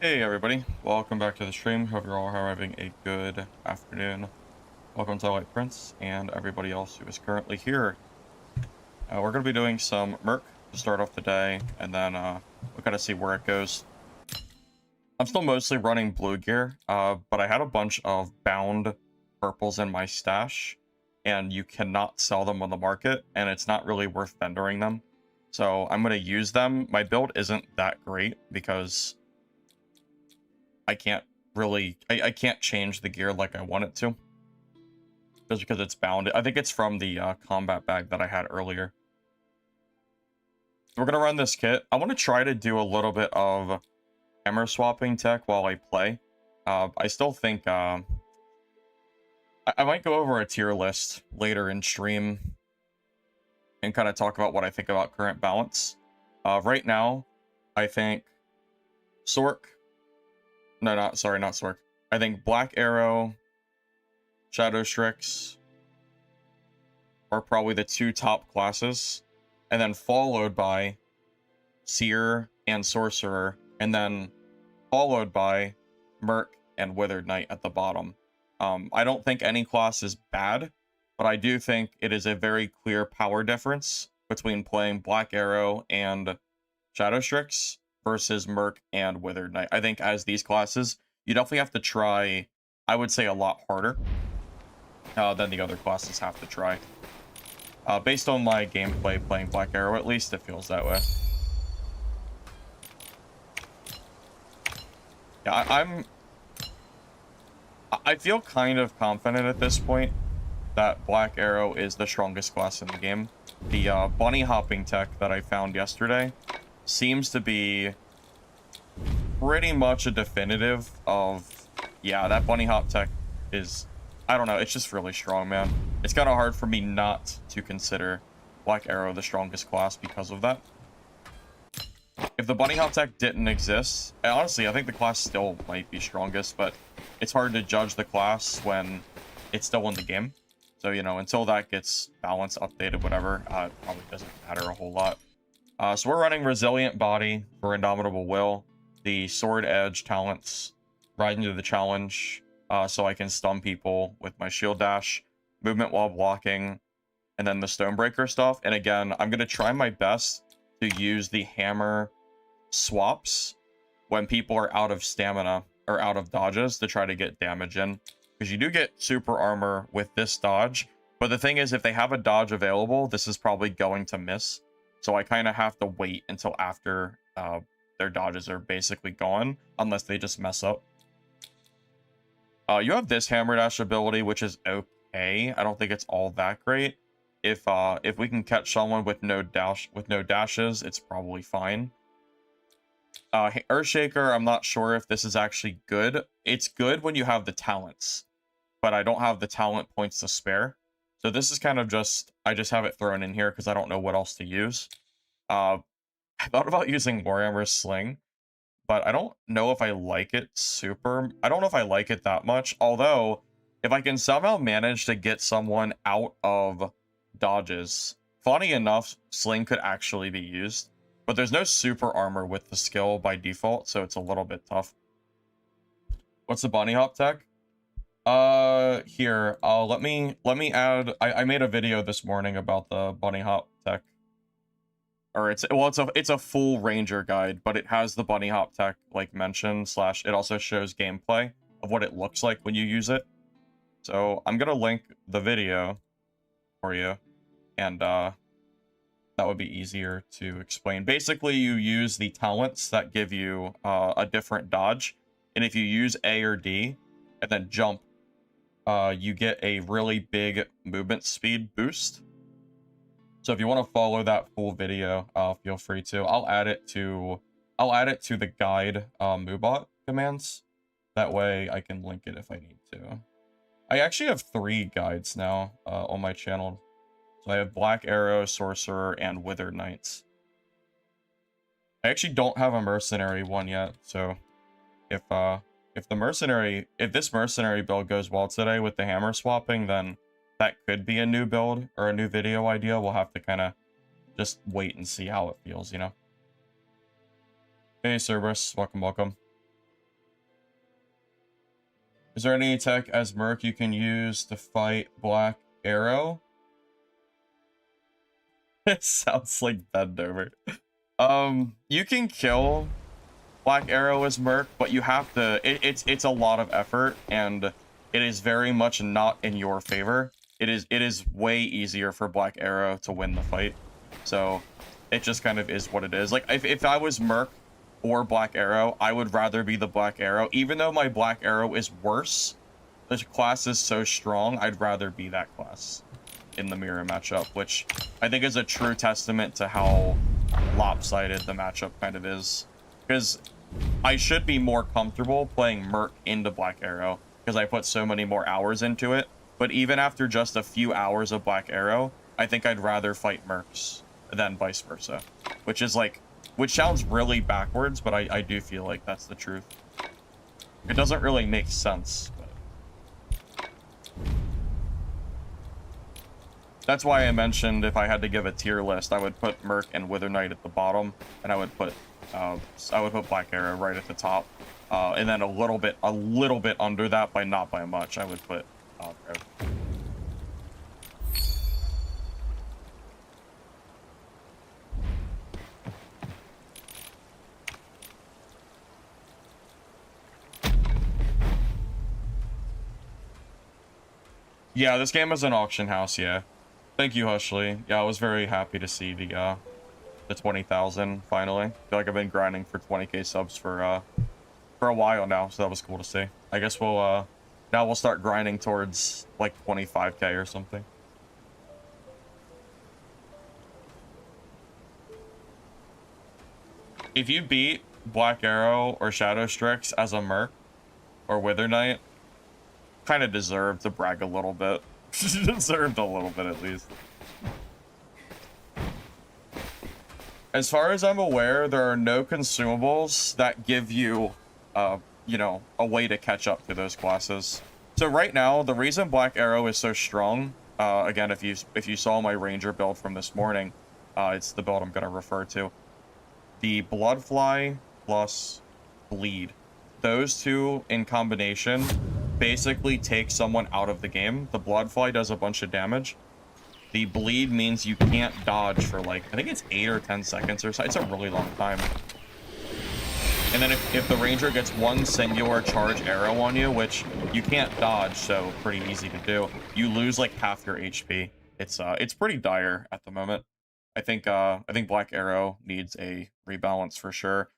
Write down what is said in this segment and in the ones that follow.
Hey everybody, welcome back to the stream. Hope you're all having a good afternoon. Welcome to Light Prince and everybody else who is currently here. We're going to be doing some Merc to start off the day, and then we'll kind of see where it goes. I'm still mostly running blue gear, but I had a bunch of bound purples in my stash, and you cannot sell them on the market, and it's not really worth vendoring them. So I'm going to use them. My build isn't that great because I can't really, I can't change the gear like I want it to. Just because it's bound. I think it's from the combat bag that I had earlier. We're going to run this kit. I want to try to do a little bit of hammer swapping tech while I play. I still think I might go over a tier list later in stream and kind of talk about what I think about current balance. Right now, I think Sork. No, not Sork. I think Black Arrow, Shadow Strix are probably the two top classes, and then followed by Seer and Sorcerer, and then followed by Merc and Withered Knight at the bottom. I don't think any class is bad, but I do think it is a very clear power difference between playing Black Arrow and Shadow Strix versus Merc and Withered Knight. I think as these classes, you definitely have to try, I would say, a lot harder than the other classes have to try. Based on my gameplay playing Black Arrow, at least, it feels that way. Yeah, I feel kind of confident at this point that Black Arrow is the strongest class in the game. The bunny hopping tech that I found yesterday seems to be pretty much a definitive of, yeah, that bunny hop tech is, I don't know, it's just really strong, man. It's kind of hard for me not to consider Black Arrow the strongest class because of that. If the bunny hop tech didn't exist, honestly, I think the class still might be strongest, but it's hard to judge the class when it's still in the game. So, you know, until that gets balanced, updated, whatever, it probably doesn't matter a whole lot. So we're running Resilient Body for Indomitable Will, the Sword Edge talents, Rising to the Challenge, so I can stun people with my Shield Dash, Movement while blocking, and then the Stonebreaker stuff. And again, I'm going to try my best to use the hammer swaps when people are out of stamina or out of dodges to try to get damage in. Because you do get super armor with this dodge. But the thing is, if they have a dodge available, this is probably going to miss. So I kind of have to wait until after their dodges are basically gone, unless they just mess up. You have this hammer dash ability, which is okay. I don't think it's all that great. If we can catch someone with no dashes, it's probably fine. Earthshaker, I'm not sure if this is actually good. It's good when you have the talents, but I don't have the talent points to spare. So this is kind of just, I just have it thrown in here because I don't know what else to use. I thought about using Warhammer's Sling, but I don't know if I like it I don't know if I like it that much. Although, if I can somehow manage to get someone out of dodges, funny enough, Sling could actually be used. But there's no super armor with the skill by default, so it's a little bit tough. What's the bunny hop tech? Here, let me add, I made a video this morning about the bunny hop tech. Or it's a full ranger guide, but it has the bunny hop tech like mentioned, / it also shows gameplay of what it looks like when you use it. So I'm gonna link the video for you, and that would be easier to explain. Basically, you use the talents that give you a different dodge, and if you use A or D and then jump, you get a really big movement speed boost. So if you want to follow that full video, feel free to. I'll add it to the guide Moobot commands. That way I can link it if I need to. I actually have 3 guides now on my channel. So I have Black Arrow, Sorcerer, and Withered Knights. I actually don't have a mercenary one yet, so if this mercenary build goes well today with the hammer swapping, then that could be a new build or a new video idea. We'll have to kind of just wait and see how it feels, you know. Hey Cerberus, welcome. Is there any tech as Merc you can use to fight Black Arrow? It sounds like bend over. You can kill Black Arrow as Merc, but you have to. It's a lot of effort, and it is very much not in your favor. It is way easier for Black Arrow to win the fight, so it just kind of is what it is. Like if I was Merc or Black Arrow, I would rather be the Black Arrow, even though my Black Arrow is worse. This class is so strong, I'd rather be that class in the mirror matchup, which I think is a true testament to how lopsided the matchup kind of is. Because I should be more comfortable playing Merc into Black Arrow, because I put so many more hours into it. But even after just a few hours of Black Arrow, I think I'd rather fight Mercs than vice versa. Which is like, which sounds really backwards, but I do feel like that's the truth. It doesn't really make sense. That's why I mentioned if I had to give a tier list, I would put Merc and Wither Knight at the bottom, and I would put Black Arrow right at the top, and then a little bit under that, by not by much, I would put Rogue. Yeah, this game is an auction house. Yeah. Thank you, Hushly. Yeah, I was very happy to see the 20,000 finally. I feel like I've been grinding for 20k subs for a while now, so that was cool to see. I guess we'll now we'll start grinding towards like 25k or something. If you beat Black Arrow or Shadow Strix as a Merc or Wither Knight, kind of deserved to brag a little bit. Deserved a little bit at least. As far as I'm aware, there are no consumables that give you, you know, a way to catch up to those classes. So right now, the reason Black Arrow is so strong, again, if you saw my Ranger build from this morning, it's the build I'm going to refer to. The Bloodfly plus Bleed. Those two in combination basically take someone out of the game. The Bloodfly does a bunch of damage. The Bleed means you can't dodge for like, I think it's 8 or 10 seconds or so. It's a really long time. And then if the Ranger gets one singular charge arrow on you, which you can't dodge, so pretty easy to do, you lose like half your HP. It's pretty dire at the moment. I think Black Arrow needs a rebalance for sure.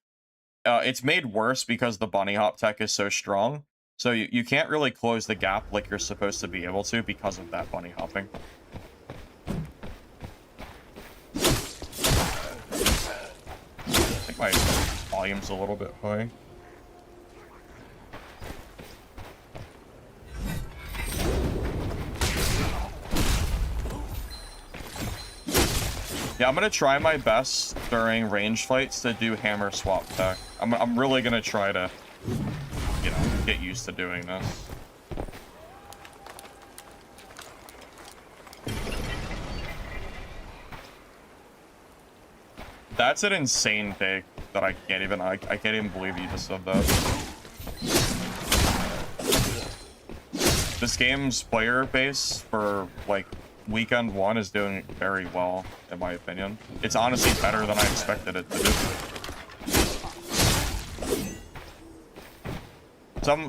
It's made worse because the bunny hop tech is so strong. So you can't really close the gap like you're supposed to be able to because of that bunny hopping. I think my volume's a little bit high. Yeah, I'm gonna try my best during range fights to do hammer swap tech. I'm really gonna try to, you know, get used to doing this. That's an insane take that I can't even believe you just said that. This game's player base for like weekend 1 is doing very well, in my opinion. It's honestly better than I expected it to do.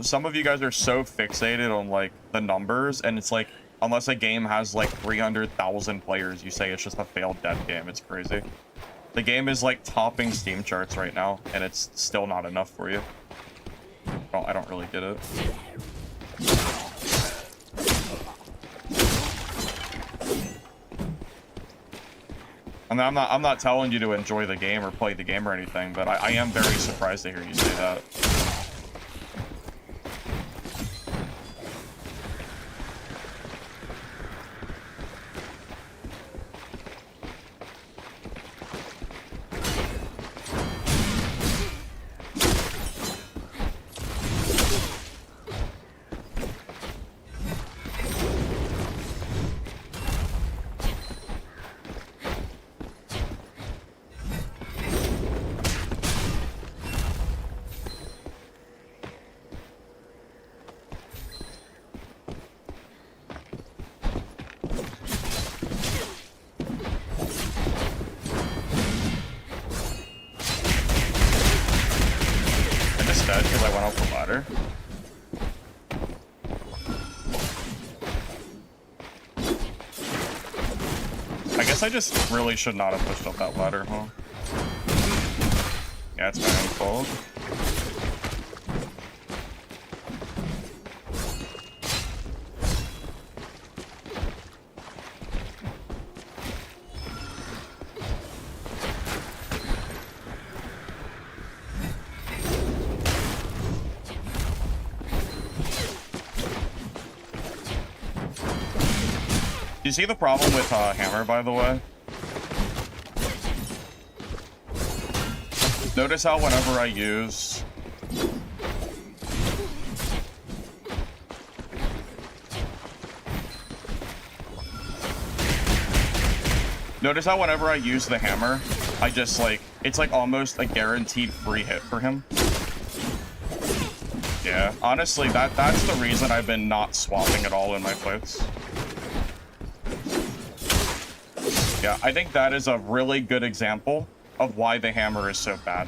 Some of you guys are so fixated on like the numbers, and it's like, unless a game has like 300,000 players, you say it's just a failed dead game. It's crazy. The game is like topping Steam charts right now, and it's still not enough for you. Well, I don't really get it. I mean, I'm not telling you to enjoy the game or play the game or anything, but I am very surprised to hear you say that. dead because I went up the ladder. I guess I just really should not have pushed up that ladder, huh? Yeah, it's my own fault. Do you see the problem with hammer, by the way? Notice how whenever I use... Notice how whenever I use the hammer, I just like, it's like almost a guaranteed free hit for him. Yeah, honestly, that's the reason I've been not swapping at all in my fights. Yeah, I think that is a really good example of why the hammer is so bad.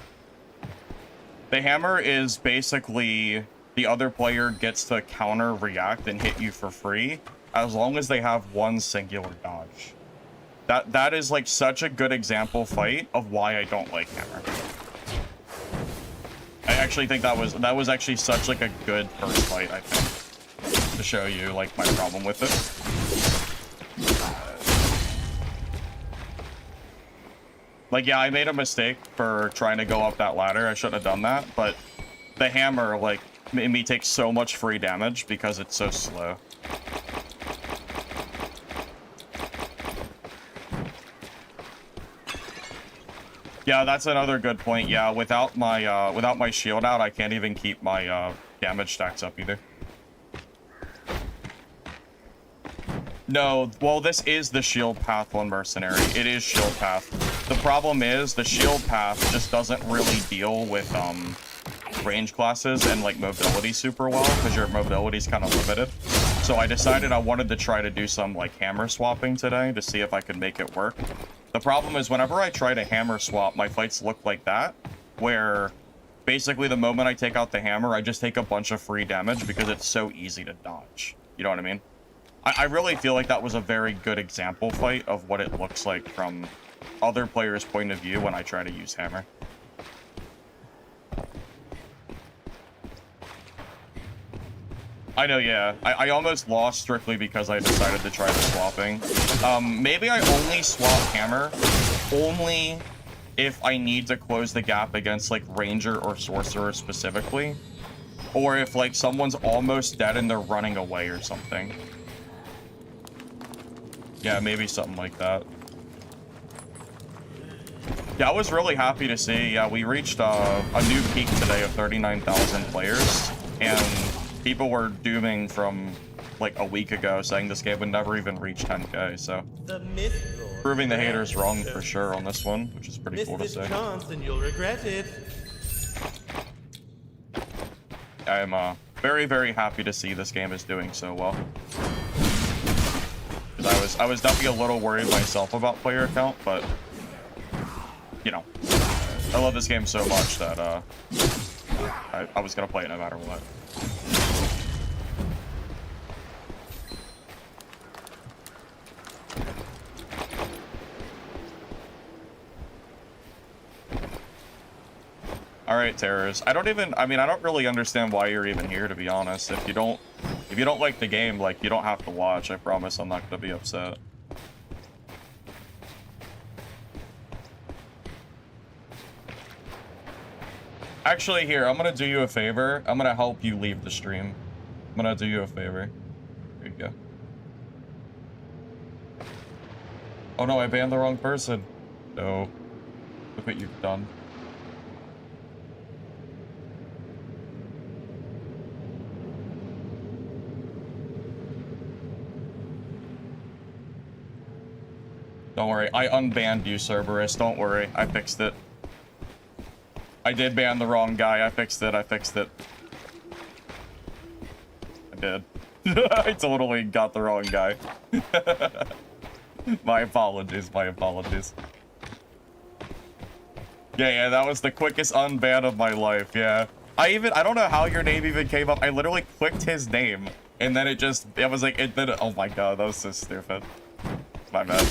The hammer is basically the other player gets to counter react and hit you for free as long as they have one singular dodge. That is like such a good example fight of why I don't like hammer. I actually think that was actually such like a good first fight, I think, to show you like my problem with it. Like, yeah, I made a mistake for trying to go up that ladder. I shouldn't have done that, but the hammer, like, made me take so much free damage because it's so slow. Yeah, that's another good point. Yeah, without my shield out, I can't even keep my damage stacks up either. No, well, this is the shield path on Mercenary. It is shield path. The problem is the shield path just doesn't really deal with range classes and like mobility super well because your mobility is kind of limited. So I decided I wanted to try to do some like hammer swapping today to see if I could make it work. The problem is whenever I try to hammer swap, my fights look like that, where basically the moment I take out the hammer, I just take a bunch of free damage because it's so easy to dodge. You know what I mean? I really feel like that was a very good example fight of what it looks like from other players' point of view when I try to use hammer. I know, yeah. I almost lost strictly because I decided to try the swapping. Maybe I only swap hammer only if I need to close the gap against like ranger or sorcerer specifically, or if like someone's almost dead and they're running away or something. Yeah, maybe something like that. Yeah, I was really happy to see, yeah, we reached a new peak today of 39,000 players, and people were dooming from like a week ago saying this game would never even reach 10k, so proving the haters wrong for sure on this one, which is pretty cool to say. And you'll regret it. I'm very, very happy to see this game is doing so well. I was definitely a little worried myself about player count, but you know, I love this game so much that I was gonna play it no matter what. All right, terrors. I don't really understand why you're even here, to be honest. If you don't like the game, like, you don't have to watch. I promise I'm not gonna be upset. Actually, here, I'm gonna do you a favor. I'm gonna help you leave the stream. I'm gonna do you a favor. Here you go. Oh no, I banned the wrong person. No. Look what you've done. Don't worry, I unbanned you, Cerberus. Don't worry, I fixed it. I did ban the wrong guy. I fixed it. I did. I totally got the wrong guy. My apologies. Yeah, that was the quickest unban of my life, yeah. I don't know how your name even came up. I literally clicked his name, and then it was like, oh my god, that was so stupid. My bad.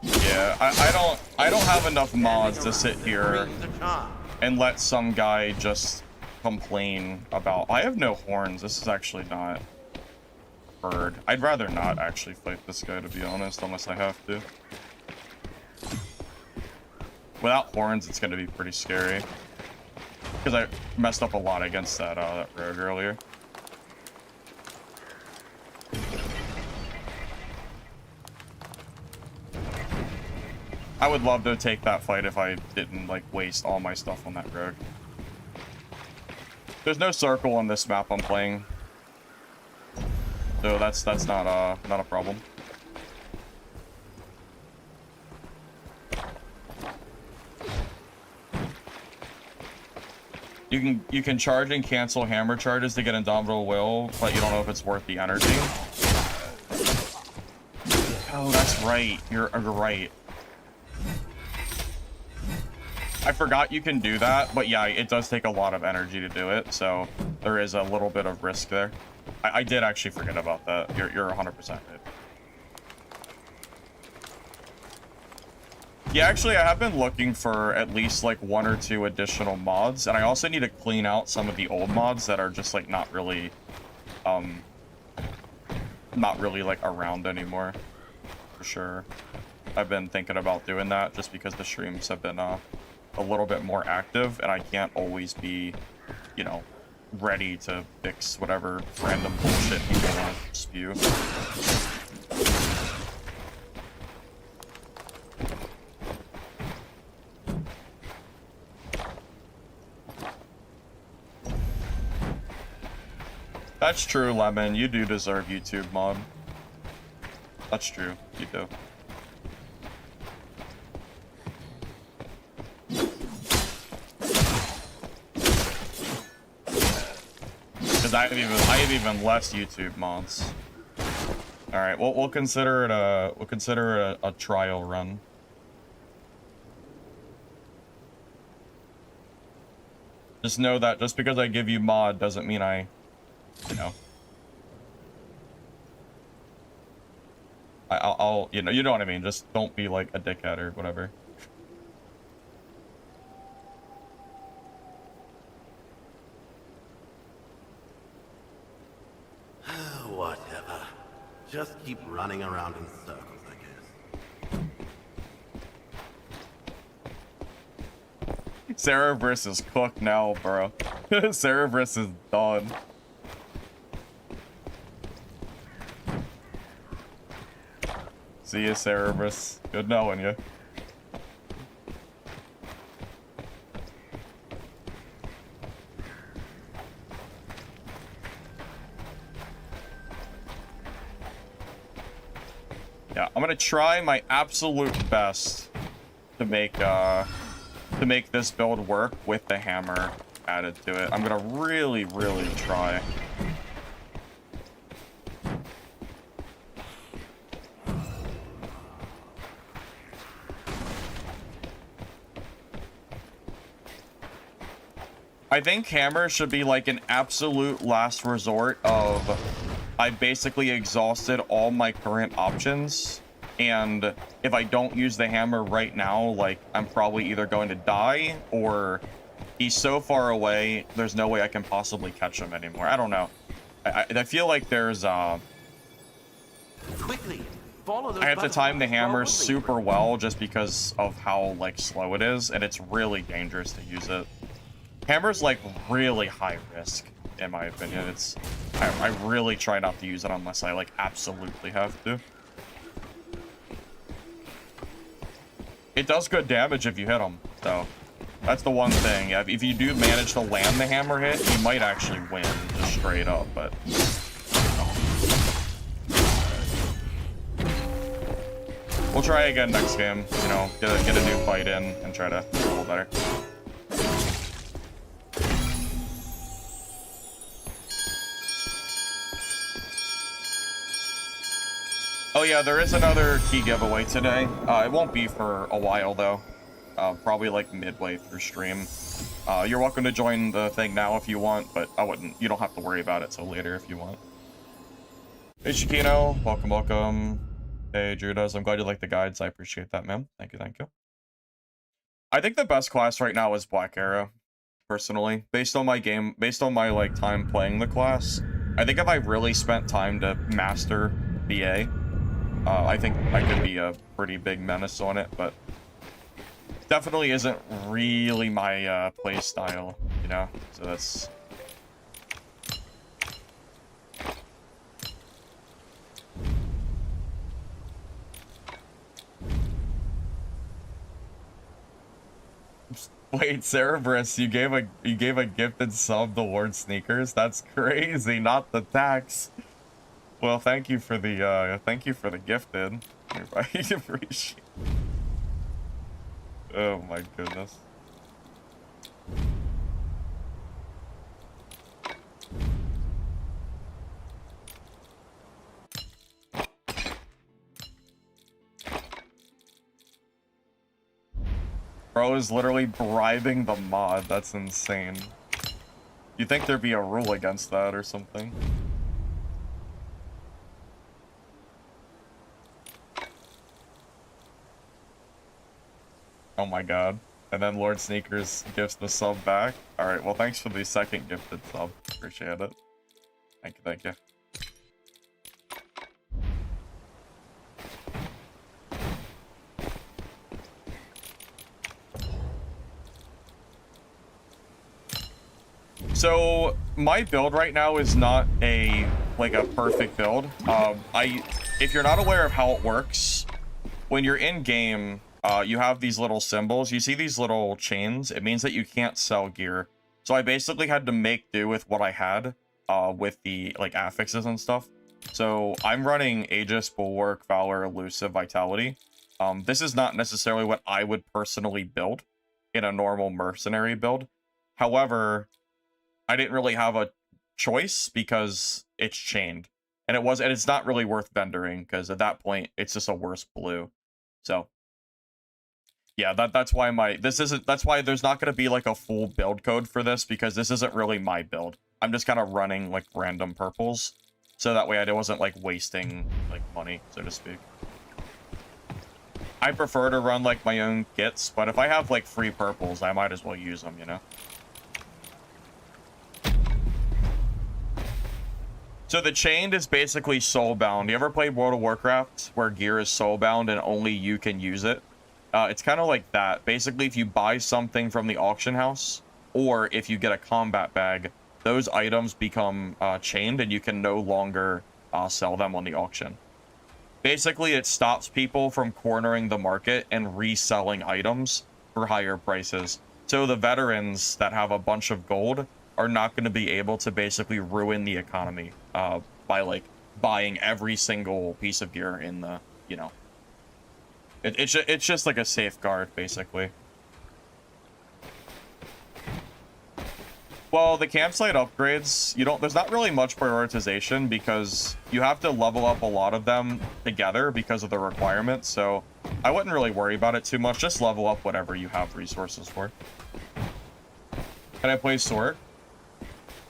Yeah, I don't have enough mods to sit here and let some guy just complain about. I have no horns. This is actually not bird. I'd rather not actually fight this guy, to be honest, unless I have to. Without horns, it's gonna be pretty scary. Because I messed up a lot against that rogue earlier. I would love to take that fight if I didn't like waste all my stuff on that rogue. There's no circle on this map I'm playing, so that's not a problem. You can charge and cancel hammer charges to get Indomitable Will, but you don't know if it's worth the energy. Oh, that's right. You're right. I forgot you can do that, but yeah, it does take a lot of energy to do it, so there is a little bit of risk there. I did actually forget about that. You're 100% right. Yeah, actually, I have been looking for at least like 1 or 2 additional mods, and I also need to clean out some of the old mods that are just like not really like around anymore, for sure. I've been thinking about doing that just because the streams have been a little bit more active, and I can't always be, you know, ready to fix whatever random bullshit people want to spew. That's true, Lemon. You do deserve YouTube mod. That's true. You do. Because I have even less YouTube mods. All right, we'll consider it a trial run. Just know that just because I give you mod doesn't mean I, you know, I'll you know what I mean. Just don't be like a dickhead or whatever. Whatever. Just keep running around in circles, I guess. Cerberus is cooked now, bro. Cerberus is done. See you, Cerberus. Good knowing you. Yeah, I'm gonna try my absolute best to make this build work with the hammer added to it. I'm gonna really try. I think hammer should be like an absolute last resort of I basically exhausted all my current options, and if I don't use the hammer right now, like I'm probably either going to die or he's so far away there's no way I can possibly catch him anymore. I don't know. I feel like there's Quickly, follow those I have to time the hammer slowly. super well just because of how like slow it is, and it's really dangerous to use it. Hammer's like really high risk, in my opinion. I really try not to use it unless I like absolutely have to. It does good damage if you hit him, so that's the one thing. If you do manage to land the hammer hit, you might actually win just straight up, but we'll try again next game, you know, get a new fight in and try to do a little better. Oh yeah, there is another key giveaway today. It won't be for a while though. Probably like midway through stream. You're welcome to join the thing now if you want, but I wouldn't. You don't have to worry about it till later if you want. Hey Shikino, welcome, welcome. Hey Judas, I'm glad you like the guides. I appreciate that, man. Thank you, thank you. I think the best class right now is Black Arrow, personally. Based on my like time playing the class, I think if I really spent time to master BA, I think I could be a pretty big menace on it, but definitely isn't really my play style, you know? So that's... Wait, Cerebrus, you gave a gifted sub to Lord Sneakers? That's crazy, not the tax. Well, thank you for the gifted. I appreciate. Oh my goodness. Bro is literally bribing the mod. That's insane. You'd think there'd be a rule against that or something. Oh my god. And then Lord Sneakers gifts the sub back. Alright, well thanks for the second gifted sub. Appreciate it. Thank you, thank you. So my build right now is not a perfect build. If you're not aware of how it works, when you're in game, you have these little symbols. You see these little chains. It means that you can't sell gear. So I basically had to make do with what I had, with the affixes and stuff. So I'm running Aegis, Bulwark, Valor, Elusive, Vitality. This is not necessarily what I would personally build in a normal mercenary build. However, I didn't really have a choice because it's chained, and it's not really worth vendoring because at that point it's just a worse blue. So yeah, that's why that's why there's not going to be like a full build code for this, because this isn't really my build. I'm just kind of running like random purples, so that way I wasn't like wasting like money, so to speak. I prefer to run like my own kits, but if I have like free purples, I might as well use them, you know. So the chained is basically soulbound. You ever played World of Warcraft where gear is soulbound and only you can use it? It's kind of like that. Basically, if you buy something from the auction house, or if you get a combat bag, those items become chained and you can no longer sell them on the auction. Basically, it stops people from cornering the market and reselling items for higher prices. So the veterans that have a bunch of gold are not going to be able to basically ruin the economy by like buying every single piece of gear in the, you know. It's just like a safeguard, basically. Well, the campsite upgrades, there's not really much prioritization because you have to level up a lot of them together because of the requirements, so I wouldn't really worry about it too much. Just level up whatever you have resources for. Can I play Sork?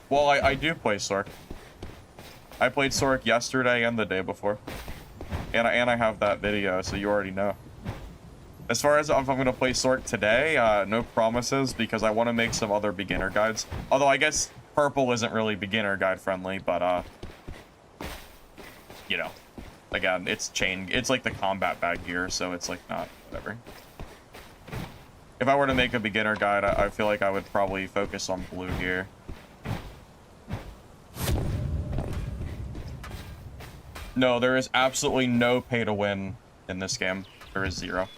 Well, I do play Sork. I played Sork yesterday and the day before. And I have that video, so you already know. As far as if I'm going to play Sork today, no promises, because I want to make some other beginner guides. Although I guess purple isn't really beginner guide friendly, but you know, again, it's chain. It's like the combat bag gear, so it's like not whatever. If I were to make a beginner guide, I feel like I would probably focus on blue gear. No, there is absolutely no pay to win in this game. There is zero.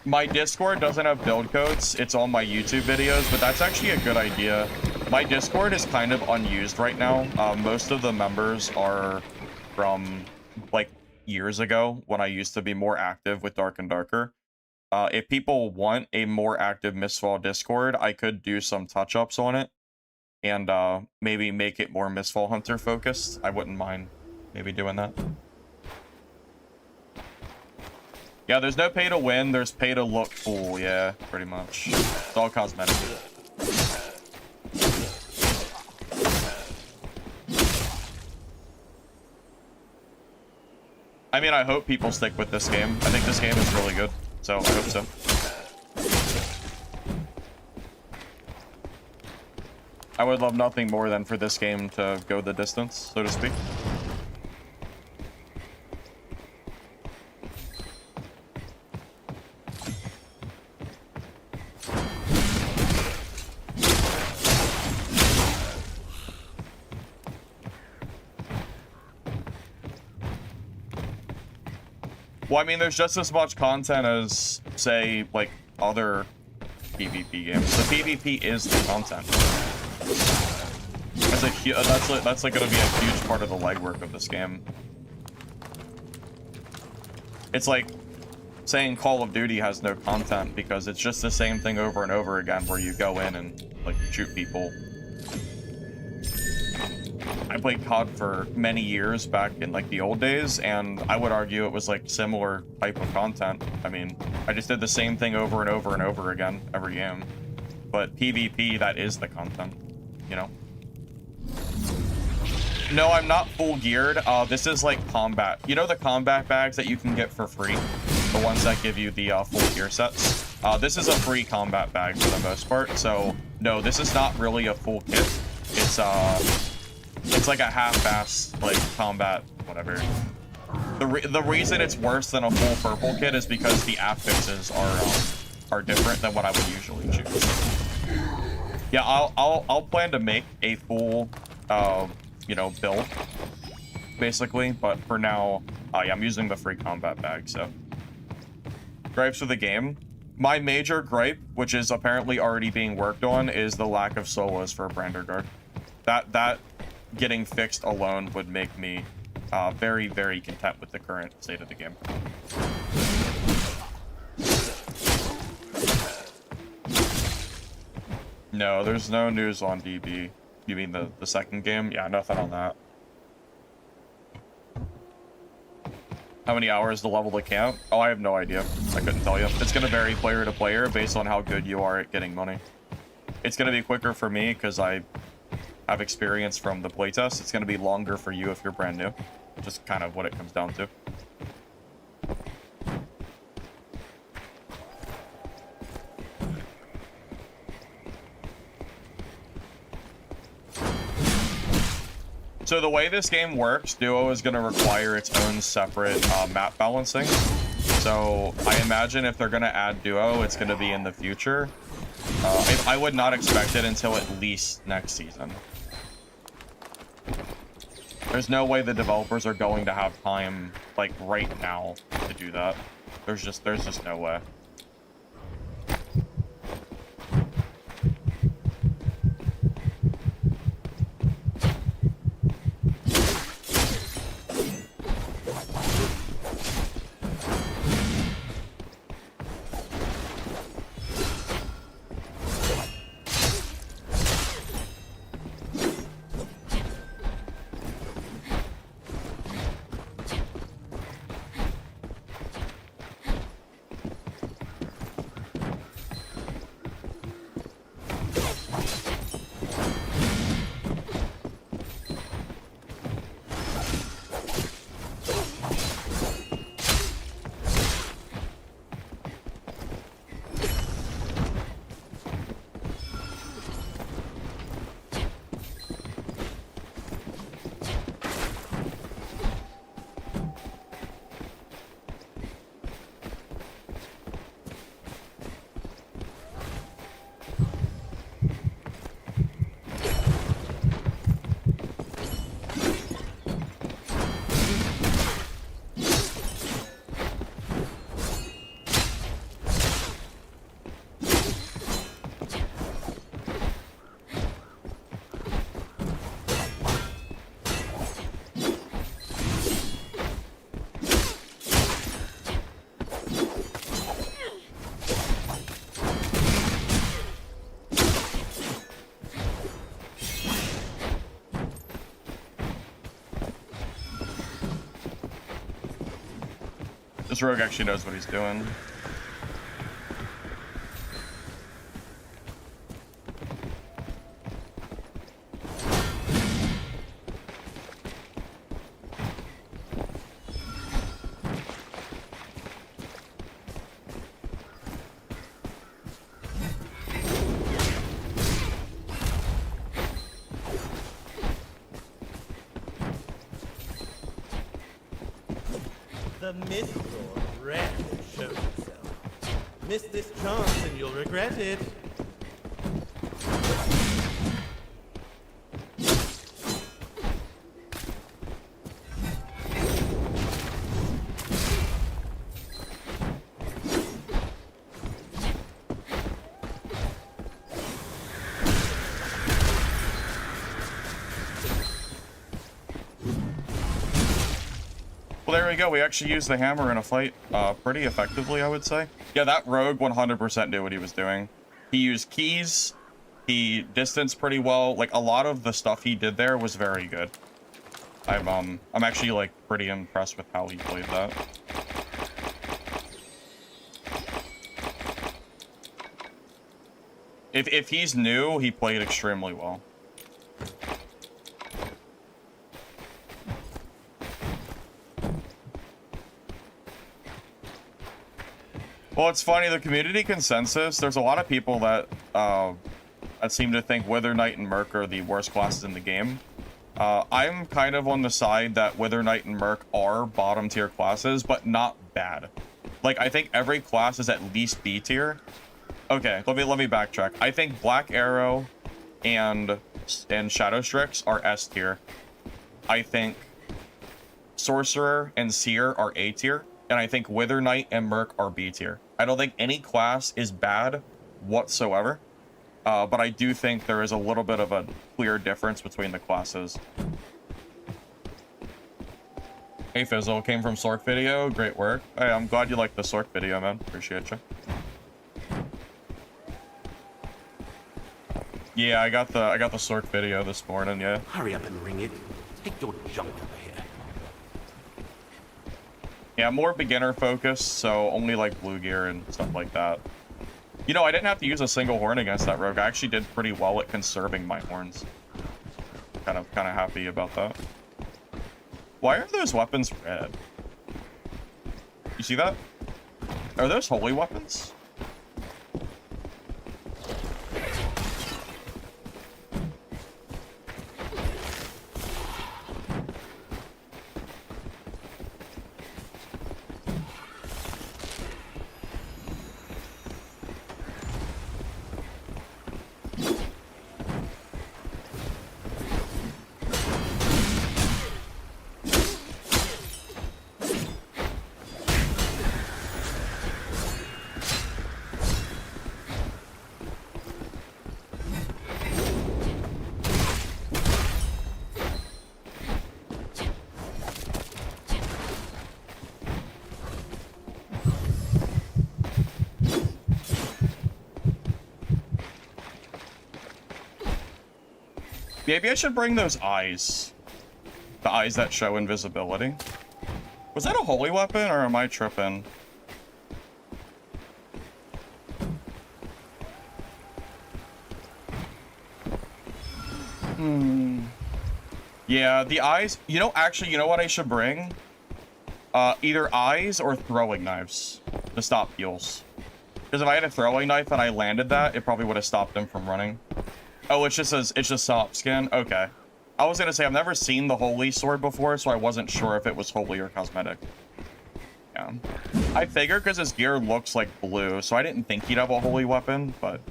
My Discord doesn't have build codes. It's on my YouTube videos, but that's actually a good idea. My Discord is kind of unused right now. Most of the members are from like years ago when I used to be more active with Dark and Darker. If people want a more active Mistfall Discord, I could do some touch-ups on it and maybe make it more Mistfall Hunter focused. I wouldn't mind. maybe doing that. Yeah, there's no pay to win. There's pay to look cool. Yeah, pretty much. It's all cosmetic. I mean, I hope people stick with this game. I think this game is really good, so I hope so. I would love nothing more than for this game to go the distance, so to speak. Well, I mean, there's just as much content as, say, like, other PvP games. The PvP is the content. That's like gonna be a huge part of the legwork of this game. It's like saying Call of Duty has no content because it's just the same thing over and over again where you go in and, like, shoot people. I played COD for many years back in, like, the old days, and I would argue it was, like, similar type of content. I mean, I just did the same thing over and over and over again every game. But PvP, that is the content, you know? No, I'm not full geared. This is, like, combat. You know the combat bags that you can get for free? The ones that give you the full gear sets? This is a free combat bag for the most part, so no, this is not really a full kit. It's like a half-assed, like, combat, whatever. The reason it's worse than a full purple kit is because the affixes are different than what I would usually choose. Yeah, I'll plan to make a full, you know, build, basically, but for now, yeah, I'm using the free combat bag, so. Gripes with the game. My major gripe, which is apparently already being worked on, is the lack of solos for Branderguard. That getting fixed alone would make me very, very content with the current state of the game. No, there's no news on DB. You mean the second game? Yeah, nothing on that. How many hours to level the camp? Oh, I have no idea. I couldn't tell you. It's going to vary player to player based on how good you are at getting money. It's going to be quicker for me because I have experience from the playtest. It's going to be longer for you if you're brand new. Just kind of what it comes down to. So the way this game works, Duo is going to require its own separate map balancing. So I imagine if they're going to add Duo, it's going to be in the future. I would not expect it until at least next season. There's no way the developers are going to have time, like, right now to do that. There's just no way. This rogue actually knows what he's doing. The Mistfall Hunter shows itself. Miss this chance and you'll regret it. Well, there we go. We actually used the hammer in a fight pretty effectively, I would say. Yeah, that rogue 100% knew what he was doing. He used keys. He distanced pretty well. Like, a lot of the stuff he did there was very good. I'm actually, like, pretty impressed with how he played that. If he's new, he played extremely well. Well, it's funny, the community consensus, there's a lot of people that seem to think Wither Knight and Merc are the worst classes in the game. I'm kind of on the side that Wither Knight and Merc are bottom tier classes, but not bad. Like, I think every class is at least B tier. Okay, let me backtrack. I think Black Arrow and Shadow Strix are S tier. I think Sorcerer and Seer are A tier. And I think Wither Knight and Merc are B tier. I don't think any class is bad whatsoever. But I do think there is a little bit of a clear difference between the classes. Hey Fizzle, came from Sork video. Great work. Hey, I'm glad you liked the Sork video, man. Appreciate you. Yeah, I got the Sork video this morning, yeah. Hurry up and ring it. Take your junk over here. Yeah, more beginner focused, so only like blue gear and stuff like that. You know, I didn't have to use a single horn against that rogue. I actually did pretty well at conserving my horns. Kind of happy about that. Why are those weapons red? You see that? Are those holy weapons? Maybe I should bring those eyes. The eyes that show invisibility. Was that a holy weapon, or am I tripping? Yeah, the eyes... You know, actually, you know what I should bring? Either eyes or throwing knives to stop heals. Because if I had a throwing knife and I landed that, it probably would have stopped them from running. Oh, it's just soft skin? Okay. I was gonna say, I've never seen the holy sword before, so I wasn't sure if it was holy or cosmetic. Yeah. I figured because his gear looks like blue, so I didn't think he'd have a holy weapon, but...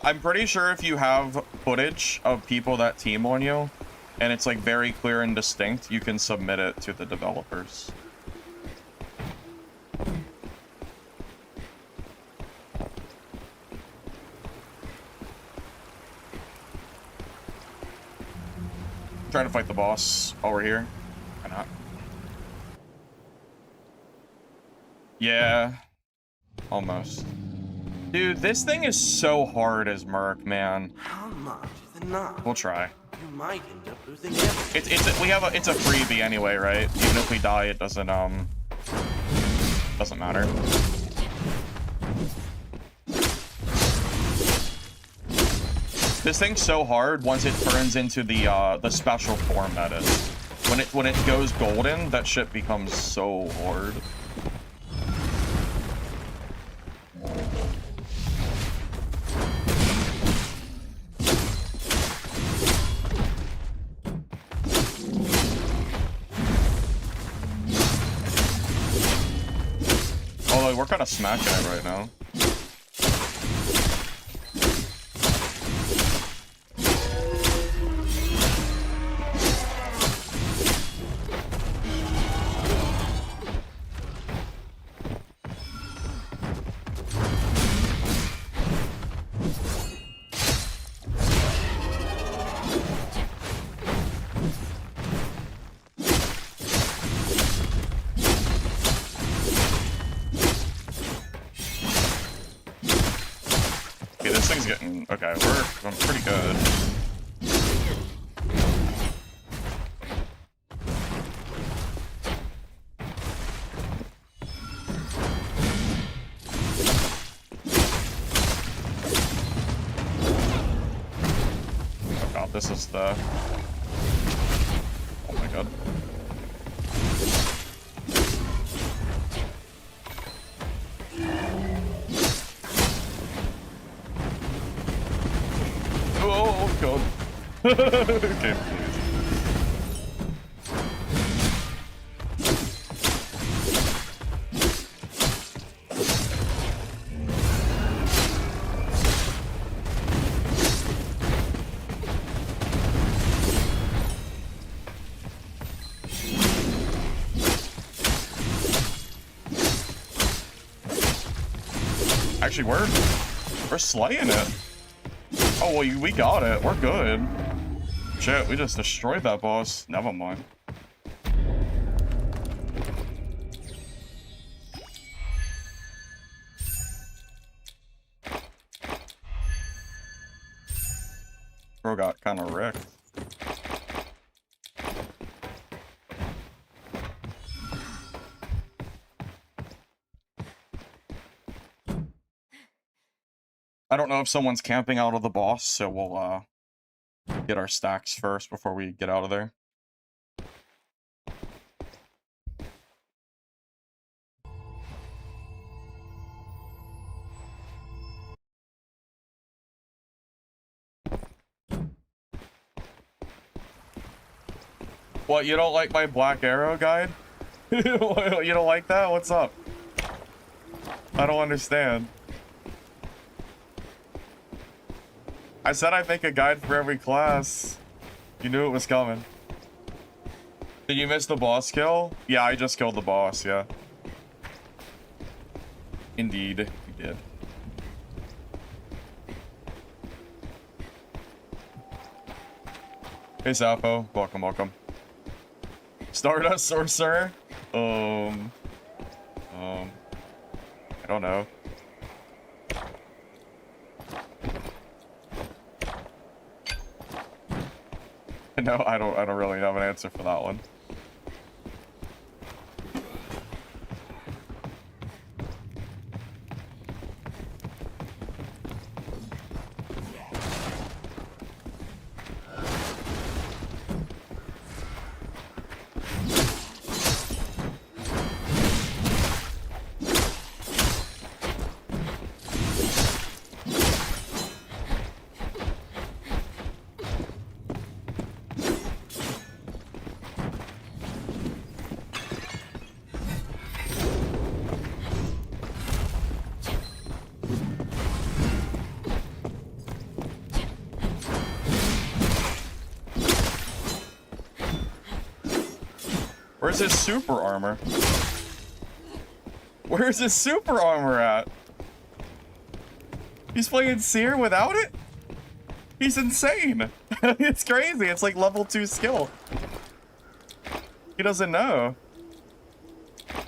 I'm pretty sure if you have footage of people that team on you, and it's like very clear and distinct, you can submit it to the developers. Trying to fight the boss while we're here. Why not? Yeah. Almost. Dude, this thing is so hard as Merc, man. How much is enough? We'll try. You might end up losing everything. It's a freebie anyway, right? Even if we die, it doesn't matter. This thing's so hard once it turns into the special form that is. When it goes golden, that shit becomes so hard. Although we're kind of smacking it right now. Okay, we're doing pretty good. Oh god, this is the... Oh my god. Oh god. Okay, please. Actually, we're slaying it. Oh, well, we got it. We're good. Shit, we just destroyed that boss. Never mind. Bro got kind of wrecked. I don't know if someone's camping out of the boss, so we'll get our stacks first before we get out of there. What, you don't like my black arrow guide? You don't like that? What's up? I don't understand. I said I'd make a guide for every class. You knew it was coming. Did you miss the boss kill? Yeah, I just killed the boss, yeah. Indeed, you did. Hey, Sappho. Welcome, welcome. Stardust Sorcerer? I don't know. No, I don't really have an answer for that one. Where's his super armor? Where's his super armor at? He's playing Seer without it? He's insane. It's crazy. It's like level 2 skill. He doesn't know.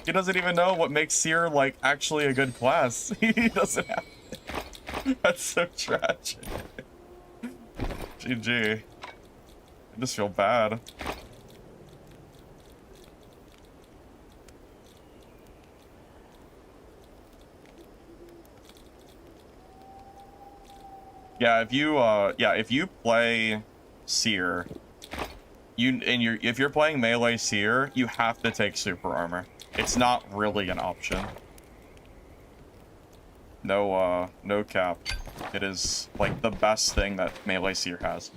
He doesn't even know what makes Seer, like, actually a good class. He doesn't have it. That's so tragic. GG. I just feel bad. Yeah, if you play Seer, if you're playing melee Seer, you have to take super armor. It's not really an option. No cap. It is like the best thing that melee Seer has.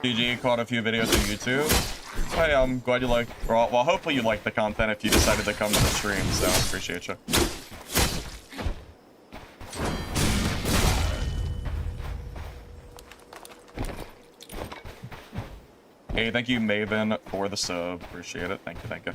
GG caught a few videos on YouTube. Hey, I'm glad you liked, well, hopefully you liked the content if you decided to come to the stream, so appreciate you. Hey, thank you, Maven, for the sub. Appreciate it. Thank you, thank you.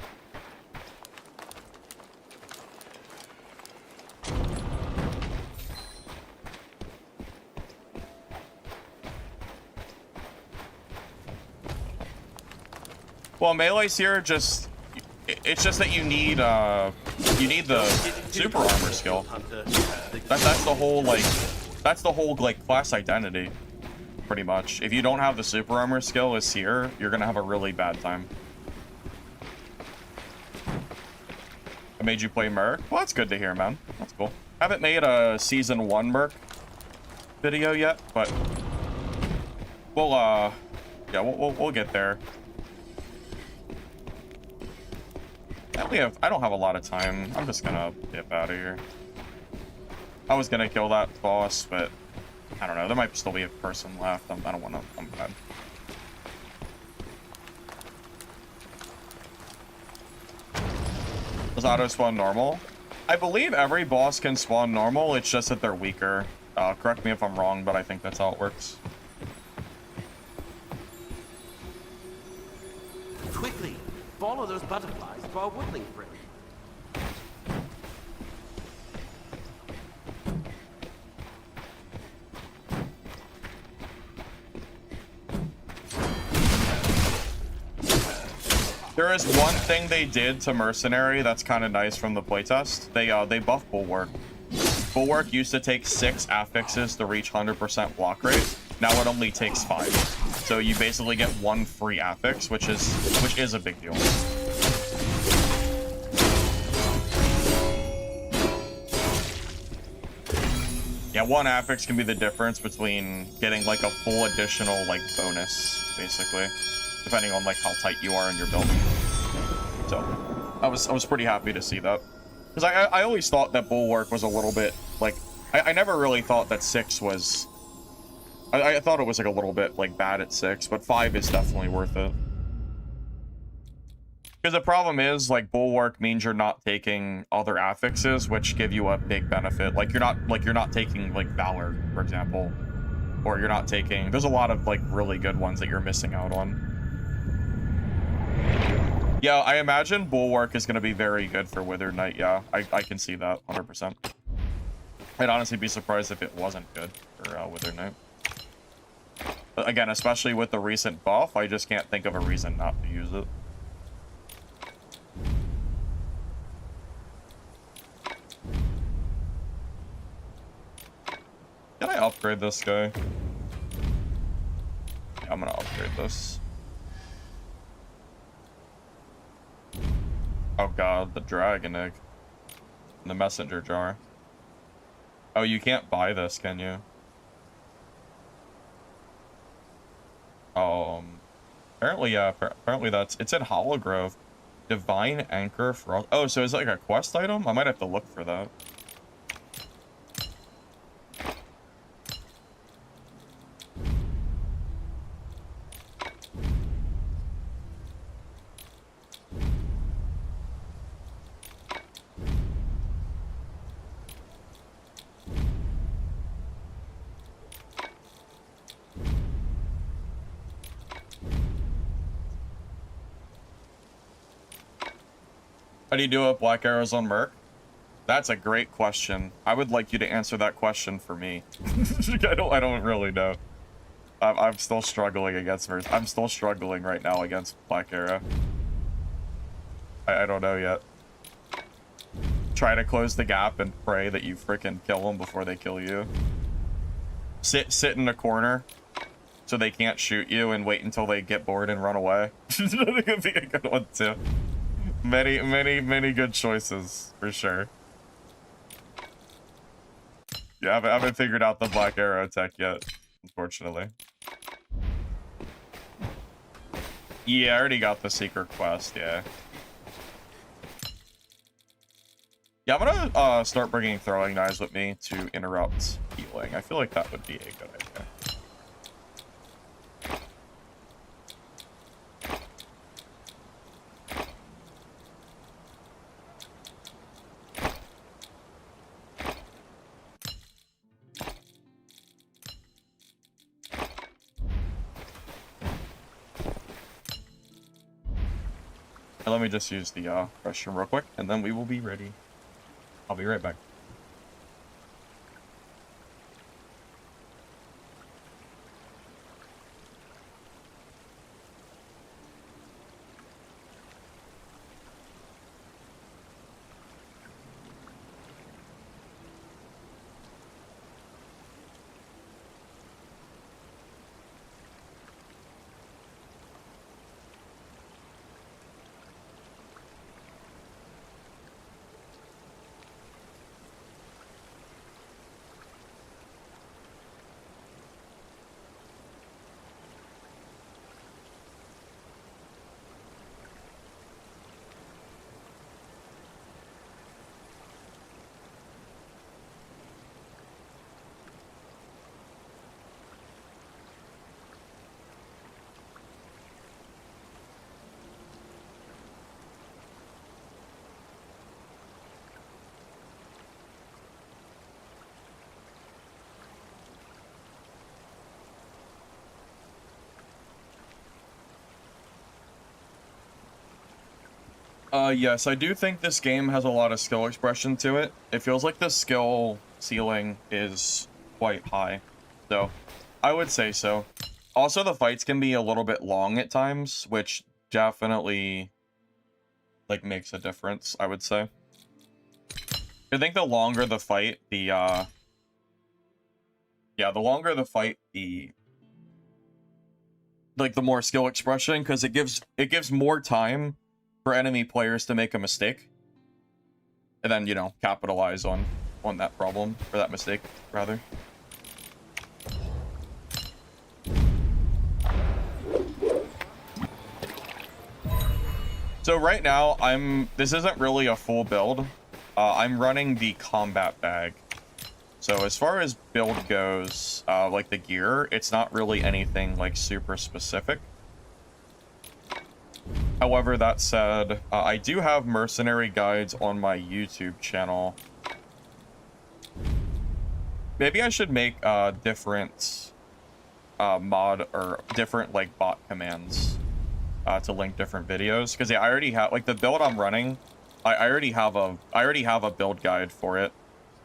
Well, melee Seer just, it's just that you need the super armor skill. That's the whole, like, class identity, pretty much. If you don't have the super armor skill as Seer, you're gonna have a really bad time. I made you play Merc? Well, that's good to hear, man. That's cool. Haven't made a Season 1 Merc video yet, but we'll, yeah, we'll get there. I don't have a lot of time. I'm just gonna dip out of here. I was gonna kill that boss, but I don't know. There might still be a person left. I don't want to. I'm bad. Does auto spawn normal? I believe every boss can spawn normal. It's just that they're weaker. Correct me if I'm wrong, but I think that's how it works. Quickly, follow those butterflies to our woodling friend. There is one thing they did to Mercenary that's kind of nice from the playtest. They buffed Bulwark. Bulwark used to take 6 affixes to reach 100% block rate. Now it only takes 5. So you basically get 1 free affix, which is a big deal. Yeah, 1 affix can be the difference between getting like a full additional like bonus, basically, depending on like how tight you are in your build. So I was pretty happy to see that, because I always thought that Bulwark was a little bit like, I never really thought that 6 was, I thought it was like a little bit like bad at 6, but 5 is definitely worth it. Because the problem is, like, Bulwark means you're not taking other affixes, which give you a big benefit. Like, you're not taking, like, Valor, for example. Or you're not taking... There's a lot of, like, really good ones that you're missing out on. Yeah, I imagine Bulwark is going to be very good for Withered Knight, yeah. I can see that, 100%. I'd honestly be surprised if it wasn't good for Withered Knight. But again, especially with the recent buff, I just can't think of a reason not to use it. Can I upgrade this guy? Yeah, I'm gonna upgrade this. Oh god, the dragon egg. And the messenger jar. Oh, you can't buy this, can you? Apparently, yeah, apparently it's in Hologrove. Divine Anchor for... Oh, so is it like a quest item? I might have to look for that. How do you do it, Black Arrows on Merc? That's a great question. I would like you to answer that question for me. I don't really know. I'm still struggling against Merc. I'm still struggling right now against Black Arrow. I don't know yet. Try to close the gap and pray that you freaking kill them before they kill you. Sit in a corner so they can't shoot you and wait until they get bored and run away. That could be a good one too. Many good choices for sure. Yeah, I haven't figured out the Black Arrow tech yet, unfortunately. Yeah, I already got the secret quest, yeah. Yeah, I'm gonna start bringing throwing knives with me to interrupt healing. I feel like that would be a good idea. And let me just use the restroom real quick, and then we will be ready. I'll be right back. Yes, I do think this game has a lot of skill expression to it. It feels like the skill ceiling is quite high, so I would say so. Also, the fights can be a little bit long at times, which definitely, like, makes a difference, I would say. I think the longer the fight, yeah, the longer the fight, like, the more skill expression, because it gives more time for enemy players to make a mistake, and then, you know, capitalize on that problem, or that mistake, rather. So right now, this isn't really a full build. I'm running the combat bag. So as far as build goes, like the gear, it's not really anything, like, super specific. However, that said, I do have mercenary guides on my YouTube channel. Maybe I should make different mod or different, like, bot commands to link different videos, because yeah, I already have, like, the build I'm running. I already have a build guide for it.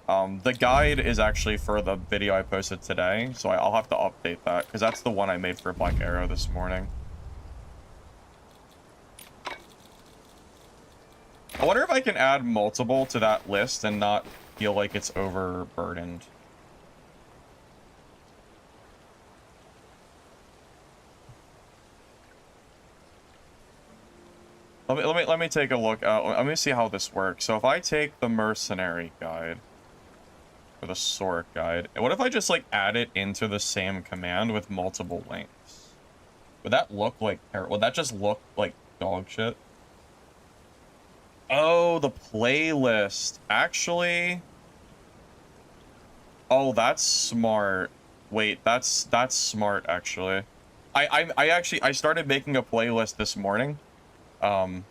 The guide is actually for the video I posted today, so I'll have to update that, because that's the one I made for Black Arrow this morning. I wonder if I can add multiple to that list and not feel like it's overburdened. Let me take a look. Let me see how this works. So if I take the mercenary guide or the sword guide, what if I just, like, add it into the same command with multiple links? Would that look like, would that just look like dog shit? Oh, the playlist. Actually, oh, that's smart. Wait, that's smart, actually. I started making a playlist this morning. Yeah,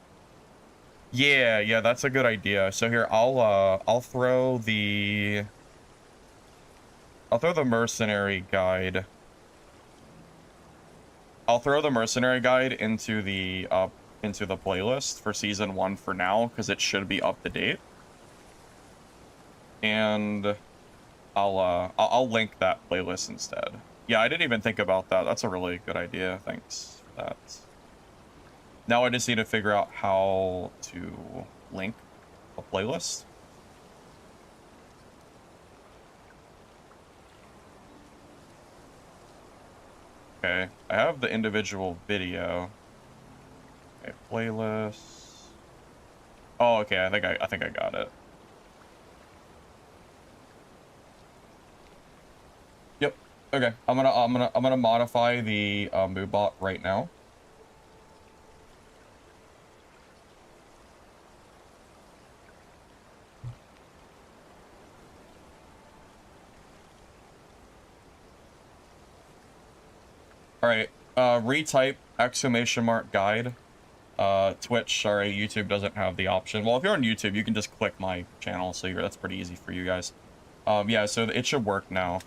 that's a good idea. So here, I'll throw the mercenary guide. I'll throw the mercenary guide into the into the playlist for season 1 for now, because it should be up to date. And I'll link that playlist instead. Yeah, I didn't even think about that. That's a really good idea. Thanks for that. Now I just need to figure out how to link a playlist. Okay, I have the individual video. Okay, playlist. Oh, okay. I think I got it. Yep. Okay. I'm gonna modify the mood bot right now. All right. Retype !guide. Twitch, sorry, YouTube doesn't have the option. Well, if you're on YouTube, you can just click my channel, so that's pretty easy for you guys. Yeah, so it should work now.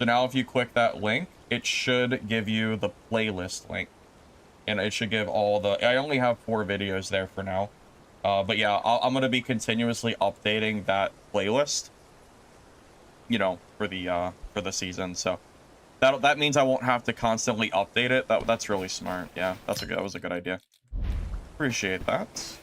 So now if you click that link, it should give you the playlist link. And it should give all the... I only have 4 videos there for now. But yeah, I'm going to be continuously updating that playlist, you know, for the season, so... That means I won't have to constantly update it. That's really smart. Yeah, that was a good idea. Appreciate that.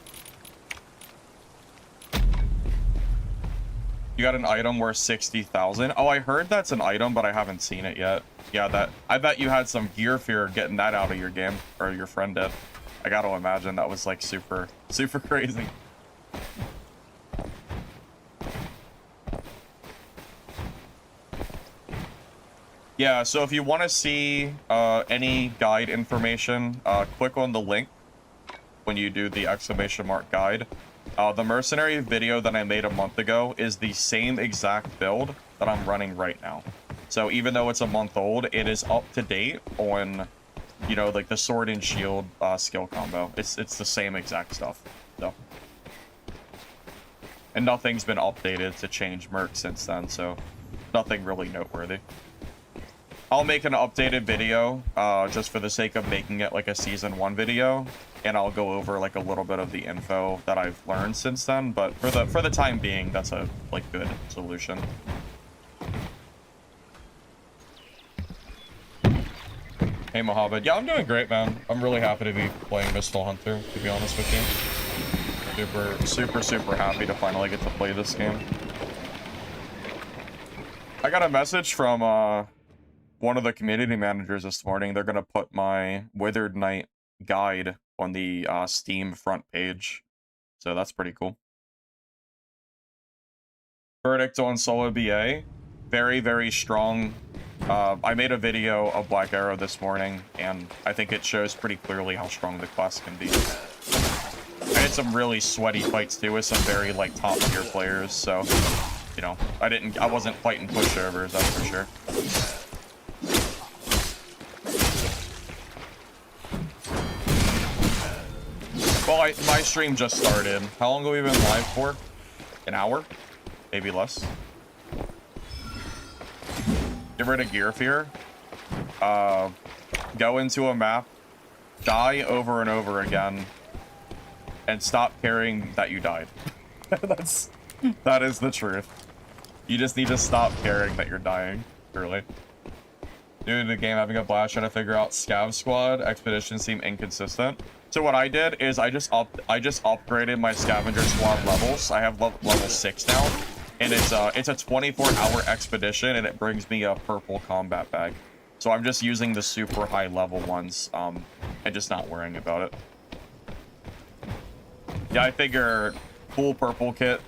You got an item worth 60,000. Oh, I heard that's an item, but I haven't seen it yet. Yeah, I bet you had some gear fear getting that out of your game, or your friend did. I gotta imagine that was like super crazy. Yeah, so if you want to see any guide information, click on the link when you do the !guide. The mercenary video that I made a month ago is the same exact build that I'm running right now. So even though it's a month old, it is up to date on, you know, like the sword and shield skill combo. It's the same exact stuff. So, and nothing's been updated to change merc since then, so nothing really noteworthy. I'll make an updated video, just for the sake of making it like a season 1 video, and I'll go over like a little bit of the info that I've learned since then. But for the time being, that's a like good solution. Hey Mohammed, yeah, I'm doing great, man. I'm really happy to be playing Mistfall Hunter, to be honest with you. Super happy to finally get to play this game. I got a message from one of the community managers this morning. They're gonna put my Withered Knight guide on the Steam front page, so that's pretty cool. Verdict on solo BA, very strong. I made a video of Black Arrow this morning, and I think it shows pretty clearly how strong the class can be. I had some really sweaty fights too with some very like top tier players, so you know, I wasn't fighting pushovers, that's for sure. Well, my stream just started. How long have we been live for? An hour? Maybe less. Get rid of gear fear. Go into a map, die over and over again, and stop caring that you died. That is the truth. You just need to stop caring that you're dying, truly. Dude, the game having a blast trying to figure out Scav Squad. Expeditions seem inconsistent. So what I did is I just upgraded my scavenger squad levels. I have level 6 now, and it's a 24-hour expedition, and it brings me a purple combat bag. So I'm just using the super high level ones, and just not worrying about it. Yeah, I figure full purple kit.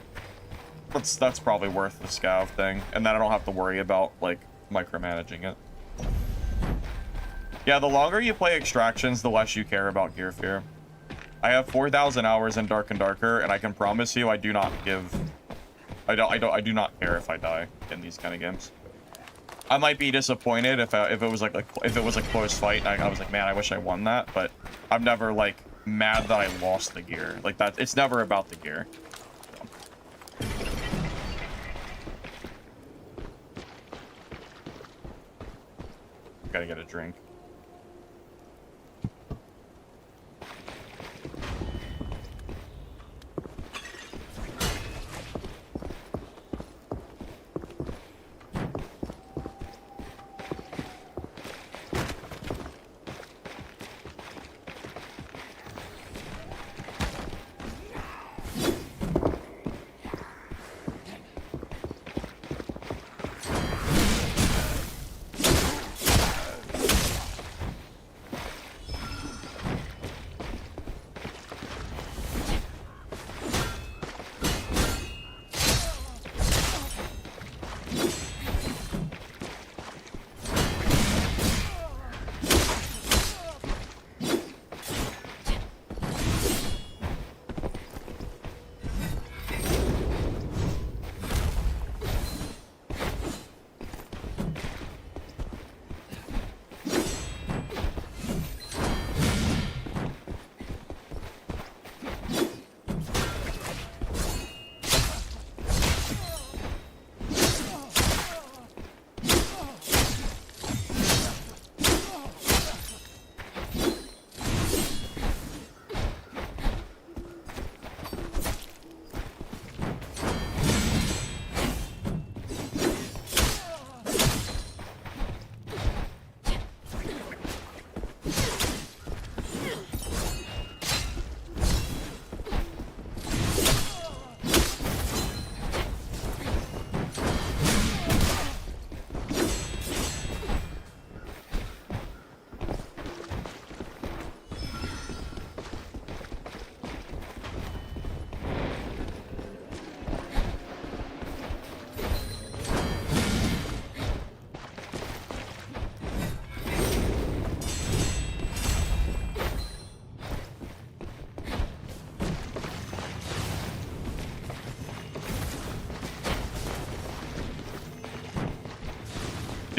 That's probably worth the scav thing, and then I don't have to worry about like micromanaging it. Yeah, the longer you play Extractions, the less you care about gear fear. I have 4,000 hours in Dark and Darker, and I can promise you I do not care if I die in these kind of games. I might be disappointed if it was like a close fight. I was like, man, I wish I won that, but I'm never like mad that I lost the gear. Like that, it's never about the gear. Gotta get a drink.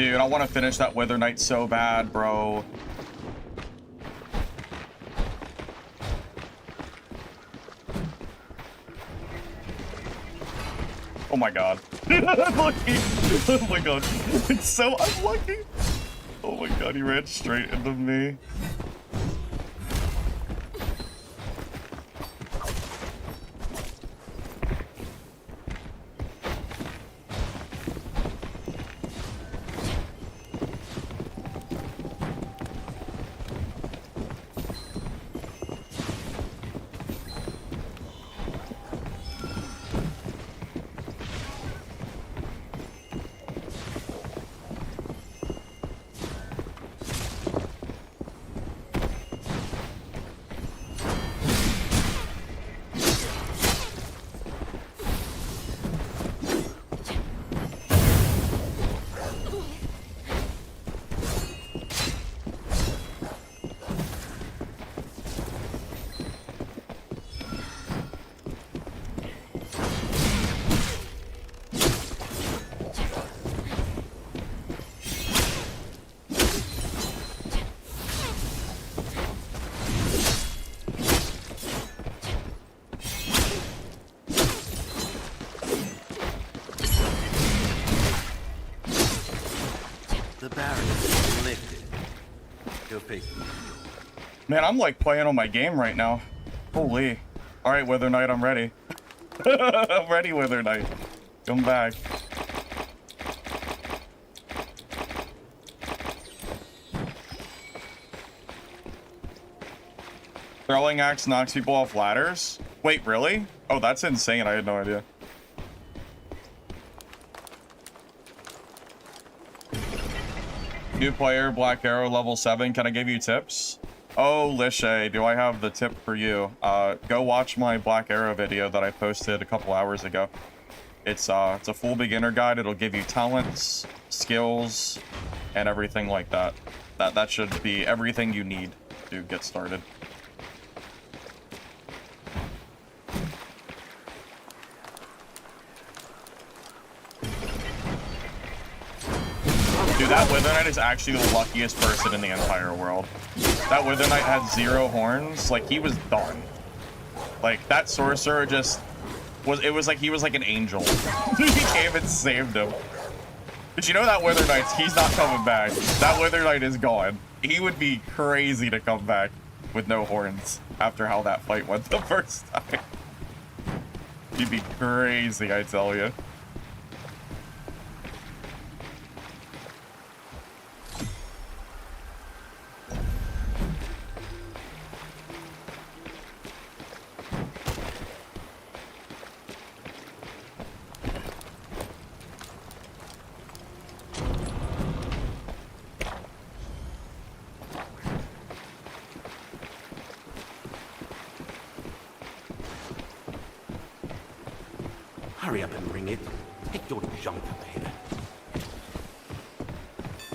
Dude, I want to finish that Wither Knight so bad, bro. Oh my god. Unlucky. Oh my god. It's so unlucky. Oh my god, he ran straight into me. The barrier is lifted. Your face. Man, I'm like playing on my game right now. Holy. Alright, Wither Knight, I'm ready. I'm ready, Wither Knight. Come back. Throwing axe knocks people off ladders? Wait, really? Oh, that's insane. I had no idea. New player, Black Arrow, level 7. Can I give you tips? Oh, Lishay, do I have the tip for you? Go watch my Black Arrow video that I posted a couple hours ago. It's a full beginner guide. It'll give you talents, skills, and everything like that. That should be everything you need to get started. Dude, that Wither Knight is actually the luckiest person in the entire world. That Wither Knight had 0 horns. Like, he was done. Like, that sorcerer just was, it was like he was like an angel. He came and saved him. But you know that Wither Knight, he's not coming back. That Wither Knight is gone. He would be crazy to come back with no horns after how that fight went the first time. He'd be crazy, I tell you. Hurry up and bring it. Take your junk up here.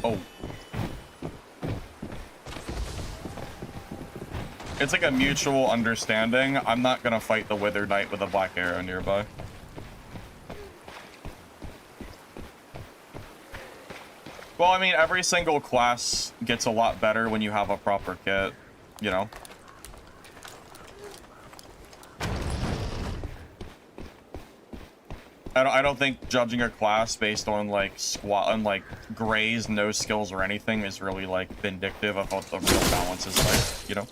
Oh. It's like a mutual understanding. I'm not gonna fight the Wither Knight with a Black Arrow nearby. Well, I mean, every single class gets a lot better when you have a proper kit, you know? I don't think judging a class based on like grays, no skills or anything is really like vindictive of what the real balance is like, you know?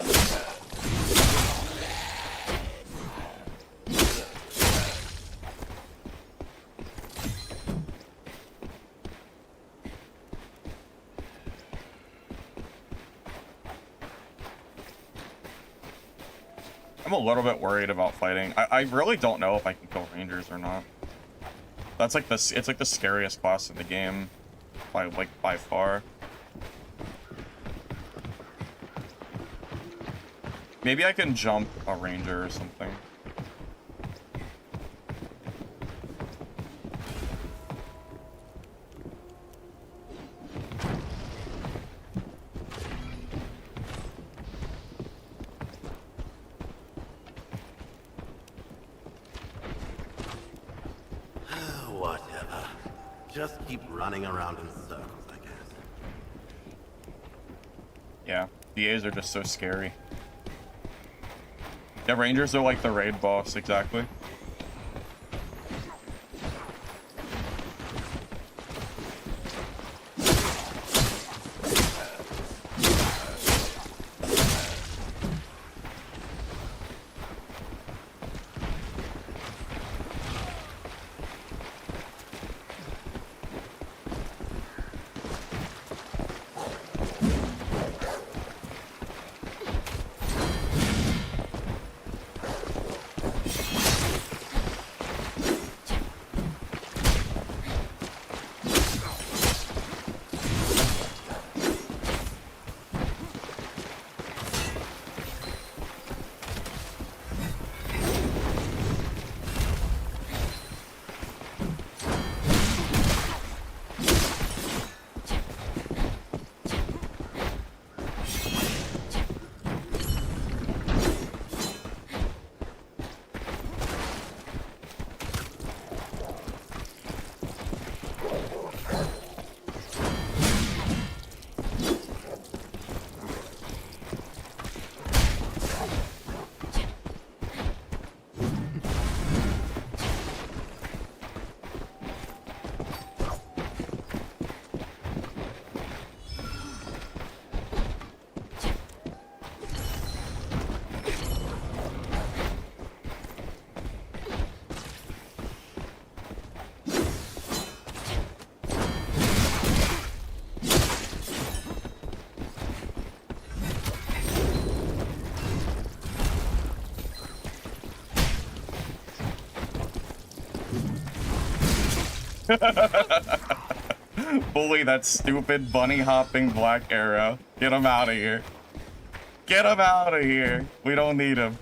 I'm a little bit worried about fighting. I really don't know if I can kill rangers or not. That's like it's like the scariest class in the game by far. Maybe I can jump a ranger or something. Whatever. Just keep running around in circles, I guess. Yeah, DAs are just so scary. Yeah, Rangers are like the raid boss, exactly. Bully that stupid bunny hopping black arrow. Get him out of here. Get him out of here. We don't need him.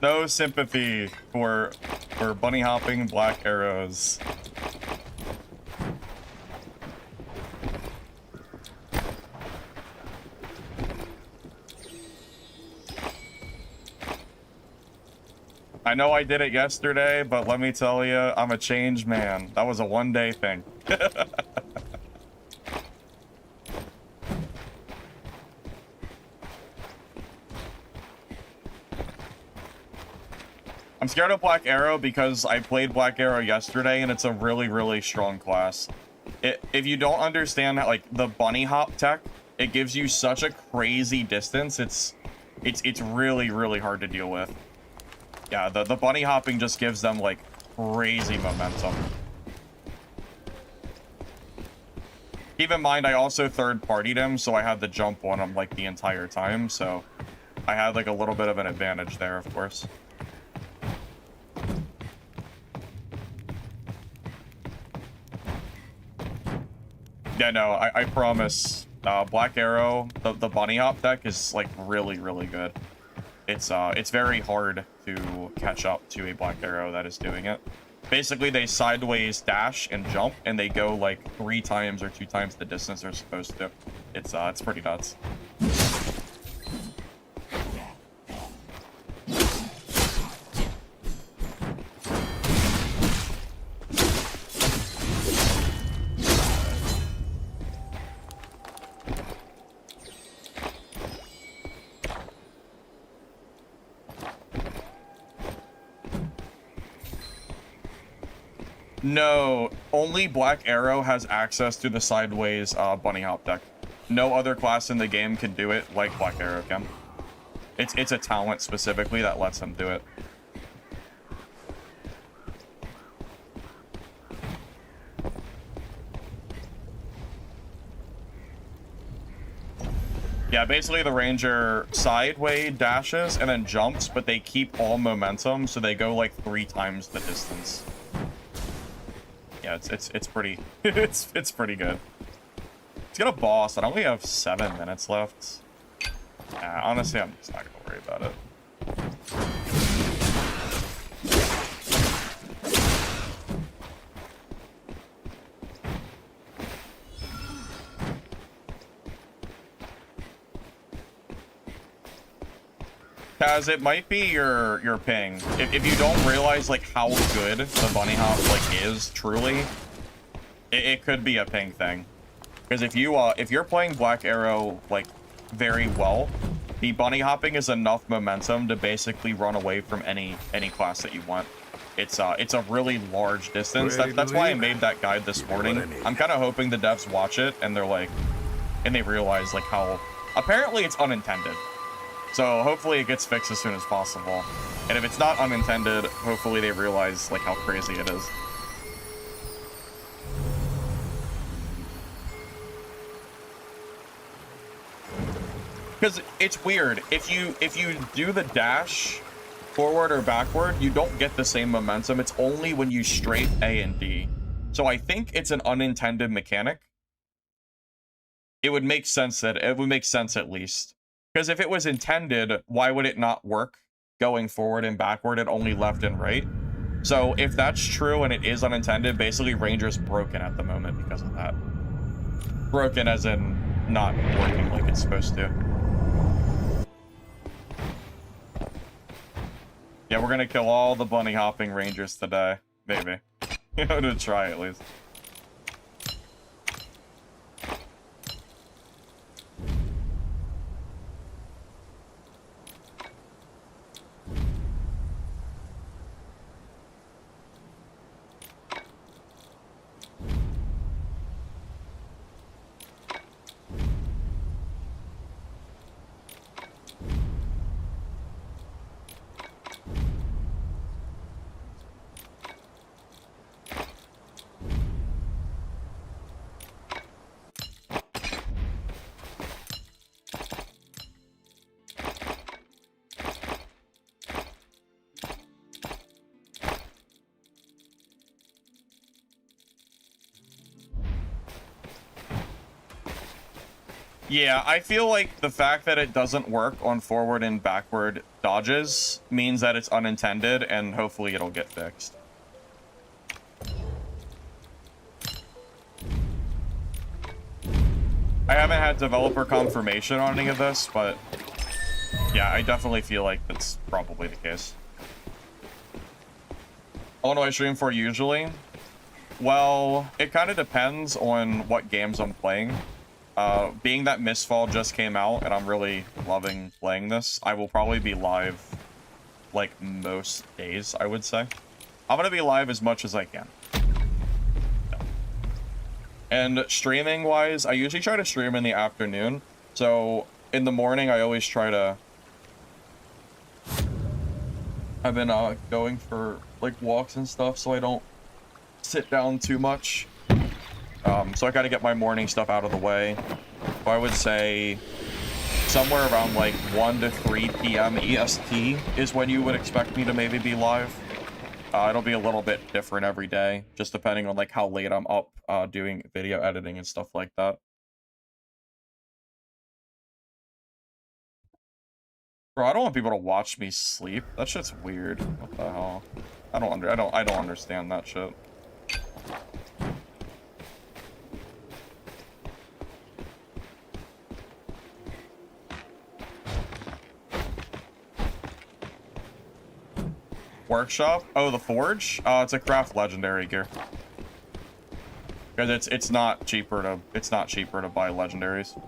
No sympathy for bunny hopping black arrows. I know I did it yesterday, but let me tell you, I'm a changed man. That was a one-day thing. I'm scared of Black Arrow because I played Black Arrow yesterday and it's a really, really strong class. If you don't understand that, like, the bunny hop tech, it gives you such a crazy distance. It's really, really hard to deal with. Yeah, the bunny hopping just gives them, like, crazy momentum. Keep in mind, I also third-partied him, so I had the jump on him, like, the entire time, so I had, like, a little bit of an advantage there, of course. Yeah, no, I promise. Black Arrow, the bunny hop deck is, like, really, really good. It's very hard to catch up to a Black Arrow that is doing it. Basically, they sideways dash and jump, and they go, like, 3 times or 2 times the distance they're supposed to. It's pretty nuts. No, only Black Arrow has access to the sideways bunny hop deck. No other class in the game can do it like Black Arrow can. It's a talent specifically that lets him do it. Yeah, basically the Ranger sideways dashes and then jumps, but they keep all momentum, so they go like 3 times the distance. Yeah, it's pretty it's pretty good. Let's get a boss. I only have 7 minutes left. Yeah, honestly, I'm just not gonna worry about it. Kaz, it might be your ping. If you don't realize like how good the bunny hop like is truly, it could be a ping thing. Because if you're playing Black Arrow like very well, the bunny hopping is enough momentum to basically run away from any class that you want. It's a really large distance. That's why I made that guide this morning. I'm kind of hoping the devs watch it and they're like, and they realize like how apparently it's unintended. So hopefully it gets fixed as soon as possible. And if it's not unintended, hopefully they realize like how crazy it is. Because it's weird. If you do the dash forward or backward, you don't get the same momentum. It's only when you straight A and D. So I think it's an unintended mechanic. It would make sense at least. Because if it was intended, why would it not work going forward and backward and only left and right? So if that's true and it is unintended, basically Ranger's broken at the moment because of that. Broken as in not working like it's supposed to. Yeah, we're gonna kill all the bunny hopping Rangers today. Maybe. You know, to try at least. Yeah, I feel like the fact that it doesn't work on forward and backward dodges means that it's unintended, and hopefully it'll get fixed. I haven't had developer confirmation on any of this, but yeah, I definitely feel like that's probably the case. What do I stream for usually? Well, it kind of depends on what games I'm playing. Being that Mistfall just came out and I'm really loving playing this, I will probably be live like most days, I would say. I'm gonna be live as much as I can. And streaming wise, I usually try to stream in the afternoon. So in the morning, I always try to... I've been going for like walks and stuff so I don't sit down too much. So I gotta get my morning stuff out of the way. So I would say somewhere around like 1 to 3 p.m. EST is when you would expect me to maybe be live. It'll be a little bit different every day, just depending on like how late I'm up doing video editing and stuff like that. Bro, I don't want people to watch me sleep. That shit's weird. What the hell? I don't understand that shit. Workshop? Oh, the Forge? It's a craft legendary gear. Because it's not cheaper to buy legendaries.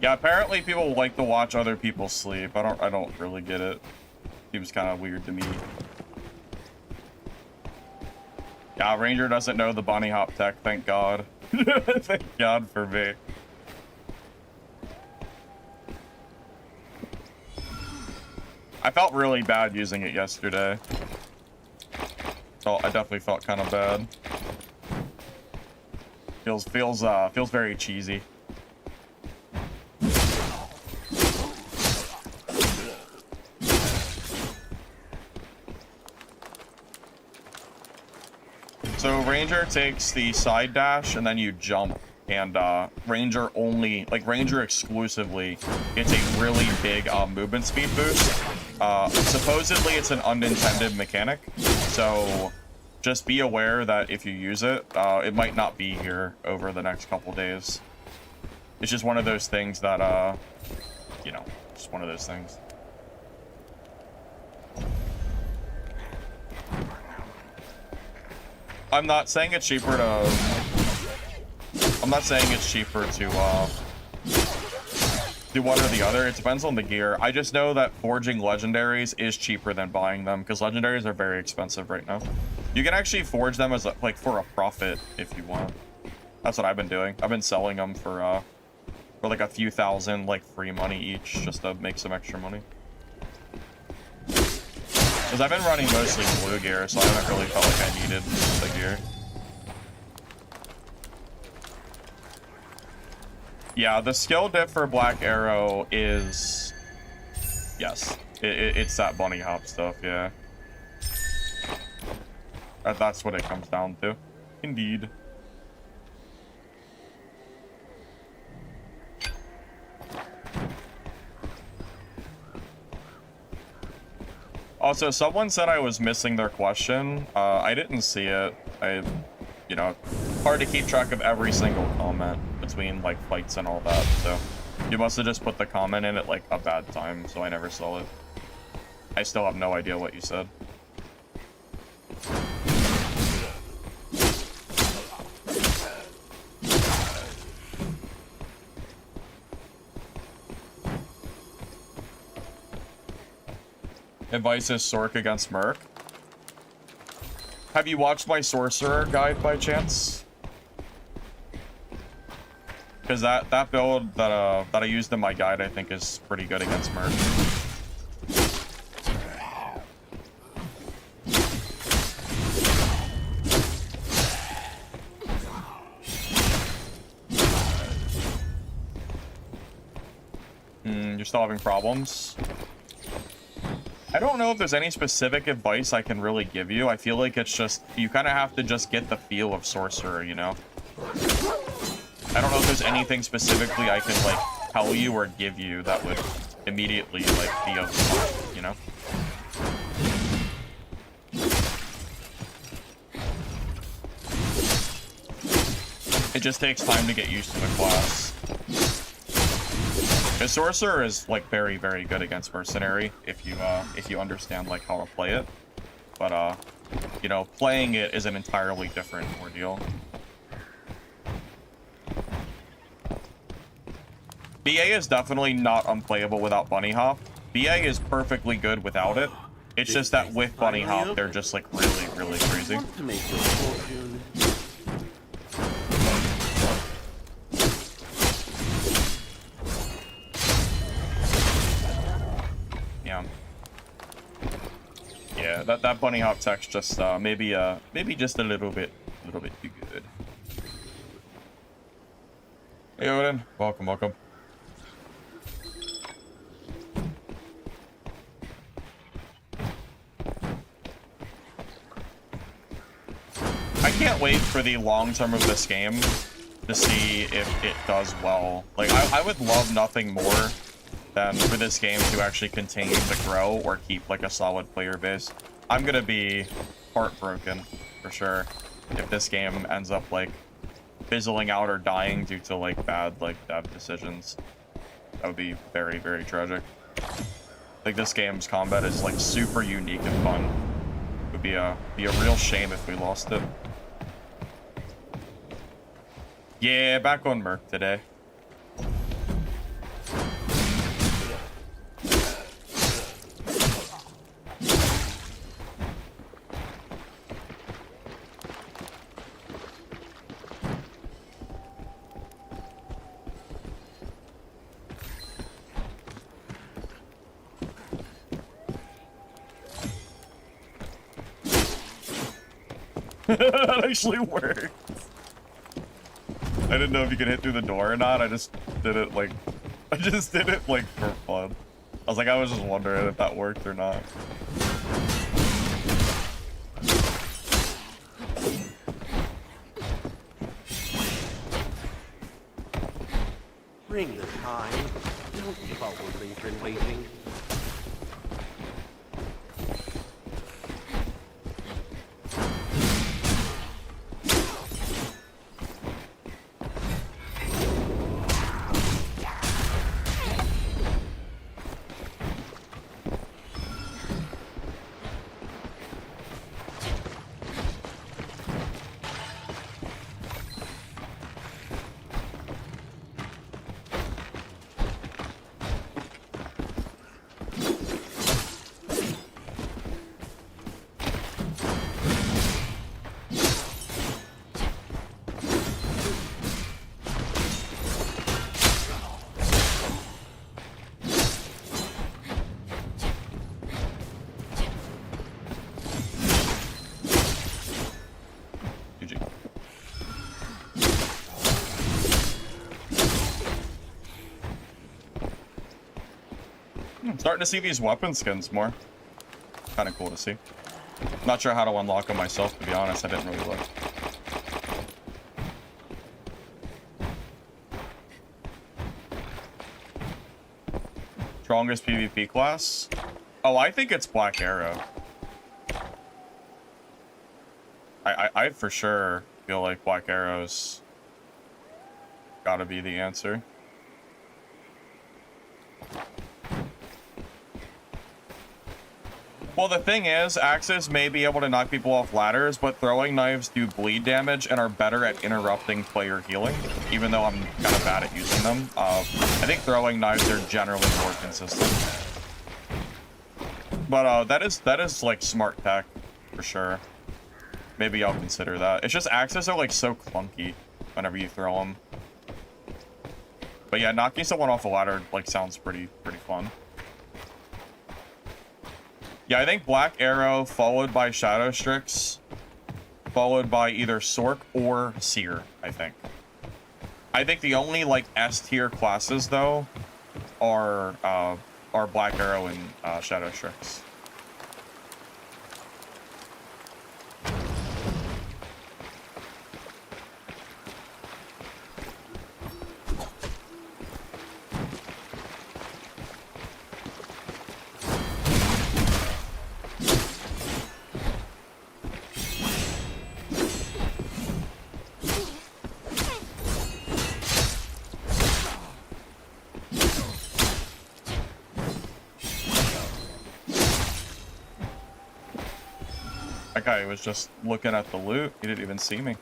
Yeah, apparently people like to watch other people sleep. I don't really get it. Seems kind of weird to me. Yeah, Ranger doesn't know the bunny hop tech, thank God. Thank God for me. I felt really bad using it yesterday. I definitely felt kind of bad. Feels very cheesy. So Ranger takes the side dash and then you jump, and Ranger exclusively gets a really big movement speed boost. Supposedly it's an unintended mechanic, so just be aware that if you use it, it might not be here over the next couple days. It's just one of those things that, you know, just one of those things. I'm not saying it's cheaper to do one or the other. It depends on the gear. I just know that forging legendaries is cheaper than buying them, because legendaries are very expensive right now. You can actually forge them as like for a profit if you want. That's what I've been doing. I've been selling them for like a few thousand, like free money each, just to make some extra money. Because I've been running mostly blue gear, so I haven't really felt like I needed the gear. Yeah, the skill dip for Black Arrow is... Yes, it's that bunny hop stuff, yeah. That's what it comes down to. Indeed. Also, someone said I was missing their question. I didn't see it. You know, hard to keep track of every single comment between, like, fights and all that, so you must have just put the comment in at, like, a bad time, so I never saw it. I still have no idea what you said. Advice is Sork against Merc. Have you watched my Sorcerer guide by chance? Because that build that I used in my guide, I think, is pretty good against Merc. You're still having problems? I don't know if there's any specific advice I can really give you. I feel like it's just, you kind of have to just get the feel of Sorcerer, you know? I don't know if there's anything specifically I can, like, tell you or give you that would immediately, like, be of, you know? It just takes time to get used to the class. The Sorcerer is, like, very, very good against Mercenary if you understand, like, how to play it. But, you know, playing it is an entirely different ordeal. BA is definitely not unplayable without Bunny Hop. BA is perfectly good without it. It's just that with Bunny Hop, they're just, like, really, really crazy. Yeah, that bunny hop tech's just maybe just a little bit too good. Hey Odin, welcome. I can't wait for the long term of this game to see if it does well. Like I would love nothing more than for this game to actually continue to grow or keep like a solid player base. I'm gonna be heartbroken for sure if this game ends up like fizzling out or dying due to like bad like dev decisions. That would be very, very tragic. Like this game's combat is like super unique and fun. It would be a real shame if we lost it. Yeah, back on Merc today. That actually worked. I didn't know if you could hit through the door or not. I just did it like, for fun. I was just wondering if that worked or not. Bring the time. Don't keep our Lingren waiting. GG. I'm starting to see these weapon skins more. Kind of cool to see. Not sure how to unlock them myself, to be honest. I didn't really look. Strongest PvP class? Oh, I think it's Black Arrow. I for sure feel like Black Arrow's gotta be the answer. Well, the thing is, axes may be able to knock people off ladders, but throwing knives do bleed damage and are better at interrupting player healing, even though I'm kind of bad at using them. I think throwing knives are generally more consistent. But that is like smart tech, for sure. Maybe I'll consider that. It's just axes are like so clunky whenever you throw them. But yeah, knocking someone off a ladder like sounds pretty fun. Yeah, I think Black Arrow followed by Shadow Strix, followed by either Sork or Seer, I think. I think the only like S tier classes though are Black Arrow and Shadow Strix. That guy was just looking at the loot. He didn't even see me.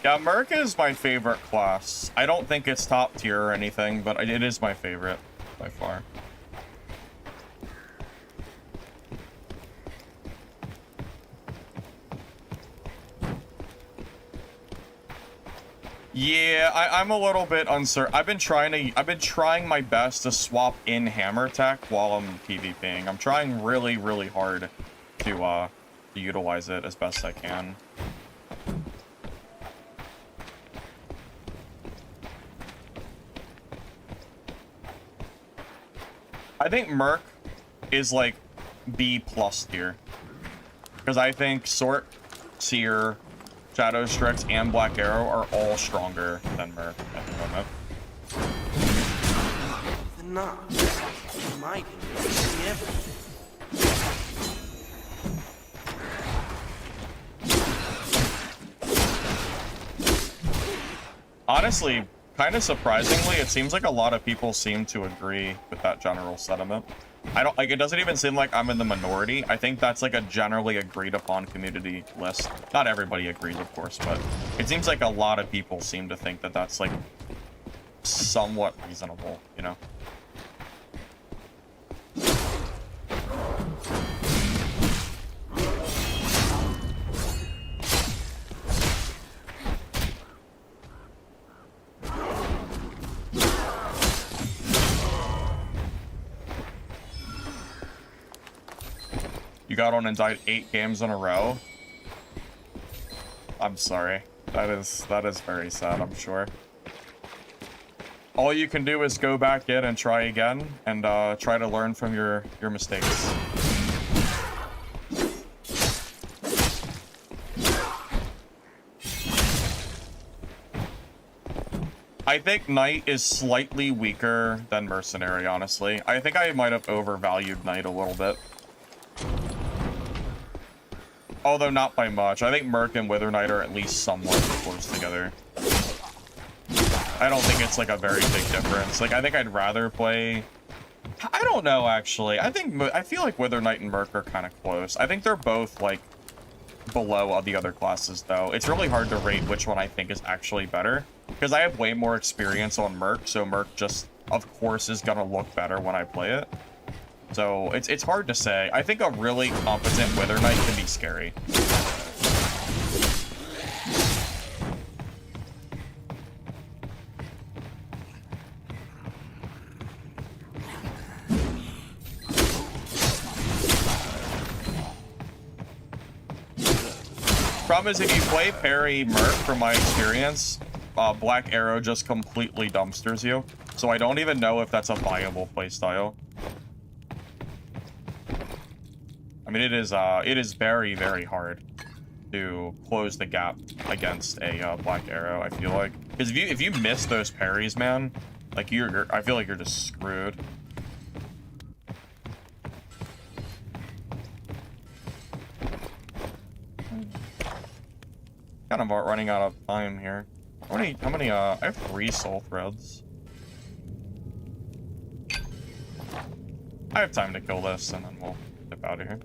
Yeah, Merc is my favorite class. I don't think it's top tier or anything, but it is my favorite by far. Yeah, I'm a little bit uncertain. I've been trying my best to swap in hammer tech while I'm PvPing. I'm trying really, really hard to utilize it as best I can. I think Merc is like B+ tier. Because I think Sort, Seer, Shadow Strix, and Black Arrow are all stronger than Merc at the moment. The knob. Might be everything. Honestly, kind of surprisingly, it seems like a lot of people seem to agree with that general sentiment. I don't like it. Doesn't even seem like I'm in the minority. I think that's like a generally agreed upon community list. Not everybody agrees, of course, but it seems like a lot of people seem to think that that's like somewhat reasonable, you know? You got on and died 8 games in a row. I'm sorry. That is very sad, I'm sure. All you can do is go back in and try again, and try to learn from your mistakes. I think Knight is slightly weaker than Mercenary, honestly. I think I might have overvalued Knight a little bit. Although not by much. I think Merc and Wither Knight are at least somewhat close together. I don't think it's like a very big difference. Like, I think I'd rather play... I don't know, actually. I feel like Wither Knight and Merc are kind of close. I think they're both, like, below all the other classes, though. It's really hard to rate which one I think is actually better. Because I have way more experience on Merc, so Merc just, of course, is gonna look better when I play it. So, it's hard to say. I think a really competent Wither Knight can be scary. Problem is, if you play parry Merc, from my experience, Black Arrow just completely dumpsters you. So I don't even know if that's a viable playstyle. I mean, it is very, very hard to close the gap against a Black Arrow, I feel like. Because if you miss those parries, man, like I feel like you're just screwed. Kind of running out of time here. How many, I have 3 soul threads. I have time to kill this, and then we'll dip out of here.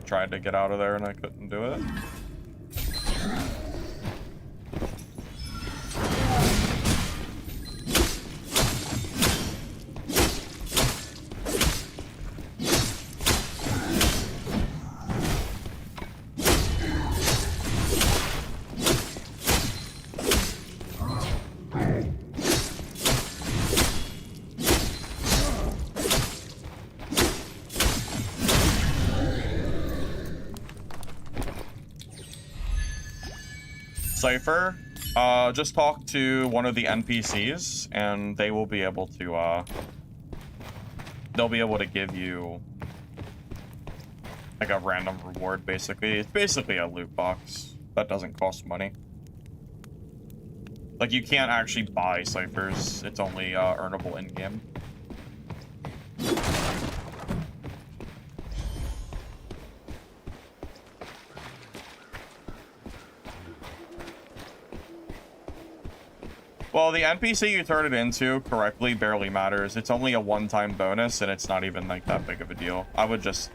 Tried to get out of there and I couldn't do it. Cypher, just talk to one of the NPCs and they will be able to, they'll be able to give you like a random reward, basically. It's basically a loot box that doesn't cost money. Like, you can't actually buy ciphers, it's only earnable in-game. Well, the NPC you turn it into correctly barely matters. It's only a one-time bonus, and it's not even like that big of a deal. I would just...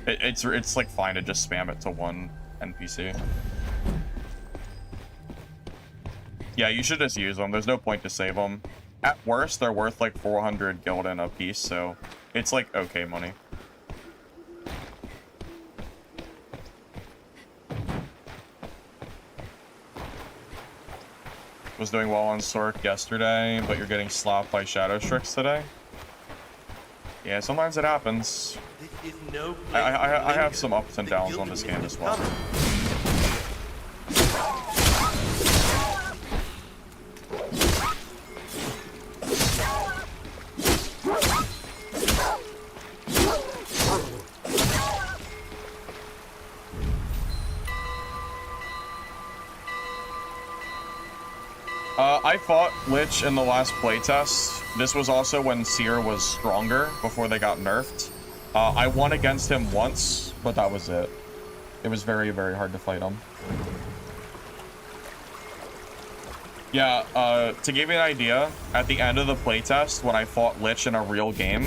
It's like fine to just spam it to one NPC. Yeah, you should just use them. There's no point to save them. At worst, they're worth like 400 gilden a piece, so it's like okay money. Was doing well on Sork yesterday, but you're getting slapped by Shadow Strix today. Yeah, sometimes it happens. This is no I have some ups and downs on this game as well. I fought Lich in the last playtest. This was also when Seer was stronger, before they got nerfed. I won against him once, but that was it. It was very, very hard to fight him. Yeah, to give you an idea, at the end of the playtest, when I fought Lich in a real game,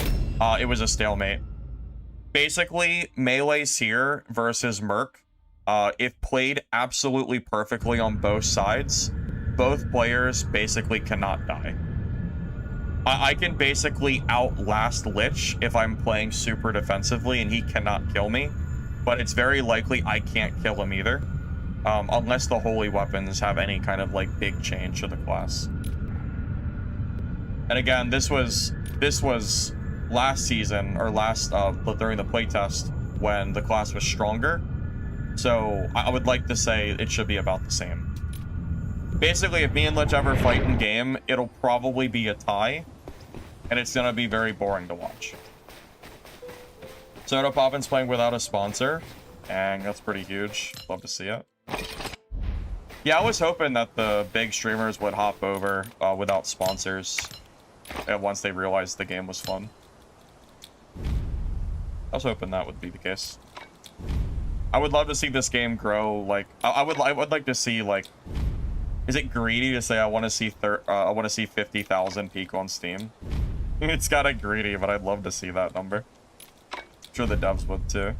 it was a stalemate. Basically, melee Seer versus Merc. if played absolutely perfectly on both sides, both players basically cannot die. I can basically outlast Lich if I'm playing super defensively and he cannot kill me, but it's very likely I can't kill him either, unless the holy weapons have any kind of like big change to the class. And again, this was last season, or last during the playtest when the class was stronger. So I would like to say it should be about the same. Basically, if me and Lich ever fight in game, it'll probably be a tie, and it's gonna be very boring to watch. Soda Poppin's playing without a sponsor, and that's pretty huge. Love to see it. Yeah, I was hoping that the big streamers would hop over without sponsors once they realized the game was fun. I was hoping that would be the case. I would love to see this game grow. Like, I would like to see, like, is it greedy to say I want to see 50,000 peak on Steam? It's kind of greedy, but I'd love to see that number. I'm sure the devs would too.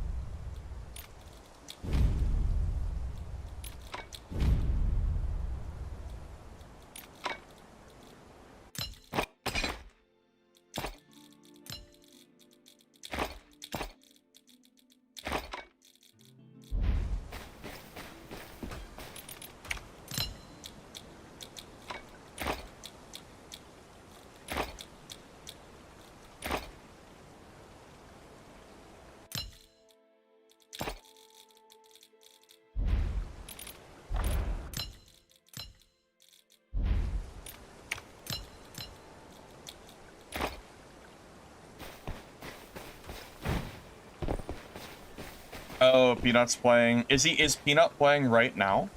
Oh, Peanut's playing. Is Peanut playing right now?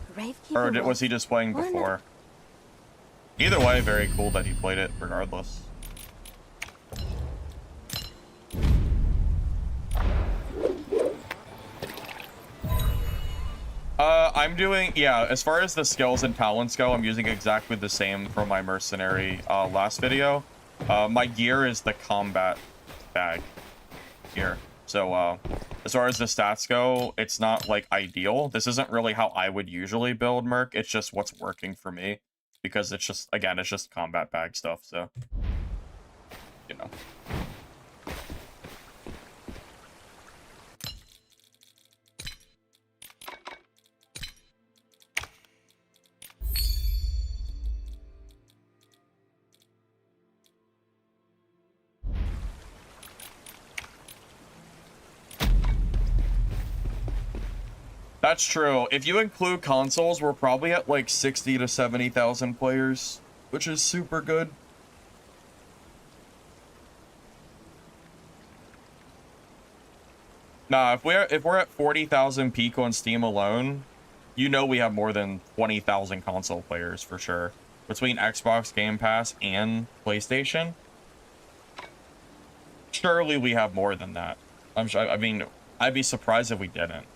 Or was he just playing before? Either way, very cool that he played it regardless. I'm doing, yeah, as far as the skills and talents go, I'm using exactly the same from my mercenary last video. My gear is the combat bag here. So as far as the stats go, it's not like ideal. This isn't really how I would usually build Merc. It's just what's working for me, because it's just, again, it's just combat bag stuff. So, you know. That's true. If you include consoles, we're probably at like 60 to 70,000 players, which is super good. Nah, if we're at 40,000 peak on Steam alone, you know we have more than 20,000 console players for sure. Between Xbox Game Pass and PlayStation, surely we have more than that. I'm sure. I mean, I'd be surprised if we didn't.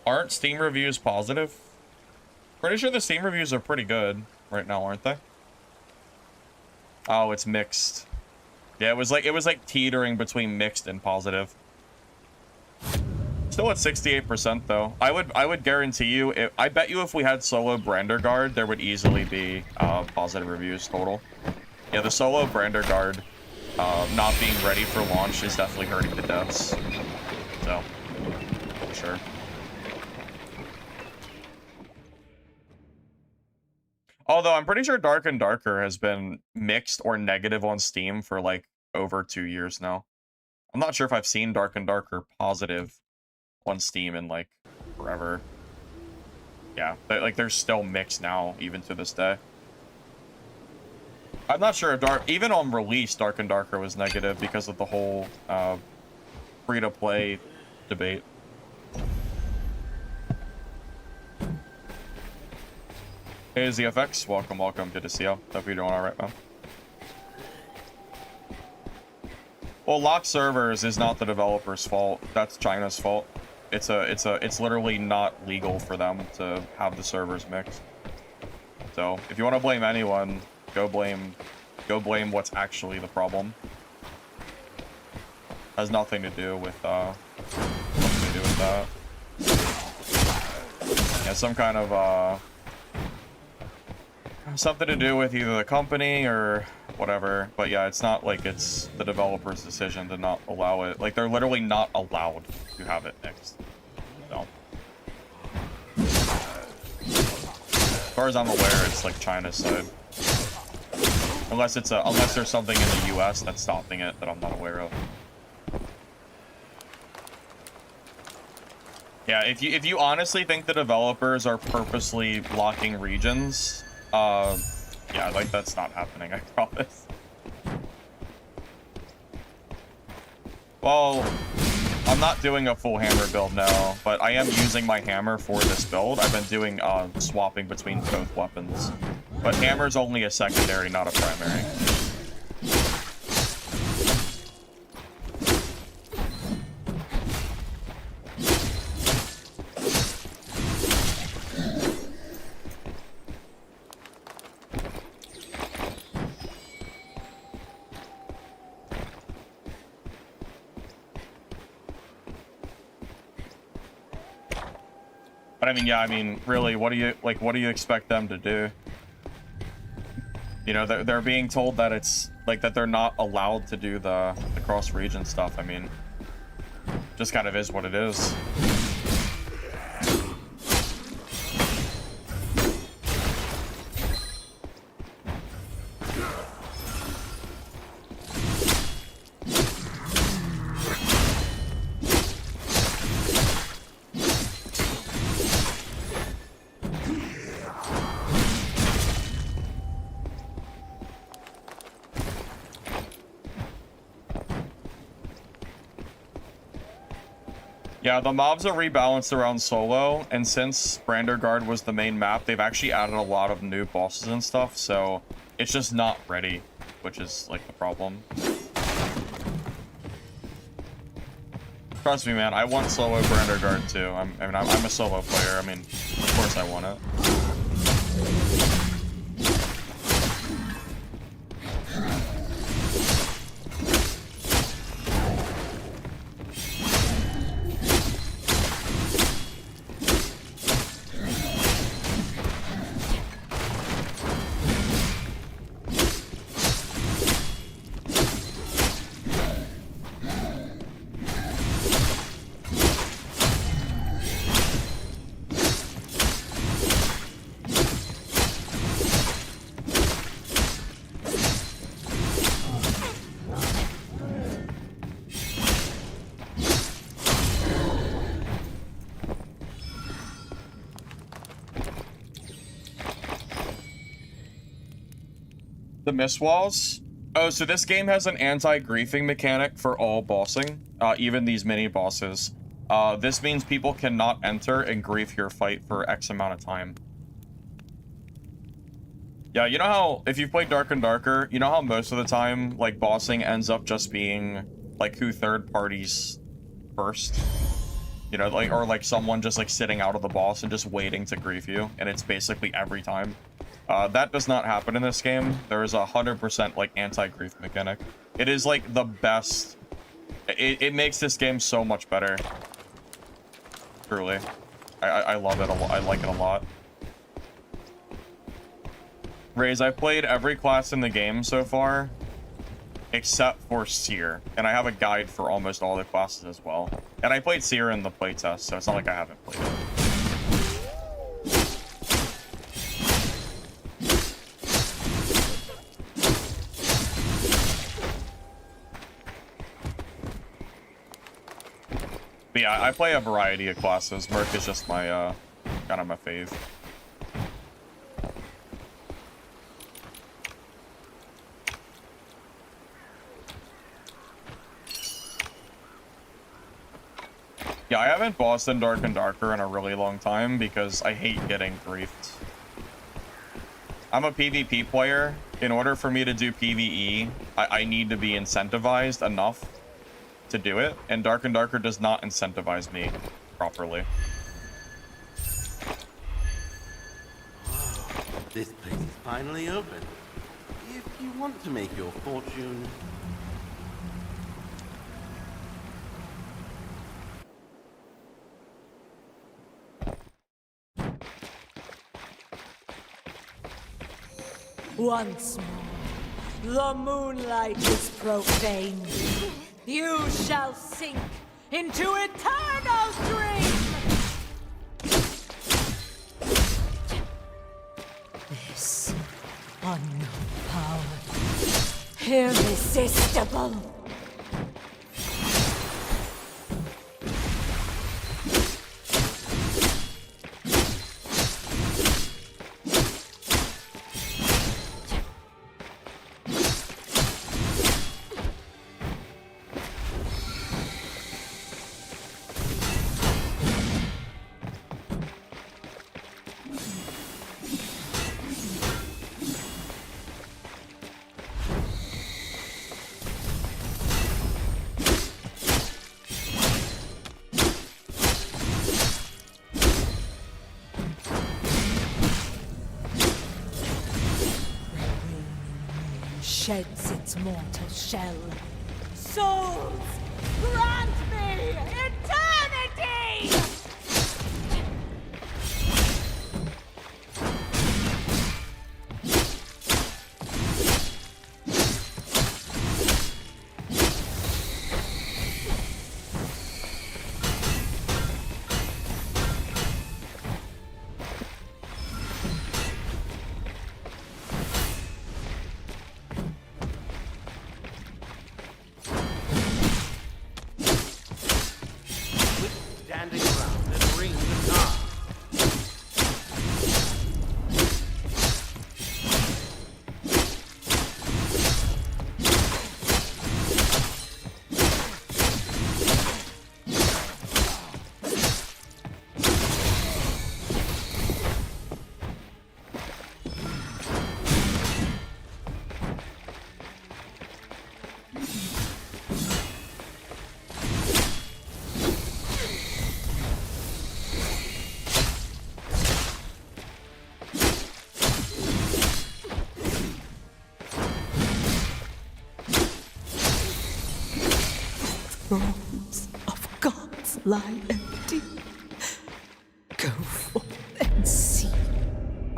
Aren't Steam reviews positive? Pretty sure the Steam reviews are pretty good right now, aren't they? Oh, it's mixed. Yeah, it was like teetering between mixed and positive. Still at 68% though. I would guarantee you, I bet you if we had solo Brander Guard, there would easily be positive reviews total. Yeah, the solo Brander Guard not being ready for launch is definitely hurting the devs. So, for sure. Although I'm pretty sure Dark and Darker has been mixed or negative on Steam for like over 2 years now. I'm not sure if I've seen Dark and Darker positive on Steam in like forever. Yeah, but like they're still mixed now, even to this day. I'm not sure if even on release, Dark and Darker was negative because of the whole free-to-play debate. Hey, ZFX, welcome, welcome. Good to see you. Hope you're doing all right, man. Well, locked servers is not the developer's fault. That's China's fault. It's literally not legal for them to have the servers mixed. So if you want to blame anyone, go blame what's actually the problem. Has nothing to do with that. Yeah, some kind of something to do with either the company or whatever. But yeah, it's not like it's the developer's decision to not allow it. Like, they're literally not allowed to have it mixed. So as far as I'm aware, it's like China's side. Unless there's something in the US that's stopping it that I'm not aware of. Yeah, if you honestly think the developers are purposely blocking regions, yeah, like, that's not happening, I promise. Well, I'm not doing a full hammer build now, but I am using my hammer for this build. I've been doing swapping between both weapons. But hammer's only a secondary, not a primary. But I mean, yeah, I mean, really, what do you expect them to do? You know, they're being told that it's like that they're not allowed to do the cross region stuff. I mean, just kind of is what it is. Yeah, the mobs are rebalanced around solo, and since Brandergard was the main map, they've actually added a lot of new bosses and stuff, so it's just not ready, which is, like, the problem. Trust me, man, I want solo Brandergard too. I'm a solo player. I mean, of course I want it. The miss walls? Oh, so this game has an anti-griefing mechanic for all bossing, even these mini bosses. This means people cannot enter and grief your fight for X amount of time. Yeah, you know how, if you've played Dark and Darker, you know how most of the time, like, bossing ends up just being, like, who third parties first? You know, like, or, like, someone just, like, sitting out of the boss and just waiting to grief you, and it's basically every time. That does not happen in this game. There is 100% like anti-grief mechanic. It is like the best. It makes this game so much better. Truly, I love it a lot. I like it a lot. Raze, I've played every class in the game so far, except for Seer, and I have a guide for almost all the classes as well. And I played Seer in the playtest, so it's not like I haven't played it. But yeah, I play a variety of classes. Merc is just my, kind of my fave. Yeah, I haven't bossed in Dark and Darker in a really long time because I hate getting griefed. I'm a PvP player. In order for me to do PvE, I need to be incentivized enough to do it, and Dark and Darker does not incentivize me properly. Oh, this place is finally open. If you want to make your fortune... Once more, the moonlight is profaned. You shall sink into eternal dream! This unknown power, irresistible. Sheds its mortal shell. Souls, grant me eternity! Standing around and bring the car. Thrones of gods lie empty. Go forth and see,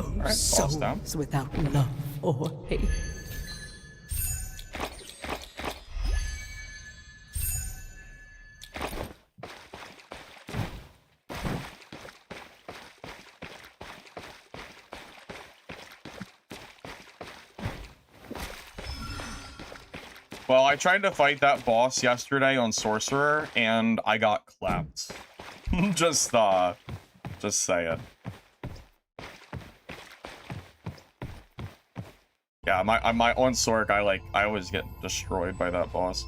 O right, falls down. souls without love or hate. Well, I tried to fight that boss yesterday on Sorcerer, and I got clapped. just say it. Yeah, my on Sorc, I always get destroyed by that boss.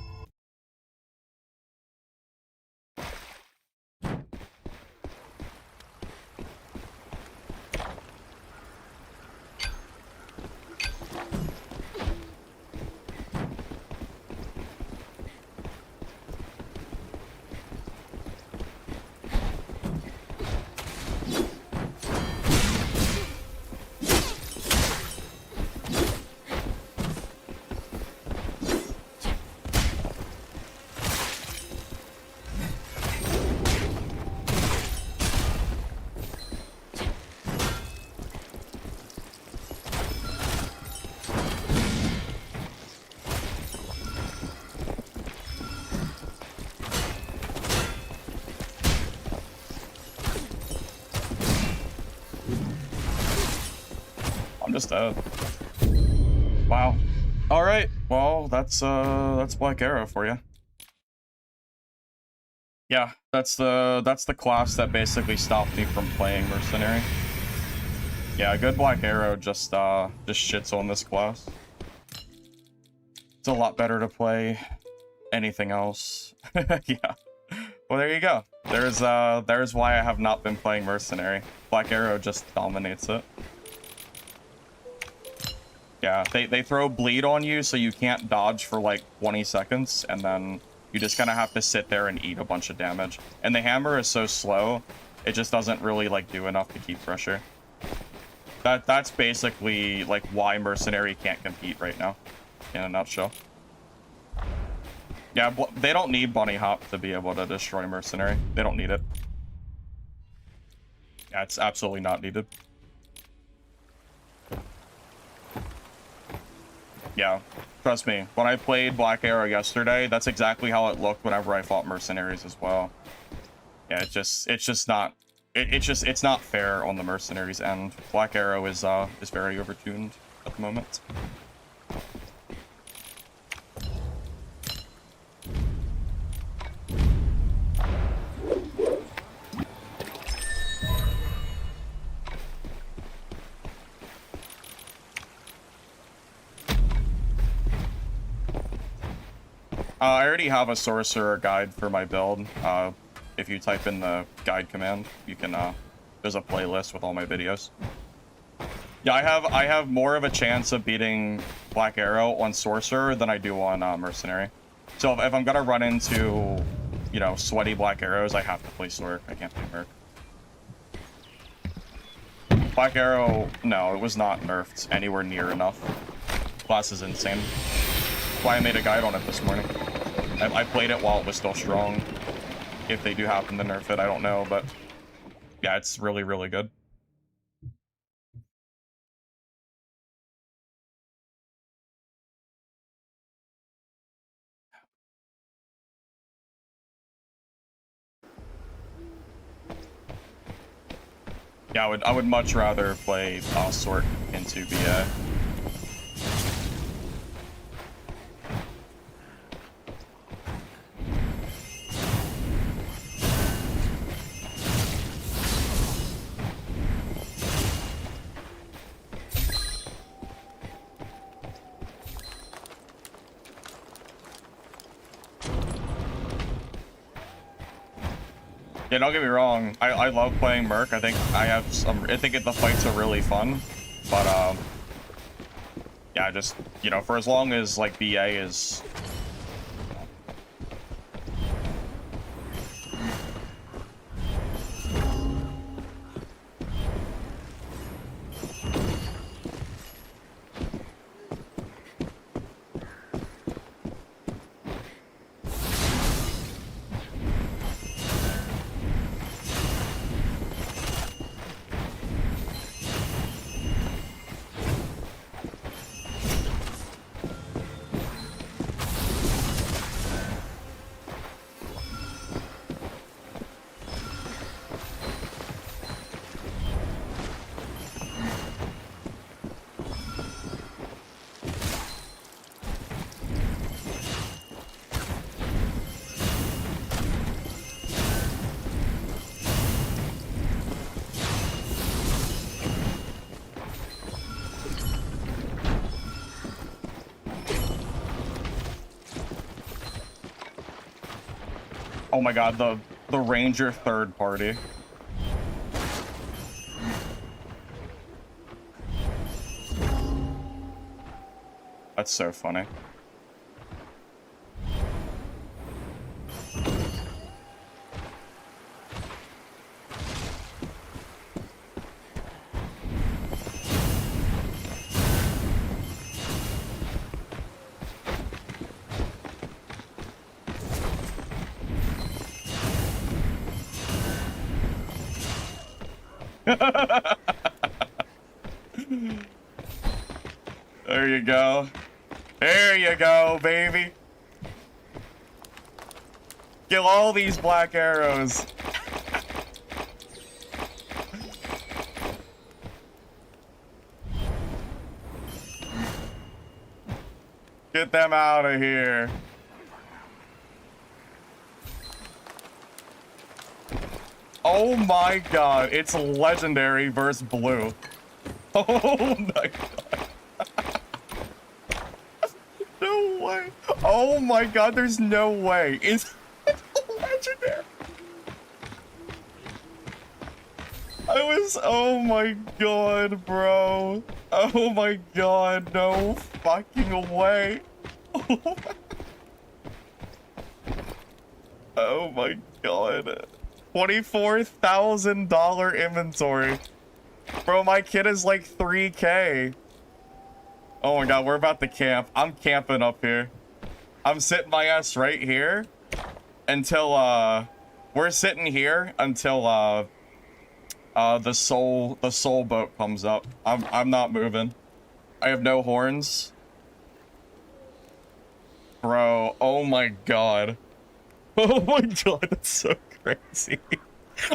I'm just dead. Wow. All right. Well, that's Black Arrow for you. Yeah, that's the class that basically stopped me from playing Mercenary. Yeah, good Black Arrow just shits on this class. It's a lot better to play anything else. Yeah. Well, there you go. There's why I have not been playing Mercenary. Black Arrow just dominates it. Yeah, they throw bleed on you, so you can't dodge for like 20 seconds, and then you just kind of have to sit there and eat a bunch of damage. And the hammer is so slow, it just doesn't really like do enough to keep pressure. That's basically like why Mercenary can't compete right now, in a nutshell. Yeah, they don't need Bunny Hop to be able to destroy Mercenary. They don't need it. Yeah, it's absolutely not needed. Yeah, trust me. When I played Black Arrow yesterday, that's exactly how it looked whenever I fought Mercenaries as well. Yeah, it's not fair on the Mercenaries end. Black Arrow is very overtuned at the moment. I already have a sorcerer guide for my build. If you type in the guide command, you can, there's a playlist with all my videos. Yeah, I have more of a chance of beating Black Arrow on sorcerer than I do on mercenary. So if I'm gonna run into, you know, sweaty Black Arrows, I have to play Sorc. I can't play Merc. Black Arrow, no, it was not nerfed anywhere near enough. Class is insane. That's why I made a guide on it this morning. I played it while it was still strong. If they do happen to nerf it, I don't know, but yeah, it's really, really good. Yeah, I would much rather play Sorc into BA. Yeah, don't get me wrong. I love playing Merc. I think the fights are really fun, but yeah, just, you know, for as long as like BA is. Oh my god, the Ranger third party. That's so funny. There you go. There you go, baby. Kill all these Black Arrows. Get them out of here. Oh my god, it's legendary versus blue. Oh my god. No way. Oh my god, there's no way. It's legendary. Oh my god, bro. Oh my god, no fucking way. Oh my god. $24,000 inventory. Bro, my kid is like 3K. Oh my god, we're about to camp. I'm camping up here. I'm sitting my ass right here until, we're sitting here until, the soul boat comes up. I'm not moving. I have no horns. Bro, oh my god. Oh my god, that's so crazy.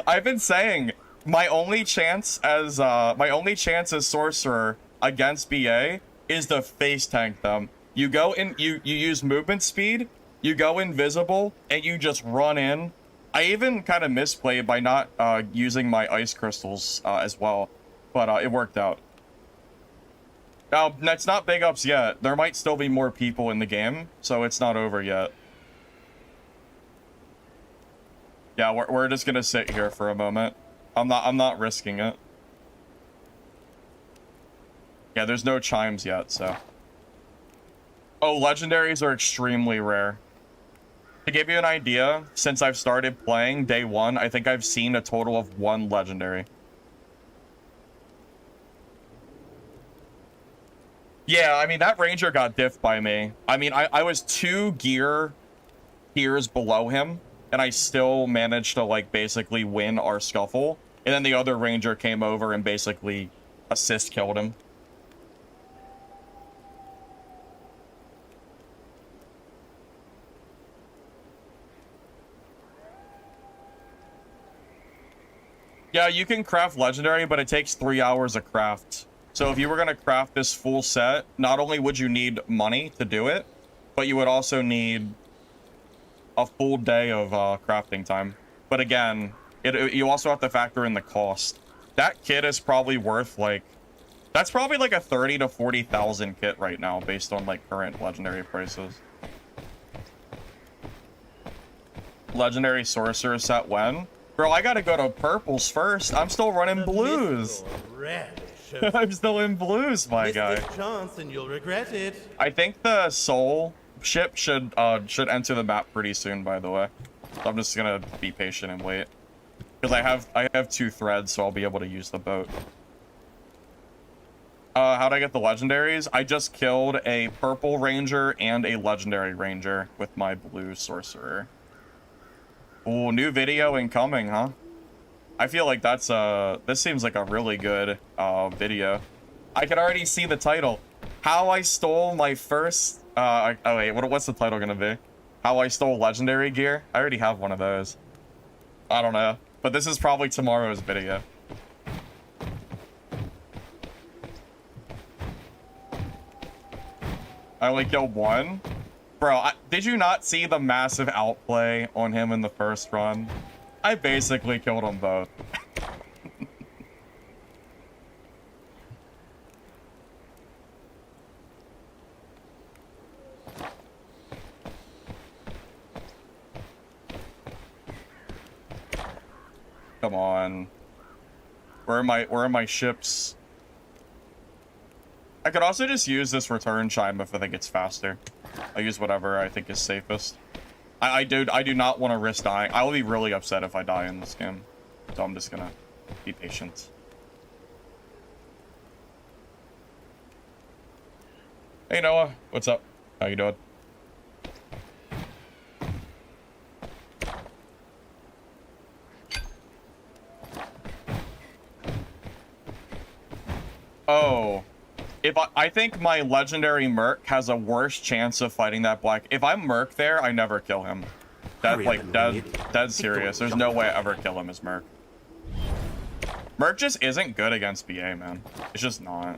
I've been saying my only chance as sorcerer against BA is to face tank them. You go in, you use movement speed, you go invisible, and you just run in. I even kind of misplayed by not using my ice crystals as well, but it worked out. Now, that's not big ups yet. There might still be more people in the game, so it's not over yet. Yeah, we're just gonna sit here for a moment. I'm not risking it. Yeah, there's no chimes yet, so. Oh, legendaries are extremely rare. To give you an idea, since I've started playing day one, I think I've seen a total of 1 legendary. Yeah, I mean, that ranger got diffed by me. I mean, I was 2 tiers below him, and I still managed to, like, basically win our scuffle. And then the other ranger came over and basically assist killed him. Yeah, you can craft legendary, but it takes 3 hours of craft. So if you were going to craft this full set, not only would you need money to do it, but you would also need a full day of crafting time. But again, you also have to factor in the cost. That kit is probably worth like, that's probably like a 30 to 40,000 kit right now based on like current legendary prices. Legendary sorcerer set when? Bro, I gotta go to purples first. I'm still running blues. I'm still in blues, my guy. Miss this chance and you'll regret it. I think the soul ship should enter the map pretty soon, by the way. So I'm just gonna be patient and wait. Because I have 2 threads, so I'll be able to use the boat. How'd I get the legendaries? I just killed a purple ranger and a legendary ranger with my blue sorcerer. Ooh, new video incoming, huh? I feel like that's this seems like a really good video. I can already see the title. How I stole my first oh wait, what's the title gonna be? How I stole legendary gear? I already have one of those. I don't know. But this is probably tomorrow's video. I only killed 1. Bro, did you not see the massive outplay on him in the first run? I basically killed them both. Come on. Where are my ships? I could also just use this return chime if I think it's faster. I'll use whatever I think is safest. I do not want to risk dying. I will be really upset if I die in this game. So I'm just gonna be patient. Hey Noah, what's up? How you doing? Oh. I think my legendary merc has a worse chance of fighting that black. If I'm merc there, I never kill him. That like dead serious. There's no way I ever kill him as merc. Merc just isn't good against BA, man. It's just not.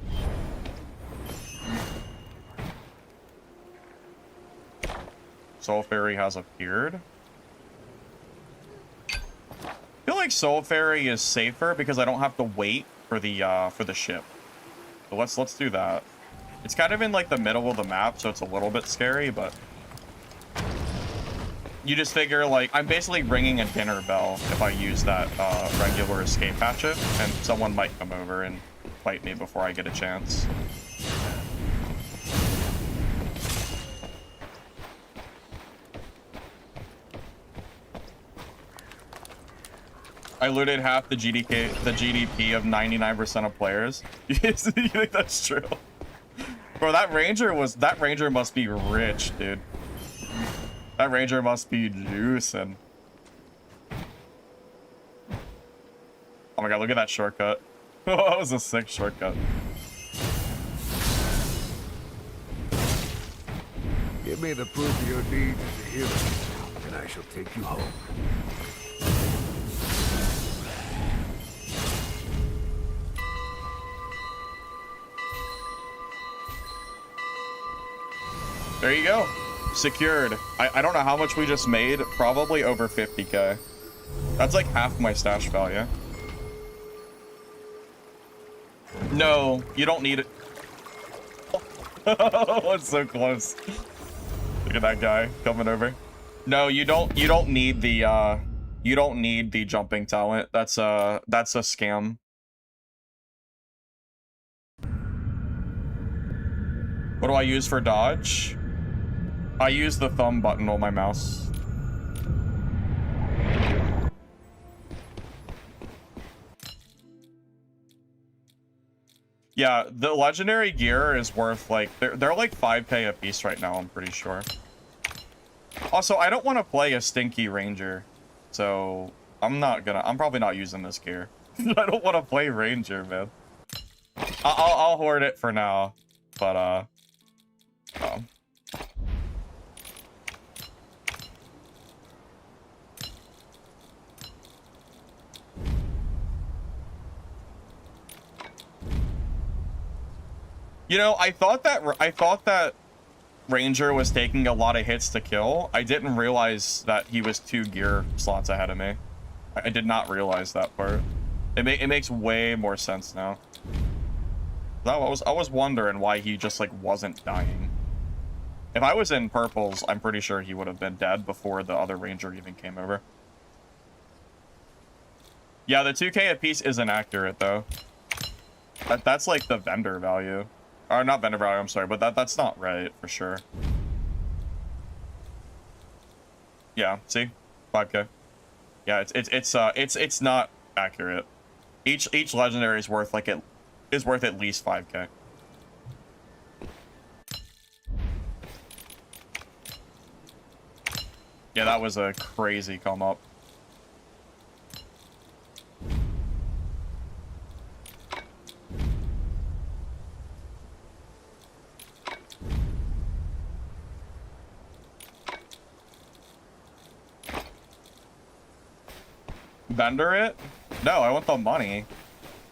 Soul Fairy has appeared. I feel like Soul Fairy is safer because I don't have to wait for the ship. So let's do that. It's kind of in like the middle of the map, so it's a little bit scary, but you just figure, like, I'm basically ringing a dinner bell if I use that regular escape hatchet, and someone might come over and fight me before I get a chance. I looted half the GDP of 99% of players. You think that's true? Bro, that ranger must be rich, dude. That ranger must be juicing. Oh my god, look at that shortcut. That was a sick shortcut. Give me the proof of your deeds as a hero, and I shall take you home. There you go. Secured. I don't know how much we just made. Probably over 50k. That's like half my stash value. No, you don't need it. It's so close. Look at that guy coming over. No, you don't need the jumping talent. That's a scam. What do I use for dodge? I use the thumb button on my mouse. Yeah, the legendary gear is worth like they're like 5k a piece right now, I'm pretty sure. Also, I don't want to play a stinky ranger, so I'm probably not using this gear. I don't want to play ranger, man. I'll hoard it for now, but oh. You know, I thought that Ranger was taking a lot of hits to kill. I didn't realize that he was 2 gear slots ahead of me. I did not realize that part. It makes way more sense now. I was wondering why he just like wasn't dying. If I was in purples, I'm pretty sure he would have been dead before the other Ranger even came over. Yeah, the 2k a piece isn't accurate though. That's like the vendor value. Or not vendor value, I'm sorry, but that's not right for sure. Yeah, see? 5k. Yeah, it's not accurate. Each legendary is worth like worth at least 5k. Yeah, that was a crazy come up. Vendor it? No, I want the money.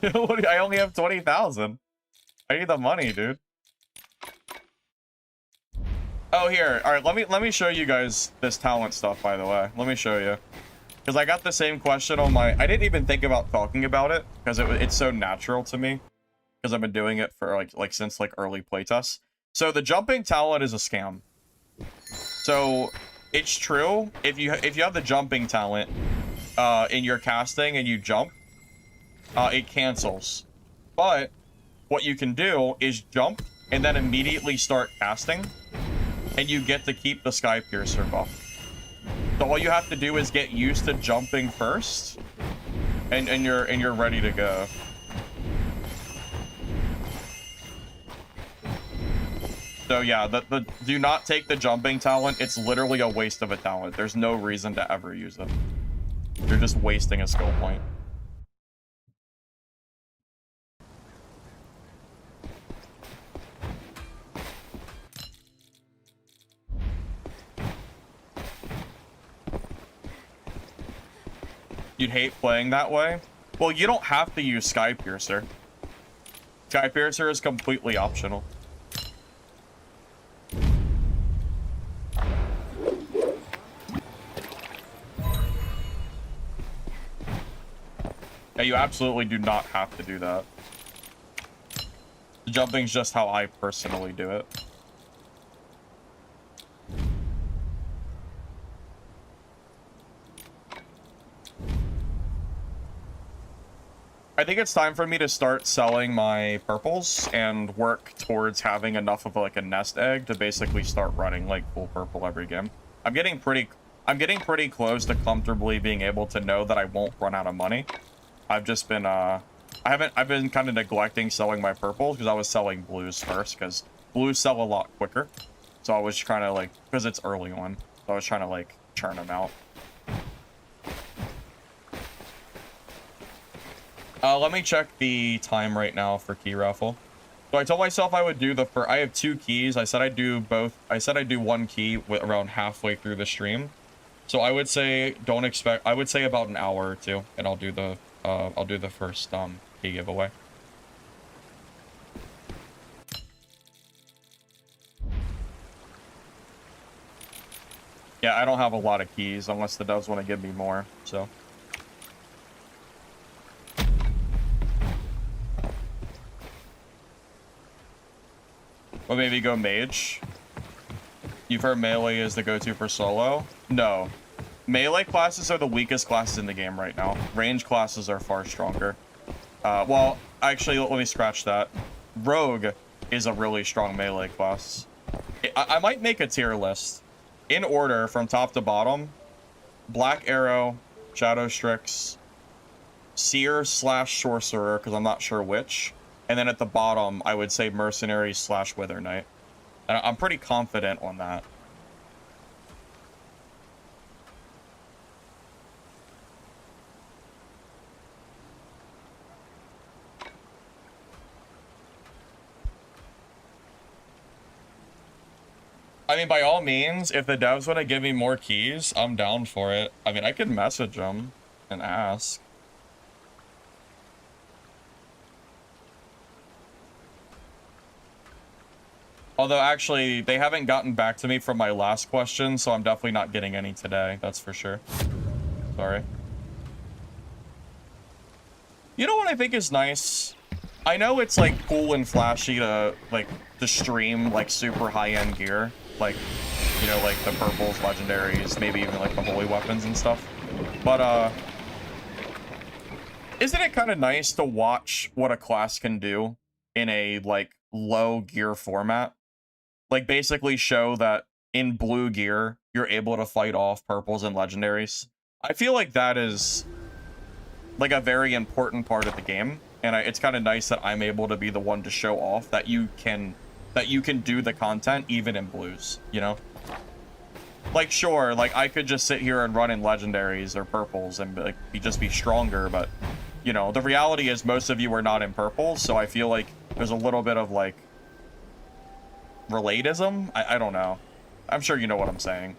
I only have 20,000. I need the money, dude. Oh, here. All right, let me show you guys this talent stuff, by the way. Let me show you. Because I got the same question on my... I didn't even think about talking about it because it's so natural to me. Because I've been doing it for like since like early playtests. So the jumping talent is a scam. So it's true. If you have the jumping talent in your casting and you jump, it cancels. But what you can do is jump and then immediately start casting, and you get to keep the Sky Piercer buff. So all you have to do is get used to jumping first, and you're ready to go. So yeah, do not take the jumping talent. It's literally a waste of a talent. There's no reason to ever use it. You're just wasting a skill point. You'd hate playing that way? Well, you don't have to use Sky Piercer. Sky Piercer is completely optional. Yeah, you absolutely do not have to do that. The jumping's just how I personally do it. I think it's time for me to start selling my purples and work towards having enough of like a nest egg to basically start running like full purple every game. I'm getting pretty close to comfortably being able to know that I won't run out of money. I've just been I've been kind of neglecting selling my purples because I was selling blues first because blues sell a lot quicker. So I was trying to like, because it's early on, so I was trying to like churn them out. Let me check the time right now for key raffle. So I told myself I would do I have 2 keys. I said I'd do both. I said I'd do 1 key around halfway through the stream. So I would say I would say about an hour or 2, and I'll do the first key giveaway. Yeah, I don't have a lot of keys unless the devs want to give me more, so. Or maybe go mage. You've heard melee is the go-to for solo? No. Melee classes are the weakest classes in the game right now. Range classes are far stronger. Well, actually, let me scratch that. Rogue is a really strong melee class. I might make a tier list. In order, from top to bottom. Black Arrow, Shadow Strix, Seer / Sorcerer, because I'm not sure which. And then at the bottom, I would say Mercenary / Wither Knight. And I'm pretty confident on that. I mean, by all means, if the devs want to give me more keys, I'm down for it. I mean, I could message them and ask. Although, actually, they haven't gotten back to me from my last question, so I'm definitely not getting any today. That's for sure. Sorry. You know what I think is nice? I know it's, like, cool and flashy to stream, like, super high-end gear. Like, you know, like the purples, legendaries, maybe even, like, the holy weapons and stuff. But, isn't it kind of nice to watch what a class can do in a, like, low gear format? Like, basically show that in blue gear, you're able to fight off purples and legendaries. I feel like that is, like, a very important part of the game. And it's kind of nice that I'm able to be the one to show off that you can do the content even in blues, you know? Like, sure, like, I could just sit here and run in legendaries or purples and, like, just be stronger, but, you know, the reality is most of you are not in purples, so I feel like there's a little bit of, like, relatism? I don't know. I'm sure you know what I'm saying.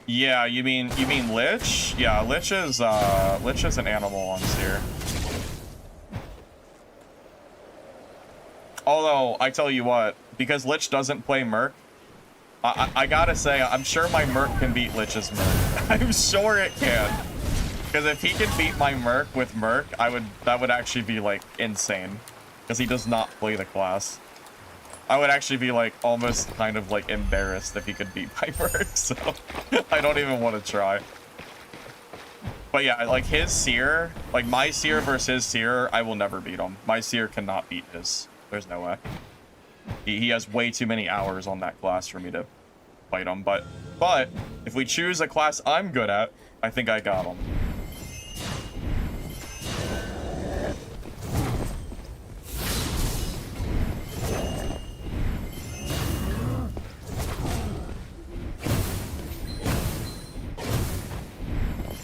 Yeah, you mean Lich? Yeah, Lich is an animal on Seer. Although, I tell you what, because Lich doesn't play Merc, I gotta say, I'm sure my Merc can beat Lich's Merc. I'm sure it can. Because if he can beat my Merc with Merc, that would actually be, like, insane. Because he does not play the class. I would actually be, like, almost kind of, like, embarrassed if he could beat my Merc, so I don't even want to try. But yeah, like, his Seer, like, my Seer versus his Seer, I will never beat him. My Seer cannot beat his. There's no way. He has way too many hours on that class for me to fight him. But if we choose a class I'm good at, I think I got him.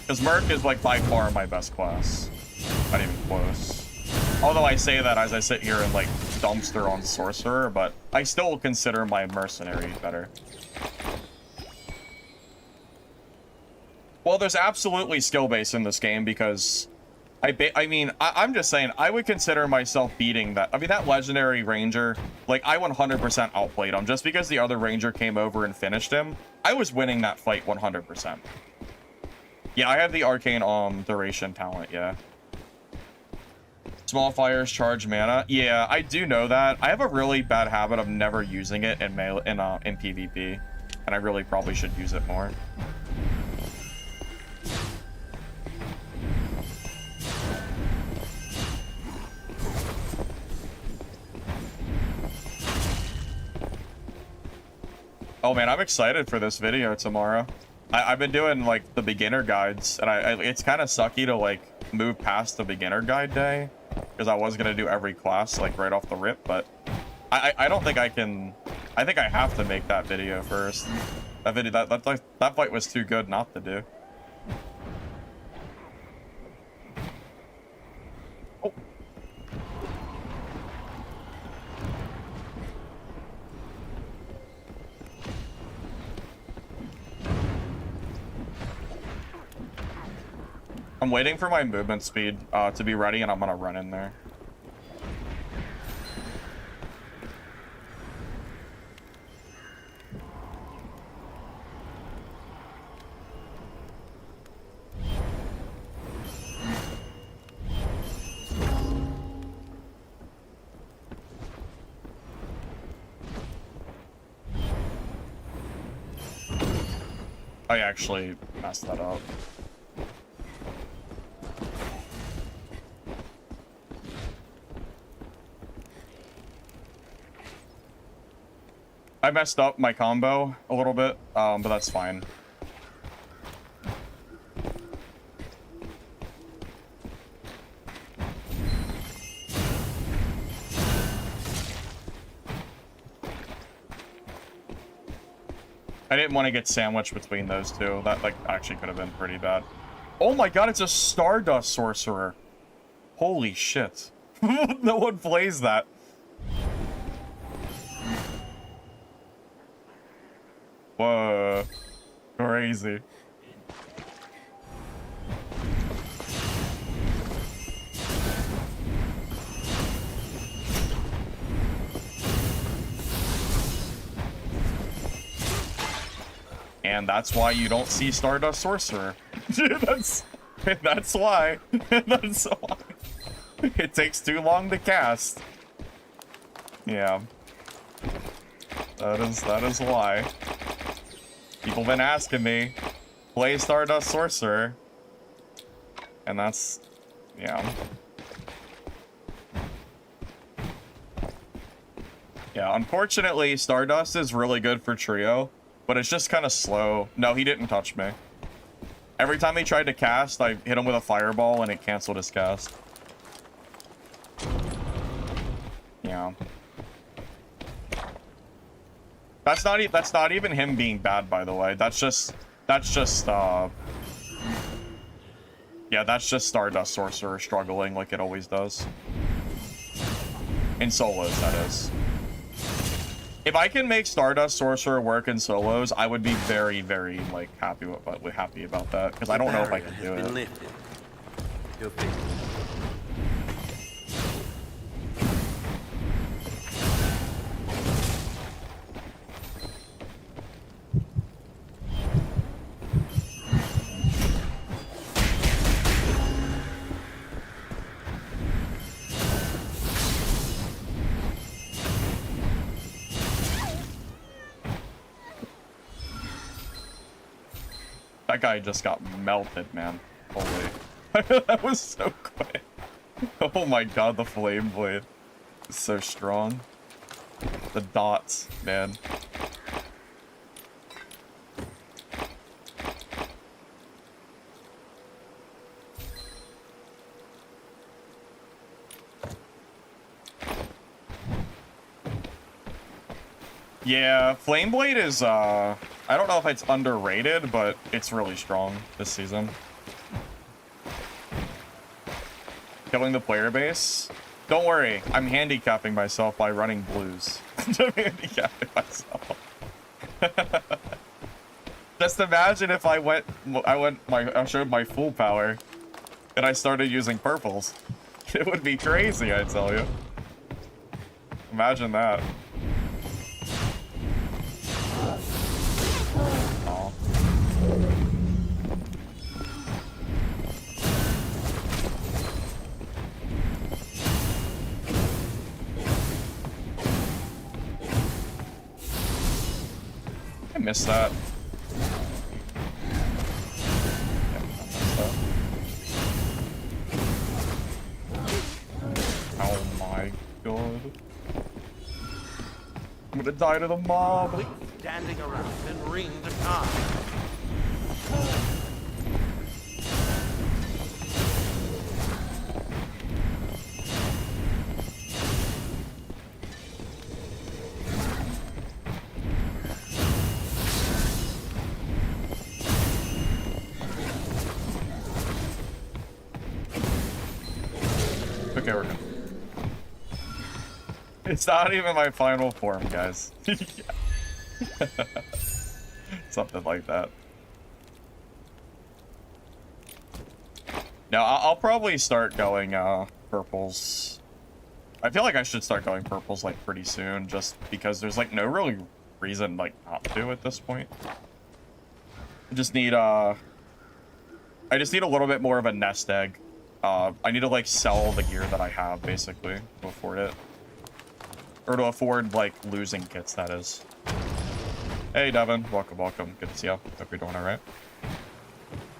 Because Merc is, like, by far my best class. Not even close. Although I say that as I sit here and, like, dumpster on Sorcerer, but I still consider my Mercenary better. Well, there's absolutely skill base in this game because I'm just saying, I would consider myself beating that. I mean, that Legendary Ranger, like, I 100% outplayed him. Just because the other Ranger came over and finished him, I was winning that fight 100%. Yeah, I have the Arcane Duration talent, yeah. Small fires charge mana. Yeah, I do know that. I have a really bad habit of never using it in PvP, and I really probably should use it more. Oh man, I'm excited for this video tomorrow. I've been doing like the beginner guides, and it's kind of sucky to like move past the beginner guide day because I was gonna do every class like right off the rip, but I don't think I can. I think I have to make that video first. That fight was too good not to do. Oh. I'm waiting for my movement speed to be ready, and I'm gonna run in there. I actually messed that up. I messed up my combo a little bit, but that's fine. I didn't want to get sandwiched between those two. That like actually could have been pretty bad. Oh my god, it's a Stardust Sorcerer. Holy shit. No one plays that. Whoa. Crazy. And that's why you don't see Stardust Sorcerer. that's why. That's why. It takes too long to cast. Yeah. That is why. People been asking me, play Stardust Sorcerer. And that's, yeah. Yeah, unfortunately, Stardust is really good for trio, but it's just kind of slow. No, he didn't touch me. Every time he tried to cast, I hit him with a fireball and it canceled his cast. Yeah. That's not even him being bad, by the way. That's just yeah, that's just Stardust Sorcerer struggling like it always does. In solos, that is. If I can make Stardust Sorcerer work in solos, I would be very, very like happy about that, because I don't know if I can do it. Lifted. You're fixed. That guy just got melted, man. Holy. That was so quick. Oh my god, the Flame Blade is so strong. The dots, man. Yeah, Flame Blade is, I don't know if it's underrated, but it's really strong this season. Killing the player base? Don't worry, I'm handicapping myself by running blues. I'm handicapping myself. Just imagine if I showed my full power and I started using purples. It would be crazy, I tell you. Imagine that. I missed that. Oh my god. I'm gonna die to the mob. standing around and wring the time. Okay, we're good. It's not even my final form, guys. Something like that. Now, I'll probably start going purples. I feel like I should start going purples like pretty soon, just because there's like no really reason like not to at this point. I just need a little bit more of a nest egg. I need to like sell the gear that I have basically to afford it. Or to afford like losing kits, that is. Hey Devin, welcome, welcome. Good to see you. Hope you're doing alright.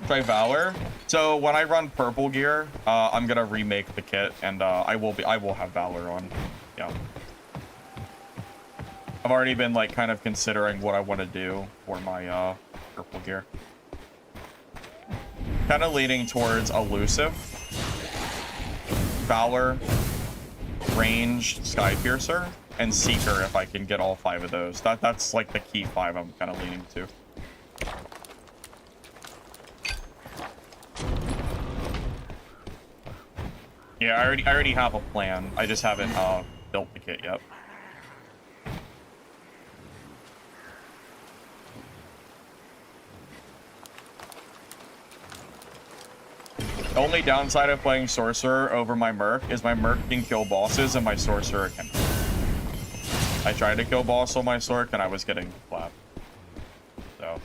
Try Valor. So when I run purple gear, I'm gonna remake the kit and I will have Valor on. Yeah. I've already been like kind of considering what I want to do for my purple gear. Kind of leaning towards elusive, Valor, ranged Skypiercer, and Seeker if I can get all 5 of those. That's like the key 5 I'm kind of leaning to. Yeah, I already have a plan. I just haven't built the kit yet. The only downside of playing Sorcerer over my Merc is my Merc can kill bosses and my Sorcerer can. I tried to kill boss on my Sorc and I was getting clapped. So.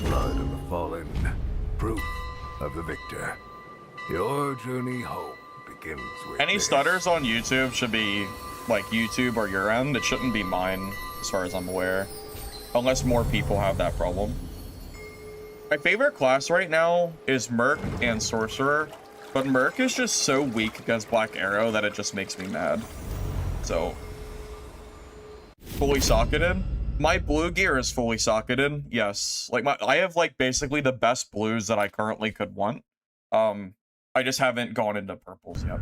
Blood of the fallen, proof of the victor. Your journey home begins with Any this. stutters on YouTube should be like YouTube or your end. It shouldn't be mine, as far as I'm aware. Unless more people have that problem. My favorite class right now is Merc and Sorcerer. But Merc is just so weak against Black Arrow that it just makes me mad. So. Fully socketed. My blue gear is fully socketed. Yes. Like I have like basically the best blues that I currently could want. I just haven't gone into purples yet.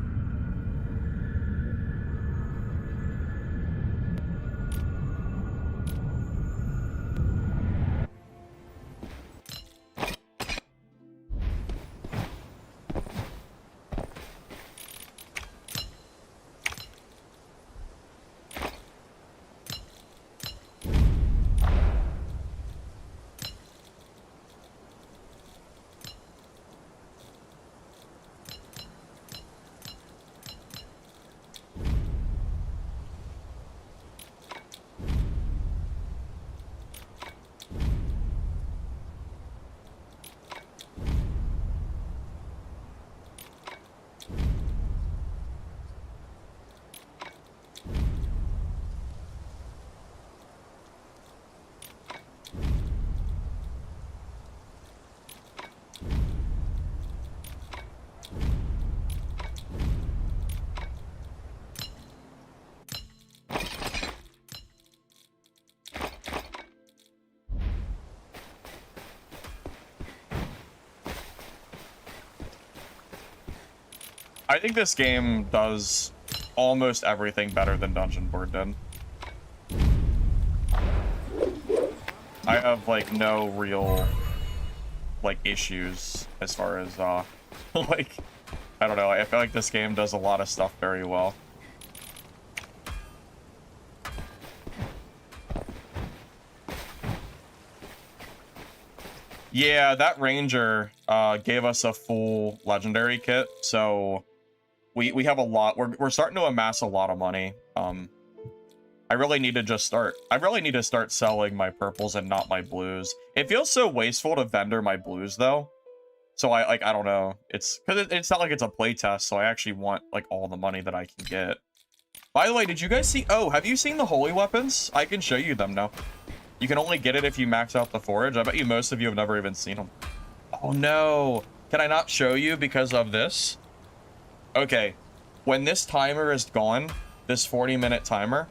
I think this game does almost everything better than Dungeon Board did. I have like no real like issues as far as like I don't know, I feel like this game does a lot of stuff very well. Yeah, that Ranger gave us a full legendary kit, so we have a lot. We're starting to amass a lot of money. I really need to just start. I really need to start selling my purples and not my blues. It feels so wasteful to vendor my blues though. So I don't know. It's because it's not like it's a playtest, so I actually want like all the money that I can get. By the way, did you guys see? Oh, have you seen the holy weapons? I can show you them now. You can only get it if you max out the forage. I bet you most of you have never even seen them. Oh no. Can I not show you because of this? Okay. When this timer is gone, this 40-minute timer,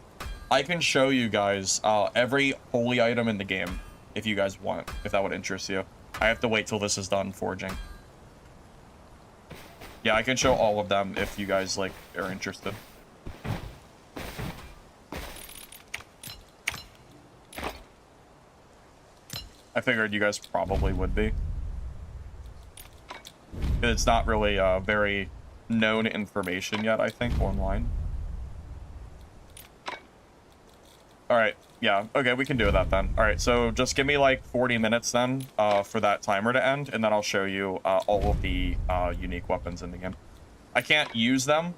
I can show you guys every holy item in the game if you guys want, if that would interest you. I have to wait till this is done forging. Yeah, I can show all of them if you guys like are interested. I figured you guys probably would be. It's not really very known information yet, I think, online. Alright, yeah, okay, we can do that then. Alright, so just give me like 40 minutes then for that timer to end, and then I'll show you all of the unique weapons in the game. I can't use them.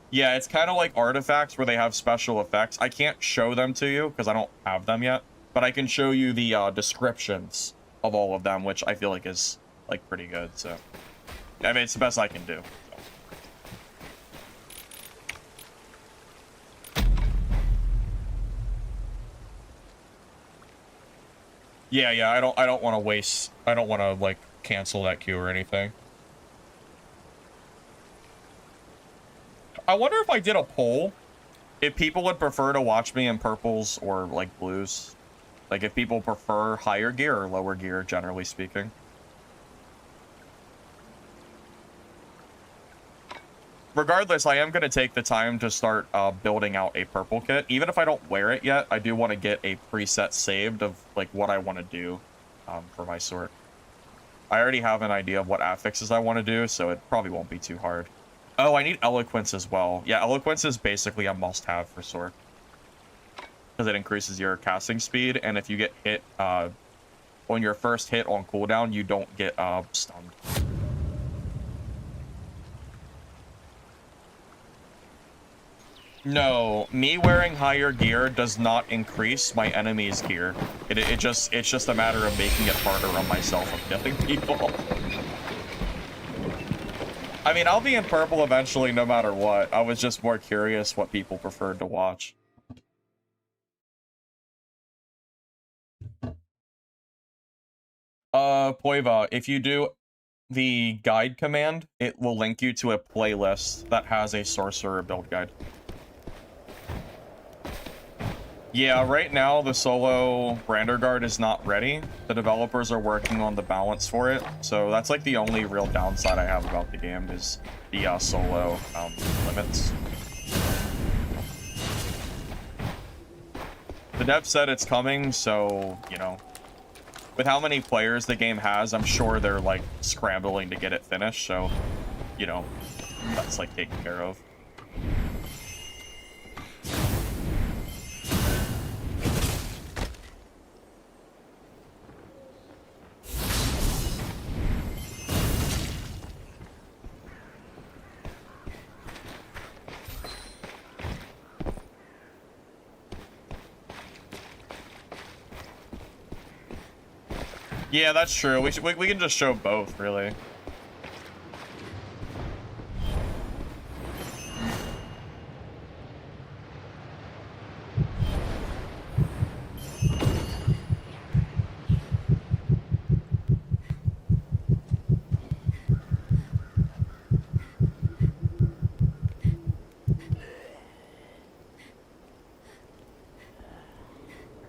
Yeah, it's kind of like artifacts where they have special effects. I can't show them to you because I don't have them yet, but I can show you the descriptions of all of them, which I feel like is like pretty good, so. I mean, it's the best I can do. Yeah, I don't want to waste. I don't want to like cancel that queue or anything. I wonder if I did a poll, if people would prefer to watch me in purples or like blues, like if people prefer higher gear or lower gear, generally speaking. Regardless, I am going to take the time to start building out a purple kit. Even if I don't wear it yet, I do want to get a preset saved of like what I want to do for my sort. I already have an idea of what affixes I want to do, so it probably won't be too hard. Oh, I need eloquence as well. Yeah, eloquence is basically a must-have for sort. Because it increases your casting speed, and if you get hit on your first hit on cooldown, you don't get stunned. No, me wearing higher gear does not increase my enemy's gear. It's just a matter of making it harder on myself of killing people. I mean, I'll be in purple eventually no matter what. I was just more curious what people preferred to watch. Poiva, if you do the guide command, it will link you to a playlist that has a sorcerer build guide. Yeah, right now the solo Brander Guard is not ready. The developers are working on the balance for it, so that's like the only real downside I have about the game is the solo limits. The dev said it's coming, so, you know, with how many players the game has, I'm sure they're like scrambling to get it finished, so, you know, that's like taken care of. Yeah, that's true. We can just show both, really.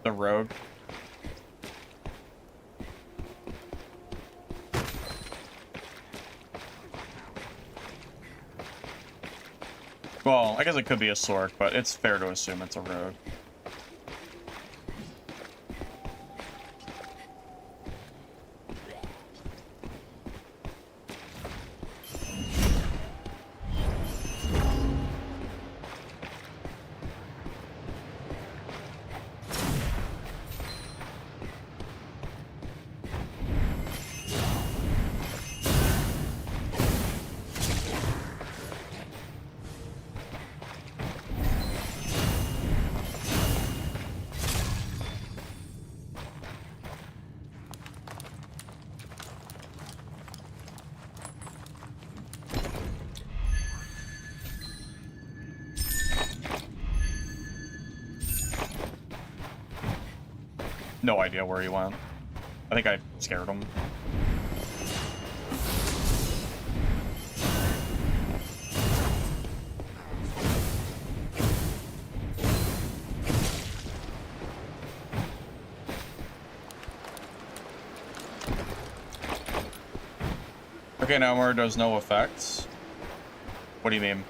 The rogue. Well, I guess it could be a Sork, but it's fair to assume it's a rogue. no idea where he went. I think I scared him. Arcane armor does no effects. What do you mean?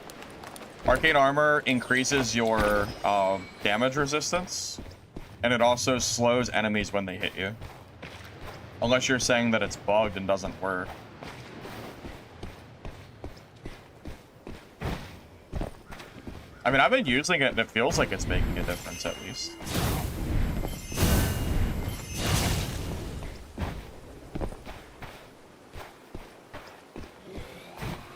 Arcane armor increases your damage resistance, and it also slows enemies when they hit you. Unless you're saying that it's bugged and doesn't work. I mean, I've been using it and it feels like it's making a difference at least.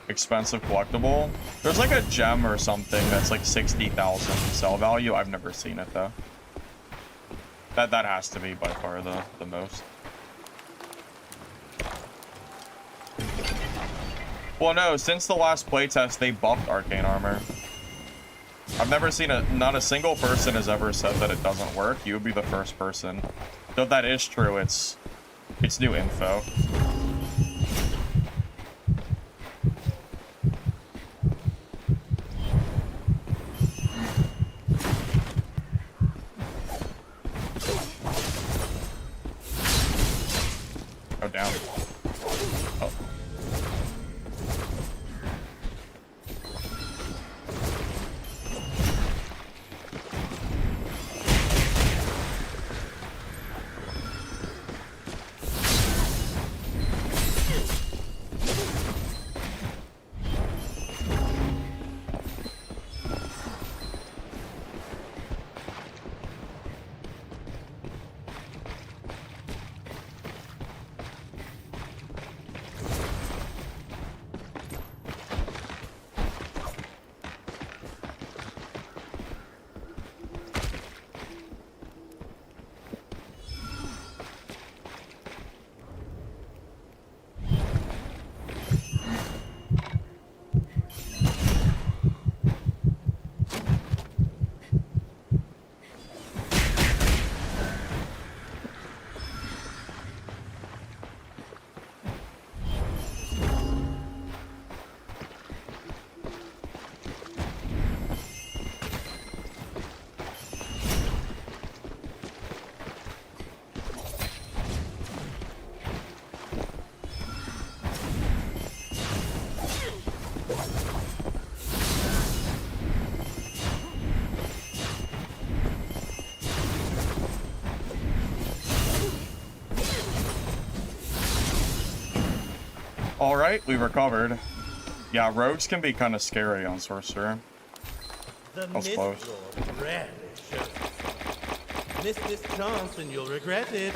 Expensive collectible. There's like a gem or something that's like 60,000 sell value. I've never seen it though. That has to be by far the most. Well, no, since the last playtest, they buffed arcane armor. I've never seen not a single person has ever said that it doesn't work. You would be the first person. Though that is true, it's new info. Oh, down. Oh. All right, we recovered. Yeah, rogues can be kind of scary on Sorcerer. The That was Mist close. Lord rarely shows himself. Miss this chance and you'll regret it.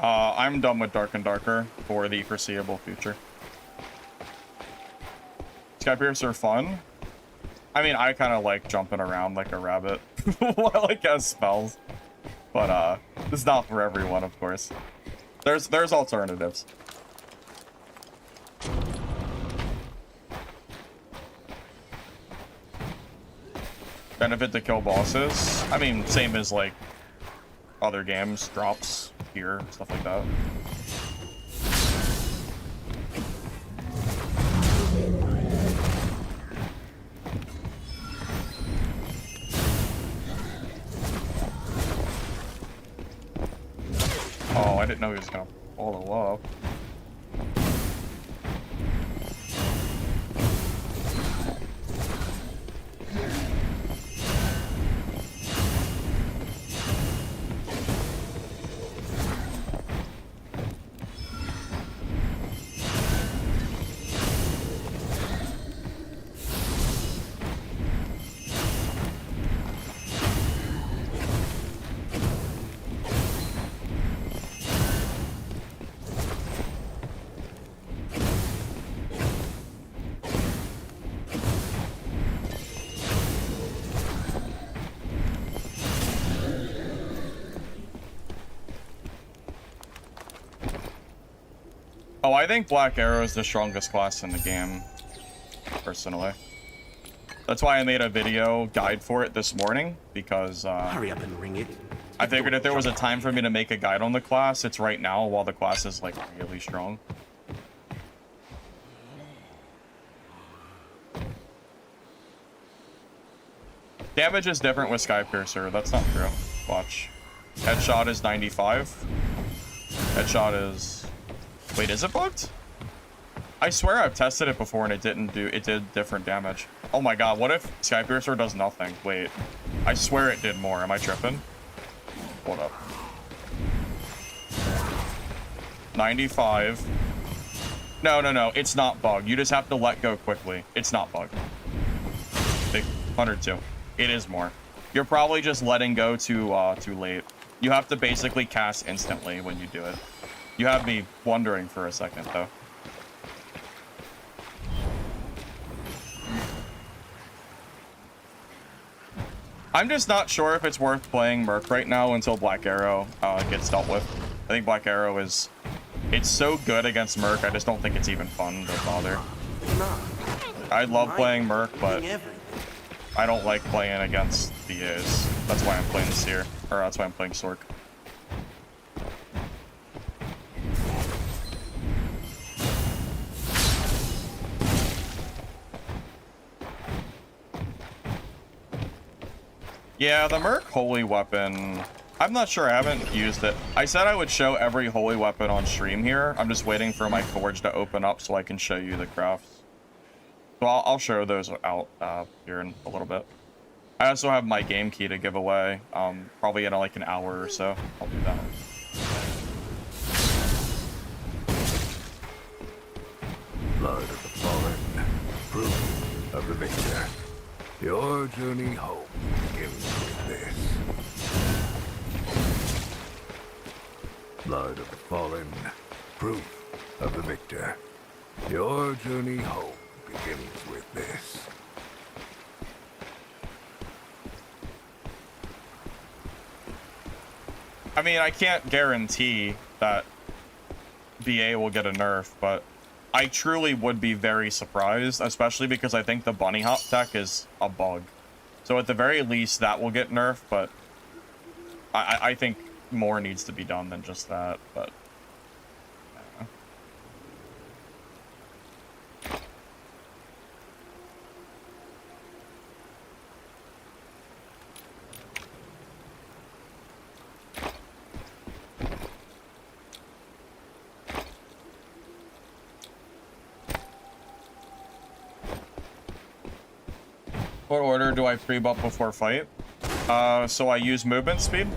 I'm done with Dark and Darker for the foreseeable future. Skypiercer are fun. I mean, I kind of like jumping around like a rabbit while I cast spells. But, it's not for everyone, of course. There's alternatives. Benefit to kill bosses. I mean, same as, like, other games. Drops, gear, stuff like that. Oh, I didn't know he was gonna follow up. Oh, I think Black Arrow is the strongest class in the game. personally. That's why I made a video guide for it this morning, because Hurry up and ring it. I figured if there was a time for me to make a guide on the class, it's right now while the class is like really strong. Damage is different with Skypiercer. That's not true. Watch. Headshot is 95. Headshot is... Wait, is it bugged? I swear I've tested it before and it did different damage. Oh my god, what if Skypiercer does nothing? Wait. I swear it did more. Am I tripping? Hold up. 95. No. It's not bugged. You just have to let go quickly. It's not bugged. 102. It is more. You're probably just letting go too late. You have to basically cast instantly when you do it. You have me wondering for a second, though. I'm just not sure if it's worth playing Merc right now until Black Arrow gets dealt with. I think Black Arrow is... It's so good against Merc, I just don't think it's even fun to bother. I love playing Merc, but I don't like playing against DAs. That's why I'm playing Seer. Or that's why I'm playing Sork. Yeah, the Merc Holy Weapon, I'm not sure, I haven't used it. I said I would show every Holy Weapon on stream here. I'm just waiting for my Forge to open up so I can show you the crafts. So I'll show those out here in a little bit. I also have my game key to give away, probably in like an hour or so. I'll do that. Blood of the fallen, proof of the victor. Your journey home begins with this. Blood of the fallen, proof of the victor. Your journey home begins with this. I mean, I can't guarantee that BA will get a nerf, but I truly would be very surprised, especially because I think the bunny hop tech is a bug. So at the very least, that will get nerfed, but I think more needs to be done than just that, but... I don't know. What order do I pre-buff before fight? So I use movement speed.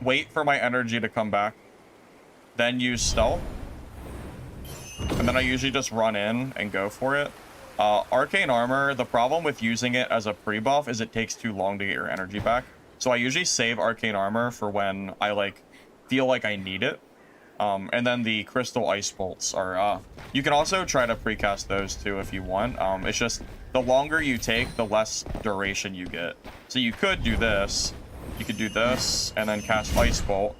Wait for my energy to come back. Then use stealth. And then I usually just run in and go for it. Arcane Armor, the problem with using it as a pre-buff is it takes too long to get your energy back. So I usually save Arcane Armor for when I feel like I need it. And then the Crystal Ice Bolts are, you can also try to precast those too if you want. It's just, the longer you take, the less duration you get. So you could do this. You could do this, and then cast Ice Bolt.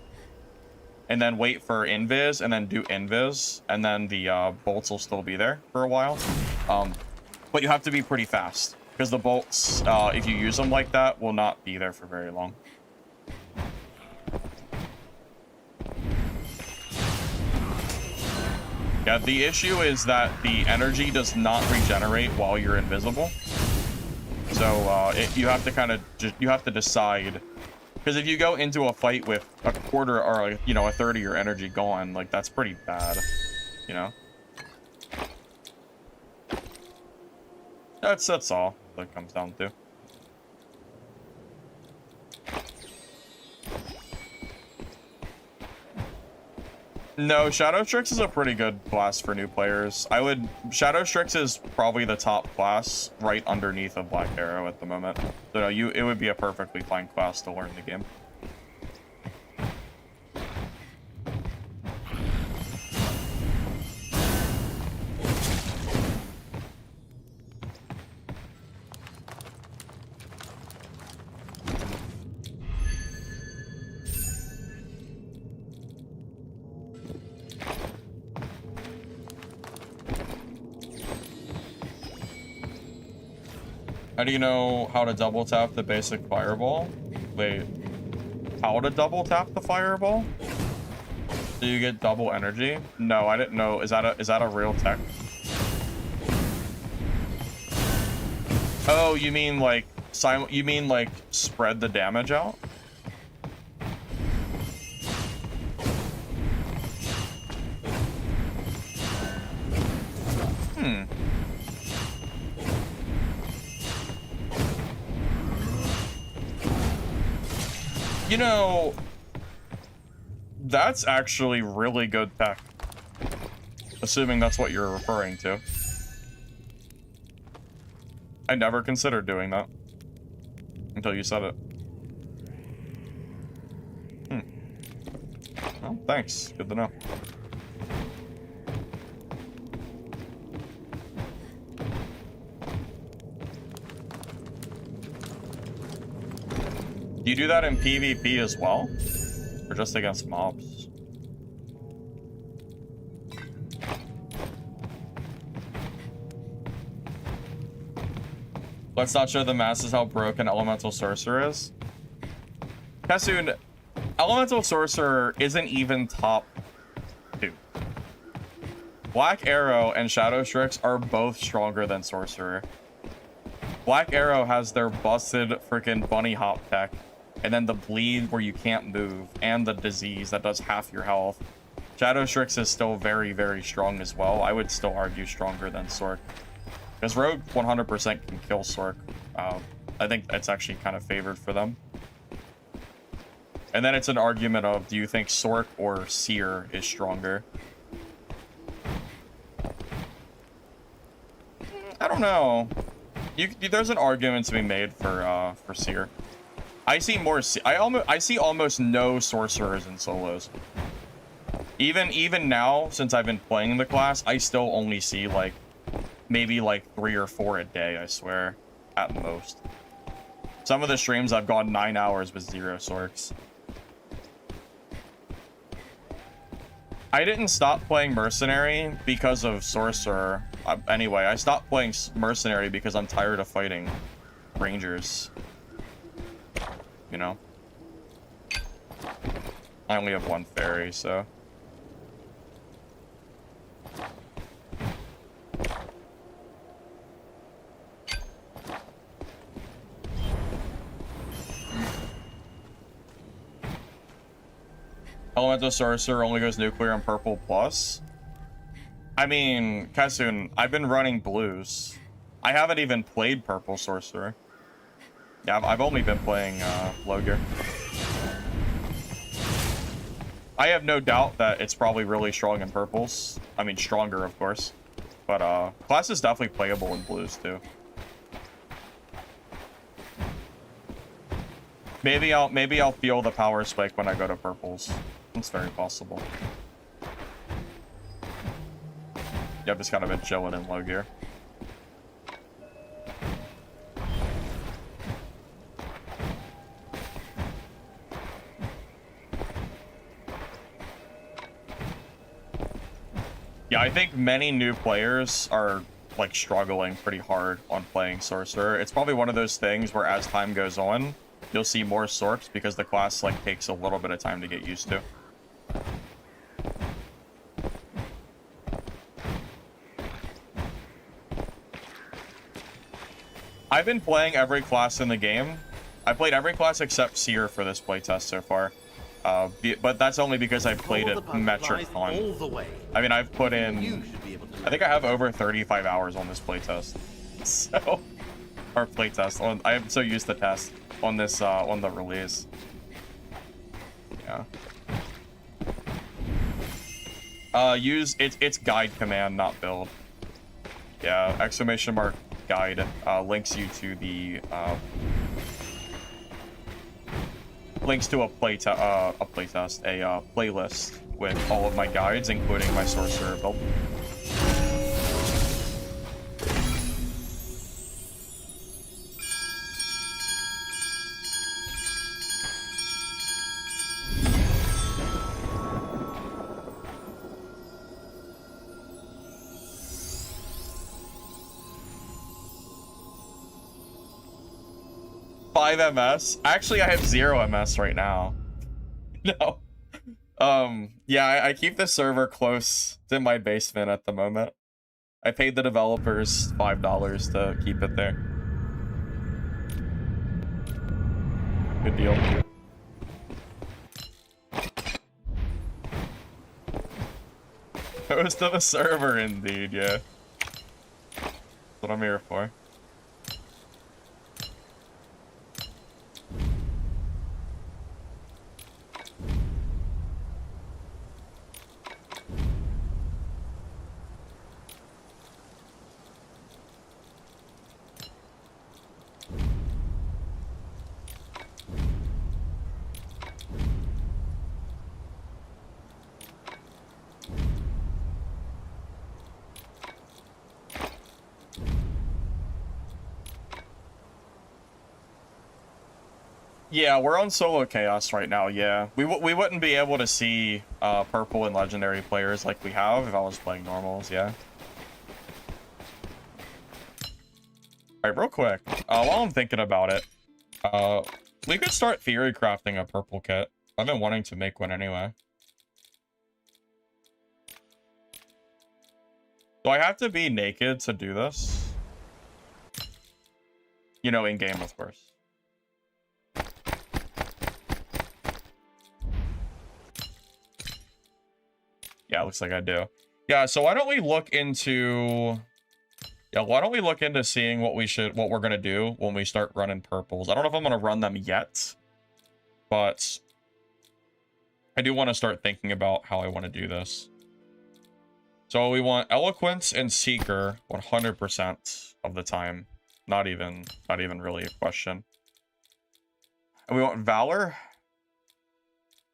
And then wait for Invis, and then do Invis. And then the bolts will still be there for a while. But you have to be pretty fast. Because the bolts, if you use them like that, will not be there for very long. Yeah, the issue is that the energy does not regenerate while you're invisible. So you have to kind of you have to decide, because if you go into a fight with a quarter or a third of your energy gone, like that's pretty bad, you know. That's all that comes down to. No, Shadow Strix is a pretty good class for new players. Shadow Strix is probably the top class right underneath of Black Arrow at the moment. So it would be a perfectly fine class to learn the game. How do you know how to double tap the basic fireball? Wait, how to double tap the fireball? Do you get double energy? No, I didn't know. Is that a real tech? Oh, you mean like spread the damage out? You know, that's actually really good tech. Assuming that's what you're referring to. I never considered doing that. Until you said it. Well, thanks. Good to know. Do you do that in PvP as well? Or just against mobs? Let's not show the masses how broken Elemental Sorcerer is. Kassoon, Elemental Sorcerer isn't even top 2. Black Arrow and Shadow Strix are both stronger than Sorcerer. Black Arrow has their busted freaking bunny hop tech, and then the bleed where you can't move, and the disease that does half your health. Shadow Strix is still very, very strong as well. I would still argue stronger than Sorc. Because Rogue 100% can kill Sorc. I think it's actually kind of favored for them. And then it's an argument of, do you think Sorc or Seer is stronger? I don't know. There's an argument to be made for Seer. I see more. I see almost no sorcerers in solos. Even now, since I've been playing the class, I still only see like maybe like 3 or 4 a day. I swear, at most. Some of the streams I've gone 9 hours with 0 sorcs. I didn't stop playing Mercenary because of Sorcerer. Anyway, I stopped playing Mercenary because I'm tired of fighting Rangers. You know? I only have 1 fairy, so... Elemental Sorcerer only goes nuclear and purple plus. I mean, Kassoon, I've been running blues. I haven't even played purple Sorcerer. Yeah, I've only been playing low gear. I have no doubt that it's probably really strong in purples. I mean, stronger, of course. But class is definitely playable in blues, too. Maybe I'll feel the power spike when I go to purples. It's very possible. Yeah, I've just kind of been chilling in low gear. Yeah, I think many new players are like struggling pretty hard on playing Sorcerer. It's probably one of those things where as time goes on, you'll see more Sorcs because the class like takes a little bit of time to get used to. I've been playing every class in the game. I played every class except Seer for this playtest so far. But that's only because I played it metric on. I mean, I've put in... I think I have over 35 hours on this playtest. So... Or playtest. I am so used to test on this, on the release. Yeah. It's guide command, not build. Yeah, exclamation mark guide links you to the links to a playlist with all of my guides, including my sorcerer build. 5 MS? Actually, I have 0 MS right now. No. Yeah, I keep the server close to my basement at the moment. I paid the developers $5 to keep it there. Good deal. Close to the server, indeed, yeah. That's what I'm here for. Yeah, we're on solo chaos right now, yeah. We wouldn't be able to see purple and legendary players like we have if I was playing normals, yeah. Alright, real quick, while I'm thinking about it, we could start theory crafting a purple kit. I've been wanting to make one anyway. Do I have to be naked to do this? You know, in-game, of course. Yeah, looks like I do. Yeah, so why don't we look into... Yeah, why don't we look into seeing what we're gonna do when we start running purples. I don't know if I'm gonna run them yet, but I do want to start thinking about how I want to do this. So we want Eloquence and Seeker 100% of the time. Not even really a question. And we want Valor.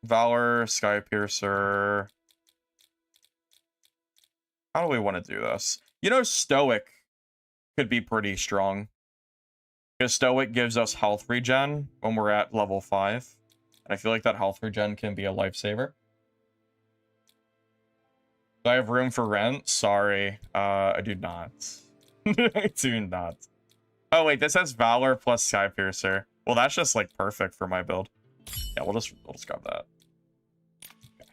Valor, Skypiercer. How do we want to do this? You know, Stoic could be pretty strong. Because Stoic gives us health regen when we're at level 5. And I feel like that health regen can be a lifesaver. Do I have room for rent? Sorry. I do not. I do not. Oh, wait, this has Valor plus Skypiercer. Well, that's just, like, perfect for my build. Yeah, we'll just grab that. Okay.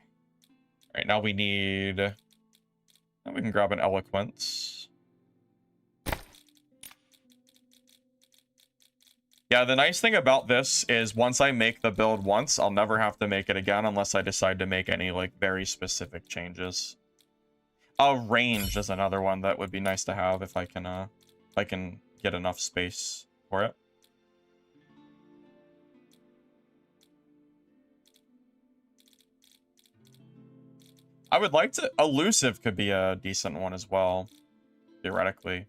Alright, now we need... Now we can grab an Eloquence. Yeah, the nice thing about this is once I make the build once, I'll never have to make it again unless I decide to make any, like, very specific changes. Range is another one that would be nice to have if I can get enough space for it. I would like to... Elusive could be a decent one as well, theoretically.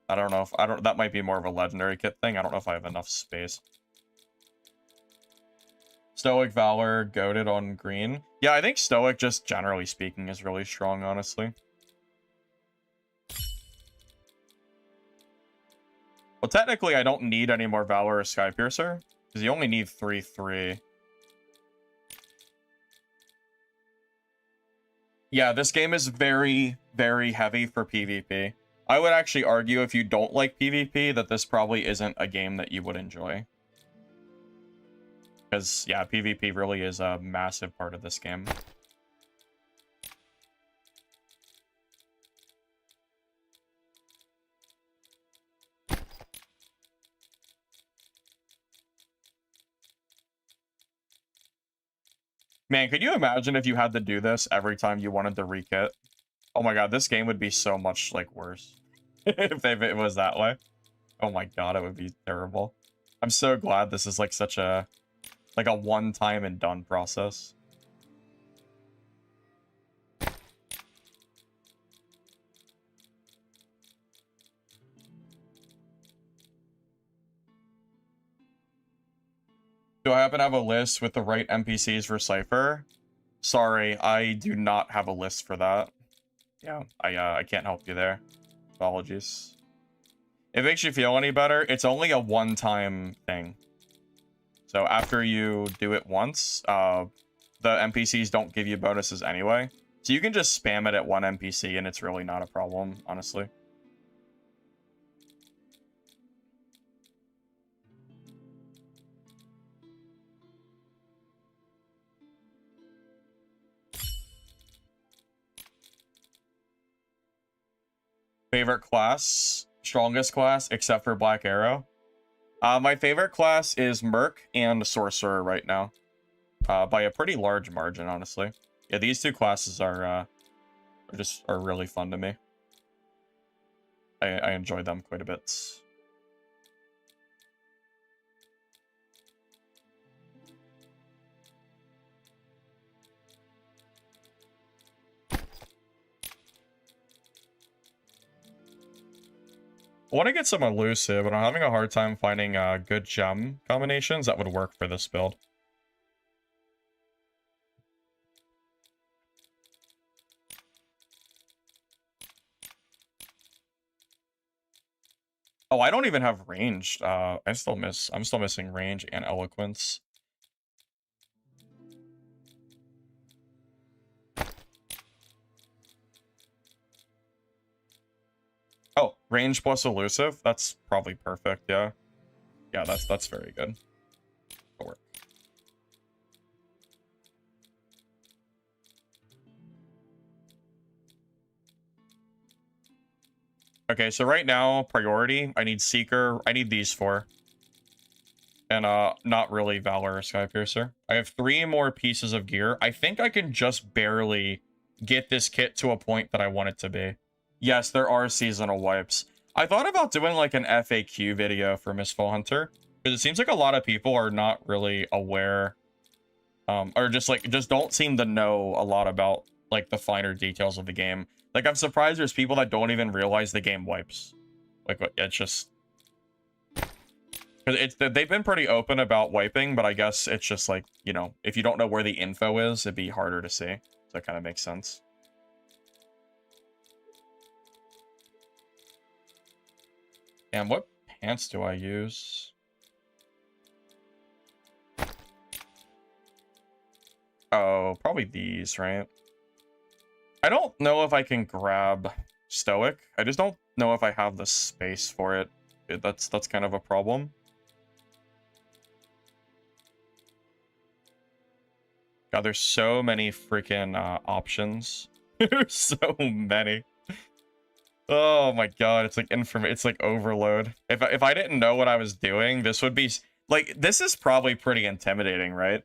I don't know if... That might be more of a legendary kit thing. I don't know if I have enough space. Stoic, Valor, Goated on green. Yeah, I think Stoic, just generally speaking, is really strong, honestly. Well, technically, I don't need any more Valor or Skypiercer, because you only need 3/3. Yeah, this game is very, very heavy for PvP. I would actually argue if you don't like PvP that this probably isn't a game that you would enjoy. Because, yeah, PvP really is a massive part of this game. Man, could you imagine if you had to do this every time you wanted to rekit? Oh my god, this game would be so much, like, worse. if it was that way. Oh my god, it would be terrible. I'm so glad this is, like, such a... like, a one-time and done process. Do I happen to have a list with the right NPCs for Cypher? Sorry, I do not have a list for that. Yeah, I can't help you there. Apologies. If it makes you feel any better, it's only a one-time thing. So after you do it once, the NPCs don't give you bonuses anyway. So you can just spam it at one NPC and it's really not a problem, honestly. favorite class, strongest class, except for Black Arrow. My favorite class is Merc and Sorcerer right now. By a pretty large margin, honestly. Yeah, these two classes are really fun to me. I enjoy them quite a bit. I want to get some elusive, but I'm having a hard time finding good gem combinations that would work for this build. Oh, I don't even have ranged. I'm still missing range and eloquence. Oh, range plus elusive? That's probably perfect, yeah. Yeah, that's very good. That'll work. Okay, so right now, priority, I need Seeker. I need these 4. And not really Valor or Skypiercer. I have 3 more pieces of gear. I think I can just barely get this kit to a point that I want it to be. Yes, there are seasonal wipes. I thought about doing like an FAQ video for Mistfall Hunter, because it seems like a lot of people are not really aware, or just don't seem to know a lot about like the finer details of the game. Like, I'm surprised there's people that don't even realize the game wipes. Like, it's just... They've been pretty open about wiping, but I guess it's just like, you know, if you don't know where the info is, it'd be harder to see. So that kind of makes sense. And what pants do I use? Oh, probably these, right? I don't know if I can grab Stoic. I just don't know if I have the space for it. That's kind of a problem. God, there's so many freaking options. There's so many. Oh my god, it's like it's like overload. If I didn't know what I was doing, this would be like, this is probably pretty intimidating, right?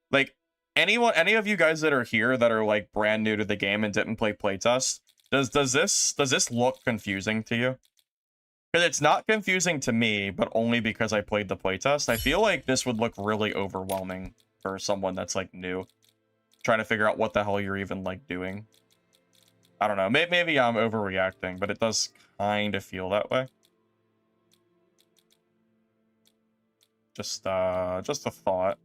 Like, any of you guys that are here that are like brand new to the game and didn't play playtest, does this look confusing to you? Because it's not confusing to me, but only because I played the playtest. I feel like this would look really overwhelming for someone that's like new, trying to figure out what the hell you're even like doing. I don't know. Maybe I'm overreacting, but it does kind of feel that way. Just a thought.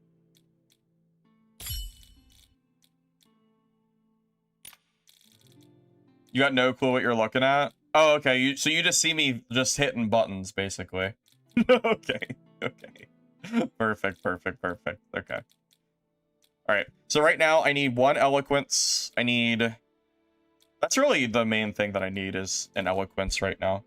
You got no clue what you're looking at? Oh, okay. So you just see me just hitting buttons, basically. Okay. Okay. Perfect. Okay. All right. So right now I need 1 eloquence. That's really the main thing that I need, is an eloquence right now.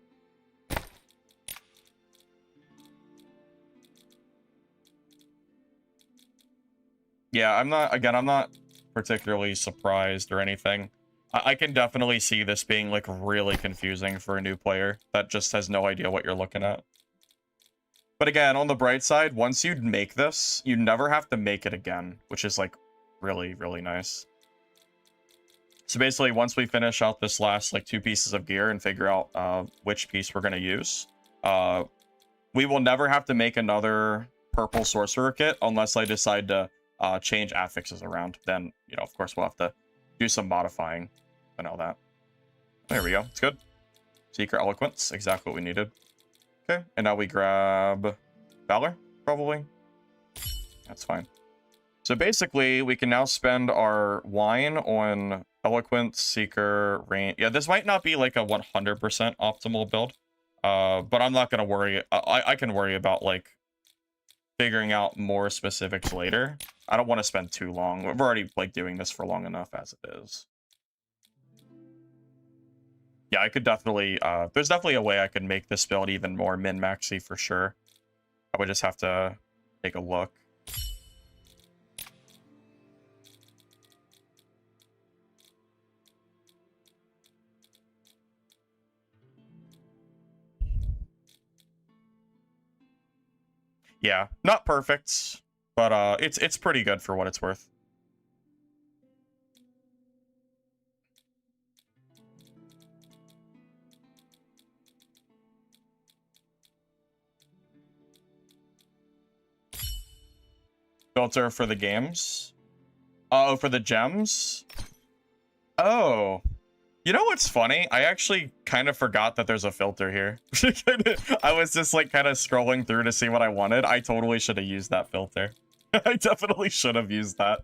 Yeah, I'm not particularly surprised or anything. I can definitely see this being like really confusing for a new player that just has no idea what you're looking at. But again, on the bright side, once you make this, you never have to make it again, which is like really, really nice. So basically, once we finish out this last like 2 pieces of gear and figure out which piece we're going to use, we will never have to make another purple sorcerer kit unless I decide to change affixes around. Then, you know, of course, we'll have to do some modifying and all that. There we go. It's good. Secret Eloquence. Exactly what we needed. Okay. And now we grab Valor, probably. That's fine. So basically, we can now spend our wine on Eloquence, Seeker, Rain. Yeah, this might not be like a 100% optimal build. But I'm not going to worry. I can worry about like figuring out more specifics later. I don't want to spend too long. We're already like doing this for long enough as it is. Yeah, I could definitely, there's definitely a way I could make this build even more min-maxy for sure. I would just have to take a look. Yeah, not perfect, but it's pretty good for what it's worth. Filter for the games. Oh, for the gems? Oh. You know what's funny? I actually kind of forgot that there's a filter here. I was just like kind of scrolling through to see what I wanted. I totally should have used that filter. I definitely should have used that.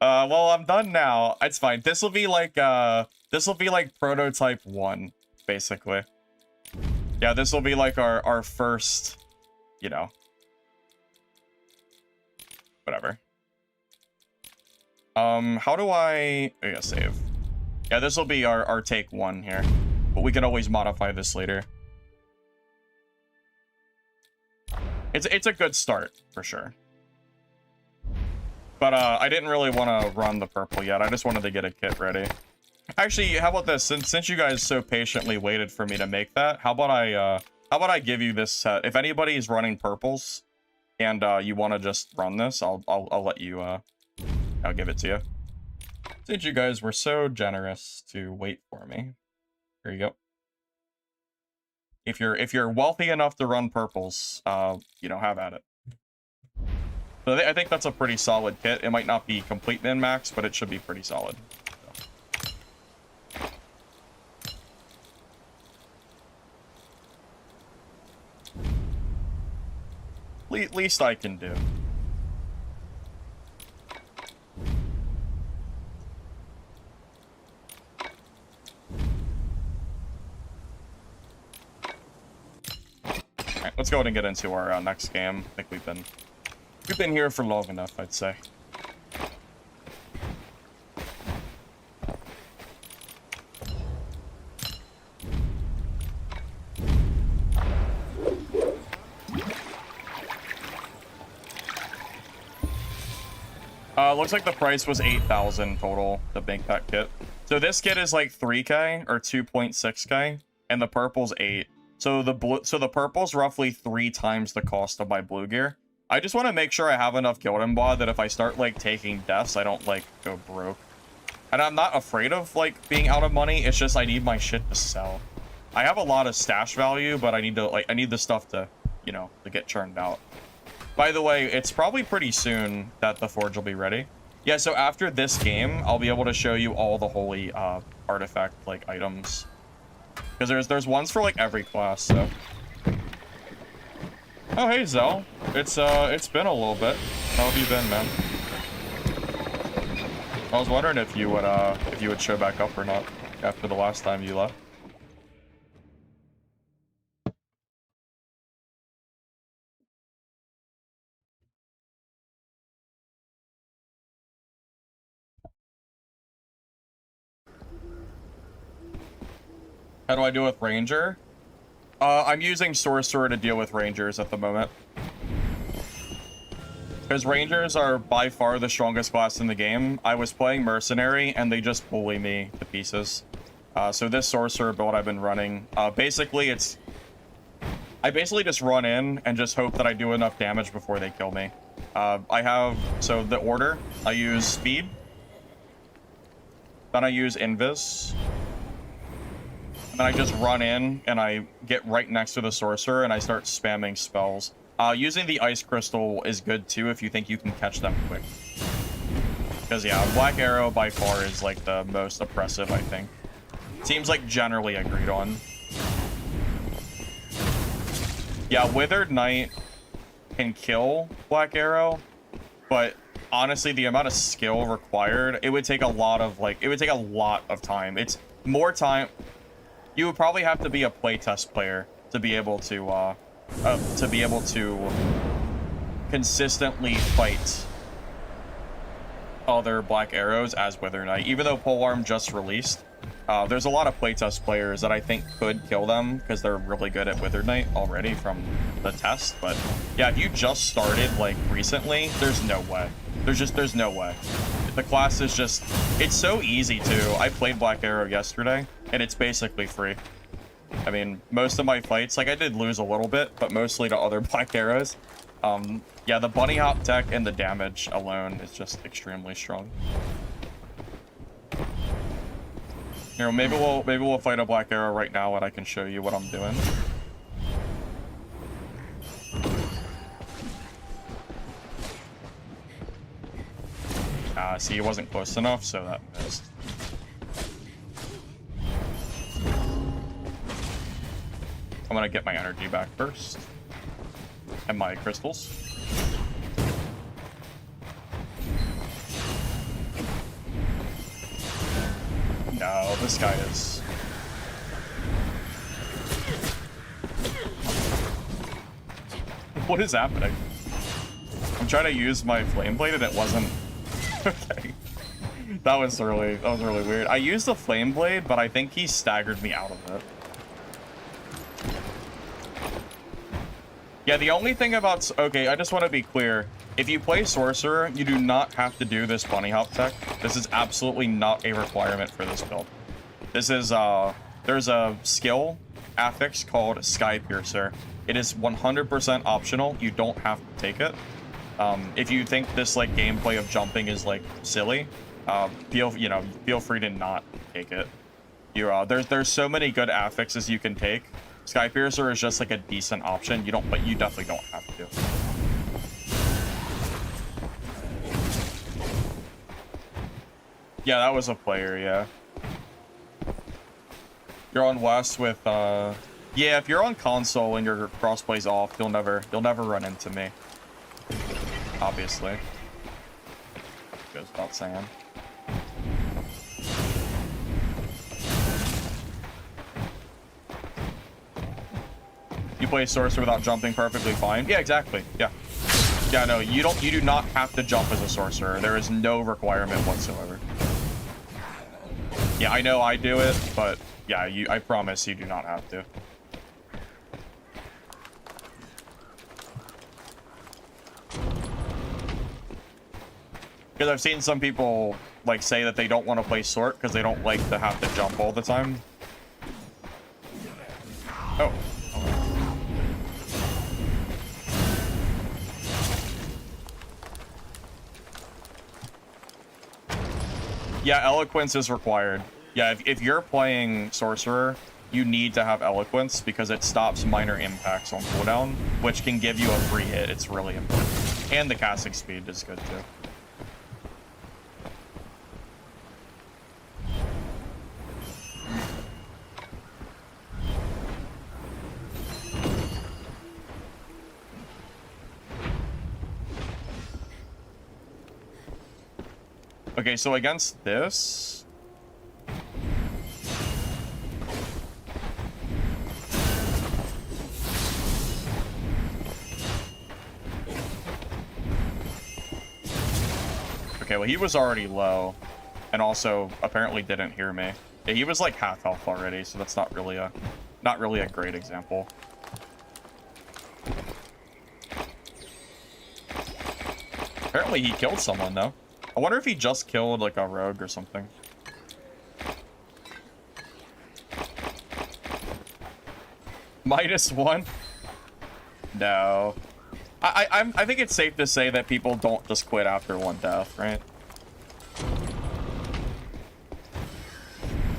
Well, I'm done now. It's fine. This will be like prototype 1, basically. Yeah, this will be like our first, you know, whatever. How do I save? Yeah, this will be our take 1 here, but we can always modify this later. It's a good start for sure. But I didn't really want to run the purple yet. I just wanted to get a kit ready. Actually, how about this? Since you guys so patiently waited for me to make that, how about I give you this set? If anybody is running purples and you want to just run this, I'll let you I'll give it to you. Since you guys were so generous to wait for me. Here you go. If you're wealthy enough to run purples, you know, have at it. So I think that's a pretty solid kit. It might not be complete min-max, but it should be pretty solid. So. Least I can do. Alright, let's go ahead and get into our next game. I think we've been here for long enough, I'd say. Looks like the price was 8,000 total, the big pack kit. So this kit is like 3K or 2.6K, and the purple's 8. So the purple's roughly 3 times the cost of my blue gear. I just want to make sure I have enough guild and bod that if I start like taking deaths, I don't like go broke. And I'm not afraid of like being out of money. It's just I need my shit to sell. I have a lot of stash value, but I need the stuff to, you know, to get churned out. By the way, it's probably pretty soon that the forge will be ready. Yeah, so after this game, I'll be able to show you all the holy artifact like items. Because there's ones for like every class, so. Oh hey Zell. It's been a little bit. How have you been, man? I was wondering if you would show back up or not after the last time you left. How do I deal with Ranger? I'm using Sorcerer to deal with Rangers at the moment. Because Rangers are by far the strongest class in the game. I was playing Mercenary, and they just bully me to pieces. So this Sorcerer build I've been running, basically I basically just run in and just hope that I do enough damage before they kill me. So the order, I use Speed. Then I use Invis. And then I just run in and I get right next to the Sorcerer and I start spamming spells. Using the Ice Crystal is good too if you think you can catch them quick. Because yeah, Black Arrow by far is like the most oppressive, I think. Seems like generally agreed on. Yeah, Withered Knight can kill Black Arrow, but honestly, the amount of skill required, it would take a lot of time. It's more time. You would probably have to be a playtest player to be able to consistently fight other Black Arrows as Wither Knight. Even though Polearm just released, there's a lot of playtest players that I think could kill them because they're really good at Wither Knight already from the test. But yeah, if you just started like recently, there's no way. There's no way. The class is just, it's so easy too. I played Black Arrow yesterday and it's basically free. I mean, most of my fights, like I did lose a little bit, but mostly to other Black Arrows. Yeah, the bunny hop tech and the damage alone is just extremely strong. Here, maybe we'll fight a black arrow right now and I can show you what I'm doing. See, it wasn't close enough, so that missed. I'm gonna get my energy back first. And my crystals. No, this guy is... What is happening? I'm trying to use my flame blade and it wasn't... Okay. That was really weird. I used the flame blade, but I think he staggered me out of it. Yeah, the only thing about... Okay, I just want to be clear. If you play Sorcerer, you do not have to do this bunny hop tech. This is absolutely not a requirement for this build. This is, there's a skill affix called Sky Piercer. It is 100% optional. You don't have to take it. If you think this, like, gameplay of jumping is, like, silly, feel free to not take it. There's so many good affixes you can take. Sky Piercer is just like a decent option. But you definitely don't have to. Yeah, that was a player, yeah. You're on West with, yeah, if you're on console and your crossplay's off, you'll never run into me. Obviously. Goes without saying. You play Sorcerer without jumping perfectly fine. Yeah, exactly. Yeah. Yeah, no, you do not have to jump as a Sorcerer. There is no requirement whatsoever. Yeah, I know I do it, but yeah, I promise you do not have to. Because I've seen some people like say that they don't want to play Sort because they don't like to have to jump all the time. Oh. Yeah, Eloquence is required. Yeah, if you're playing Sorcerer, you need to have Eloquence because it stops minor impacts on cooldown, which can give you a free hit. It's really important. And the casting speed is good too. Okay, so against this... Okay, well, he was already low, and also apparently didn't hear me. Yeah, he was like half health already, so that's not really a great example. Apparently he killed someone though. I wonder if he just killed like a rogue or something. -1? No. I think it's safe to say that people don't just quit after one death, right?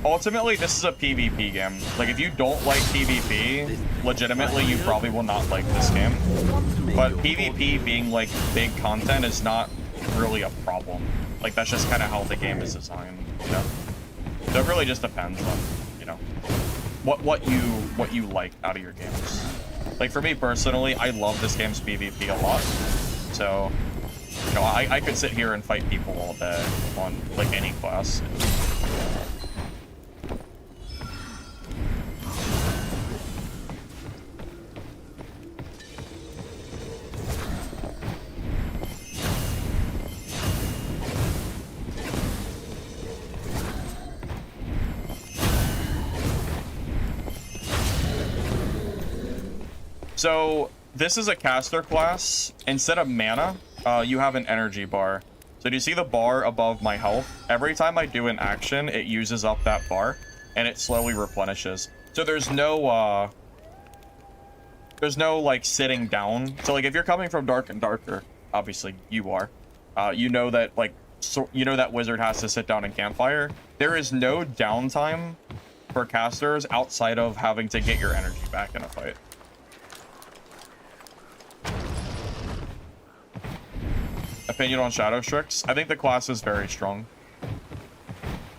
Ultimately, this is a PvP game. Like, if you don't like PvP, legitimately, you probably will not like this game. But PvP being, like, big content is not really a problem. Like, that's just kind of how the game is designed, you know? So it really just depends on, you know, what you like out of your games. Like, for me personally, I love this game's PvP a lot. So, you know, I could sit here and fight people all day on, like, any class. So, this is a caster class. Instead of mana, you have an energy bar. So do you see the bar above my health? Every time I do an action, it uses up that bar, and it slowly replenishes. So there's no, there's no like sitting down. So like if you're coming from Dark and Darker, obviously you are, you know that like you know that wizard has to sit down and campfire. There is no downtime for casters outside of having to get your energy back in a fight. Opinion on Shadow Strix? I think the class is very strong.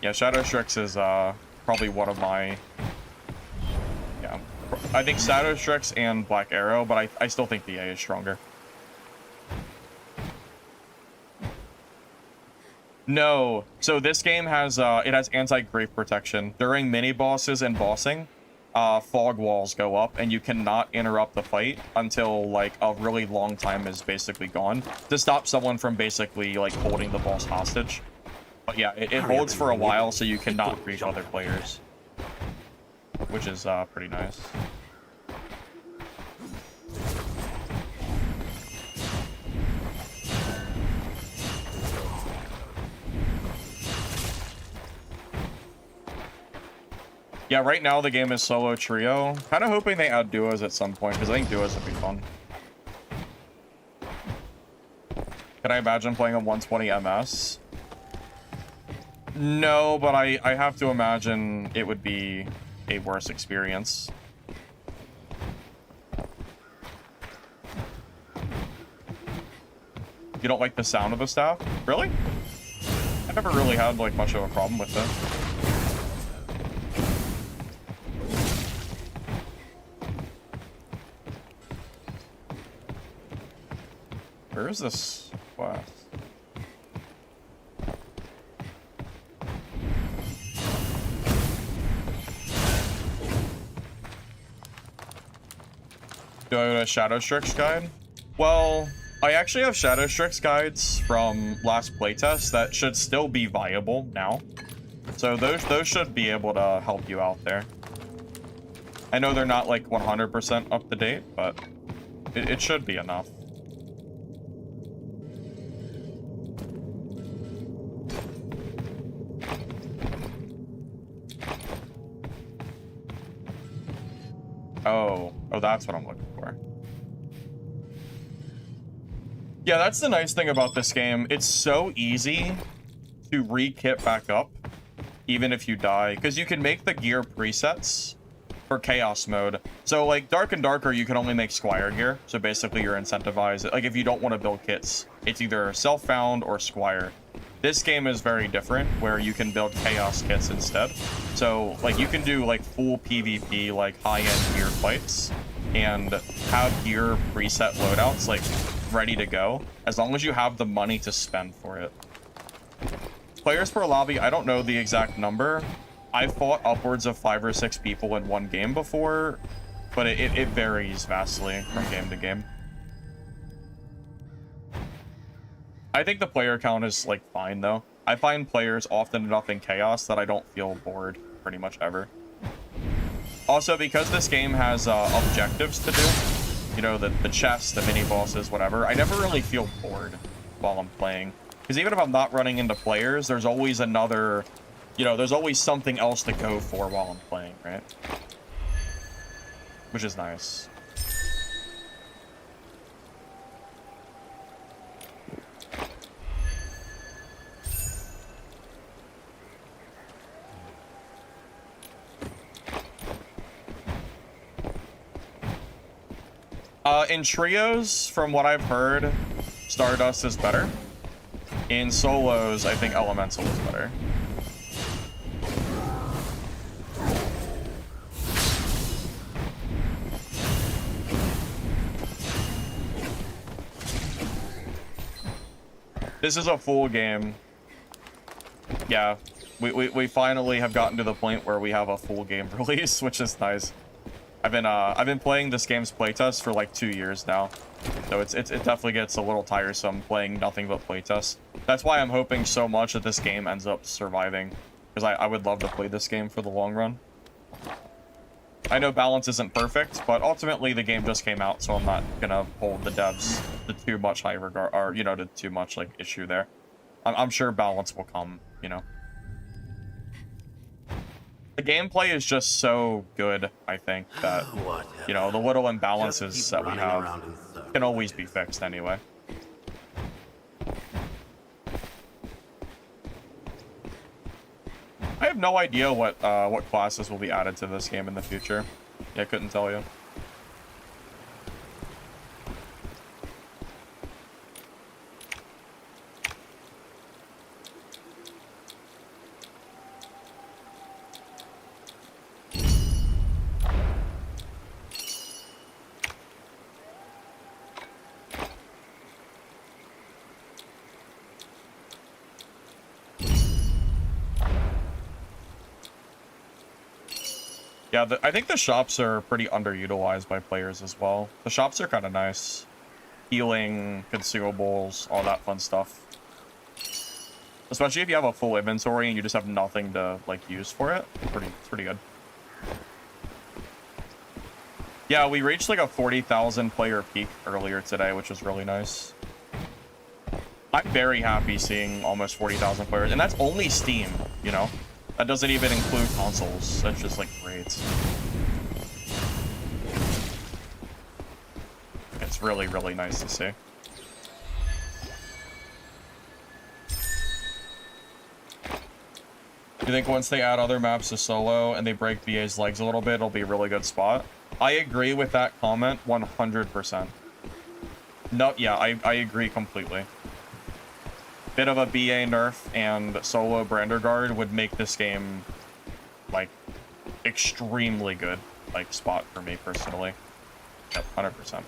Yeah, Shadow Strix is probably one of my... Yeah, I think Shadow Strix and Black Arrow, but I still think the A is stronger. No, so this game has it has anti-grave protection. During mini bosses and bossing, fog walls go up and you cannot interrupt the fight until like a really long time is basically gone to stop someone from basically like holding the boss hostage. But yeah, it holds for a while so you cannot grief other players, which is pretty nice. Yeah, right now the game is solo trio. Kind of hoping they add duos at some point, because I think duos would be fun. Can I imagine playing a 120 MS? No, but I have to imagine it would be a worse experience. You don't like the sound of the staff? Really? I never really had like much of a problem with it. Where is this quest? Do I have a Shadow Strix guide? Well, I actually have Shadow Strix guides from last playtest that should still be viable now. So those should be able to help you out there. I know they're not like 100% up to date, but it should be enough. Oh, that's what I'm looking for. Yeah, that's the nice thing about this game. It's so easy to re-kit back up, even if you die, because you can make the gear presets for chaos mode. So like Dark and Darker, you can only make Squire gear. So basically you're incentivized. Like if you don't want to build kits, it's either self-found or Squire. This game is very different, where you can build chaos kits instead. So like you can do like full PvP, like high-end gear fights, and have gear preset loadouts like ready to go, as long as you have the money to spend for it. Players per lobby, I don't know the exact number. I've fought upwards of 5 or 6 people in one game before, but it varies vastly from game to game. I think the player count is like fine though. I find players often enough in chaos that I don't feel bored pretty much ever. Also, because this game has objectives to do, you know, the chests, the mini bosses, whatever, I never really feel bored while I'm playing. Because even if I'm not running into players, there's always another, you know, there's always something else to go for while I'm playing, right? Which is nice. In trios, from what I've heard, Stardust is better. In solos, I think Elemental is better. This is a full game. Yeah, we finally have gotten to the point where we have a full game release, which is nice. I've been playing this game's playtest for like 2 years now, so it definitely gets a little tiresome playing nothing but playtest. That's why I'm hoping so much that this game ends up surviving, because I would love to play this game for the long run. I know balance isn't perfect, but ultimately the game just came out, so I'm not gonna hold the devs to too much high regard, or you know, to too much like issue there. I'm sure balance will come, you know. The gameplay is just so good, I think, that, you know, the little imbalances that we have can always be fixed anyway. I have no idea what classes will be added to this game in the future. Yeah, I couldn't tell you. Yeah, I think the shops are pretty underutilized by players as well. The shops are kind of nice. Healing, consumables, all that fun stuff. Especially if you have a full inventory and you just have nothing to, like, use for it. Pretty good. Yeah, we reached, like, a 40,000 player peak earlier today, which was really nice. I'm very happy seeing almost 40,000 players. And that's only Steam, you know? That doesn't even include consoles. That's just, like, great. It's really, really nice to see. You think once they add other maps to solo and they break VA's legs a little bit, it'll be a really good spot? I agree with that comment 100%. No, yeah, I agree completely. Bit of a BA nerf and solo Brander Guard would make this game, like, extremely good, like, spot for me personally. Yep, 100%.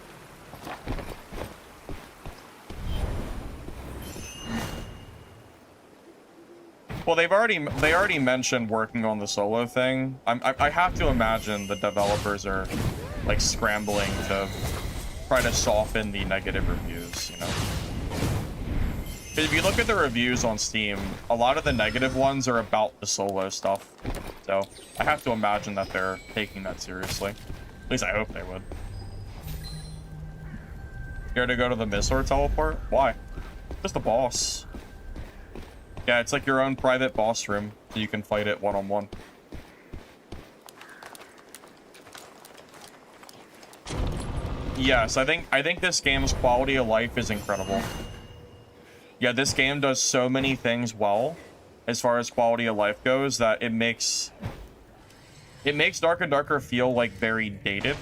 Well, they already mentioned working on the solo thing. I have to imagine the developers are, like, scrambling to try to soften the negative reviews, you know? If you look at the reviews on Steam, a lot of the negative ones are about the solo stuff. So I have to imagine that they're taking that seriously. At least I hope they would. Here to go to the Mistfall teleport? Why? Just a boss. Yeah, it's like your own private boss room, so you can fight it one-on-one. Yes, I think this game's quality of life is incredible. Yeah, this game does so many things well, as far as quality of life goes, that it makes Dark and Darker feel, like, very dated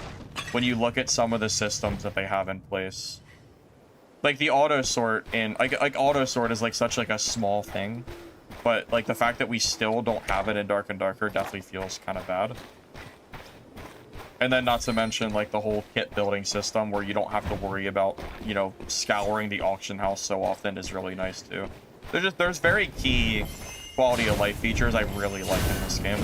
when you look at some of the systems that they have in place. Like, the auto sort in, like auto sort is, like, such, like, a small thing, but, like, the fact that we still don't have it in Dark and Darker definitely feels kind of bad. And then not to mention, like, the whole kit building system where you don't have to worry about, you know, scouring the auction house so often is really nice too. There's very key quality of life features I really like in this game,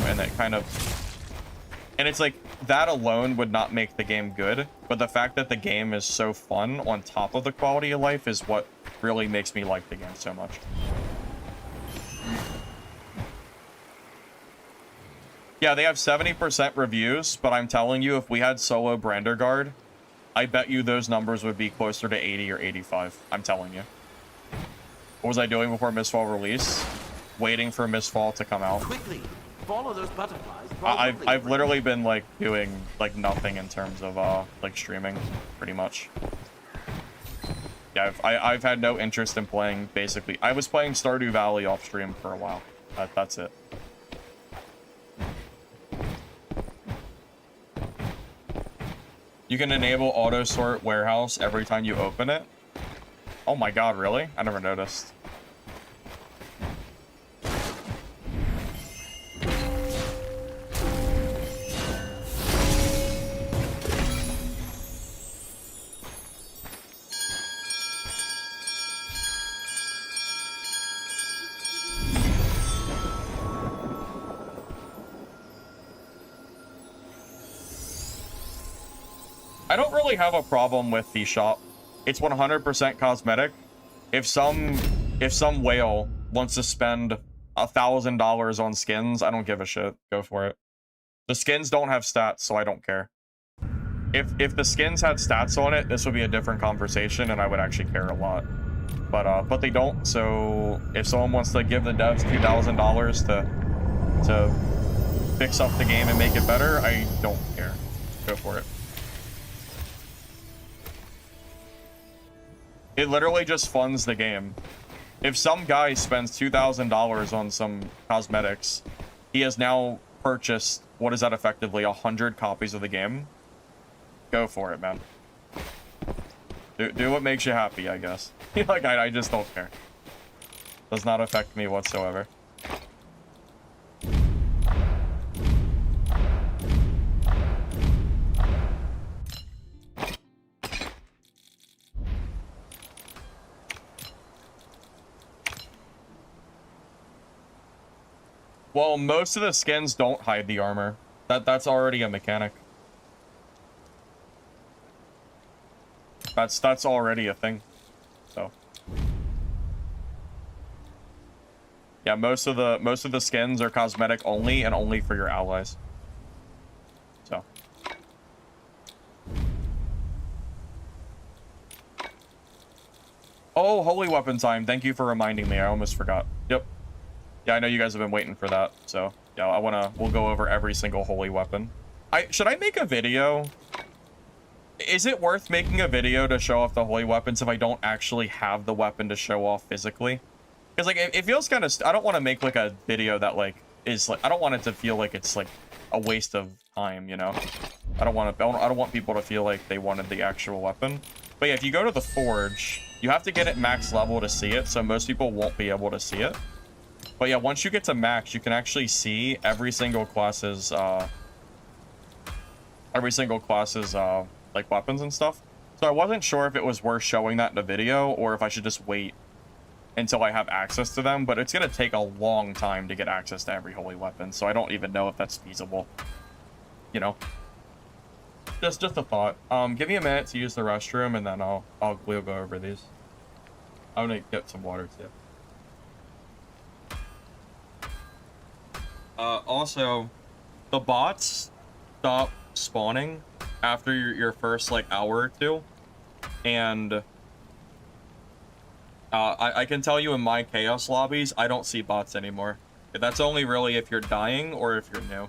and it's like, that alone would not make the game good, but the fact that the game is so fun on top of the quality of life is what really makes me like the game so much. Yeah, they have 70% reviews, but I'm telling you, if we had solo Brander Guard, I bet you those numbers would be closer to 80 or 85. I'm telling you. What was I doing before Mistfall release? Waiting for Mistfall to come out. Quickly, follow those butterflies. I've literally been, like, doing, like, nothing in terms of like, streaming, pretty much. Yeah, I've had no interest in playing, basically. I was playing Stardew Valley off stream for a while. That's it. You can enable auto sort warehouse every time you open it. Oh my god, really? I never noticed. I don't really have a problem with the shop. It's 100% cosmetic. If some whale wants to spend $1,000 on skins, I don't give a shit. Go for it. The skins don't have stats, so I don't care. If the skins had stats on it, this would be a different conversation, and I would actually care a lot. But they don't. So if someone wants to give the devs $2,000 to fix up the game and make it better, I don't care. Go for it. It literally just funds the game. If some guy spends $2,000 on some cosmetics, he has now purchased, what is that effectively, 100 copies of the game? Go for it, man. Do what makes you happy, I guess. Like, I just don't care. Does not affect me whatsoever. Well, most of the skins don't hide the armor. That's already a mechanic. That's already a thing. So yeah, most of the skins are cosmetic only and only for your allies. So oh, holy weapon time. Thank you for reminding me. I almost forgot. Yep. Yeah, I know you guys have been waiting for that. So yeah, we'll go over every single holy weapon. Should I make a video? Is it worth making a video to show off the holy weapons if I don't actually have the weapon to show off physically? Because like it feels kind of, I don't want to make like a video that like is like, I don't want it to feel like it's like a waste of time, you know? I don't want people to feel like they wanted the actual weapon. But yeah, if you go to the forge, you have to get it max level to see it, so most people won't be able to see it. But yeah, once you get to max, you can actually see every single class's like weapons and stuff. So I wasn't sure if it was worth showing that in a video or if I should just wait until I have access to them, but it's gonna take a long time to get access to every holy weapon, so I don't even know if that's feasible. You know? Just a thought. Give me a minute to use the restroom and then we'll go over these. I'm gonna get some water too. Also, the bots stop spawning after your first like hour or two, and I can tell you in my chaos lobbies I don't see bots anymore. That's only really if you're dying or if you're new.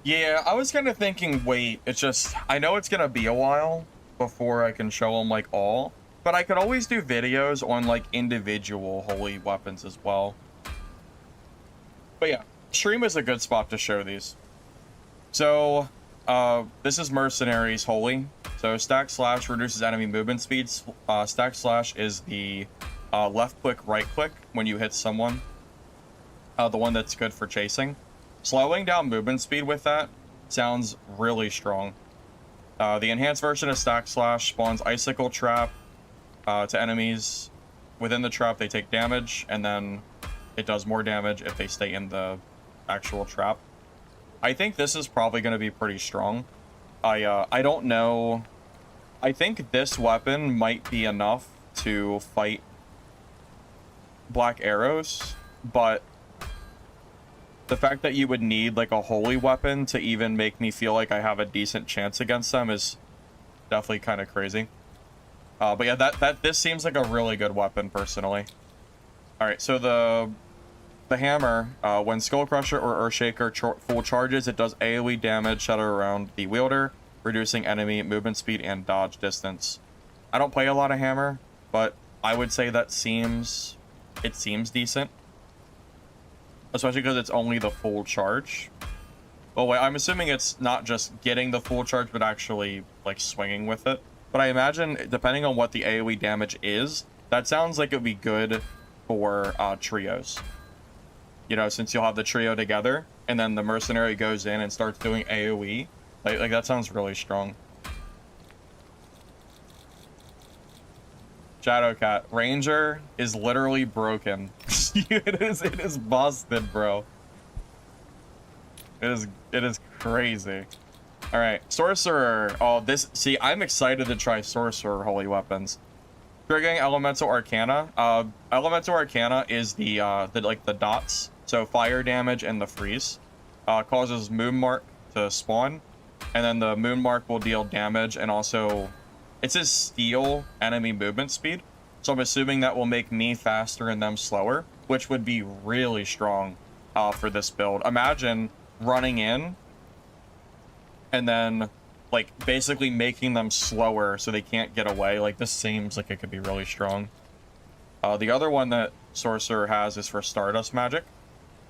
Yeah, I was kind of thinking, wait, it's just, I know it's gonna be a while before I can show them, like, all, but I could always do videos on, like, individual holy weapons as well. But yeah, stream is a good spot to show these. So, this is Mercenaries Holy. So, stack slash reduces enemy movement speeds. Stack slash is the left click, right click when you hit someone. The one that's good for chasing. Slowing down movement speed with that sounds really strong. The enhanced version of Stack Slash spawns Icicle Trap to enemies. Within the trap, they take damage, and then it does more damage if they stay in the actual trap. I think this is probably going to be pretty strong. I don't know. I think this weapon might be enough to fight black arrows, but the fact that you would need like a holy weapon to even make me feel like I have a decent chance against them is definitely kind of crazy. But yeah, this seems like a really good weapon personally. All right, so the hammer, when Skull Crusher or Earthshaker full charges, it does AoE damage shatter around the wielder, reducing enemy movement speed and dodge distance. I don't play a lot of hammer, but I would say that seems decent, especially because it's only the full charge. Oh wait, I'm assuming it's not just getting the full charge, but actually like swinging with it. But I imagine, depending on what the AoE damage is, that sounds like it would be good for trios. You know, since you'll have the trio together, and then the mercenary goes in and starts doing AoE. Like that sounds really strong. Shadowcat, Ranger is literally broken. it is busted, bro. It is crazy. All right, Sorcerer. Oh, see, I'm excited to try Sorcerer holy weapons. Triggering Elemental Arcana. Elemental Arcana is the dots. So fire damage and the freeze. Causes Moon Mark to spawn. And then the Moon Mark will deal damage, and also it says steal enemy movement speed. So I'm assuming that will make me faster and them slower, which would be really strong for this build. Imagine running in and then like basically making them slower so they can't get away. Like this seems like it could be really strong. The other one that Sorcerer has is for Stardust magic.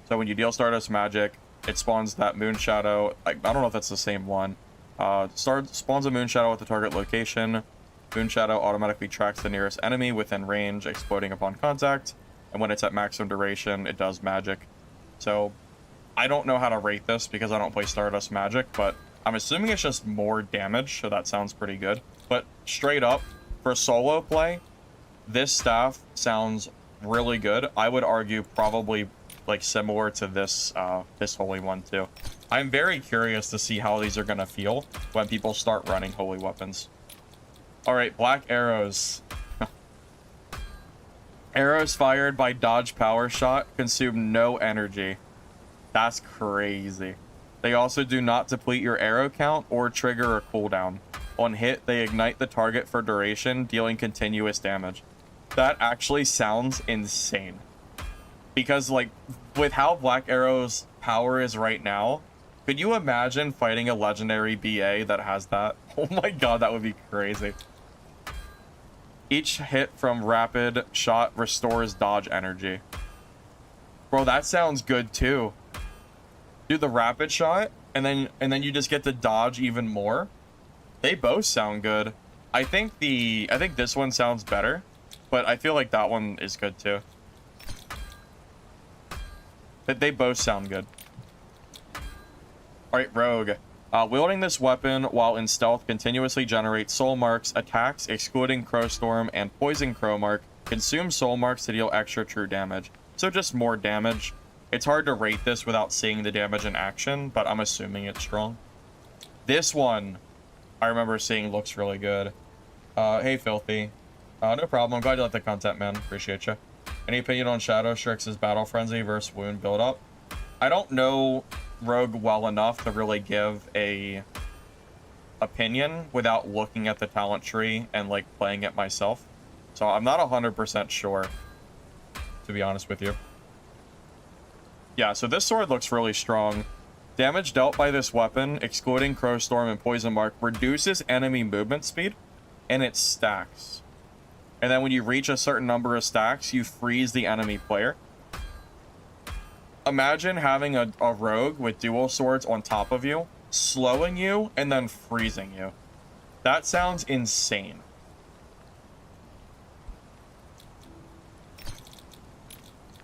So when you deal Stardust magic, it spawns that Moon Shadow. I don't know if that's the same one. Spawns a Moon Shadow at the target location. Moon Shadow automatically tracks the nearest enemy within range, exploding upon contact. And when it's at maximum duration, it does magic. So I don't know how to rate this because I don't play Stardust magic, but I'm assuming it's just more damage, so that sounds pretty good. But straight up, for solo play, this staff sounds really good. I would argue probably like similar to this this holy one too. I'm very curious to see how these are gonna feel when people start running holy weapons. All right, black arrows. Arrows fired by dodge power shot consume no energy. That's crazy. They also do not deplete your arrow count or trigger a cooldown. On hit, they ignite the target for duration, dealing continuous damage. That actually sounds insane. Because, like, with how Black Arrow's power is right now, could you imagine fighting a legendary BA that has that? Oh my god, that would be crazy. Each hit from rapid shot restores dodge energy. Bro, that sounds good too. Do the rapid shot, and then you just get to dodge even more. They both sound good. I think this one sounds better, but I feel like that one is good too. But they both sound good. All right, Rogue. Wielding this weapon while in stealth continuously generates soul marks, attacks excluding Crowstorm and Poison Crow Mark, consumes soul marks to deal extra true damage. So just more damage. It's hard to rate this without seeing the damage in action, but I'm assuming it's strong. This one, I remember seeing looks really good. Hey, Filthy. No problem. I'm glad you like the content, man. Appreciate you. Any opinion on Shadow Strix's Battle Frenzy versus Wound build-up? I don't know Rogue well enough to really give a opinion without looking at the talent tree and like playing it myself. So I'm not 100% sure, to be honest with you. Yeah, so this sword looks really strong. Damage dealt by this weapon, excluding Crowstorm and Poison Mark, reduces enemy movement speed, and it stacks. And then when you reach a certain number of stacks, you freeze the enemy player. Imagine having a rogue with dual swords on top of you, slowing you, and then freezing you. That sounds insane.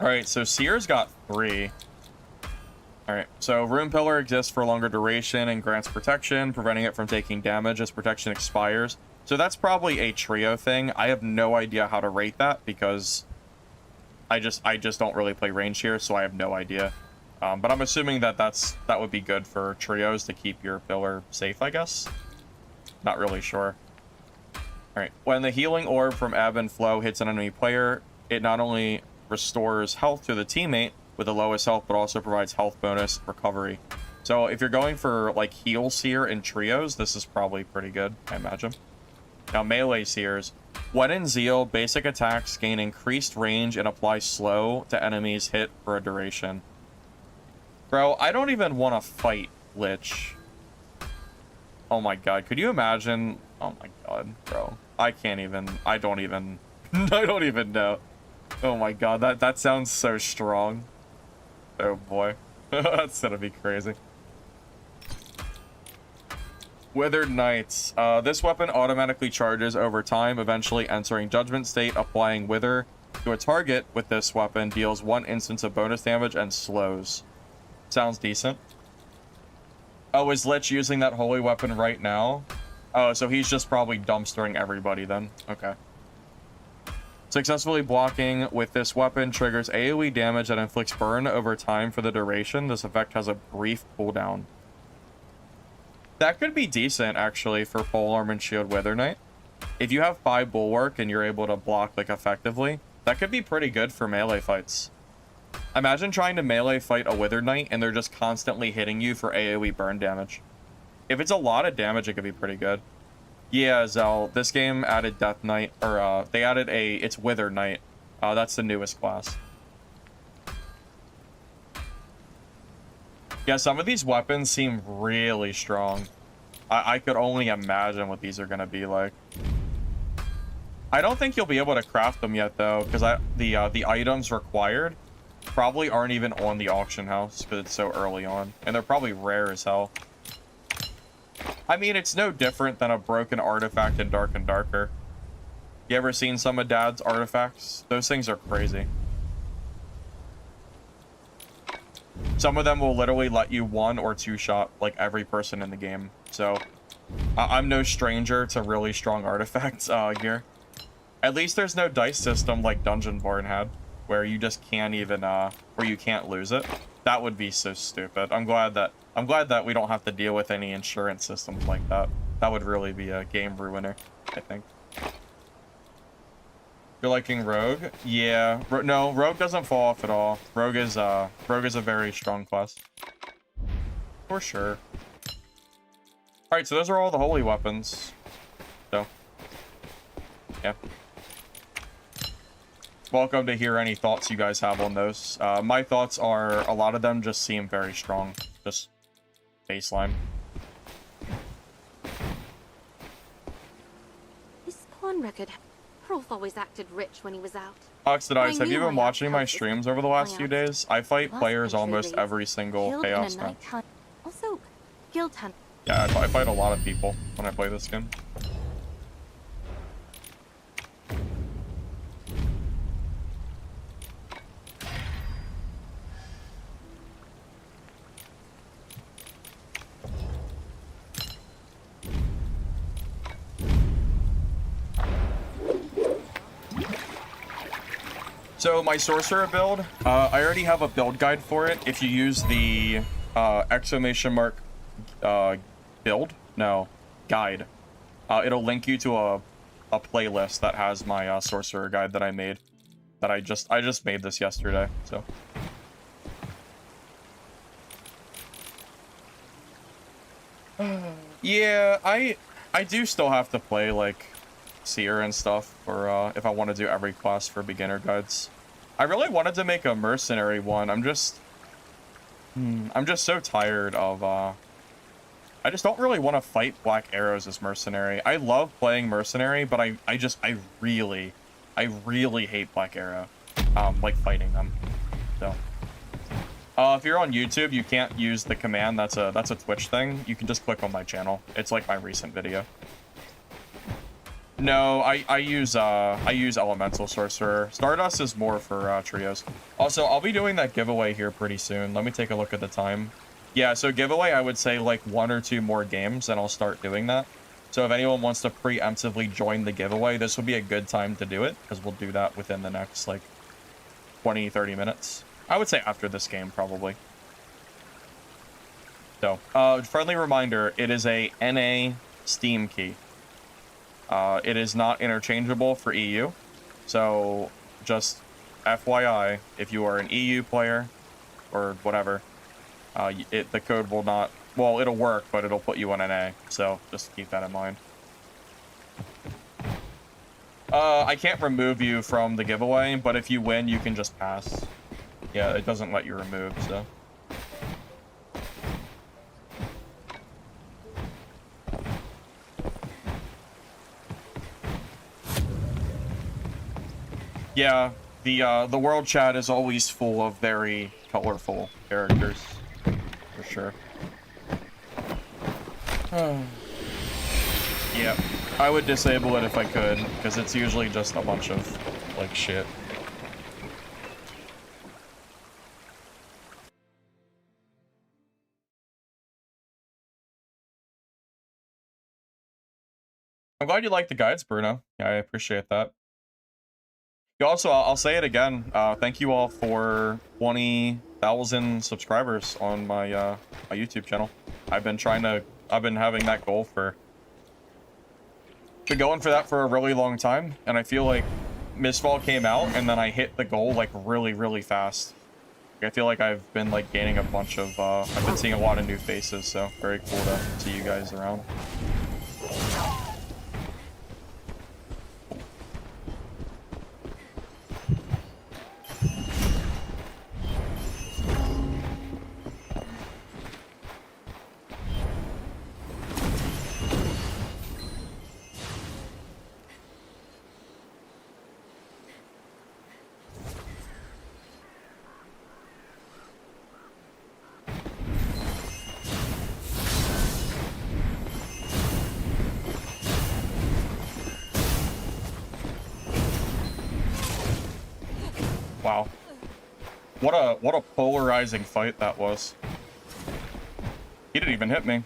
Alright, so Seer's got 3. Alright, so Rune Pillar exists for longer duration and grants protection, preventing it from taking damage as protection expires. So that's probably a trio thing. I have no idea how to rate that because I just don't really play range here, so I have no idea. But I'm assuming that that would be good for trios to keep your pillar safe, I guess. Not really sure. Alright, when the healing orb from Ebb and Flow hits an enemy player, it not only restores health to the teammate with the lowest health, but also provides health bonus recovery. So if you're going for like heal seer in trios, this is probably pretty good, I imagine. Now melee seers. When in Zeal, basic attacks gain increased range and apply slow to enemies hit for a duration. Bro, I don't even want to fight Lich. Oh my god, could you imagine? Oh my god, bro. I don't even I don't even know. Oh my god, that sounds so strong. Oh boy. That's gonna be crazy. Withered Knights. This weapon automatically charges over time, eventually entering Judgment State. Applying Wither to a target with this weapon deals 1 instance of bonus damage and slows. Sounds decent. Oh, is Lich using that holy weapon right now? Oh, so he's just probably dumpstering everybody then. Okay. Successfully blocking with this weapon triggers AoE damage that inflicts burn over time for the duration. This effect has a brief cooldown. That could be decent, actually, for Polearm and Shield Wither Knight. If you have 5 Bulwark and you're able to block, like, effectively, that could be pretty good for melee fights. Imagine trying to melee fight a Wither Knight and they're just constantly hitting you for AoE burn damage. If it's a lot of damage, it could be pretty good. Yeah, Zell, this game added Death Knight, or, they added it's Wither Knight. That's the newest class. Yeah, some of these weapons seem really strong. I could only imagine what these are going to be like. I don't think you'll be able to craft them yet, though, because the items required probably aren't even on the auction house, because it's so early on. And they're probably rare as hell. I mean, it's no different than a broken artifact in Dark and Darker. You ever seen some of Dad's artifacts? Those things are crazy. Some of them will literally let you 1 or 2 shot like every person in the game. So I'm no stranger to really strong artifacts here. At least there's no dice system like Dungeonborn had, where you just can't even where you can't lose it. That would be so stupid. I'm glad that we don't have to deal with any insurance systems like that. That would really be a game ruiner, I think. You're liking Rogue? Yeah. No, Rogue doesn't fall off at all. Rogue is a very strong class. For sure. Alright, so those are all the holy weapons. So, yeah. Welcome to hear any thoughts you guys have on those. My thoughts are a lot of them just seem very strong. Just baseline. His pawn record. Rolf always acted rich when he was out. Oxidize, have you been watching my streams over the last few days? I fight players almost every single chaos match. Also, guild hunt. Yeah, I fight a lot of people when I play this game. So my sorcerer build, I already have a build guide for it. If you use the exclamation mark guide, it'll link you to a playlist that has my sorcerer guide that I made. That I just made this yesterday. So yeah, I do still have to play like Seer and stuff, or if I want to do every class for beginner guides. I really wanted to make a mercenary one. I'm just so tired of I just don't really want to fight Black Arrows as mercenary. I love playing mercenary, but I really hate Black Arrow. Like fighting them. So if you're on YouTube, you can't use the command. That's a Twitch thing. You can just click on my channel. It's like my recent video. No, I use Elemental Sorcerer. Stardust is more for trios. Also, I'll be doing that giveaway here pretty soon. Let me take a look at the time. Yeah, so giveaway, I would say like 1 or 2 more games, and I'll start doing that. So if anyone wants to preemptively join the giveaway, this would be a good time to do it, because we'll do that within the next like 20, 30 minutes. I would say after this game, probably. So, friendly reminder, it is a NA Steam key. It is not interchangeable for EU. So, just FYI, if you are an EU player or whatever, the code will not, well, it'll work, but it'll put you on NA. So, just keep that in mind. I can't remove you from the giveaway, but if you win, you can just pass. Yeah, it doesn't let you remove, so. Yeah, the world chat is always full of very colorful characters, for sure. Yeah, I would disable it if I could, because it's usually just a bunch of, like, shit. I'm glad you like the guides, Bruno. Yeah, I appreciate that. Also, I'll say it again. Thank you all for 20,000 subscribers on my my YouTube channel. I've been having that goal been going for that for a really long time, and I feel like Mistfall came out, and then I hit the goal like really, really fast. I feel like I've been like gaining a bunch of. I've been seeing a lot of new faces, so very cool to see you guys around. Wow. What a polarizing fight that was. He didn't even hit me.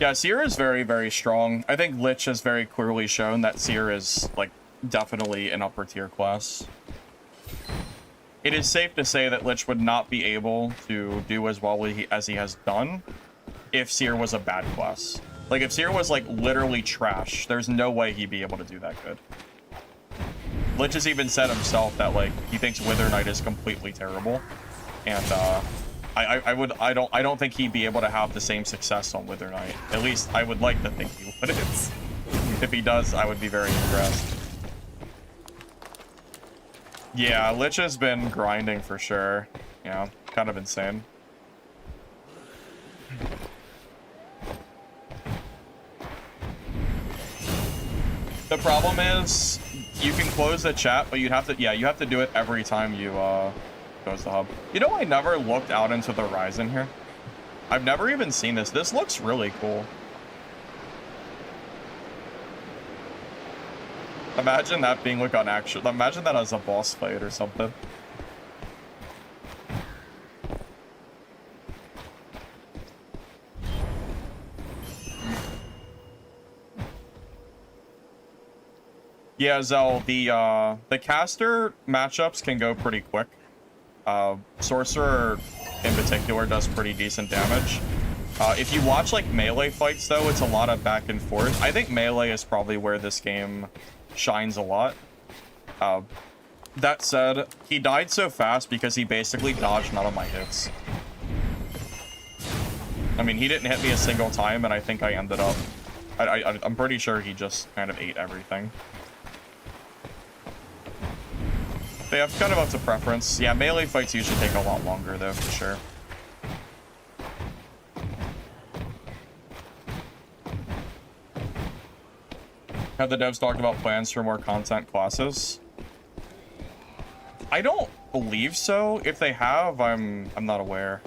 Yeah, Seer is very, very strong. I think Lich has very clearly shown that Seer is, like, definitely an upper tier class. It is safe to say that Lich would not be able to do as well as he has done if Seer was a bad class. Like, if Seer was, like, literally trash, there's no way he'd be able to do that good. Lich has even said himself that, like, he thinks Wither Knight is completely terrible. And, I don't think he'd be able to have the same success on Wither Knight. At least, I would like to think he would. If he does, I would be very impressed. Yeah, Lich has been grinding for sure. Yeah, kind of insane. The problem is, you can close the chat, but you have to do it every time you close the hub. You know, I never looked out into the horizon here. I've never even seen this. This looks really cool. Imagine that being like on action. Imagine that as a boss fight or something. Yeah, Zell, the caster matchups can go pretty quick. Sorcerer in particular does pretty decent damage. If you watch like melee fights though, it's a lot of back and forth. I think melee is probably where this game shines a lot. That said, he died so fast because he basically dodged none of my hits. I mean, he didn't hit me a single time, and I think I ended up... I'm pretty sure he just kind of ate everything. They have kind of up to preference. Yeah, melee fights usually take a lot longer, though, for sure. Have the devs talked about plans for more content classes? I don't believe so. If they have, I'm not aware.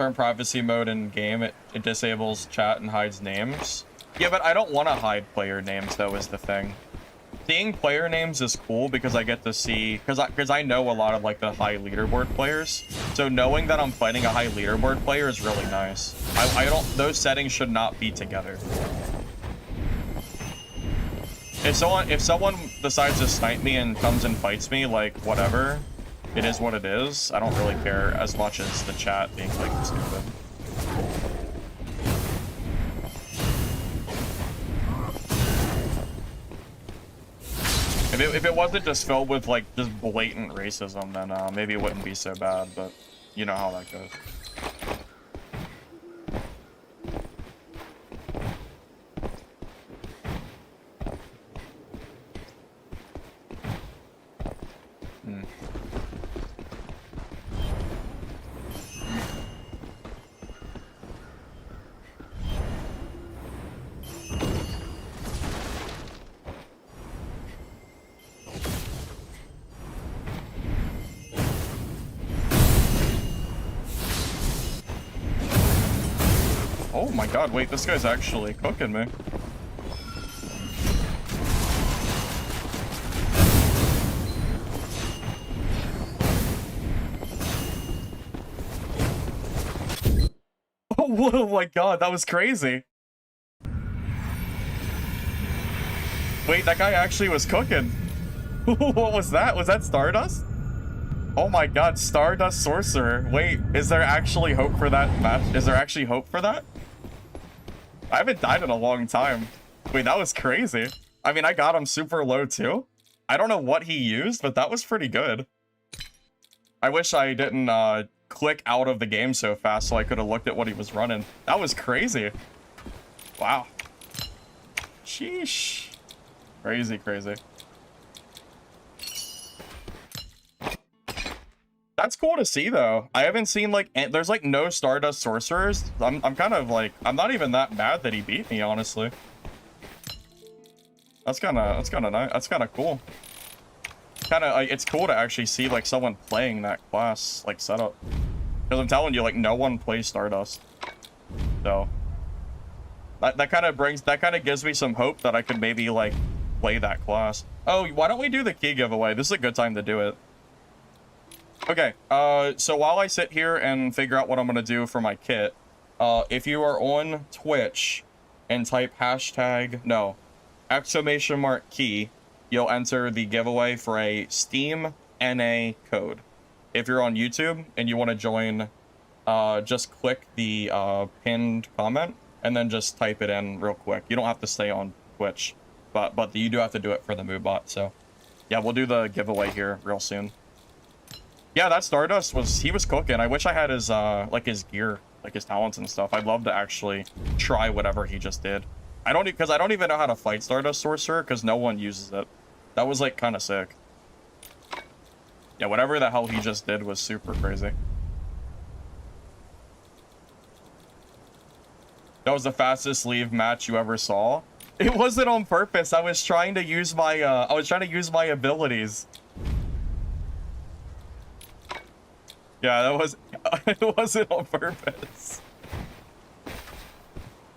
Turn privacy mode in game. It disables chat and hides names. Yeah, but I don't want to hide player names, though, is the thing. Seeing player names is cool because I get to see, because I know a lot of like the high leaderboard players. So knowing that I'm fighting a high leaderboard player is really nice. I don't, those settings should not be together. If someone decides to snipe me and comes and fights me, like whatever, it is what it is. I don't really care as much as the chat being like stupid. If it wasn't just filled with like just blatant racism, then maybe it wouldn't be so bad, but you know how that goes. Oh my god, wait, this guy's actually cooking me. Oh my god, that was crazy. Wait, that guy actually was cooking. What was that? Was that Stardust? Oh my god, Stardust Sorcerer. Wait, is there actually hope for that match? Is there actually hope for that? I haven't died in a long time. Wait, that was crazy. I mean, I got him super low too. I don't know what he used, but that was pretty good. I wish I didn't click out of the game so fast so I could have looked at what he was running. That was crazy. Wow. Sheesh. Crazy, crazy. That's cool to see, though. I haven't seen, like, there's, like, no Stardust Sorcerers. I'm kind of, like, I'm not even that mad that he beat me, honestly. That's kind of nice. That's kind of cool. Kind of, like, it's cool to actually see, like, someone playing that class, like, setup. Because I'm telling you, like, no one plays Stardust. So, that kind of gives me some hope that I could maybe, like, play that class. Oh, why don't we do the key giveaway? This is a good time to do it. Okay, so while I sit here and figure out what I'm going to do for my kit, if you are on Twitch and type !key, you'll enter the giveaway for a Steam NA code. If you're on YouTube and you want to join, just click the pinned comment and then just type it in real quick. You don't have to stay on Twitch, but you do have to do it for the MooBot, so yeah, we'll do the giveaway here real soon. Yeah, that Stardust he was cooking. I wish I had his, like, his gear, like, his talents and stuff. I'd love to actually try whatever he just did. Because I don't even know how to fight Stardust Sorcerer, because no one uses it. That was, like, kind of sick. Yeah, whatever the hell he just did was super crazy. That was the fastest leave match you ever saw. It wasn't on purpose. I was trying to use my, abilities. Yeah, that was, it wasn't on purpose.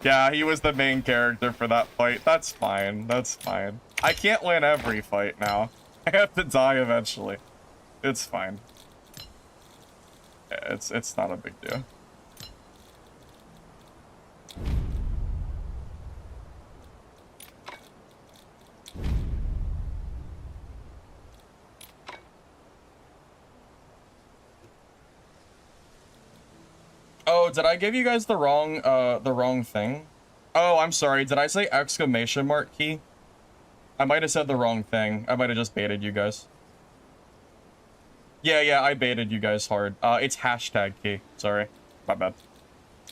Yeah, he was the main character for that fight. That's fine, that's fine. I can't win every fight now. I have to die eventually. It's fine. Yeah, it's not a big deal. Oh, did I give you guys the wrong thing? Oh, I'm sorry. Did I say exclamation mark key? I might have said the wrong thing. I might have just baited you guys. Yeah, I baited you guys hard. It's hashtag key. Sorry. My bad.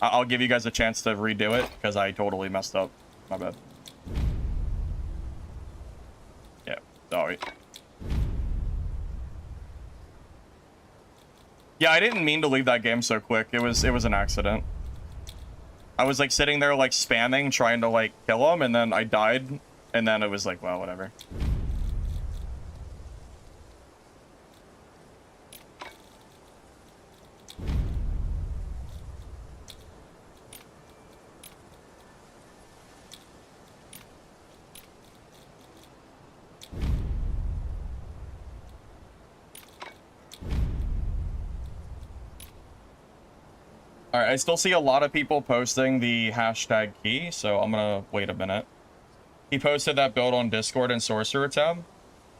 I'll give you guys a chance to redo it, because I totally messed up. My bad. Yeah, sorry. Yeah, I didn't mean to leave that game so quick. It was an accident. I was like sitting there like spamming, trying to like kill him, and then I died, and then it was like, well, whatever. All right, I still see a lot of people posting the hashtag key, so I'm gonna wait a minute. He posted that build on Discord and Sorcerer tab.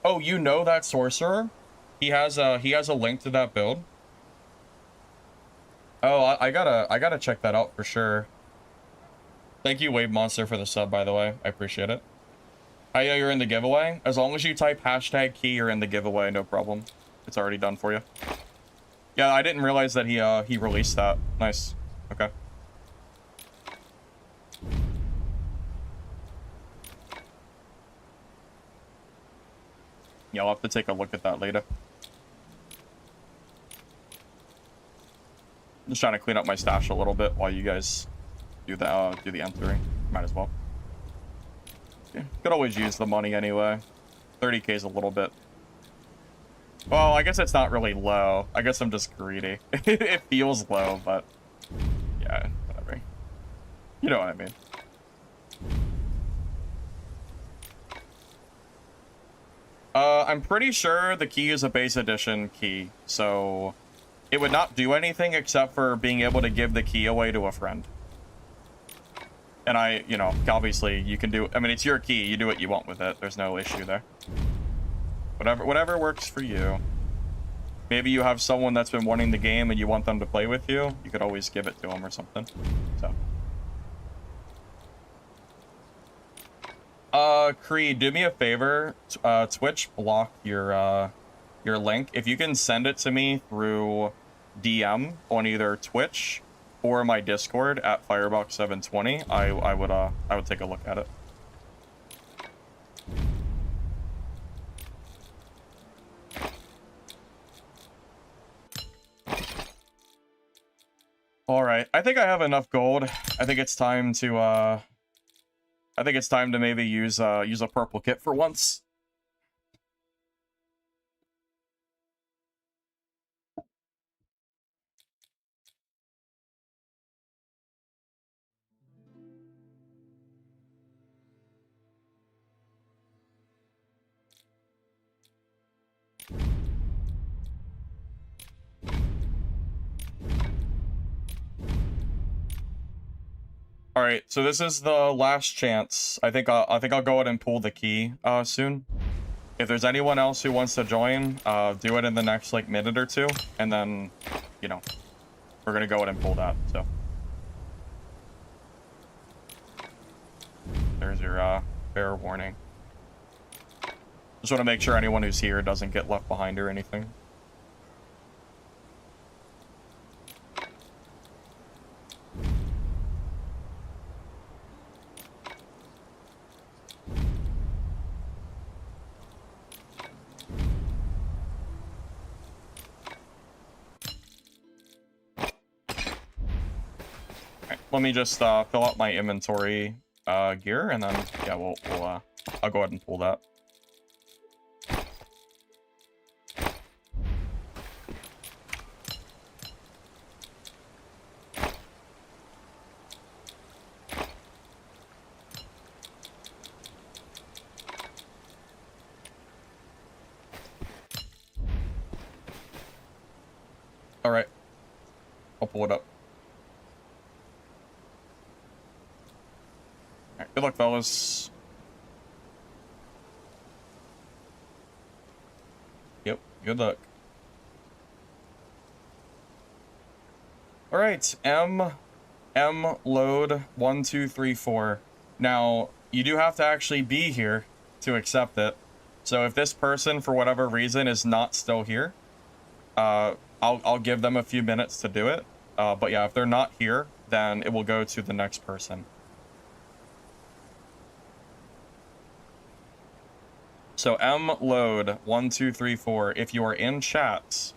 Oh, you know that Sorcerer? He has a link to that build. Oh, I gotta check that out for sure. Thank you, Wave Monster, for the sub, by the way. I appreciate it. Hiya, you're in the giveaway. As long as you type hashtag key, you're in the giveaway, no problem. It's already done for you. Yeah, I didn't realize that he released that. Nice. Okay. Yeah, I'll have to take a look at that later. I'm just trying to clean up my stash a little bit while you guys do the entering. Might as well. Yeah, could always use the money anyway. 30k is a little bit. Well, I guess it's not really low. I guess I'm just greedy. It feels low, but yeah, whatever. You know what I mean. I'm pretty sure the key is a base edition key, so it would not do anything except for being able to give the key away to a friend. And you know, obviously you can do, I mean, it's your key, you do what you want with it. There's no issue there. Whatever works for you. Maybe you have someone that's been wanting the game and you want them to play with you. You could always give it to them or something. So. Creed, do me a favor. Twitch block your link. If you can send it to me through DM on either Twitch or my Discord at Firebox720, I would take a look at it. All right, I think I have enough gold. I think it's time to maybe use a purple kit for once. All right, so this is the last chance. I think I'll go ahead and pull the key soon. If there's anyone else who wants to join, do it in the next like minute or two, and then, you know, we're gonna go ahead and pull that. So there's your fair warning. Just want to make sure anyone who's here doesn't get left behind or anything. Let me just fill out my inventory gear, and then yeah, I'll go ahead and pull that. All right, I'll pull it up. Good luck, fellas. Yep, good luck. All right, M load 1 2 3 4. Now you do have to actually be here to accept it. So if this person for whatever reason is not still here, I'll give them a few minutes to do it. But yeah, if they're not here, then it will go to the next person. So M load 1 2 3 4. If you are in chat,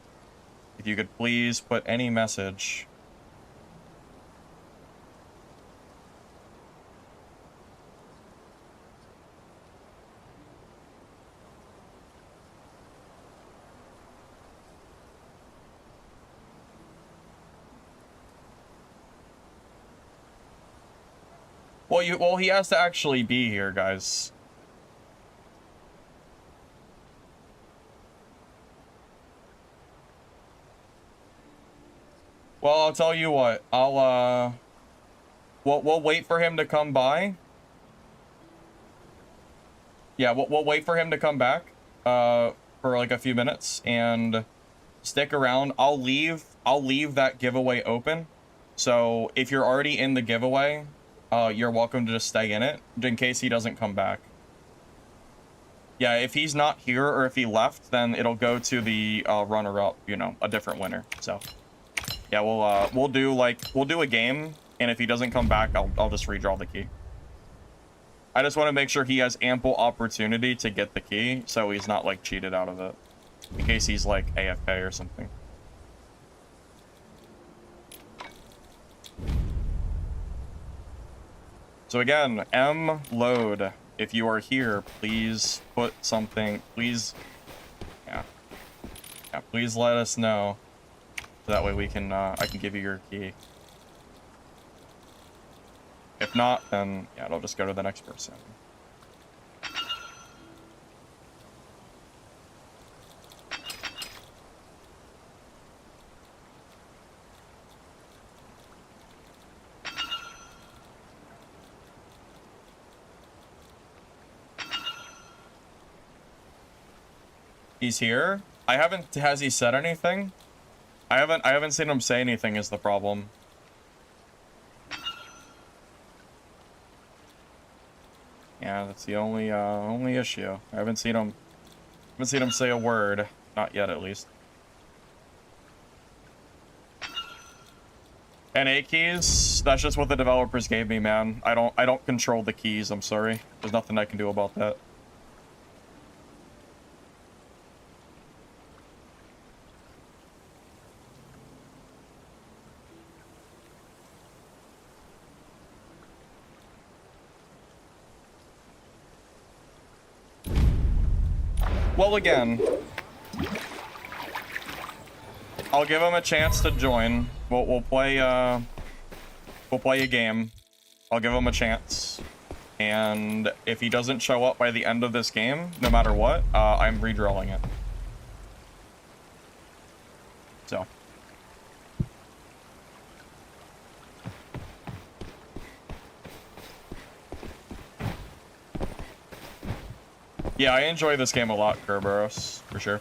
if you could please put any message. Well, he has to actually be here, guys. Well, I'll tell you what. We'll wait for him to come by. Yeah, we'll wait for him to come back for like a few minutes and stick around. I'll leave that giveaway open. So if you're already in the giveaway, you're welcome to just stay in it in case he doesn't come back. Yeah, if he's not here or if he left, then it'll go to the runner-up, you know, a different winner. So yeah, we'll do a game, and if he doesn't come back, I'll just redraw the key. I just want to make sure he has ample opportunity to get the key, so he's not like cheated out of it, in case he's like AFK or something. So again, load. If you are here, please put something. Please, yeah, please let us know. So that way we can, I can give you your key. If not, then yeah, it'll just go to the next person. He's here. Has he said anything? I haven't seen him say anything is the problem. Yeah, that's the only issue. I haven't seen him say a word. Not yet, at least. NA keys, that's just what the developers gave me, man. I don't control the keys, I'm sorry. There's nothing I can do about that. Well, again, I'll give him a chance to join. We'll play a game. I'll give him a chance, and if he doesn't show up by the end of this game, no matter what, I'm redrawing it. So. Yeah, I enjoy this game a lot, Kerberos, for sure.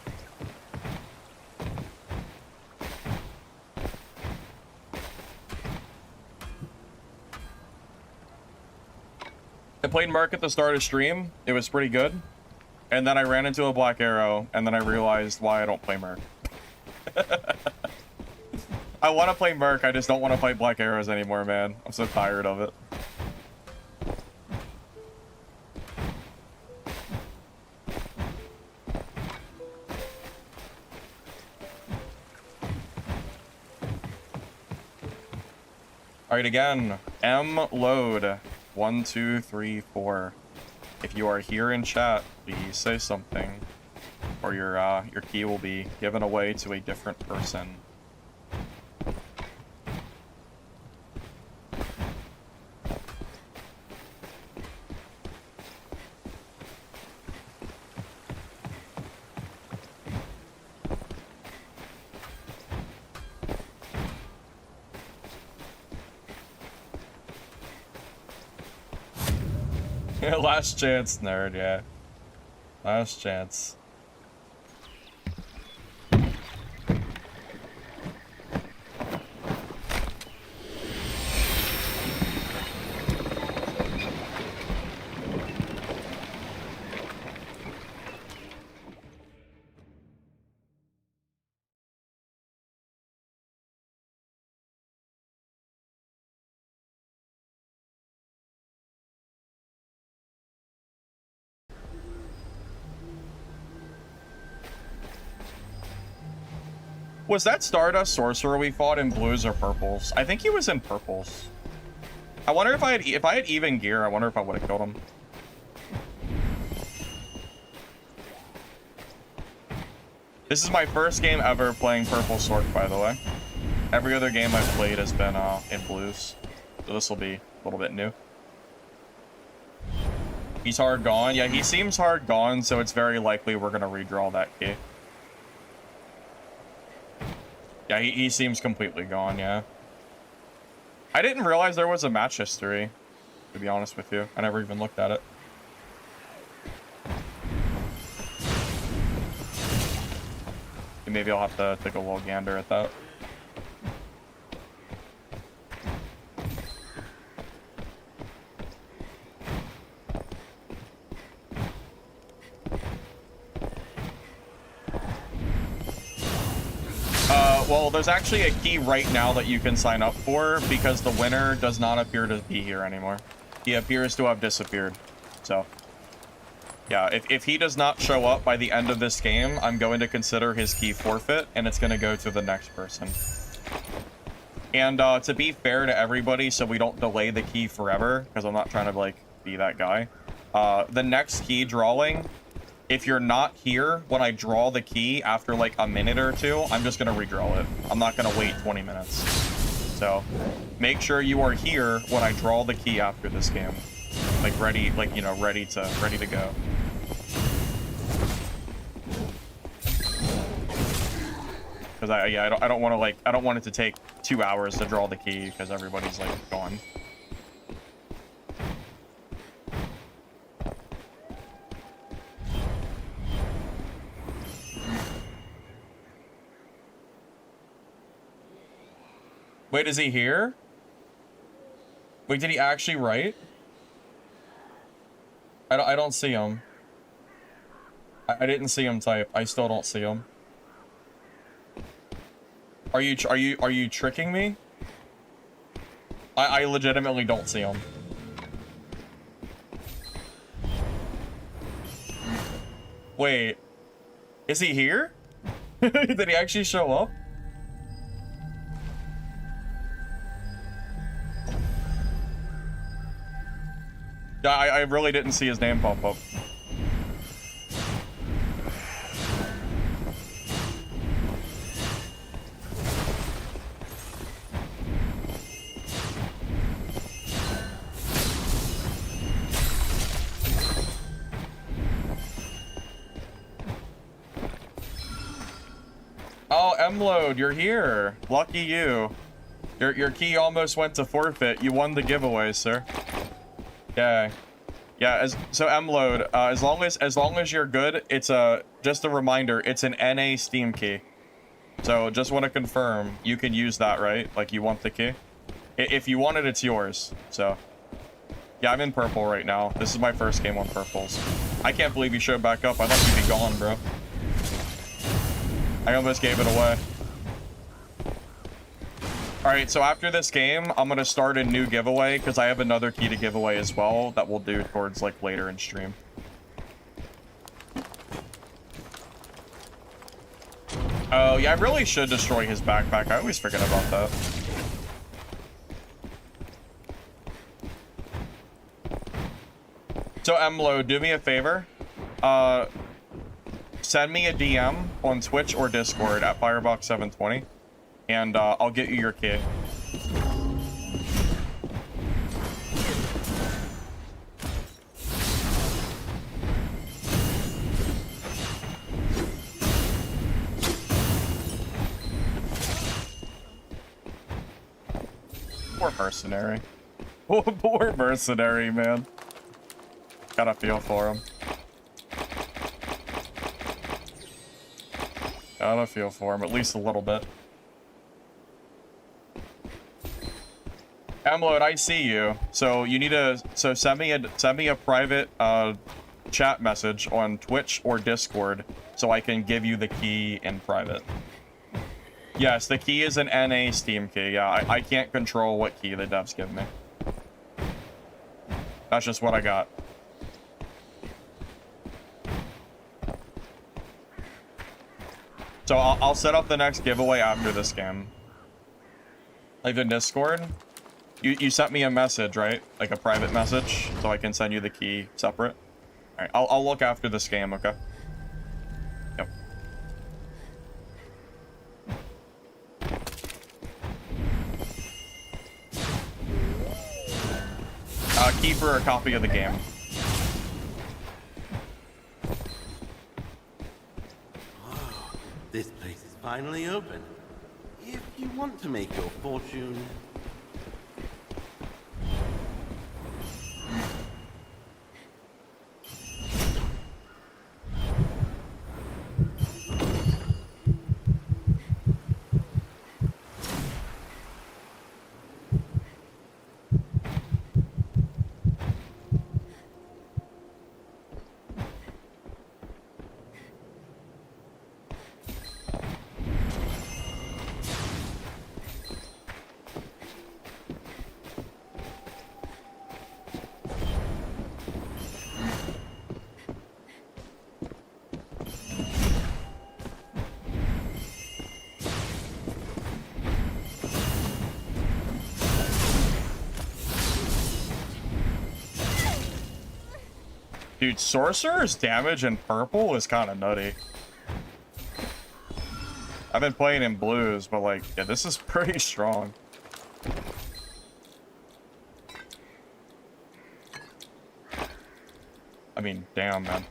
I played Merc at the start of stream. It was pretty good. And then I ran into a Black Arrow, and then I realized why I don't play Merc. I want to play Merc, I just don't want to fight Black Arrows anymore, man. I'm so tired of it. Alright, again, load 1, 2, 3, 4. If you are here in chat, please say something, or your key will be given away to a different person. Last chance, nerd, yeah. Last chance. Was that Stardust Sorcerer we fought in blues or purples? I think he was in purples. I wonder if I had even gear, I wonder if I would have killed him. This is my first game ever playing Purple Sorc, by the way. Every other game I've played has been in blues. So this will be a little bit new. He's hard gone. Yeah, he seems hard gone, so it's very likely we're gonna redraw that key. Yeah, he seems completely gone, yeah. I didn't realize there was a match history, to be honest with you. I never even looked at it. Maybe I'll have to take a little gander at that. Well, there's actually a key right now that you can sign up for because the winner does not appear to be here anymore. He appears to have disappeared. So, yeah, if he does not show up by the end of this game, I'm going to consider his key forfeit, and it's going to go to the next person. And to be fair to everybody, so we don't delay the key forever, because I'm not trying to, like, be that guy, the next key drawing, if you're not here when I draw the key after like a minute or two, I'm just going to redraw it. I'm not going to wait 20 minutes. So make sure you are here when I draw the key after this game. Like ready, like, you know, ready to go. Because I don't want to like, I don't want it to take 2 hours to draw the key because everybody's like gone. Wait, is he here? Wait, did he actually write? I don't see him. I didn't see him type. I still don't see him. Are you tricking me? I legitimately don't see him. Wait. Is he here? Did he actually show up? I really didn't see his name pop up. Oh, M-Load, you're here. Lucky you. Your key almost went to forfeit. You won the giveaway, sir. Yeah, yeah. So M-Load, as long as you're good, it's just a reminder. It's an NA Steam key. So just want to confirm you can use that, right? Like you want the key. If you want it, it's yours. So yeah, I'm in purple right now. This is my first game on purples. I can't believe you showed back up. I thought you'd be gone, bro. I almost gave it away. Alright, so after this game, I'm going to start a new giveaway because I have another key to give away as well that we'll do towards like later in stream. Oh, yeah, I really should destroy his backpack. I always forget about that. So, Emlo, do me a favor. Send me a DM on Twitch or Discord at Firebox720. And I'll get you your key. Poor mercenary. Poor mercenary, man. Gotta feel for him. Gotta feel for him, at least a little bit. Emload, I see you. So you need to send me a private chat message on Twitch or Discord so I can give you the key in private. Yes, the key is an NA Steam key. Yeah, I can't control what key the devs give me. That's just what I got. So I'll set up the next giveaway after this game. Like in Discord. You sent me a message, right? Like a private message, so I can send you the key separate. All right, I'll look after this game, okay? Yep. Key for a copy of the game. This place is finally open. if you want to make your fortune. Dude, Sorcerer's damage in purple is kind of nutty. I've been playing in blues, but like, yeah, this is pretty strong. I mean, damn, man.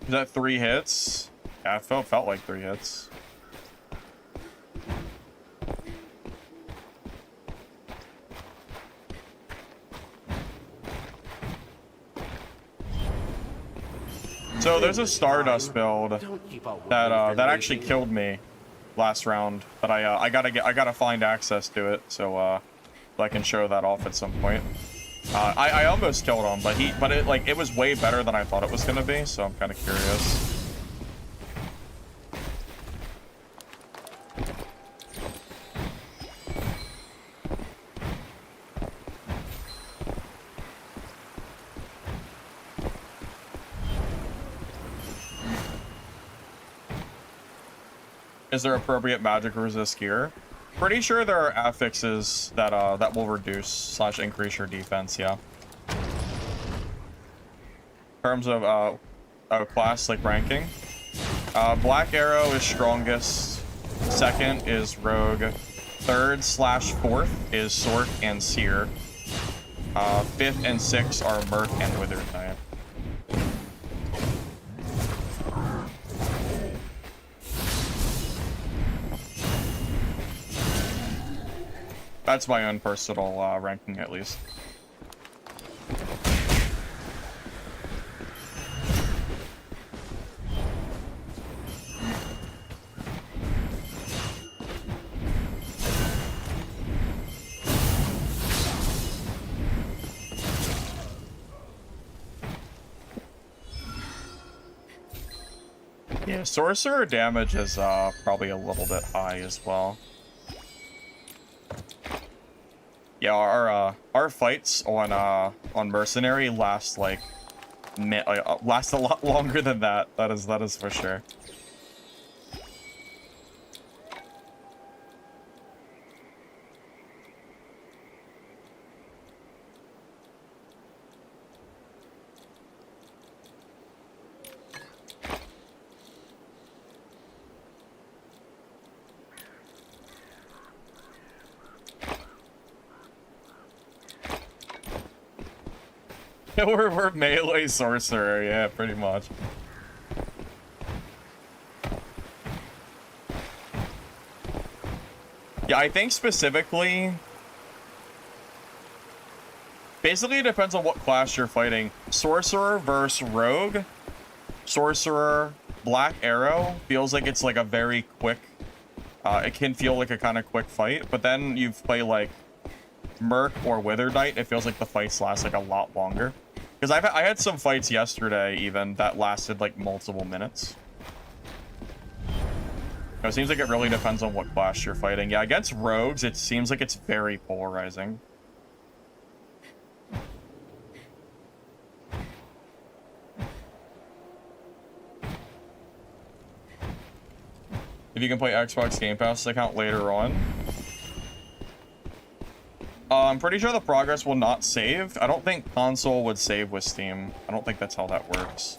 Is that 3 hits? Yeah, it felt like 3 hits. So there's a Stardust build that actually killed me last round, but I gotta find access to it so I can show that off at some point. I almost killed him, but it was way better than I thought it was gonna be, so I'm kind of curious. Is there appropriate magic resist gear? Pretty sure there are affixes that that will reduce / increase your defense, yeah. In terms of class like ranking, Black Arrow is strongest, second is Rogue, third / fourth is Sorc and Seer, fifth and sixth are Merc and Withered Knight. That's my own personal ranking, at least. Yeah, Sorcerer damage is probably a little bit high as well. Yeah, our fights on Mercenary last like last a lot longer than that. That is for sure. We're melee sorcerer, yeah, pretty much. Yeah, I think specifically... Basically, it depends on what class you're fighting. Sorcerer versus Rogue. Sorcerer, Black Arrow feels like it's like a very quick... it can feel like a kind of quick fight, but then you play like Merc or Wither Knight, it feels like the fights last like a lot longer. Because I had some fights yesterday even that lasted like multiple minutes. It seems like it really depends on what class you're fighting. Yeah, against rogues, it seems like it's very polarizing. If you can play Xbox Game Pass account later on. I'm pretty sure the progress will not save. I don't think console would save with Steam. I don't think that's how that works.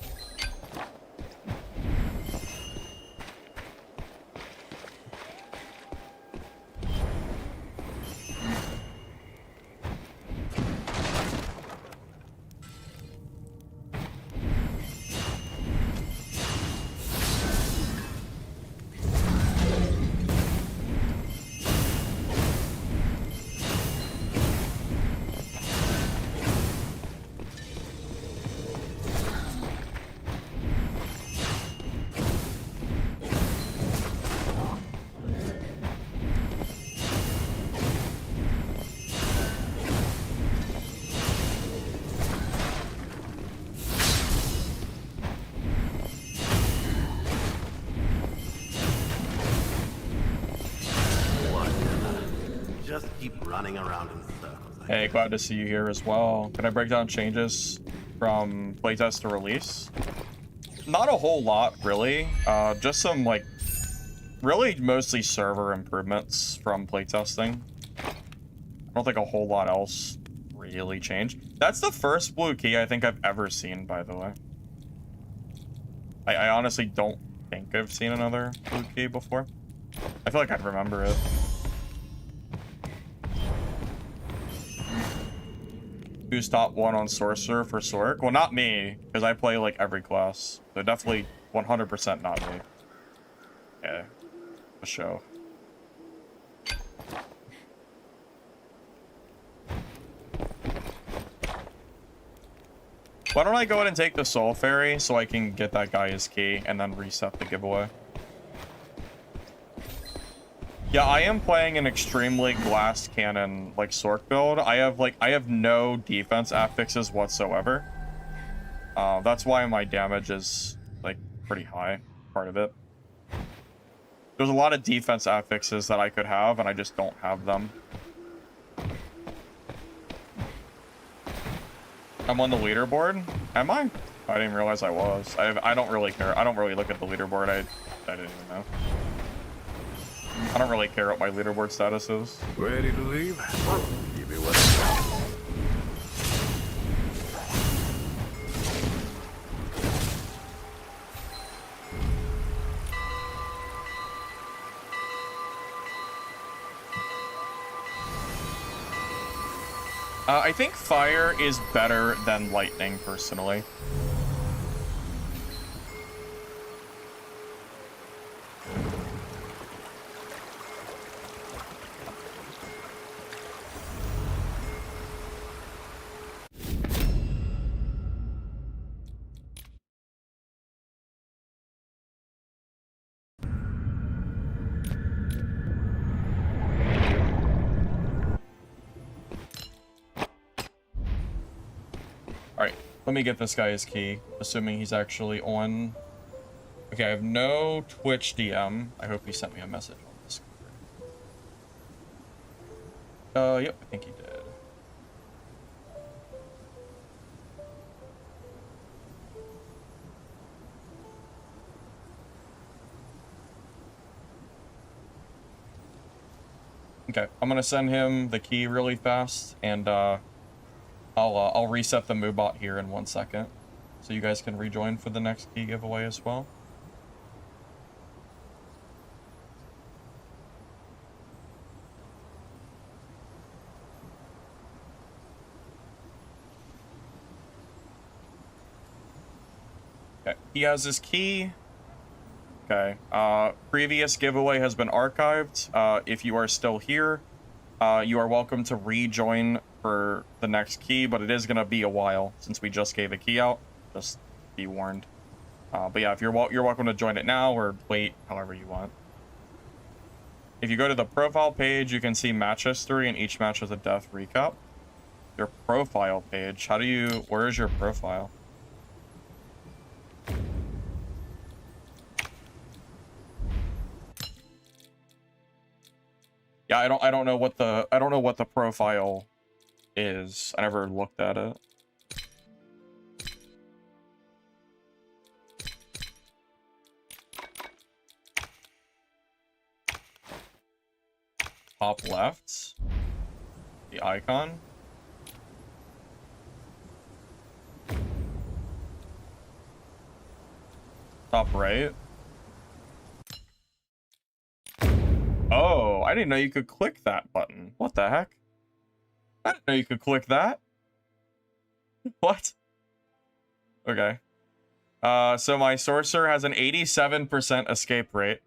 Just keep running around in circles. Hey, glad to see you here as well. Can I break down changes from playtest to release? Not a whole lot, really. Just some, like, really mostly server improvements from playtesting. I don't think a whole lot else really changed. That's the first blue key I think I've ever seen, by the way. I honestly don't think I've seen another blue key before. I feel like I'd remember it. Who's top 1 on Sorcerer for Sorc? Well, not me, because I play, like, every class. So definitely 100% not me. Yeah, a show. Why don't I go ahead and take the Soul Fairy so I can get that guy his key and then reset the giveaway? Yeah, I am playing an extremely glass cannon like Sorc build. I have no defense affixes whatsoever. That's why my damage is like pretty high, part of it. There's a lot of defense affixes that I could have, and I just don't have them. I'm on the leaderboard. Am I? I didn't realize I was. I don't really care. I don't really look at the leaderboard. I didn't even know. I don't really care what my leaderboard status is. Ready to leave? Give me what I got. I think fire is better than lightning, personally. Alright, let me get this guy his key, assuming he's actually on. Okay, I have no Twitch DM. I hope he sent me a message on Discord. Yep, I think he did. Okay, I'm gonna send him the key really fast, and I'll reset the Moobot here in 1 second, so you guys can rejoin for the next key giveaway as well. Okay, he has his key. Okay, previous giveaway has been archived. If you are still here, you are welcome to rejoin for the next key, but it is going to be a while since we just gave a key out. Just be warned. But yeah, if you're welcome to join it now or wait, however you want. If you go to the profile page, you can see match history, and each match has a death recap. Your profile page, where is your profile? Yeah, I don't know what the profile is. I never looked at it. Top left. The icon? Top right? Oh, I didn't know you could click that button. What the heck? I didn't know you could click that. What? Okay. So my sorcerer has an 87% escape rate.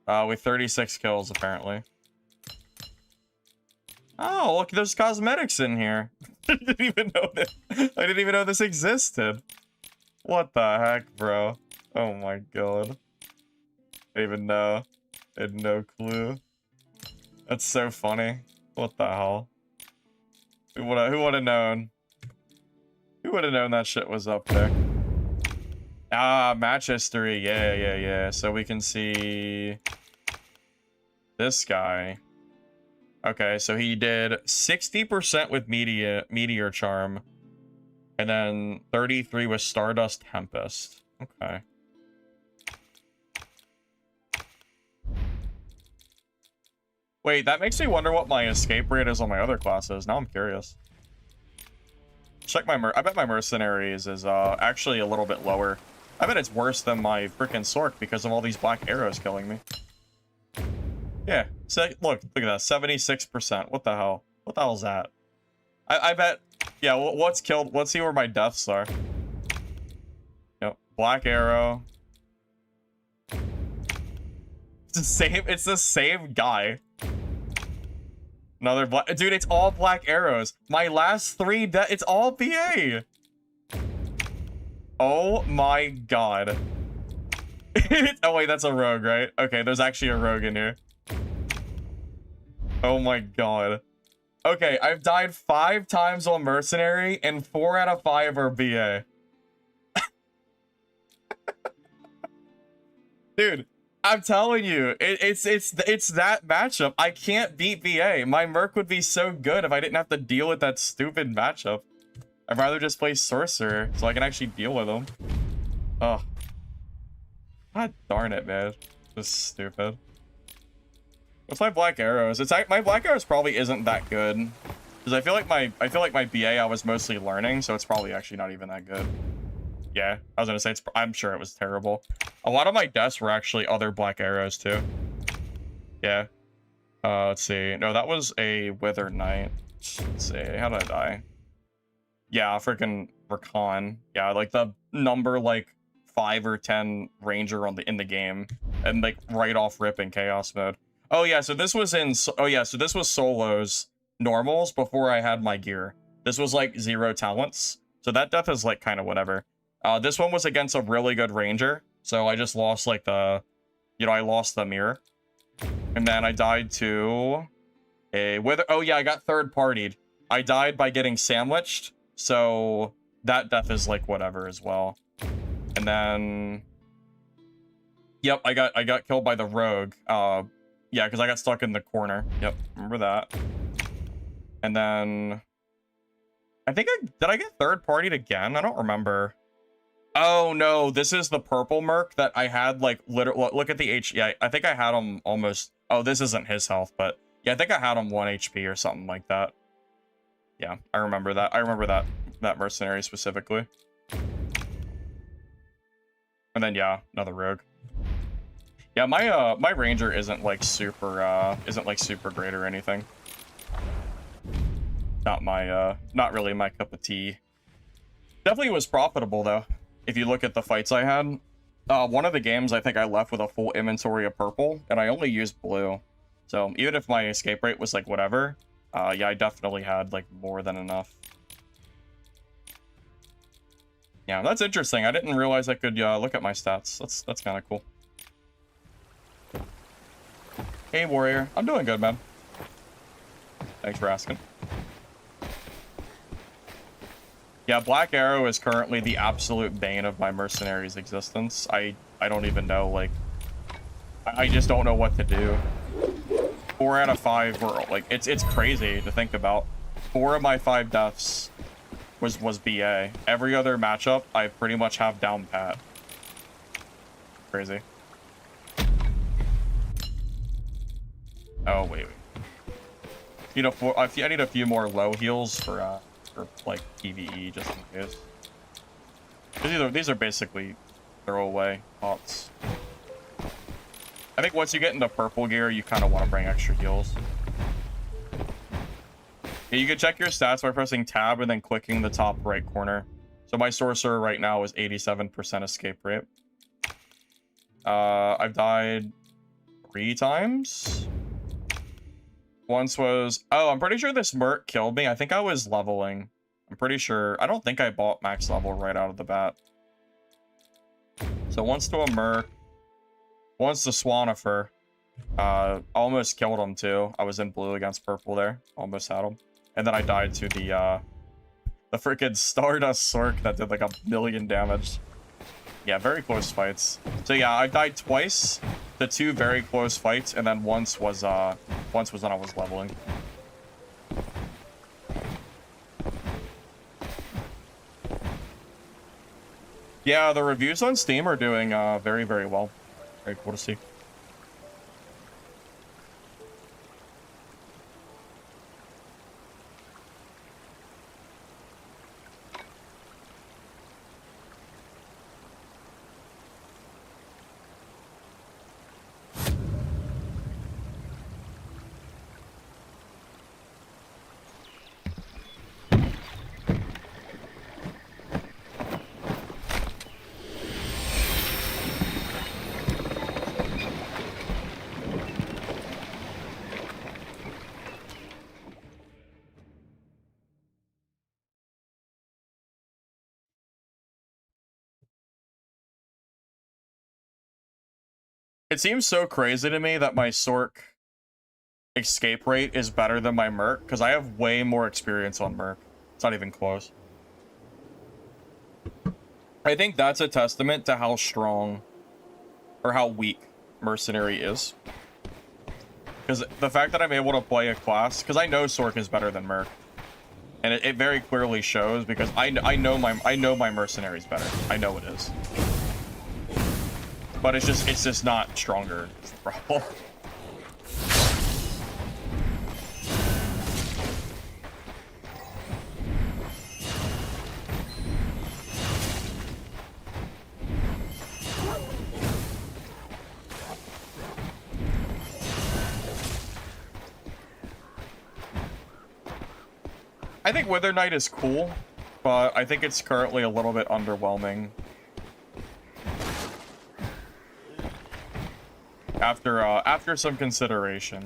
With 36 kills, apparently. Oh, look, there's cosmetics in here. I didn't even know that. I didn't even know this existed. What the heck, bro? Oh my god. I didn't even know. I had no clue. That's so funny. What the hell? Who would have known? Who would have known that shit was up there? Ah, match history. Yeah. So we can see this guy. Okay, so he did 60% with Meteor Charm, and then 33 with Stardust Tempest. Okay. Wait, that makes me wonder what my escape rate is on my other classes. Now I'm curious. Check my I bet my Mercenaries is actually a little bit lower. I bet it's worse than my freaking Sork because of all these black arrows killing me. Yeah, so look at that, 76%. What the hell? What the hell is that? I bet, yeah, what's killed? Let's see where my deaths are. Yep, black arrow. It's the same guy. Another black, dude, it's all black arrows. My last 3 it's all BA. Oh my god. Oh wait, that's a rogue, right? Okay, there's actually a rogue in here. Oh my god. Okay, I've died 5 times on Mercenary, and 4 out of 5 are BA. Dude, I'm telling you, it's that matchup. I can't beat BA. My Merc would be so good if I didn't have to deal with that stupid matchup. I'd rather just play Sorcerer, so I can actually deal with them. Oh. God darn it, man. This is stupid. What's my black arrows? It's my black arrows probably isn't that good, because I feel like my BA I was mostly learning, so it's probably actually not even that good. Yeah, I was gonna say I'm sure it was terrible. A lot of my deaths were actually other black arrows too. Yeah. Let's see. No, that was a Wither Knight. Let's see. How did I die? Yeah, freaking Rakan. Yeah, like the number like 5 or 10 ranger in the game, and like right off rip in chaos mode. Oh yeah, so this was in, oh yeah, so this was solos normals before I had my gear. This was like 0 talents, so that death is like kind of whatever. This one was against a really good ranger, so I just lost like the, you know, I lost the mirror, and then I died to a wither. Oh yeah, I got third partied. I died by getting sandwiched, so that death is like whatever as well. And then, yep, I got killed by the rogue. Yeah, because I got stuck in the corner. Yep, remember that. And then, I think did I get third partied again? I don't remember. Oh no, this is the purple merc that I had like literally. Look at the H. Yeah, I think I had him almost. Oh, this isn't his health, but yeah, I think I had him 1 HP or something like that. Yeah, I remember that. I remember that mercenary specifically. And then yeah, another rogue. Yeah, my ranger isn't like super great or anything. Not really my cup of tea. Definitely was profitable though. If you look at the fights I had, one of the games I think I left with a full inventory of purple, and I only used blue. So even if my escape rate was like whatever, yeah, I definitely had like more than enough. Yeah, that's interesting. I didn't realize I could look at my stats. That's kind of cool. Hey, warrior. I'm doing good, man. Thanks for asking. Yeah, Black Arrow is currently the absolute bane of my mercenary's existence. I don't even know, like... I just don't know what to do. 4 out of 5 were, like, it's crazy to think about. 4 of my 5 deaths was BA. Every other matchup, I pretty much have down pat. Crazy. Oh, wait. I need a few more low heals for like PvE just in case. 'Cause these are basically throwaway pots. I think once you get into purple gear, you kind of want to bring extra heals. Yeah, you can check your stats by pressing tab and then clicking the top right corner. So my sorcerer right now is 87% escape rate. I've died 3 times. Once was... Oh, I'm pretty sure this merc killed me. I think I was leveling. I'm pretty sure. I don't think I bought max level right out of the bat. So once to a merc. Once to Swanifer. Almost killed him too. I was in blue against purple there. Almost had him. And then I died to the freaking Stardust Sork that did like 1,000,000 damage. Yeah, very close fights. So yeah, I died twice to 2 very close fights, and then once was when I was leveling. Yeah, the reviews on Steam are doing very, very well. Very cool to see. It seems so crazy to me that my Sork escape rate is better than my Merc, because I have way more experience on Merc. It's not even close. I think that's a testament to how strong or how weak Mercenary is. Because the fact that I'm able to play a class, because I know Sork is better than Merc, and it very clearly shows because I know my Mercenary's better. I know it is. But it's just not stronger. It's the problem. I think Wither Knight is cool, but I think it's currently a little bit underwhelming. After some consideration.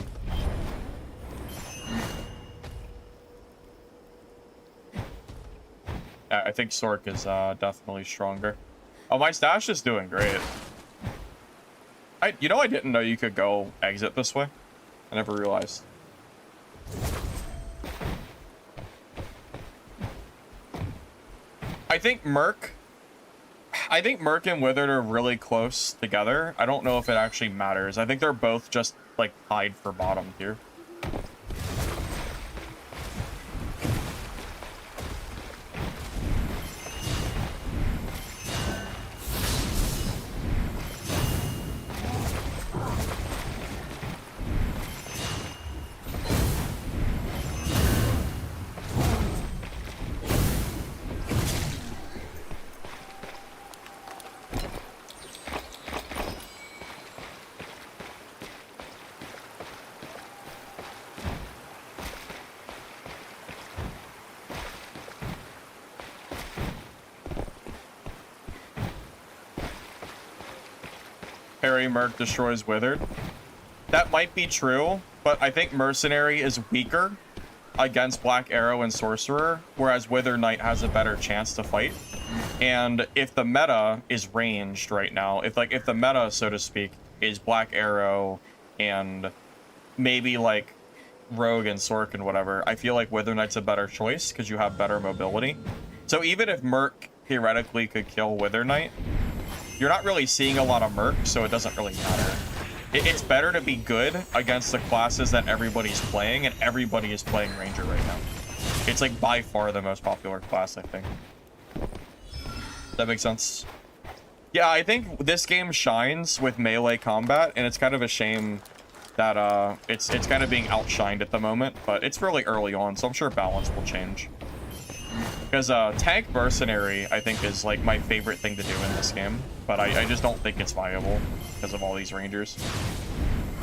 Yeah, I think Sork is definitely stronger. Oh, my stash is doing great. I didn't know you could go exit this way. I never realized. I think Merc and Withered are really close together. I don't know if it actually matters. I think they're both just, like, tied for bottom here. Parry Merc destroys Withered. That might be true, but I think Mercenary is weaker against Black Arrow and Sorcerer, whereas Wither Knight has a better chance to fight. And if the meta is ranged right now, if the meta, so to speak, is Black Arrow and maybe like Rogue and Sork and whatever, I feel like Wither Knight's a better choice because you have better mobility. So even if Merc theoretically could kill Wither Knight, you're not really seeing a lot of Merc, so it doesn't really matter. It's better to be good against the classes that everybody's playing, and everybody is playing Ranger right now. It's like by far the most popular class, I think. That makes sense? Yeah, I think this game shines with melee combat, and it's kind of a shame that it's kind of being outshined at the moment, but it's really early on, so I'm sure balance will change. Because tank mercenary, I think, is like my favorite thing to do in this game, but I just don't think it's viable because of all these rangers.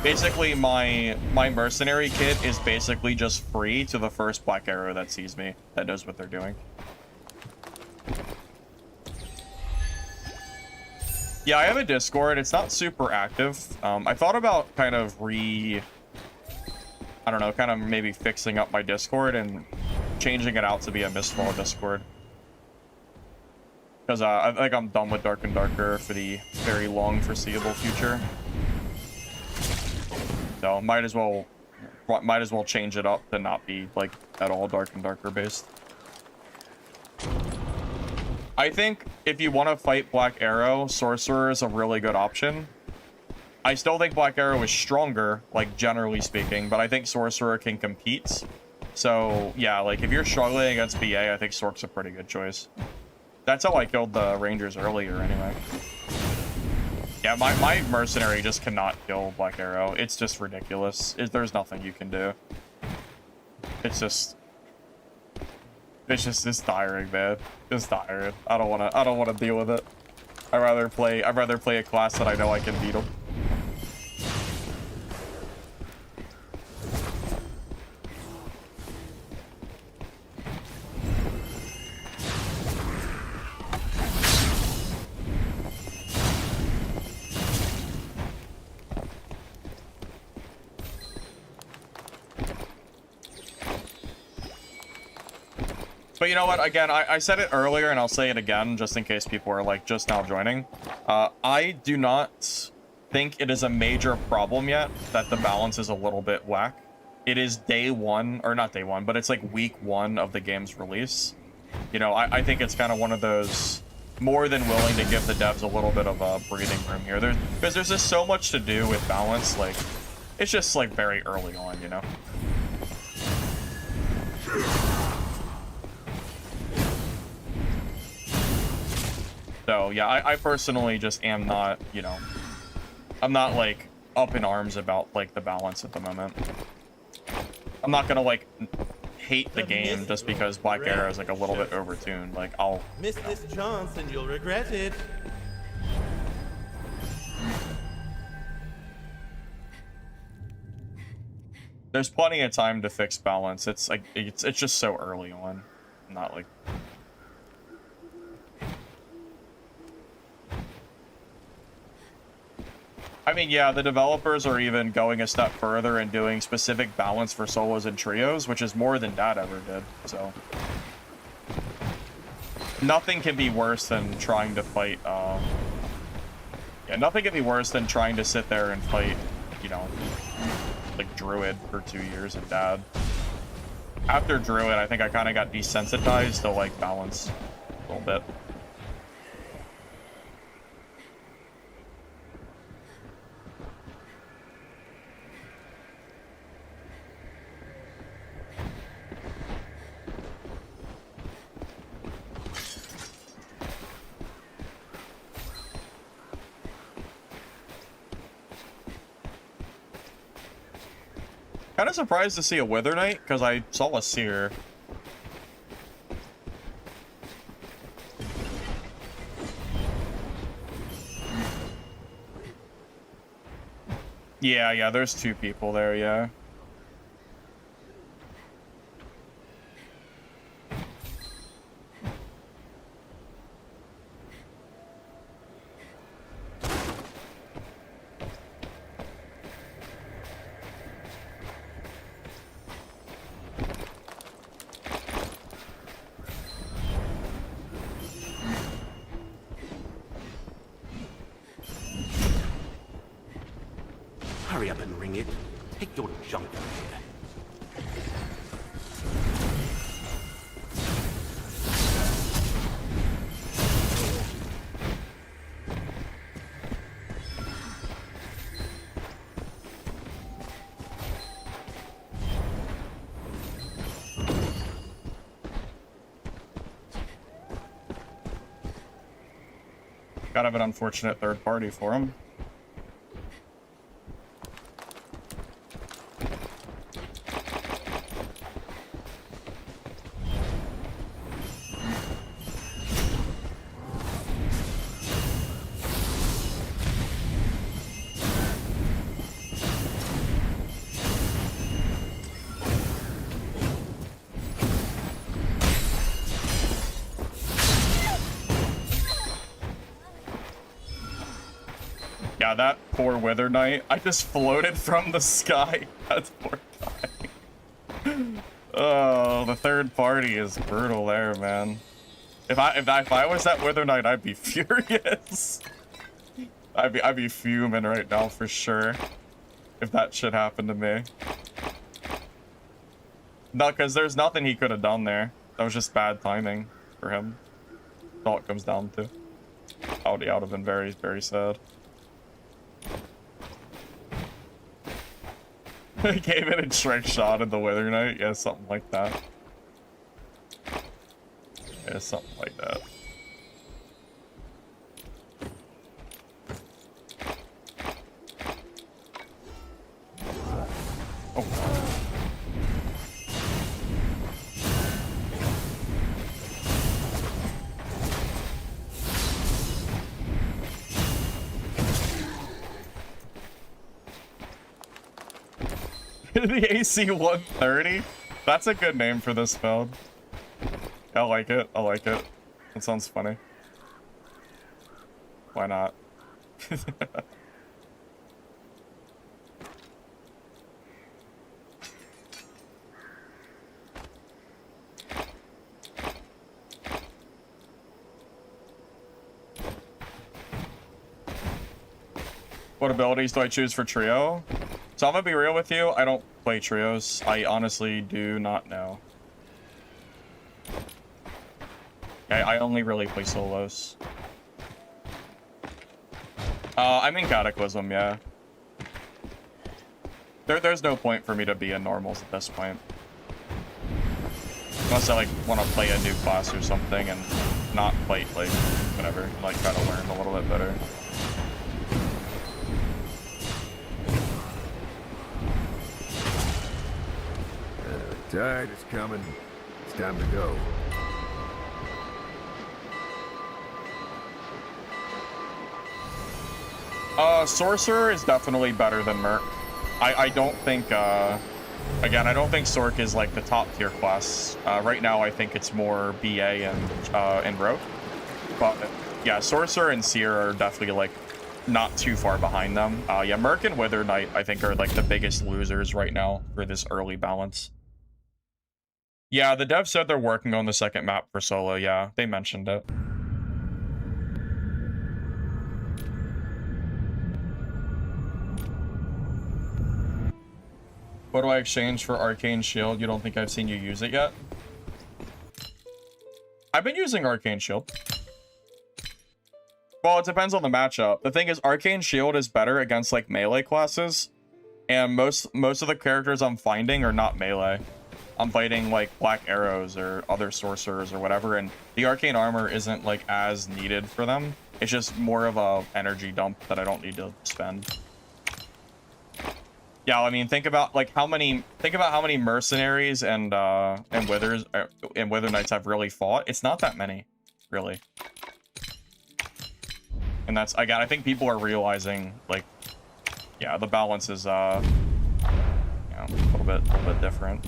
Basically, my mercenary kit is basically just free to the first black arrow that sees me, that knows what they're doing. Yeah, I have a Discord. It's not super active. I thought about kind of I don't know, kind of maybe fixing up my Discord and changing it out to be a Mistfall Discord. Because I think I'm done with Dark and Darker for the very long foreseeable future. So might as well change it up to not be like at all Dark and Darker based. I think if you want to fight Black Arrow, Sorcerer is a really good option. I still think Black Arrow is stronger, like generally speaking, but I think Sorcerer can compete. So yeah, like if you're struggling against BA, I think Sork's a pretty good choice. That's how I killed the Rangers earlier anyway. Yeah, my mercenary just cannot kill Black Arrow. It's just ridiculous. There's nothing you can do. It's tiring, man. It's tiring. I don't wanna deal with it. I'd rather play a class that I know I can beat them. But you know what? Again, I said it earlier, and I'll say it again, just in case people are, like, just now joining. I do not think it is a major problem yet that the balance is a little bit whack. It is day one, or not day one, but it's, like, week one of the game's release. You know, I think it's kind of one of those more than willing to give the devs a little bit of a breathing room here. Because there's just so much to do with balance, like, it's just, like, very early on, you know? So, yeah, I personally just am not, you know, I'm not, like, up in arms about, like, the balance at the moment. I'm not gonna, like, hate the game just because Black Arrow is, like, a little bit overtuned. Like, I'll... Miss this chance and you'll regret it. There's plenty of time to fix balance. It's, like, it's just so early on. Not, like... I mean, yeah, the developers are even going a step further and doing specific balance for solos and trios, which is more than Dad ever did, so... Nothing can be worse than trying to fight, Yeah, nothing can be worse than trying to sit there and fight, you know, like, Druid for 2 years in Dad. After Druid, I think I kind of got desensitized to, like, balance a little bit. Kind of surprised to see a Wither Knight, because I saw a Seer. Yeah, there's 2 people there, yeah. Hurry up and ring it. Take your junk out of here. Kind of an unfortunate third party for him. Yeah, that poor Wither Knight. I just floated from the sky. That's poor guy. Oh, the third party is brutal there, man. If I was that Wither Knight, I'd be furious. I'd be fuming right now for sure. If that shit happened to me. No, because there's nothing he could have done there. That was just bad timing for him. That's all it comes down to. I would have been very, very sad. Gave it a trick shot at the Wither Knight. Yeah, something like that. Yeah, something like that. Oh. The AC 130? That's a good name for this build. I like it. I like it. That sounds funny. Why not? What abilities do I choose for trio? So I'm gonna be real with you, I don't play trios. I honestly do not know. I only really play solos. I'm in Cataclysm, yeah. There's no point for me to be in normals at this point. Unless I like want to play a new class or something and not play like whatever, like try to learn a little bit better. Tide is coming. It's time to go. Sorcerer is definitely better than Merc. I don't think, again, I don't think Sorc is like the top tier class. Right now, I think it's more BA and Rogue. But yeah, Sorcerer and Seer are definitely like not too far behind them. Yeah, Merc and Wither Knight, I think, are like the biggest losers right now for this early balance. Yeah, the devs said they're working on the second map for solo. Yeah, they mentioned it. What do I exchange for Arcane Shield? You don't think I've seen you use it yet? I've been using Arcane Shield. Well, it depends on the matchup. The thing is, Arcane Shield is better against like melee classes, and most of the characters I'm finding are not melee. I'm fighting like Black Arrows or other sorcerers or whatever, and the Arcane Armor isn't like as needed for them. It's just more of a energy dump that I don't need to spend. Yeah, I mean, think about how many mercenaries and Wither Knights I've really fought. It's not that many, really. And that's, again, I think people are realizing, like, yeah, the balance is a little bit different.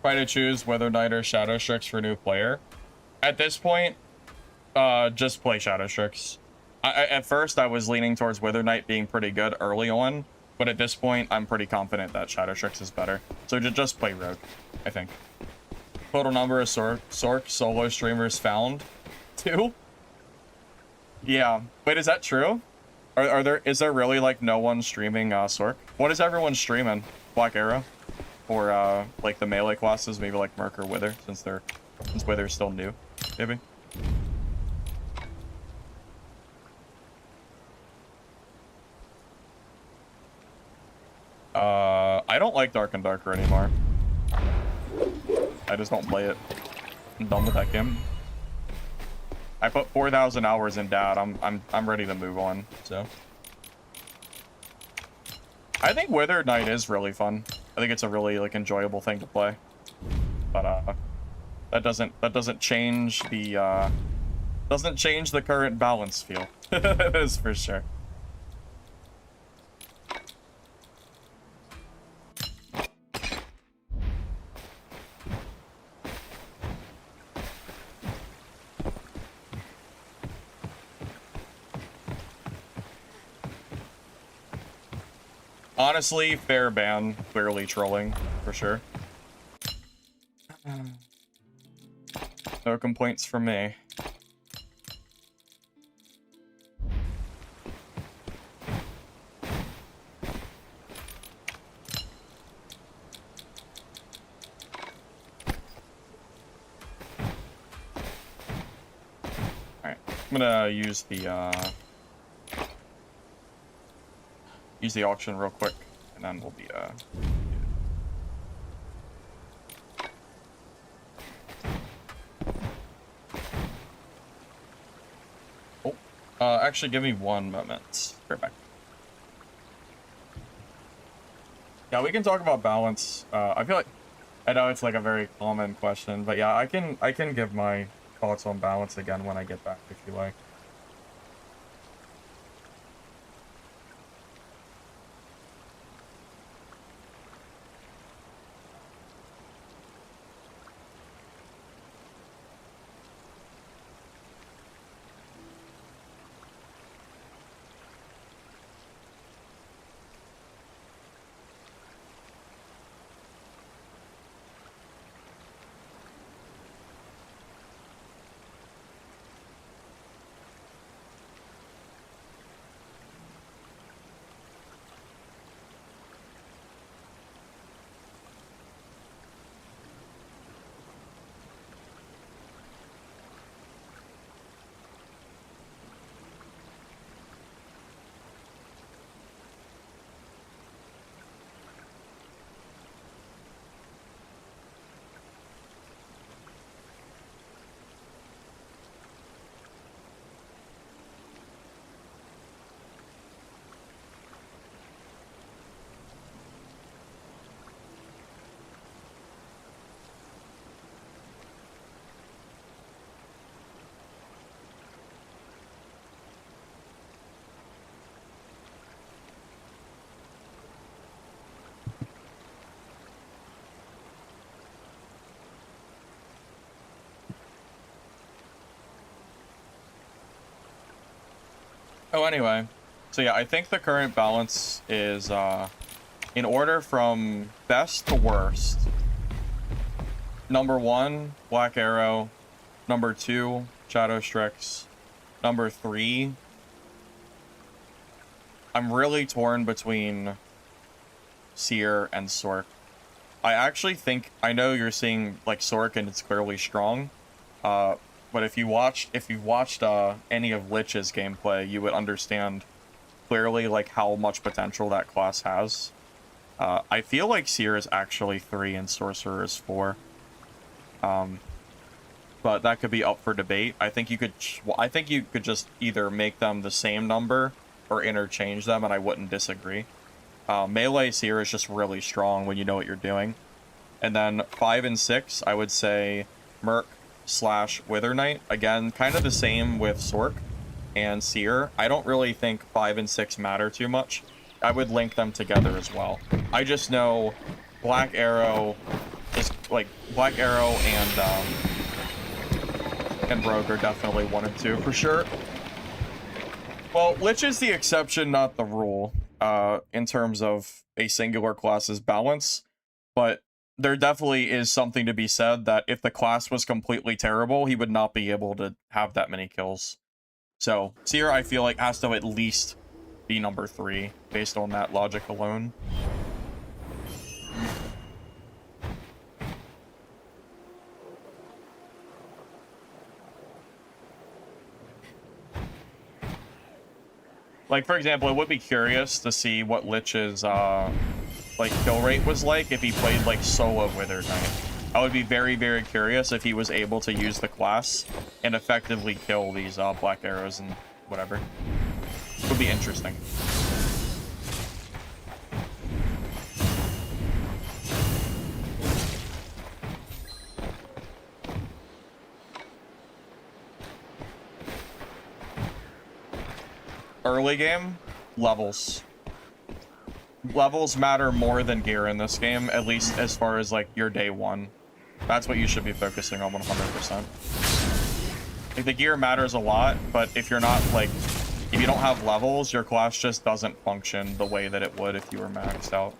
Try to choose Wither Knight or Shadow Strix for new player. At this point, just play Shadow Strix. At first, I was leaning towards Wither Knight being pretty good early on, but at this point, I'm pretty confident that Shadow Strix is better. So just play Rogue, I think. Total number of Sorc solo streamers found? 2? Yeah. Wait, is that true? Is there really like no one streaming Sorc? What is everyone streaming? Black Arrow? Or like the melee classes, maybe like Merc or Wither, since Wither's still new, maybe. I don't like Dark and Darker anymore. I just don't play it. I'm done with that game. I put 4,000 hours in Dad. I'm ready to move on. So I think Withered Knight is really fun. I think it's a really like enjoyable thing to play. But that doesn't change the current balance feel. That is for sure. Honestly, fair ban, clearly trolling, for sure. No complaints from me. Alright, I'm gonna use the auction real quick, and then we'll be actually give me one moment. Right back. Yeah, we can talk about balance. I feel like I know it's like a very common question, but yeah, I can give my thoughts on balance again when I get back if you like. Oh, anyway. So yeah, I think the current balance is, in order from best to worst. Number 1, Black Arrow. Number 2, Shadow Strix. Number 3, I'm really torn between Seer and Sork. I actually think, I know you're seeing, like, Sork and it's clearly strong. But if you've watched any of Lich's gameplay, you would understand clearly like how much potential that class has. I feel like Seer is actually 3 and Sorcerer is 4. But that could be up for debate. I think you could just either make them the same number or interchange them, and I wouldn't disagree. Melee Seer is just really strong when you know what you're doing. And then 5 and 6, I would say Merc / Wither Knight. Again, kind of the same with Sork and Seer. I don't really think 5 and 6 matter too much. I would link them together as well. I just know Black Arrow is like Black Arrow and Rogue are definitely 1 and 2 for sure. Well, Lich is the exception, not the rule, in terms of a singular class's balance, but there definitely is something to be said that if the class was completely terrible, he would not be able to have that many kills. So, Seer, I feel like, has to at least be number 3, based on that logic alone. Like, for example, it would be curious to see what Lich's, like, kill rate was like if he played, like, solo Wither Knight. I would be very, very curious if he was able to use the class and effectively kill these black arrows and whatever. Would be interesting. Early game, levels. Levels matter more than gear in this game, at least as far as like your day one. That's what you should be focusing on 100%. Like, the gear matters a lot, but if you're not like, if you don't have levels, your class just doesn't function the way that it would if you were maxed out.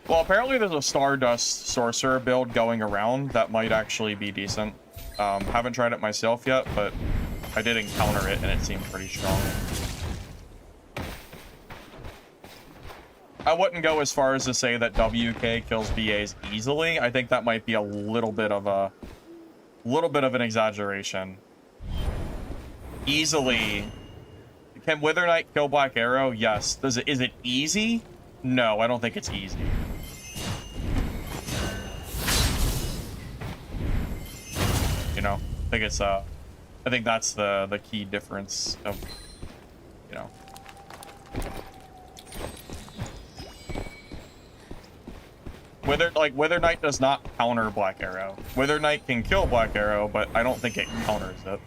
Well, apparently there's a Stardust Sorcerer build going around that might actually be decent. Haven't tried it myself yet, but I did encounter it and it seemed pretty strong. I wouldn't go as far as to say that WK kills BAs easily. I think that might be a little bit of an exaggeration. Easily. Can Wither Knight kill Black Arrow? Yes. Is it easy? No, I don't think it's easy. You know, I think that's the key difference of, you know. Wither Knight does not counter Black Arrow. Wither Knight can kill Black Arrow, but I don't think it counters it.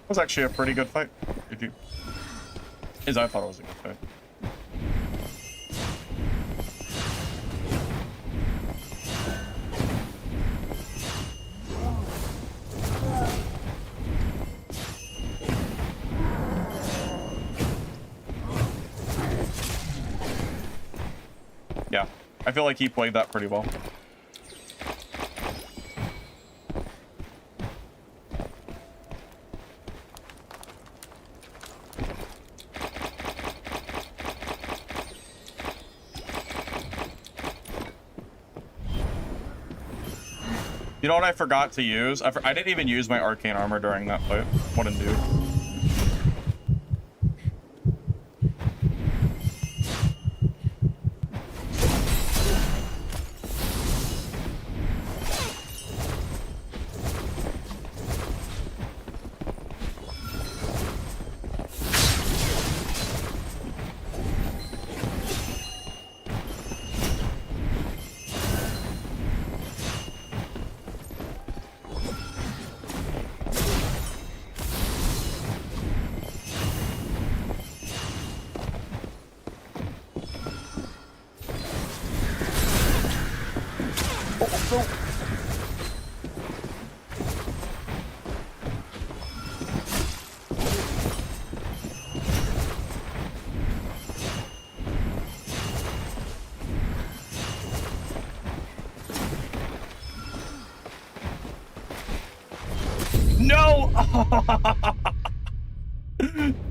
Was actually a pretty good fight. I thought it was a good fight. Yeah, I feel like he played that pretty well. You know what I forgot to use? I didn't even use my arcane armor during that fight. What a dude.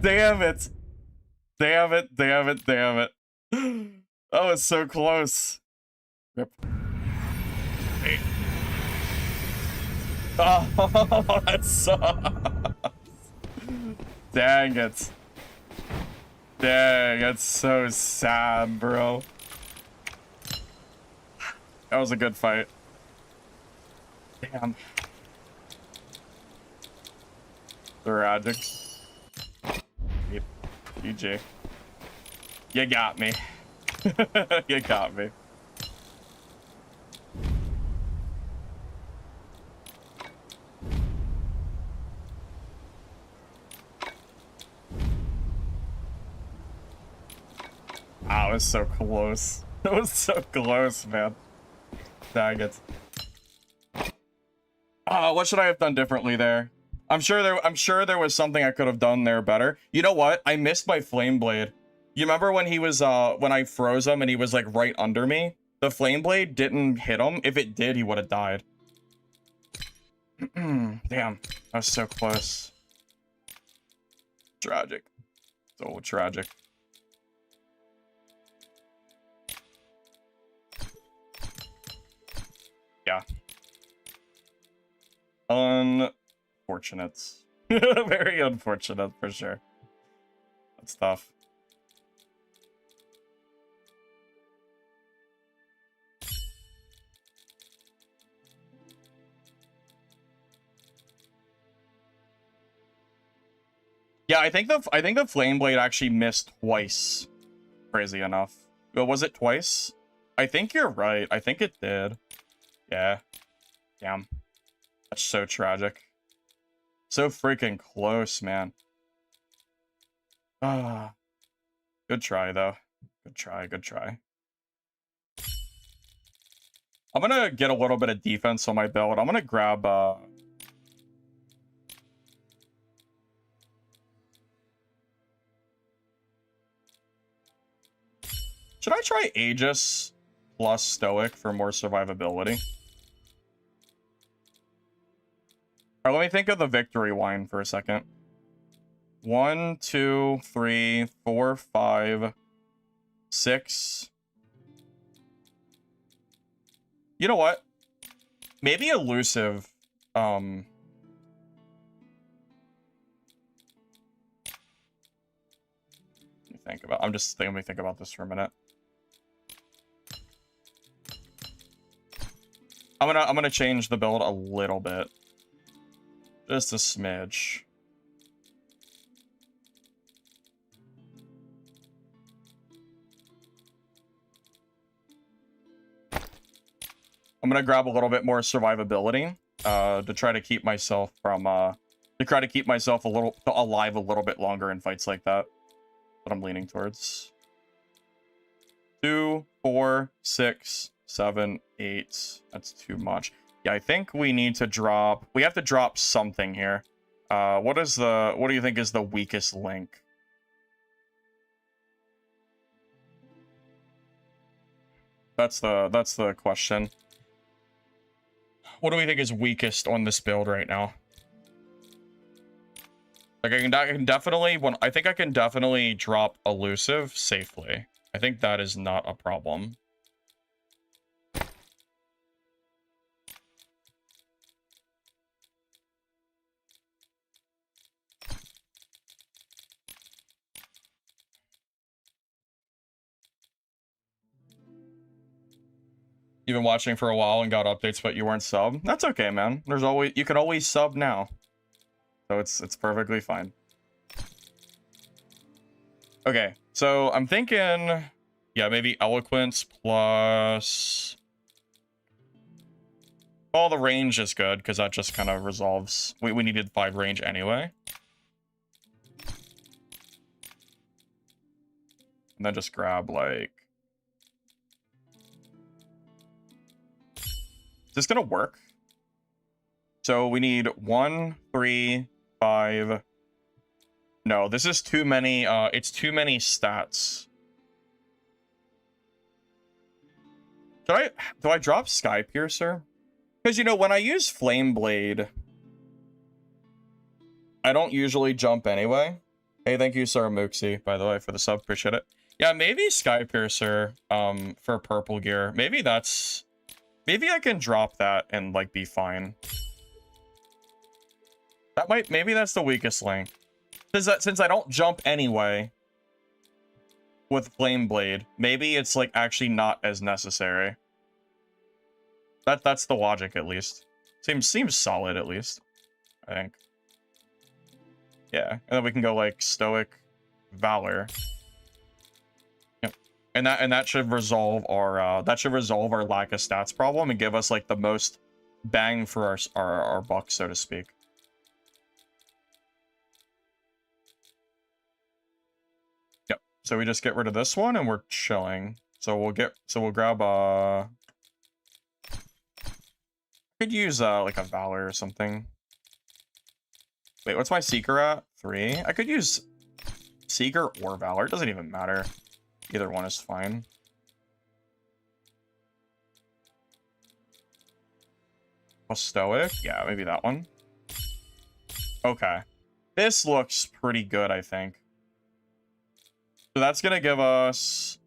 Damn it. Damn it, damn it, damn it. That was so close. Rip. Hey. Oh, that sucks. Dang it. Dang, that's so sad, bro. That was a good fight. Damn. Tragic. Yep. GG. You got me. You got me. Ah, it was so close. It was so close, man. Dang it. What should I have done differently there? I'm sure there was something I could have done there better. You know what? I missed my flame blade. You remember when he was when I froze him and he was like right under me? The flame blade didn't hit him. If it did, he would have died. Damn, that was so close. Tragic. So tragic. Yeah. Unfortunate. Very unfortunate for sure. That's tough. Yeah, I think the flame blade actually missed twice. Crazy enough. But was it twice? I think you're right. I think it did. Yeah. Damn. That's so tragic. So freaking close, man. Ah. Good try, though. Good try, good try. I'm gonna get a little bit of defense on my build. I'm gonna grab, should I try Aegis plus Stoic for more survivability? All right, let me think of the victory wine for a second. 1, 2, 3, 4, 5, 6. You know what? Maybe elusive. Let me think about. Let me think about this for a minute. I'm gonna change the build a little bit. Just a smidge. I'm gonna grab a little bit more survivability to try to keep myself from alive a little bit longer in fights like that. What I'm leaning towards. 2, 4, 6, 7, 8. That's too much. Yeah, I think we need to drop. We have to drop something here. What do you think is the weakest link? That's the question. What do we think is weakest on this build right now? Like I can definitely I think I can definitely drop elusive safely. I think that is not a problem. You've been watching for a while and got updates, but you weren't sub. That's okay, man. You can always sub now. So it's perfectly fine. Okay, so I'm thinking, yeah, maybe eloquence plus. All the range is good because that just kind of resolves. We needed 5 range anyway. And then just grab like. Is this gonna work? So we need 1, 3, 5. No, this is too many. It's too many stats. Do I drop Sky Piercer? Because you know when I use Flame Blade, I don't usually jump anyway. Hey, thank you, Sir Mooksy, by the way, for the sub. Appreciate it. Yeah, maybe Skypiercer, for purple gear. Maybe that's... Maybe I can drop that and, like, be fine. That might... Maybe that's the weakest link. Since I don't jump anyway with Flame Blade, maybe it's, like, actually not as necessary. That's the logic, at least. Seems solid, at least. I think. Yeah, and then we can go, like, Stoic Valor. Yep. And that should resolve our lack of stats problem and give us, like, the most bang for our buck, so to speak. Yep. So we just get rid of this one and we're chilling. So we'll grab could use like a Valor or something. Wait, what's my Seeker at? 3? I could use Seeker or Valor. It doesn't even matter. Either one is fine. A Stoic? Yeah, maybe that one. Okay. This looks pretty good, I think. So that's gonna give us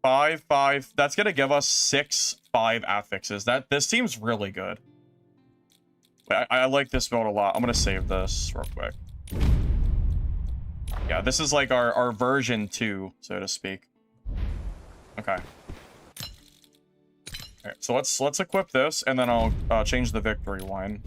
5, 5. That's gonna give us 6, 5 affixes. This seems really good. I like this build a lot. I'm gonna save this real quick. Yeah, this is like our version 2, so to speak. Okay. Alright, so let's equip this, and then I'll change the victory line.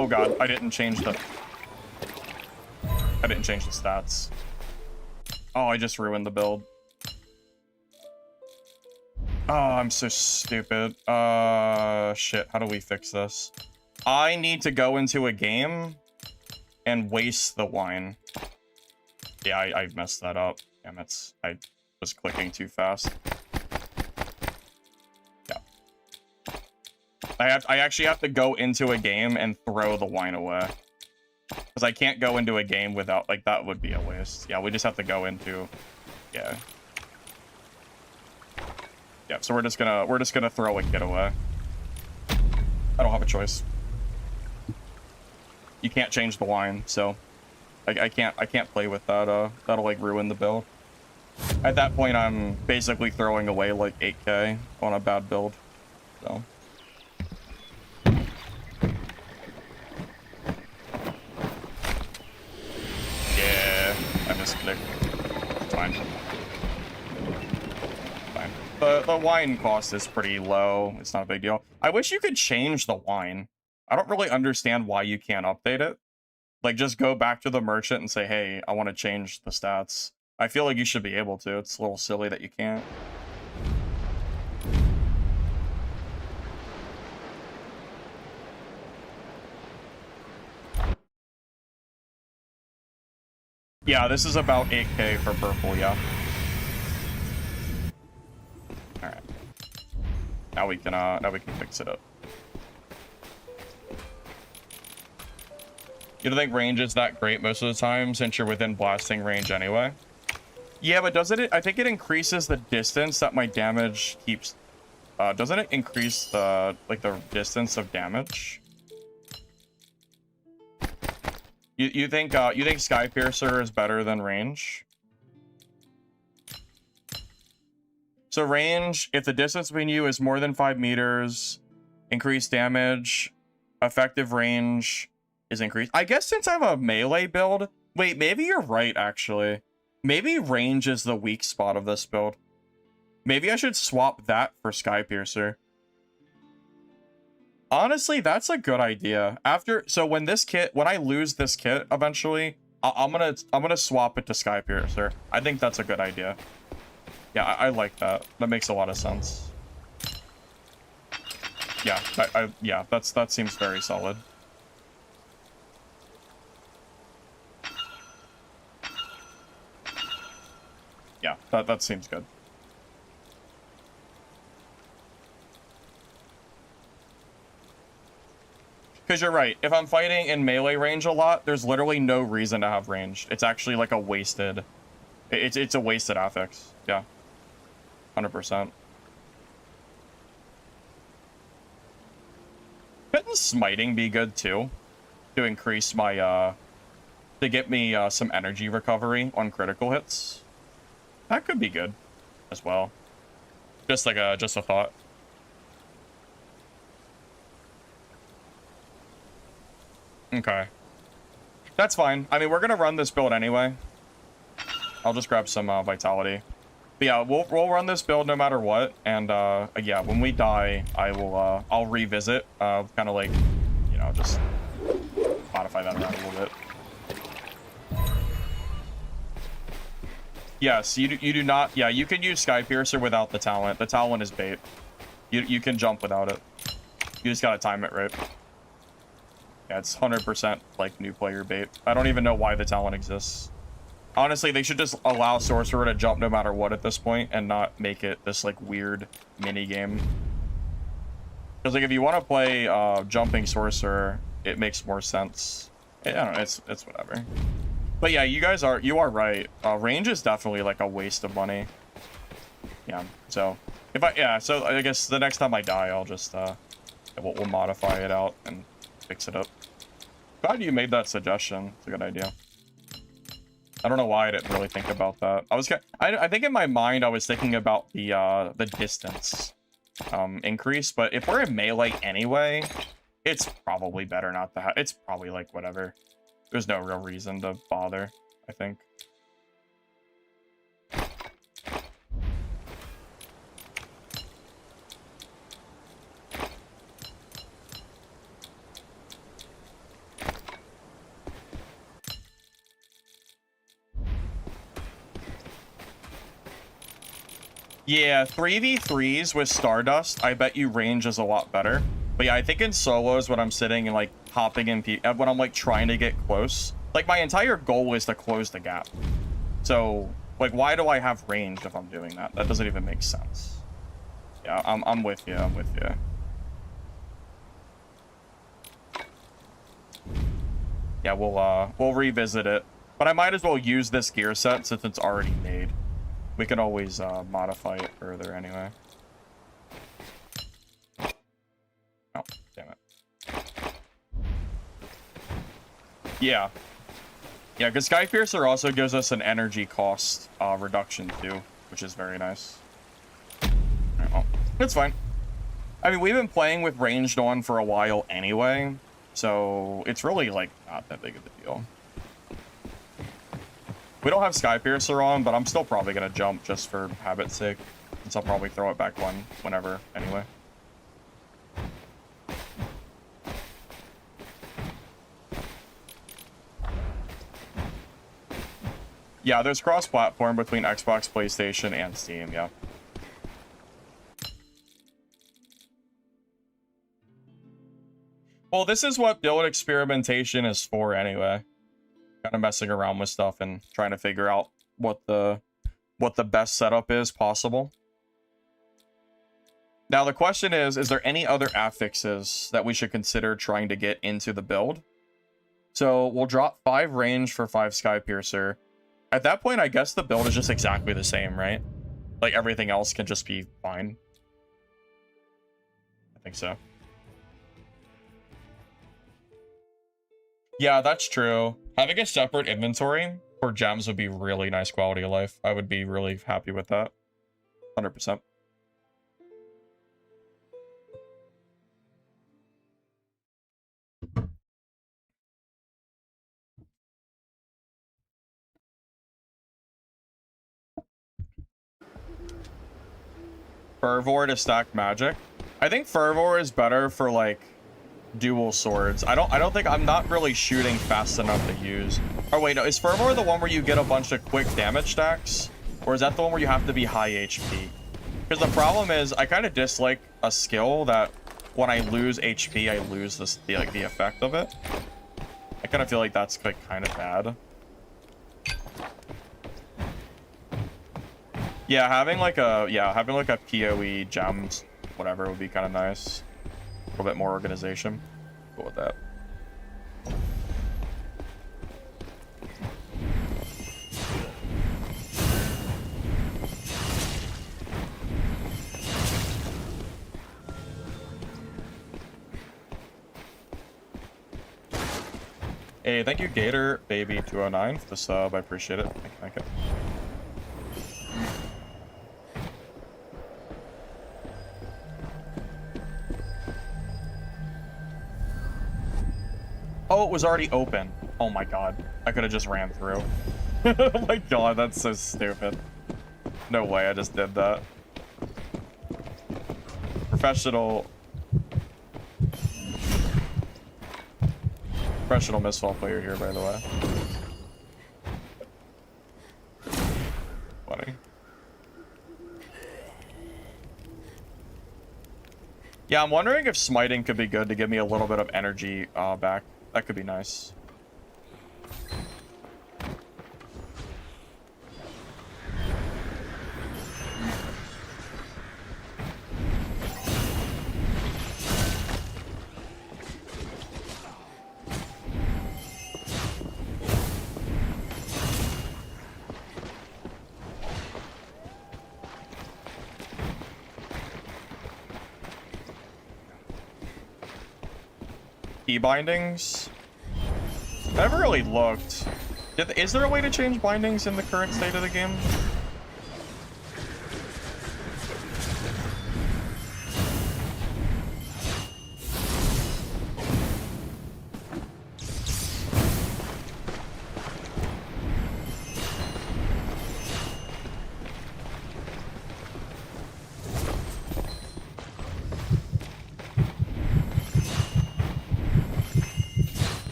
Oh god, I didn't change the stats. Oh, I just ruined the build. Oh, I'm so stupid. Shit, how do we fix this? I need to go into a game and waste the wine. Yeah, I messed that up. Damn it. I was clicking too fast. I actually have to go into a game and throw the wine away. Because I can't go into a game without, like, that would be a waste. Yeah, we just have to go into, yeah. Yeah, so we're just gonna throw a kid away. I don't have a choice. You can't change the wine, so I can't play with that. That'll, like, ruin the build. At that point, I'm basically throwing away, like, 8k on a bad build, so. I misclicked. It's fine. Fine. The wine cost is pretty low. It's not a big deal. I wish you could change the wine. I don't really understand why you can't update it. Like, just go back to the merchant and say, hey, I want to change the stats. I feel like you should be able to. It's a little silly that you can't. Yeah, this is about 8k for purple, yeah. Alright. Now we can fix it up. You don't think range is that great most of the time since you're within blasting range anyway? Yeah, but doesn't it? I think it increases the distance that my damage keeps. Doesn't it increase the distance of damage? You think Skypiercer is better than range? So range, if the distance between you is more than 5 meters, increased damage, effective range is increased. I guess since I have a melee build, wait, maybe you're right actually. Maybe range is the weak spot of this build. Maybe I should swap that for Skypiercer. Honestly, that's a good idea. So when I lose this kit eventually, I'm gonna swap it to Skypiercer. I think that's a good idea. Yeah, I like that. That makes a lot of sense. Yeah, yeah, that seems very solid. Yeah, that seems good. Because you're right. If I'm fighting in melee range a lot, there's literally no reason to have ranged. It's actually like a wasted... It's a wasted affix. Yeah. 100%. Couldn't smiting be good too? To increase my, to get me some energy recovery on critical hits? That could be good as well. Just like a thought. Okay. That's fine. I mean, we're gonna run this build anyway. I'll just grab some vitality. But yeah, we'll run this build no matter what. And yeah, when we die, I'll revisit. Kind of like, you know, just modify that around a little bit. Yes, you do not. Yeah, you can use Skypiercer without the talent. The talent is bait. You can jump without it. You just gotta time it right. Yeah, it's 100% like new player bait. I don't even know why the talent exists. Honestly, they should just allow Sorcerer to jump no matter what at this point and not make it this like weird mini game. Because like if you want to play jumping Sorcerer, it makes more sense. I don't know, it's whatever. But yeah, you are right. Range is definitely like a waste of money. Yeah. So so I guess the next time I die, I'll just we'll modify it out and fix it up. Glad you made that suggestion. It's a good idea. I don't know why I didn't really think about that. I think in my mind I was thinking about the distance increase, but if we're in melee anyway, it's probably better not to have. It's probably like whatever. There's no real reason to bother, I think. Yeah, 3v3s with Stardust, I bet you range is a lot better. But yeah, I think in solos when I'm sitting and like hopping in, when I'm like trying to get close, like my entire goal is to close the gap. So like, why do I have range if I'm doing that? That doesn't even make sense. Yeah, I'm with you. I'm with you. Yeah, we'll revisit it. But I might as well use this gear set since it's already made. We can always modify it further anyway. Oh, damn it. Yeah. Yeah, because Skypiercer also gives us an energy cost reduction too, which is very nice. Right, well, it's fine. I mean, we've been playing with ranged on for a while anyway, so it's really like not that big of a deal. We don't have Skypiercer on, but I'm still probably gonna jump just for habit's sake, since I'll probably throw it back whenever anyway. Yeah, there's cross-platform between Xbox, PlayStation, and Steam, yeah. Well, this is what build experimentation is for anyway. Kind of messing around with stuff and trying to figure out what the best setup is possible. Now the question is there any other affixes that we should consider trying to get into the build? So we'll drop 5 range for 5 Skypiercer. At that point, I guess the build is just exactly the same, right? Like everything else can just be fine. I think so. Yeah, that's true. Having a separate inventory for gems would be really nice quality of life. I would be really happy with that. 100%. Fervor to stack magic. I think Fervor is better for like dual swords. I'm not really shooting fast enough to use. Oh wait, no, is Fervor the one where you get a bunch of quick damage stacks? Or is that the one where you have to be high HP? Because the problem is I kind of dislike a skill that when I lose HP, I lose the effect of it. I kind of feel like that's like kind of bad. Yeah, having like a PoE gems, whatever, would be kind of nice. A little bit more organization. Go with that. Hey, thank you, Gator Baby 209 for the sub. I appreciate it. Thank you. Oh, it was already open. Oh my god. I could have just ran through. Oh my god, that's so stupid. No way, I just did that. Professional Mistfall player here, by the way. Funny. Yeah, I'm wondering if smiting could be good to give me a little bit of energy back. That could be nice. Key bindings? I never really looked. Is there a way to change bindings in the current state of the game?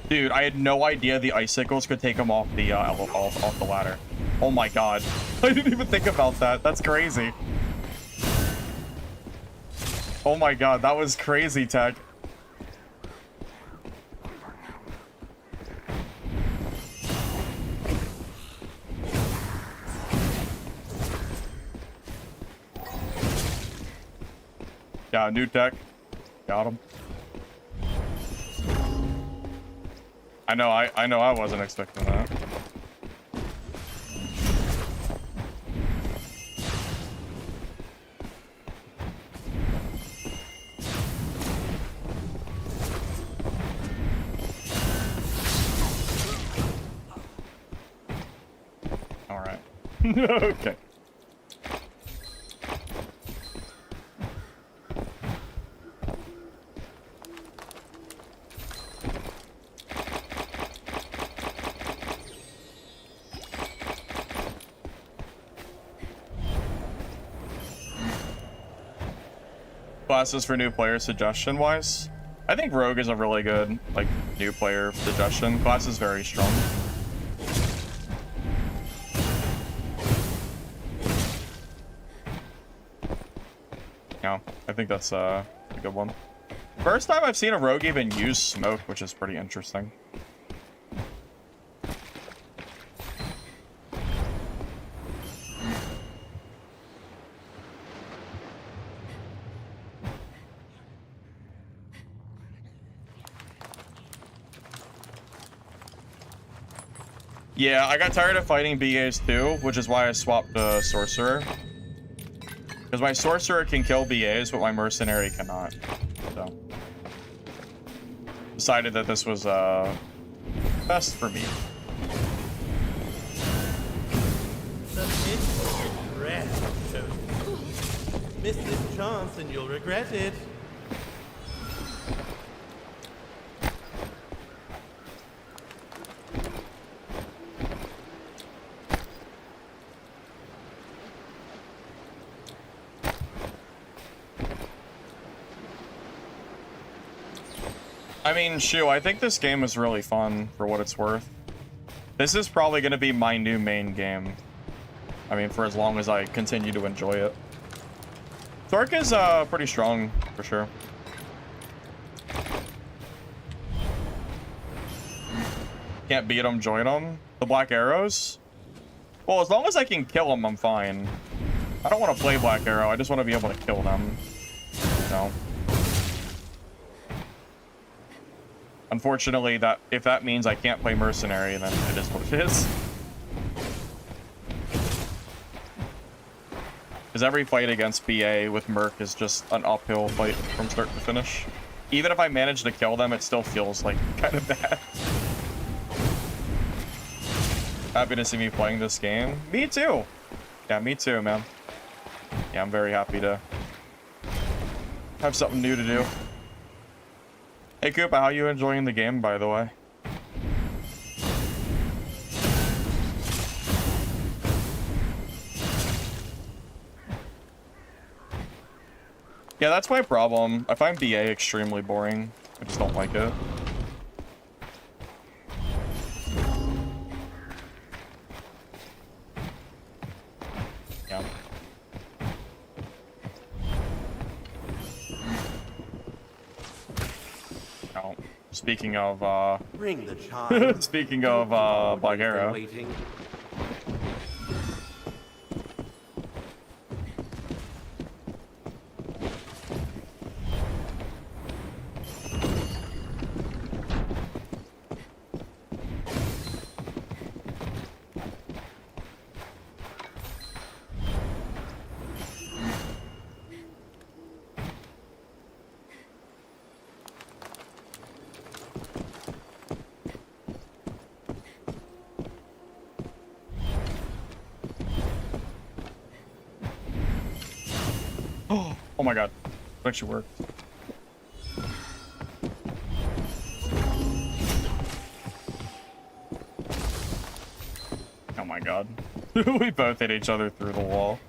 Dude, I had no idea the icicles could take him off the off the ladder. Oh my god. I didn't even think about that. That's crazy. Oh my god, that was crazy, Tech. Yeah, new tech. Got him. I know I wasn't expecting that. All right. Okay. Classes for new players suggestion wise, I think Rogue is a really good like new player suggestion. Class is very strong. Yeah, I think that's a good one. First time I've seen a Rogue even use smoke, which is pretty interesting. Yeah, I got tired of fighting BAs too, which is why I swapped the Sorcerer. Because my Sorcerer can kill BAs, but my Mercenary cannot. So, decided that this was best for me. The Mistfall Hunter shows itself. Miss this chance and you'll regret it. I mean, shoo, I think this game is really fun for what it's worth. This is probably going to be my new main game. I mean, for as long as I continue to enjoy it. Thork is pretty strong, for sure. Can't beat him, join him. The Black Arrows? Well, as long as I can kill them, I'm fine. I don't want to play Black Arrow, I just want to be able to kill them. No. Unfortunately, if that means I can't play Mercenary, then it is what it is. Because every fight against BA with Merc is just an uphill fight from start to finish. Even if I manage to kill them, it still feels like kind of bad. Happy to see me playing this game. Me too. Yeah, me too, man. Yeah, I'm very happy to have something new to do. Hey Koopa, how you enjoying the game, by the way? Yeah, that's my problem. I find BA extremely boring. I just don't like it. Yeah. Oh, speaking of, Ring the chime. speaking of, Black Arrow. Waiting. Oh my god. It actually worked. Oh my god. We both hit each other through the wall.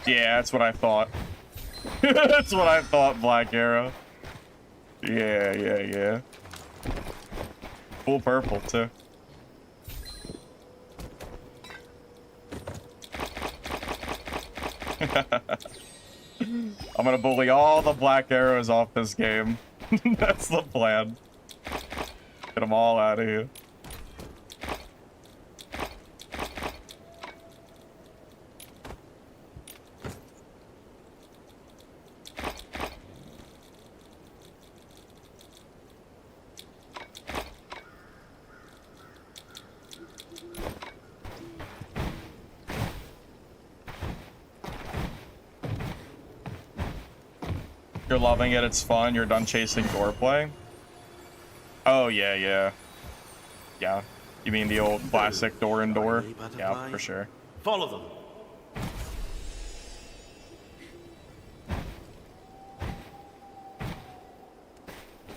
Yeah, that's what I thought. That's what I thought, Black Arrow. Yeah. Full purple, too. I'm gonna bully all the Black Arrows off this game. That's the plan. Get them all out of here. You're loving it, it's fun, you're done chasing door play? Oh, yeah. Yeah. You mean the old classic door and door? Yeah, for sure. Follow them.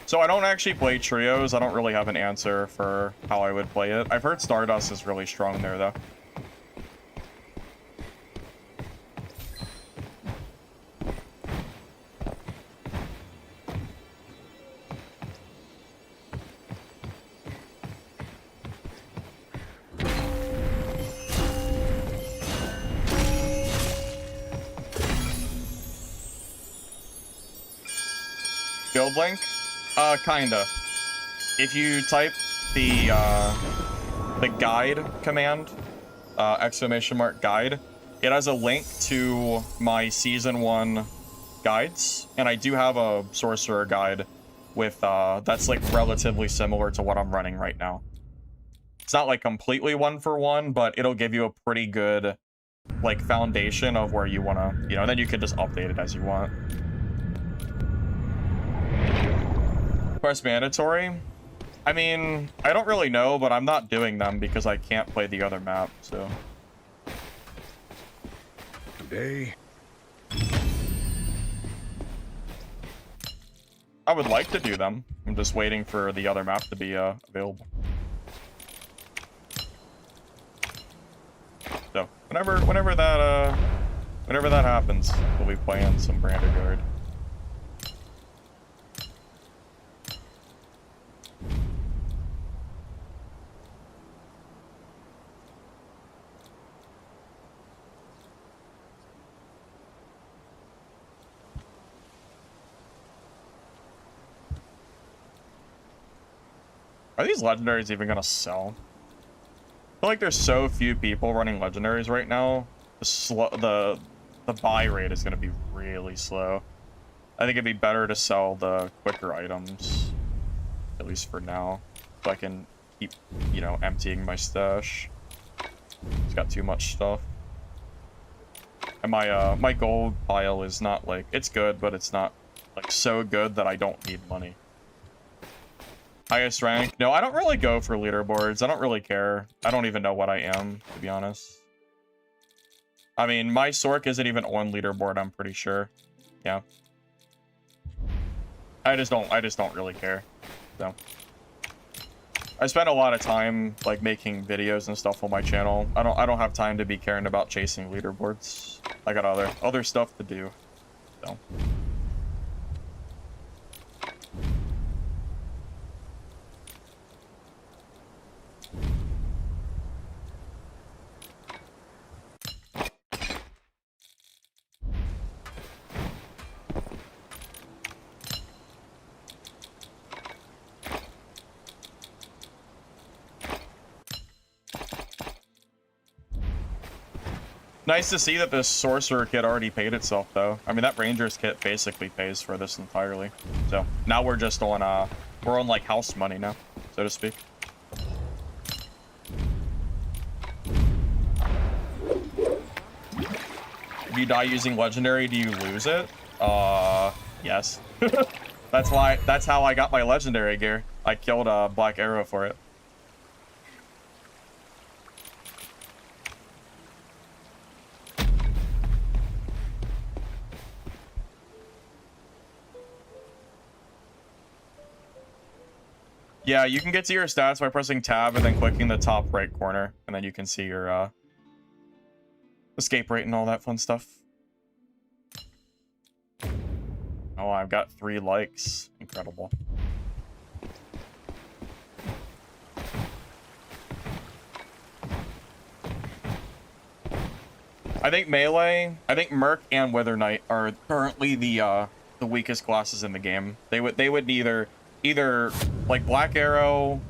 So I don't actually play trios, I don't really have an answer for how I would play it. I've heard Stardust is really strong there, though. Guild link? Kinda. If you type the guide command, !guide, it has a link to my Season 1 guides, and I do have a Sorcerer guide with, that's like relatively similar to what I'm running right now. It's not like completely 1-for-1, but it'll give you a pretty good like foundation of where you want to, you know, then you can just update it as you want. Quest mandatory? I mean, I don't really know, but I'm not doing them because I can't play the other map, so. Today, I would like to do them. I'm just waiting for the other map to be available. So whenever that happens, we'll be playing some Branded Guard. Are these legendaries even gonna sell? I feel like there's so few people running legendaries right now. The buy rate is gonna be really slow. I think it'd be better to sell the quicker items, at least for now, so I can keep, you know, emptying my stash. It's got too much stuff. And my gold pile is not like, it's good, but it's not like so good that I don't need money. Highest rank? No, I don't really go for leaderboards. I don't really care. I don't even know what I am, to be honest. I mean, my Sork isn't even on leaderboard, I'm pretty sure. Yeah. I just don't really care. So I spend a lot of time like making videos and stuff on my channel. I don't have time to be caring about chasing leaderboards. I got other stuff to do. So nice to see that this sorcerer kit already paid itself, though. I mean, that ranger's kit basically pays for this entirely. So now we're just on we're on like house money now, so to speak. If you die using legendary, do you lose it? Yes. That's how I got my legendary gear. I killed a black arrow for it. Yeah, you can get to your stats by pressing tab and then clicking the top right corner, and then you can see your escape rate and all that fun stuff. Oh, I've got 3 likes. Incredible. I think melee, I think Merc and Wither Knight are currently the weakest classes in the game. They would either like Black Arrow,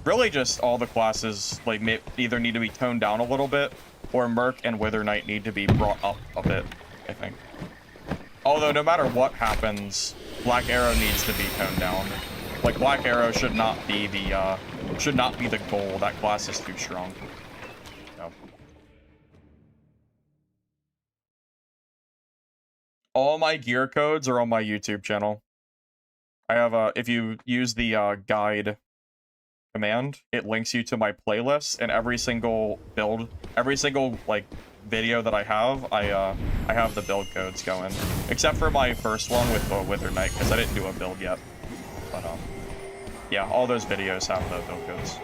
really just all the classes like either need to be toned down a little bit, or Merc and Wither Knight need to be brought up a bit, I think. Although no matter what happens, Black Arrow needs to be toned down. Like Black Arrow should not be the goal. That class is too strong. No. All my gear codes are on my YouTube channel. I have if you use the guide command, it links you to my playlist, and every single build, every single like video that I have the build codes going, except for my first one with Wither Knight, because I didn't do a build yet. But yeah, all those videos have the build codes.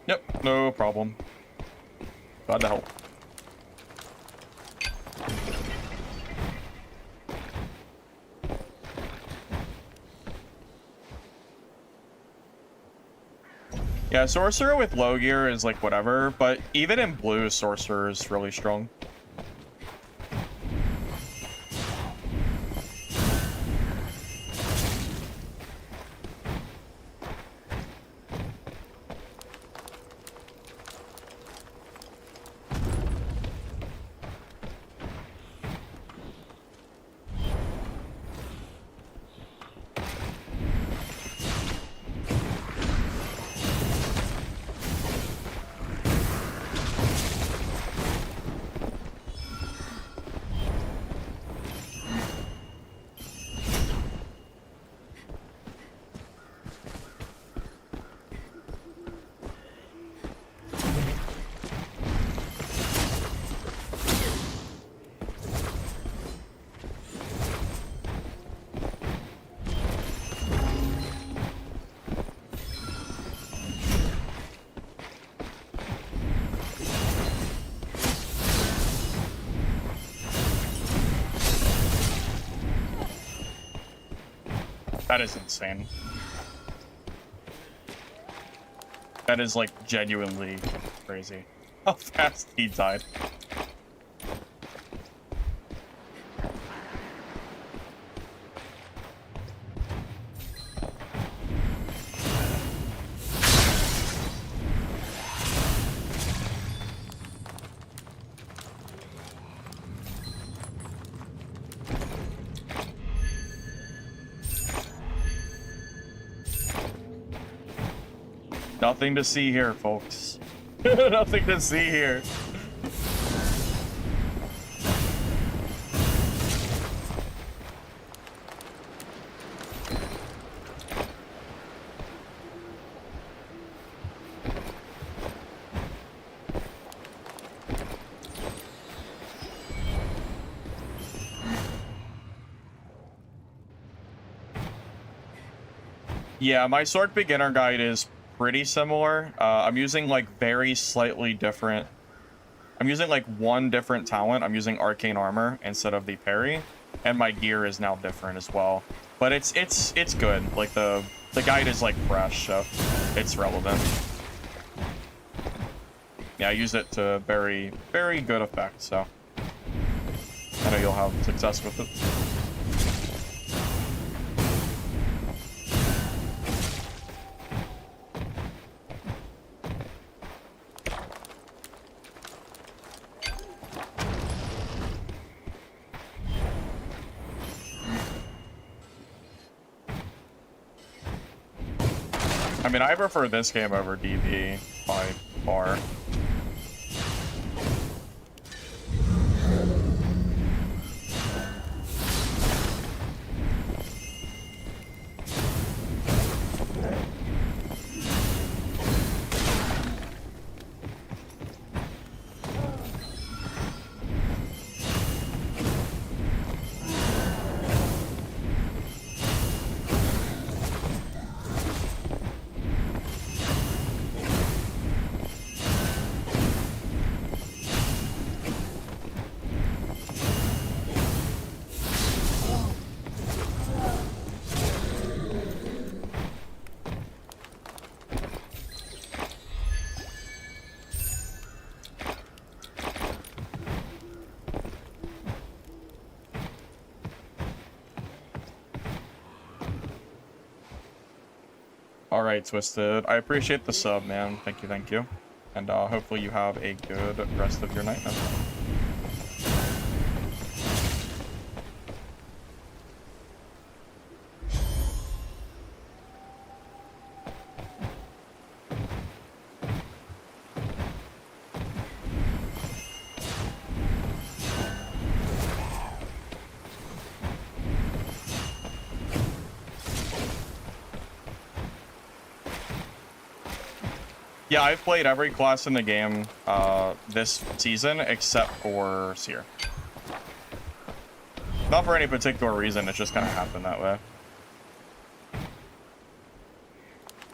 Yep, no problem. Glad to help. Yeah, Sorcerer with low gear is like whatever, but even in blue, Sorcerer is really strong. That is insane. That is, like, genuinely crazy. How fast he died. Nothing to see here, folks. Nothing to see here. Yeah, my sword beginner guide is pretty similar. I'm using like very slightly different. I'm using like one different talent. I'm using arcane armor instead of the parry, and my gear is now different as well. But it's good. Like the guide is like fresh, so it's relevant. Yeah, I use it to very good effect. So I know you'll have success with it. I mean, I prefer this game over DB by far. All right, Twisted. I appreciate the sub, man. Thank you, thank you. And hopefully you have a good rest of your night, man. Yeah, I've played every class in the game this season except for Seer. Not for any particular reason, it just kind of happened that way.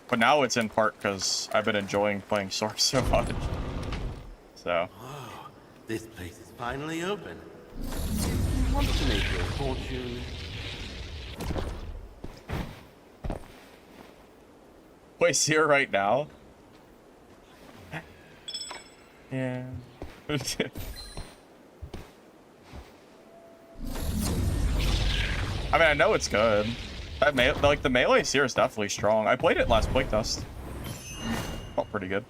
But now it's in part because I've been enjoying playing Source so much. So. Oh, this place is finally open. You want to make your fortune? Play Seer right now? Yeah. I mean, I know it's good. That like the melee Seer is definitely strong. I played it last playtest. Felt pretty good.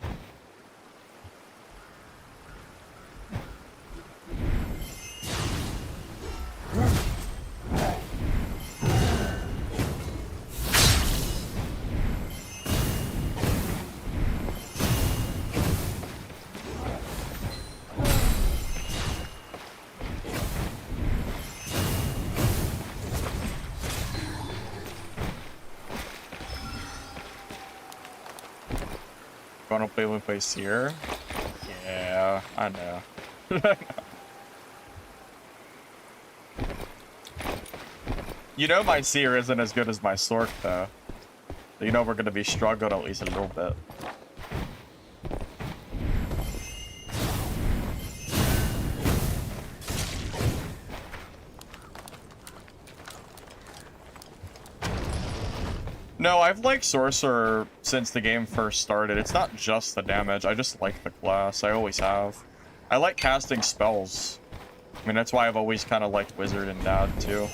Wanna play one place here? Yeah, I know. You know my Seer isn't as good as my Sork though. So you know we're gonna be struggling at least a little bit. No, I've liked Sorcerer since the game first started. It's not just the damage. I just like the class. I always have. I like casting spells. I mean, that's why I've always kind of liked Wizard and Dad, too.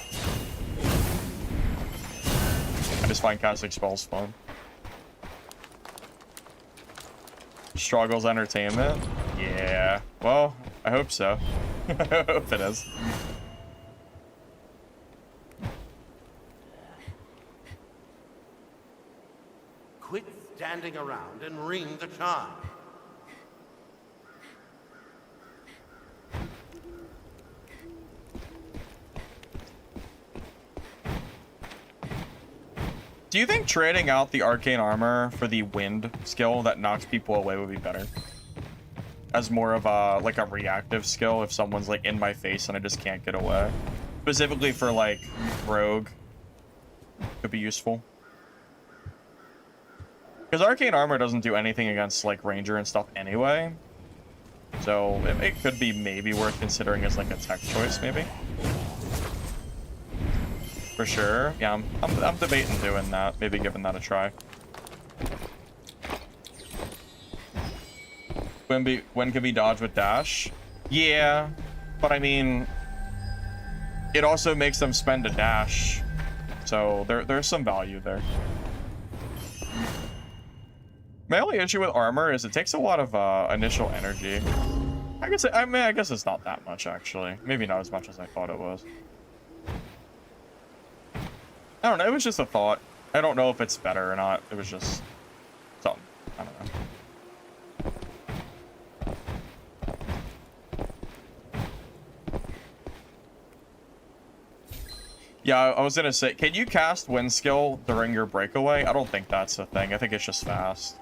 I just find casting spells fun. Struggles entertainment? Yeah. Well, I hope so. I hope it is. Quit standing around and ring the charm. Do you think trading out the arcane armor for the wind skill that knocks people away would be better? As more of a, like a reactive skill if someone's like in my face and I just can't get away. Specifically for like rogue. Could be useful. Because arcane armor doesn't do anything against like ranger and stuff anyway. So it could be maybe worth considering as like a tech choice maybe. For sure. Yeah, I'm debating doing that. Maybe giving that a try. When can be dodged with dash? Yeah, but I mean, it also makes them spend a dash. So there's some value there. My only issue with armor is it takes a lot of initial energy. I guess it's not that much actually. Maybe not as much as I thought it was. I don't know, it was just a thought. I don't know if it's better or not. It was just something. I don't know. Yeah, I was gonna say, can you cast wind skill during your breakaway? I don't think that's a thing. I think it's just fast.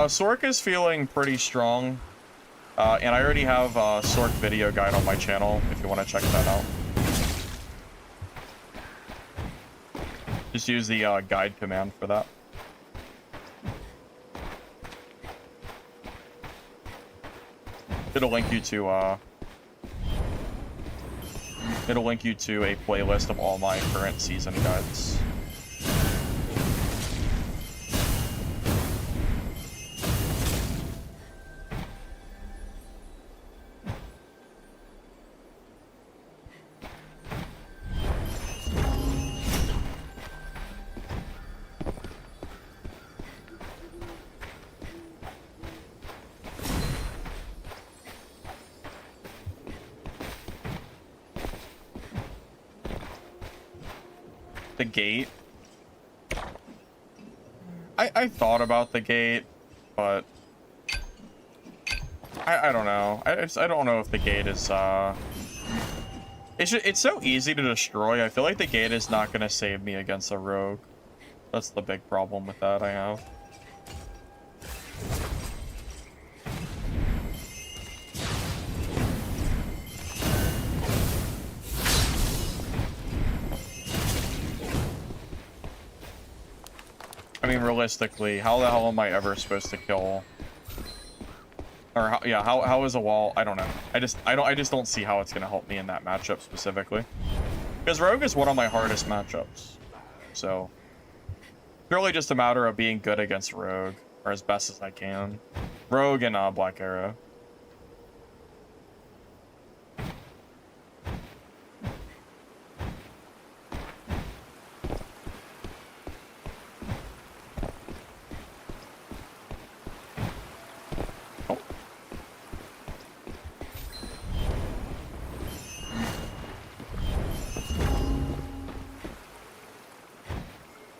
Sork is feeling pretty strong, and I already have a Sork video guide on my channel if you want to check that out. Just use the guide command for that. It'll link you to a playlist of all my current season guides. The gate. I thought about the gate, but I don't know. I don't know if the gate is it's so easy to destroy. I feel like the gate is not gonna save me against a rogue. That's the big problem with that I have. I mean, realistically, how the hell am I ever supposed to kill? Or how is a wall? I don't know. I just don't see how it's gonna help me in that matchup specifically. Because Rogue is one of my hardest matchups. So purely just a matter of being good against Rogue, or as best as I can. Rogue and Black Arrow.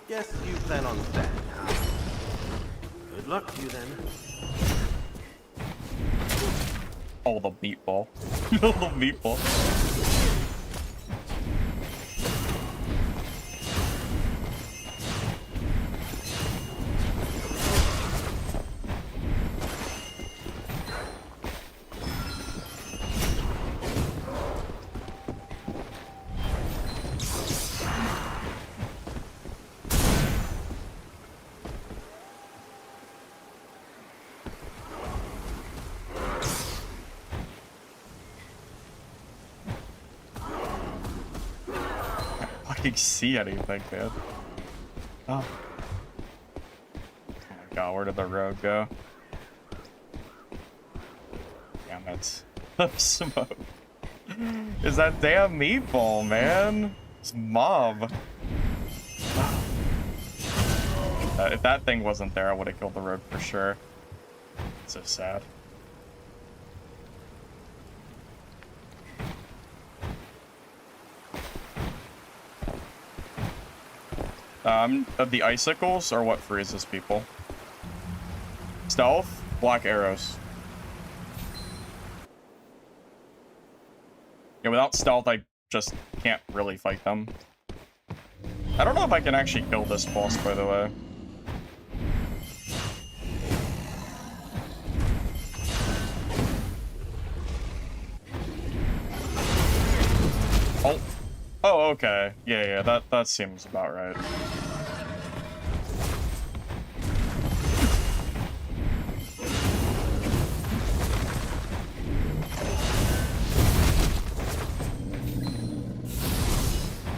Guess you plan on staying, huh? Good luck to you then. Oh, the meatball. The meatball. fucking see anything, man. Oh. Oh my god, where did the road go? Damn it. Smoke. Is that damn meatball, man? It's mob. If that thing wasn't there, I would have killed the road for sure. It's so sad. The icicles are what freezes people. Stealth, black arrows. Yeah, without stealth, I just can't really fight them. I don't know if I can actually kill this boss, by the way. Oh. Oh, okay. Yeah, that seems about right.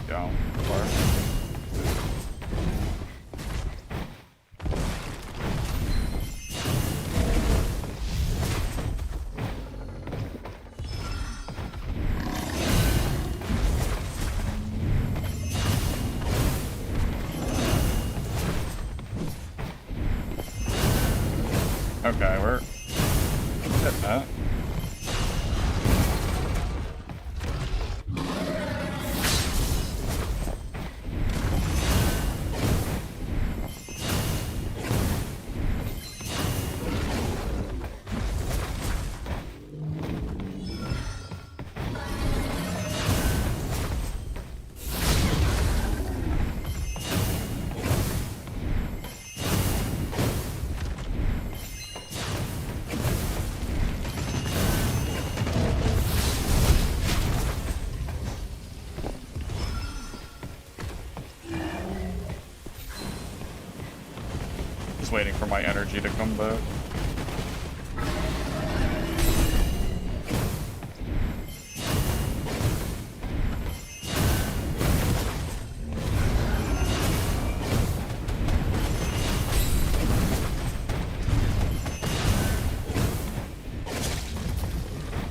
Go. Okay, we're hitting that. Just waiting for my energy to come back.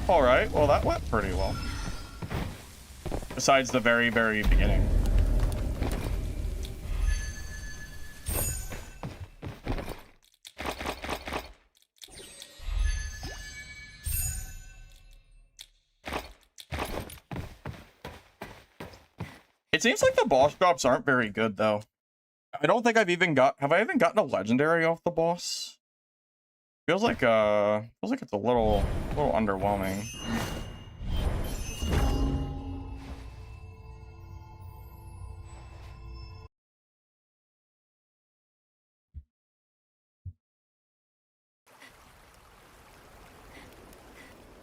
Alright, well that went pretty well. Besides the very, very beginning. It seems like the boss drops aren't very good, though. I don't think I've even have I even gotten a legendary off the boss? Feels like it's a little underwhelming.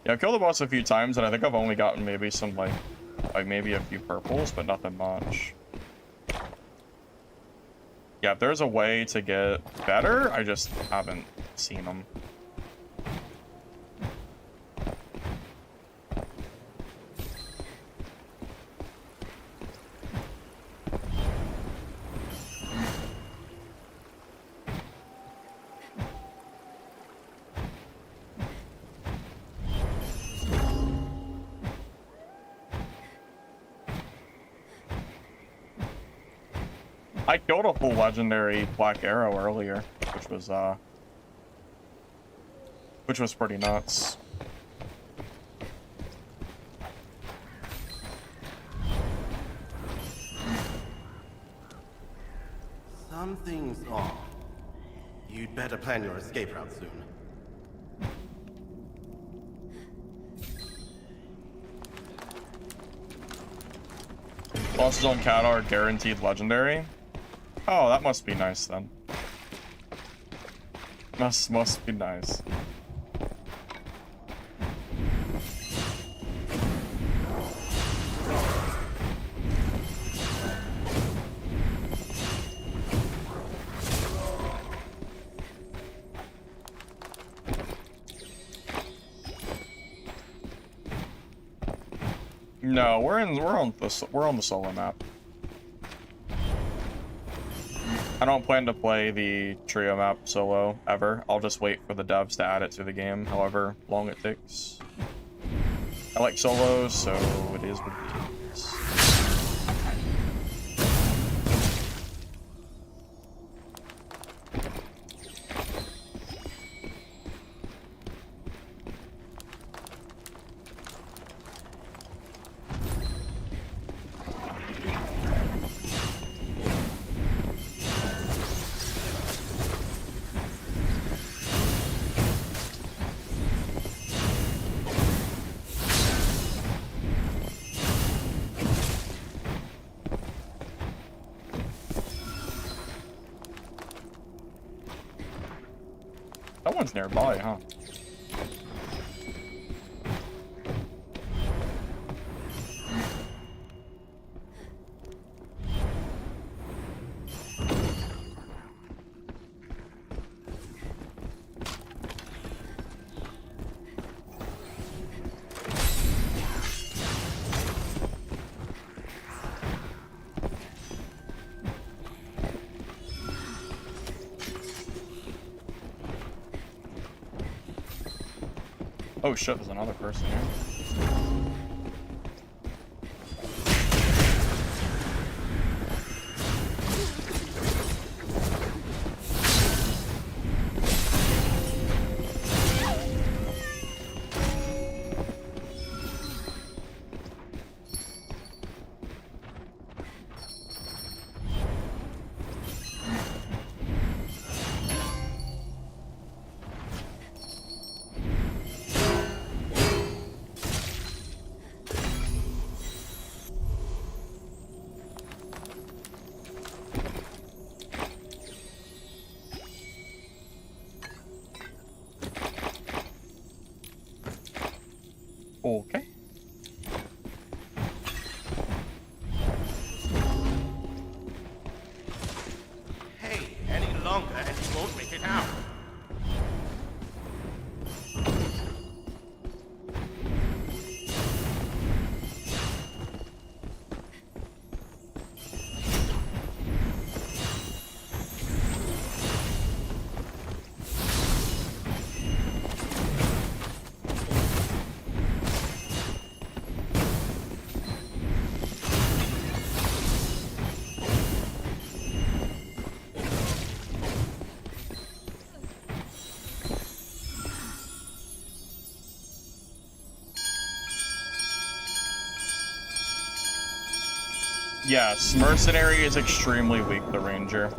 Yeah, I've killed the boss a few times, and I think I've only gotten maybe some like maybe a few purples, but nothing much. Yeah, if there's a way to get better, I just haven't seen them. I killed a full legendary black arrow earlier, which was pretty nuts. Something's off. You'd better plan your escape route soon. Bosses on Cat are guaranteed legendary. Oh, that must be nice then. Must be nice. No, we're on the solo map. I don't plan to play the trio map solo ever. I'll just wait for the devs to add it to the game, however long it takes. I like solos, so it is what it is. That one's nearby, huh? Oh shit, there's another person here. Okay. Hey, any longer and you won't make it out. Yes, Mercenary is extremely weak, the Ranger.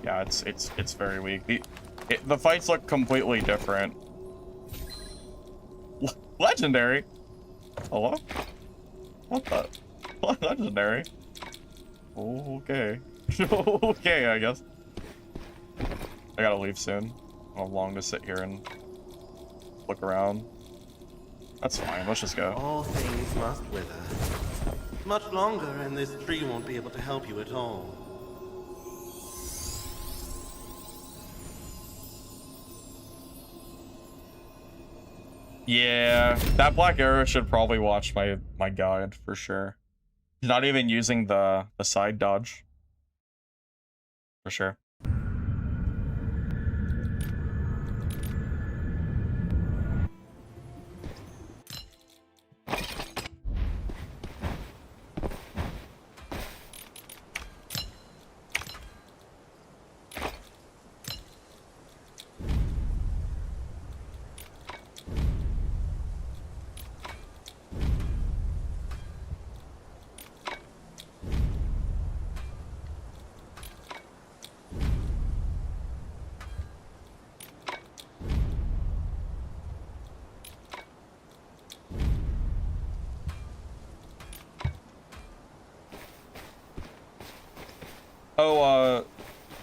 Yeah, it's very weak. The fights look completely different. Legendary? Hello? What the? Legendary? Okay. Okay, I guess. I gotta leave soon. I don't have long to sit here and look around. That's fine, let's just go. All things must wither. Much longer, and this tree won't be able to help you at all. Yeah, that Black Arrow should probably watch my guide for sure. He's not even using the side dodge. For sure. Oh,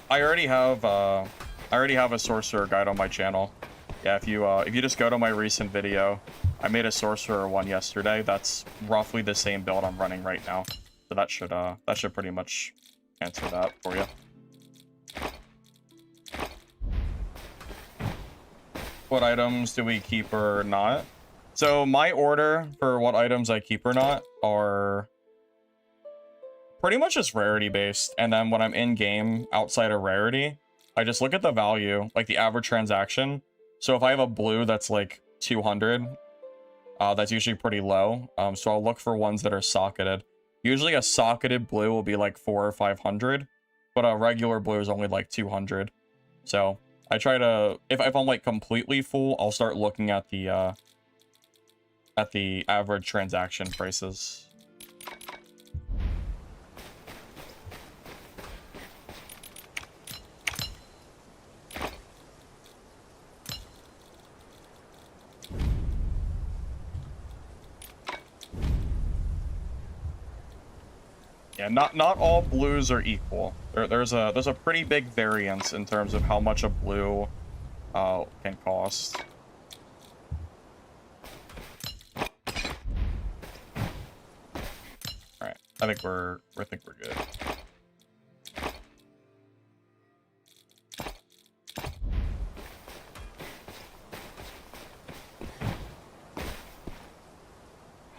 I already have a sorcerer guide on my channel. Yeah, if you just go to my recent video, I made a sorcerer one yesterday. That's roughly the same build I'm running right now. So that should pretty much answer that for you. What items do we keep or not? So my order for what items I keep or not are pretty much just rarity based. And then when I'm in game outside of rarity, I just look at the value, like the average transaction. So if I have a blue that's like 200, that's usually pretty low. So I'll look for ones that are socketed. Usually a socketed blue will be like 400 or 500, but a regular blue is only like 200. So I try to, if I'm like completely full, I'll start looking at the average transaction prices. Yeah, not all blues are equal. There's a pretty big variance in terms of how much a blue can cost. All right, I think we're good.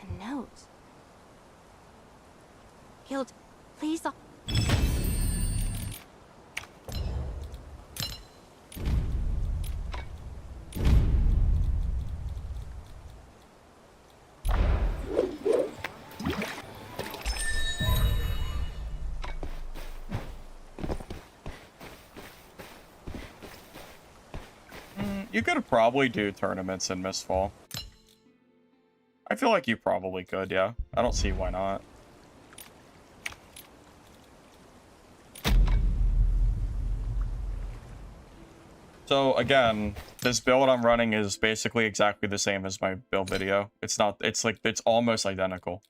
A note. Guild, please. You could probably do tournaments in Mistfall. I feel like you probably could, yeah. I don't see why not. So again, this build I'm running is basically exactly the same as my build video. It's almost identical.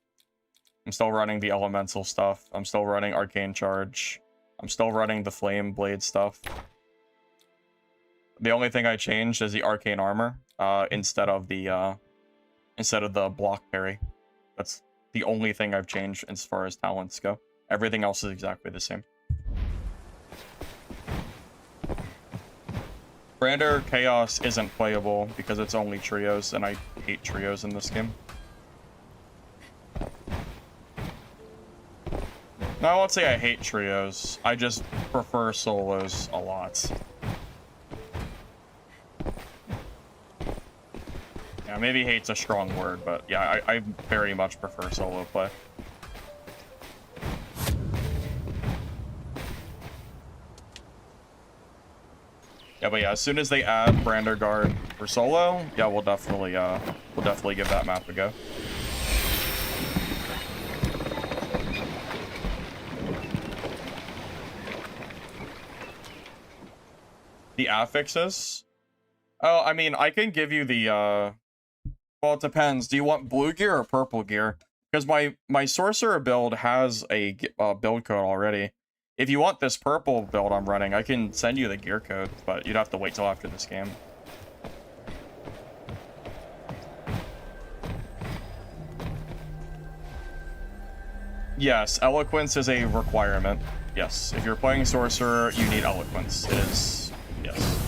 I'm still running the elemental stuff. I'm still running arcane charge. I'm still running the flame blade stuff. The only thing I changed is the arcane armor instead of the block parry. That's the only thing I've changed as far as talents go. Everything else is exactly the same. Brander Chaos isn't playable because it's only trios, and I hate trios in this game. No, I won't say I hate trios. I just prefer solos a lot. Yeah, maybe hate's a strong word, but yeah, I very much prefer solo play. Yeah, but yeah, as soon as they add Brander Guard for solo, yeah, we'll definitely give that map a go. The affixes? Oh, I mean, I can give you the well, it depends. Do you want blue gear or purple gear? Because my sorcerer build has a build code already. If you want this purple build I'm running, I can send you the gear code, but you'd have to wait till after this game. Yes, eloquence is a requirement. Yes, if you're playing sorcerer, you need eloquence. It is, yes.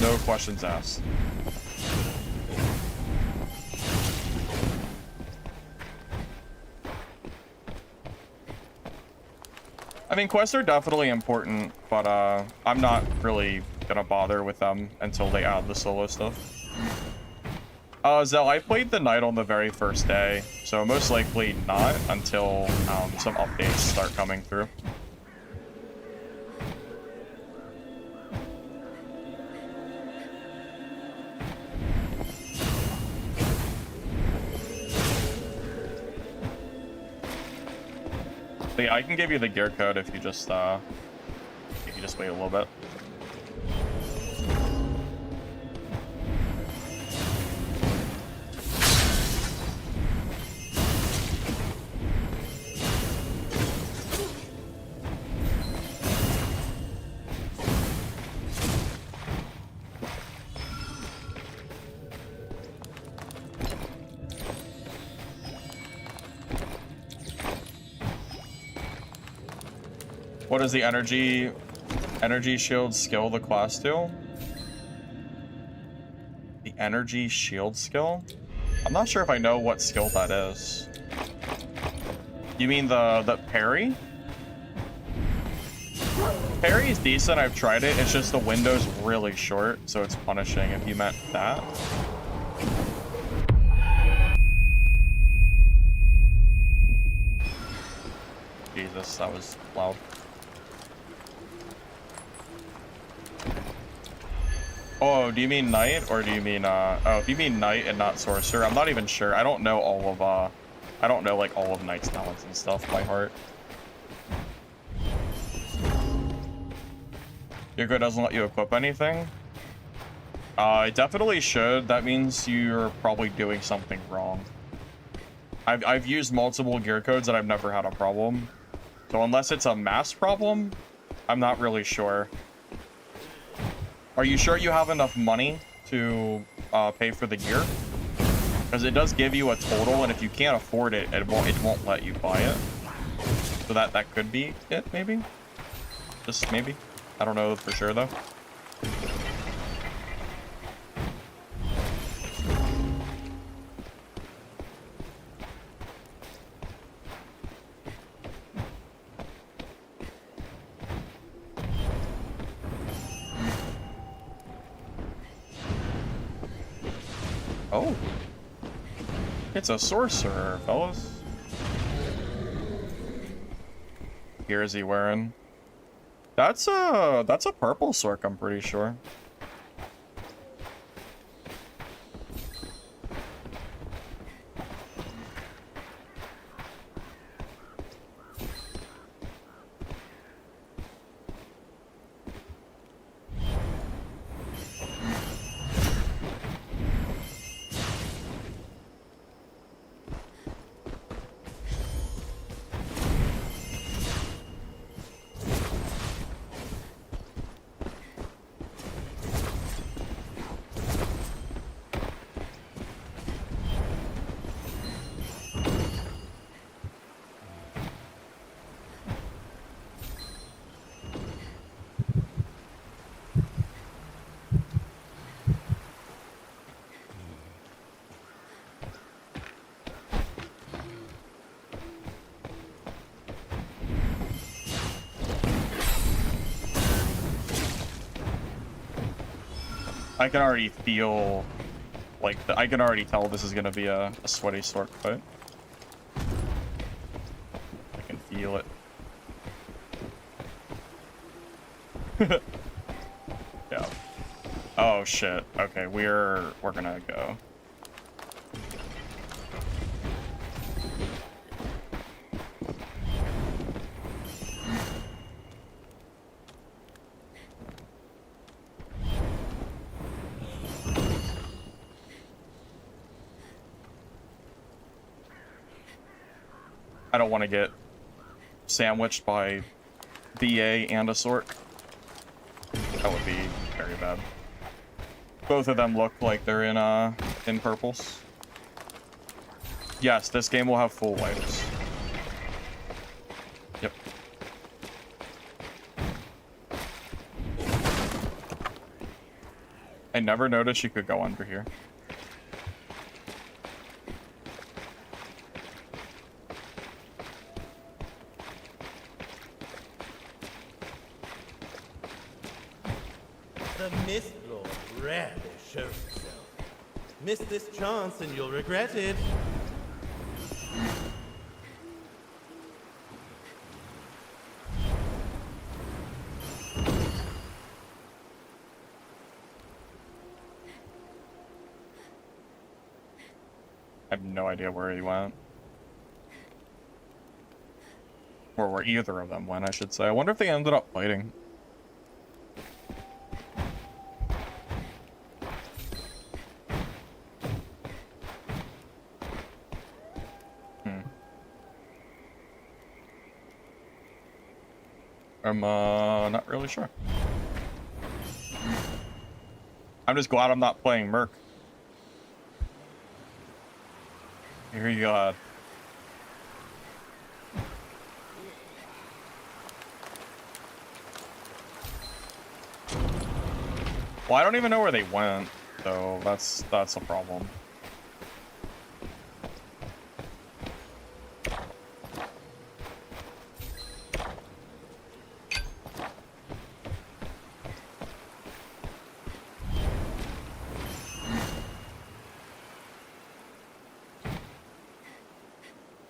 No questions asked. I mean, quests are definitely important, but I'm not really gonna bother with them until they add the solo stuff. Zell, I played the Knight on the very first day, so most likely not until some updates start coming through. But yeah, I can give you the gear code if you just wait a little bit. What is the energy shield skill the class do? The energy shield skill? I'm not sure if I know what skill that is. You mean the parry? Parry is decent, I've tried it. It's just the window's really short, so it's punishing if you meant that. Jesus, that was loud. Oh, do you mean knight or do you mean oh, if you mean knight and not sorcerer, I'm not even sure. I don't know all of I don't know like all of knight's talents and stuff by heart. Your go doesn't let you equip anything? It definitely should. That means you're probably doing something wrong. I've used multiple gear codes and I've never had a problem. So unless it's a mass problem, I'm not really sure. Are you sure you have enough money to pay for the gear? Because it does give you a total, and if you can't afford it, it won't let you buy it. So that could be it, maybe? Just maybe. I don't know for sure, though. Oh. It's a sorcerer, fellas. Gear is he wearing? That's a purple sork, I'm pretty sure. I can already feel, like, I can already tell this is gonna be a sweaty sork fight. I can feel it. Yeah. Oh shit. Okay, we're gonna go. I don't want to get sandwiched by BA and a sork. That would be very bad. Both of them look like they're in purples. Yes, this game will have full wipes. Yep. I never noticed you could go under here. The Mist Lord rarely shows himself. Miss this chance and you'll regret it. I have no idea where he went. Or where either of them went, I should say. I wonder if they ended up fighting. I'm not really sure. I'm just glad I'm not playing Merc. Here you go. Well, I don't even know where they went, so that's a problem.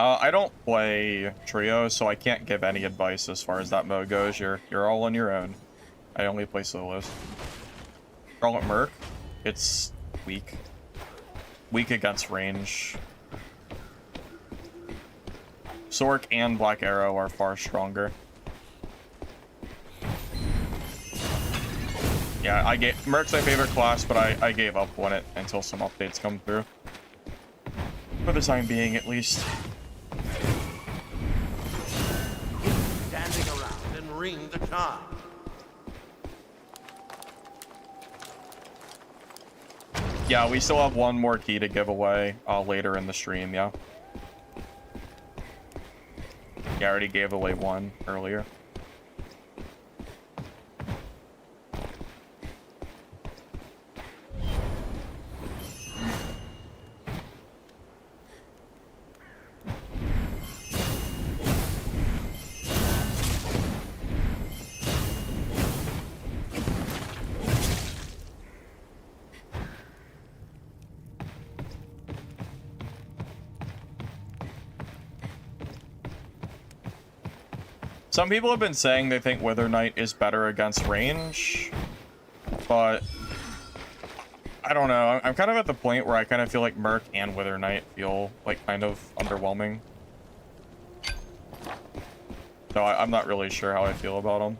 I don't play trio, so I can't give any advice as far as that mode goes. You're all on your own. I only play solos. Charlotte Merc, it's weak. Weak against range. Sork and Black Arrow are far stronger. Yeah, Merc's my favorite class, but I gave up on it until some updates come through. For the time being, at least. Standing around and ring the chime. Yeah, we still have one more key to give away later in the stream, yeah. Yeah, I already gave away one earlier. Some people have been saying they think Wither Knight is better against range, but I don't know. I'm kind of at the point where I kind of feel like Merc and Wither Knight feel like kind of underwhelming. So I'm not really sure how I feel about them.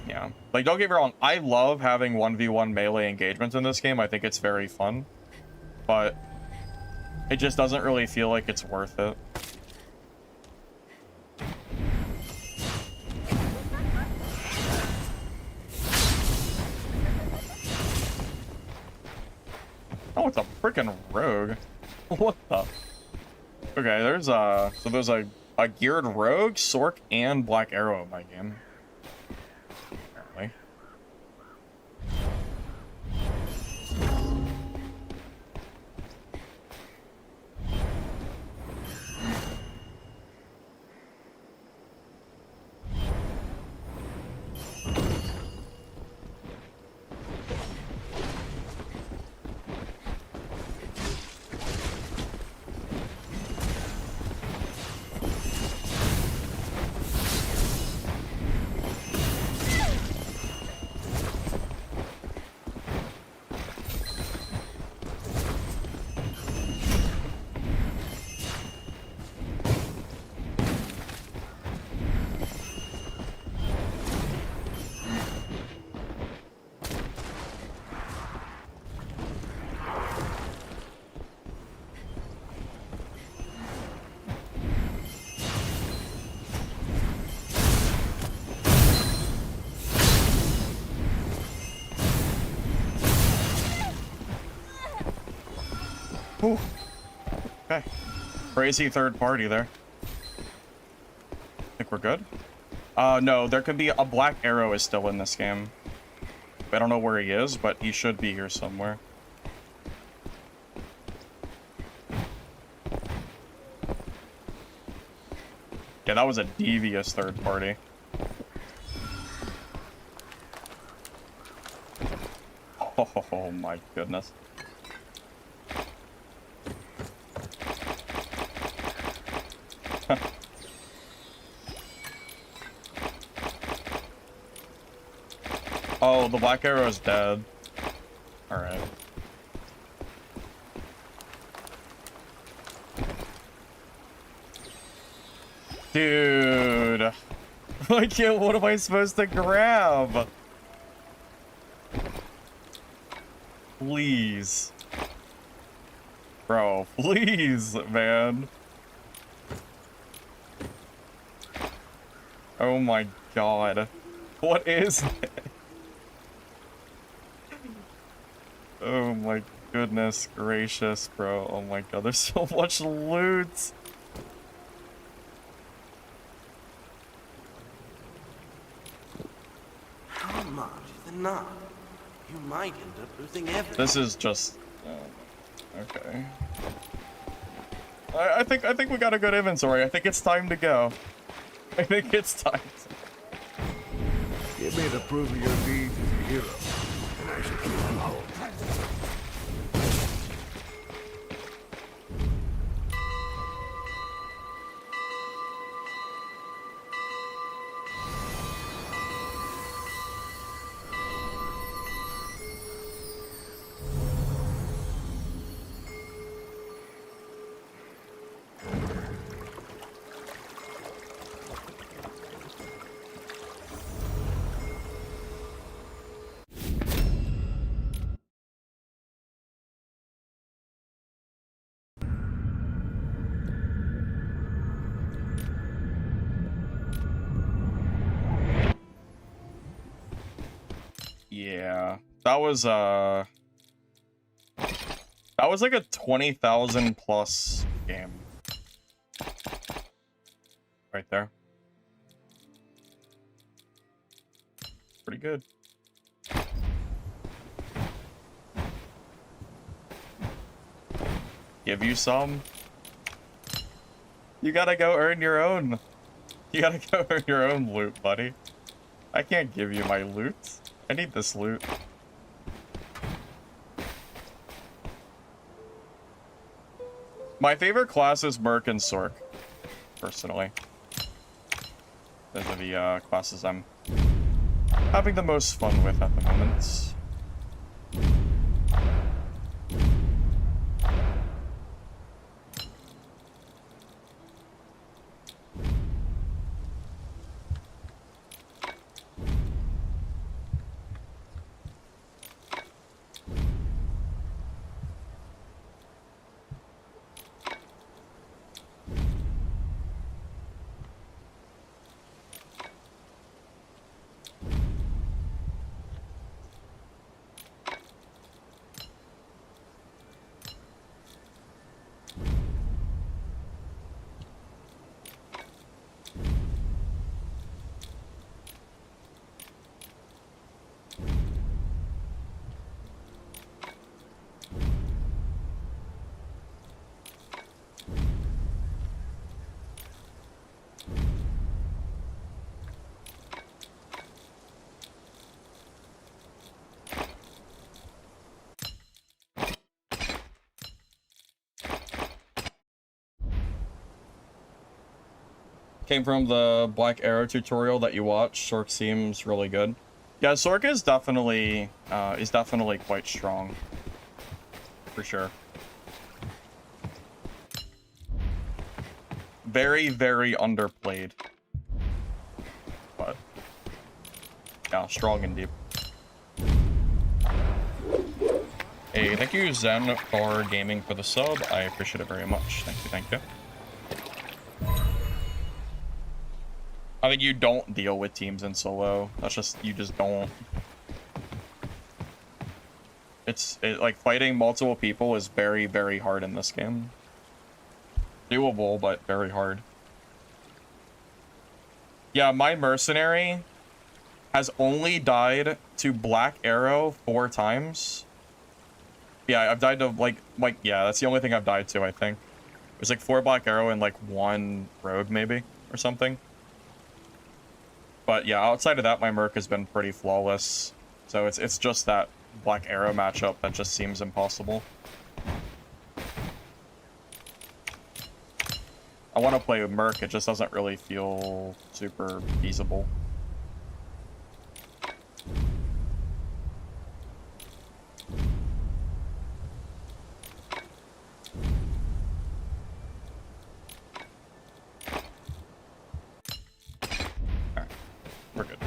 Yeah. Like, don't get me wrong, I love having 1v1 melee engagements in this game. I think it's very fun, but it just doesn't really feel like it's worth it. Oh, it's a freaking rogue. What the? Okay, there's a geared rogue, Sork, and Black Arrow in my game. Apparently. Ooh. Okay. Crazy third party there. Think we're good? No, there could be a Black Arrow is still in this game. I don't know where he is, but he should be here somewhere. Yeah, that was a devious third party. Oh my goodness. Oh, the Black Arrow is dead. Alright. Dude. Like, what am I supposed to grab? Please. Bro, please, man. Oh my god. What is it? Oh my goodness gracious, bro. Oh my god, there's so much loot. How much is enough? You might end up losing everything. This is just... okay. I think we got a good inventory. I think it's time to go. I think it's time to... Give me the proof of your deeds as a hero, and I shall keep you whole. Yeah. That was like a 20,000 plus game. Right there. Pretty good. Give you some. You gotta go earn your own. You gotta go earn your own loot, buddy. I can't give you my loot. I need this loot. My favorite class is Merc and Sork, personally. Those are the classes I'm having the most fun with at the moment. Came from the Black Arrow tutorial that you watched. Sork seems really good. Yeah, Sork is definitely quite strong. For sure. Very, very underplayed. But yeah, strong and deep. Hey, thank you Zen for gaming for the sub. I appreciate it very much. Thank you, thank you. I think you don't deal with teams in solo. That's just, you just don't. Like, fighting multiple people is very, very hard in this game. Doable, but very hard. Yeah, my mercenary has only died to Black Arrow 4 times. Yeah, I've died to, yeah, that's the only thing I've died to, I think. It was like 4 Black Arrow and, like, 1 Rogue, maybe, or something. But yeah, outside of that, my Merc has been pretty flawless. So it's just that Black Arrow matchup that just seems impossible. I want to play with Merc, it just doesn't really feel super feasible. We're good.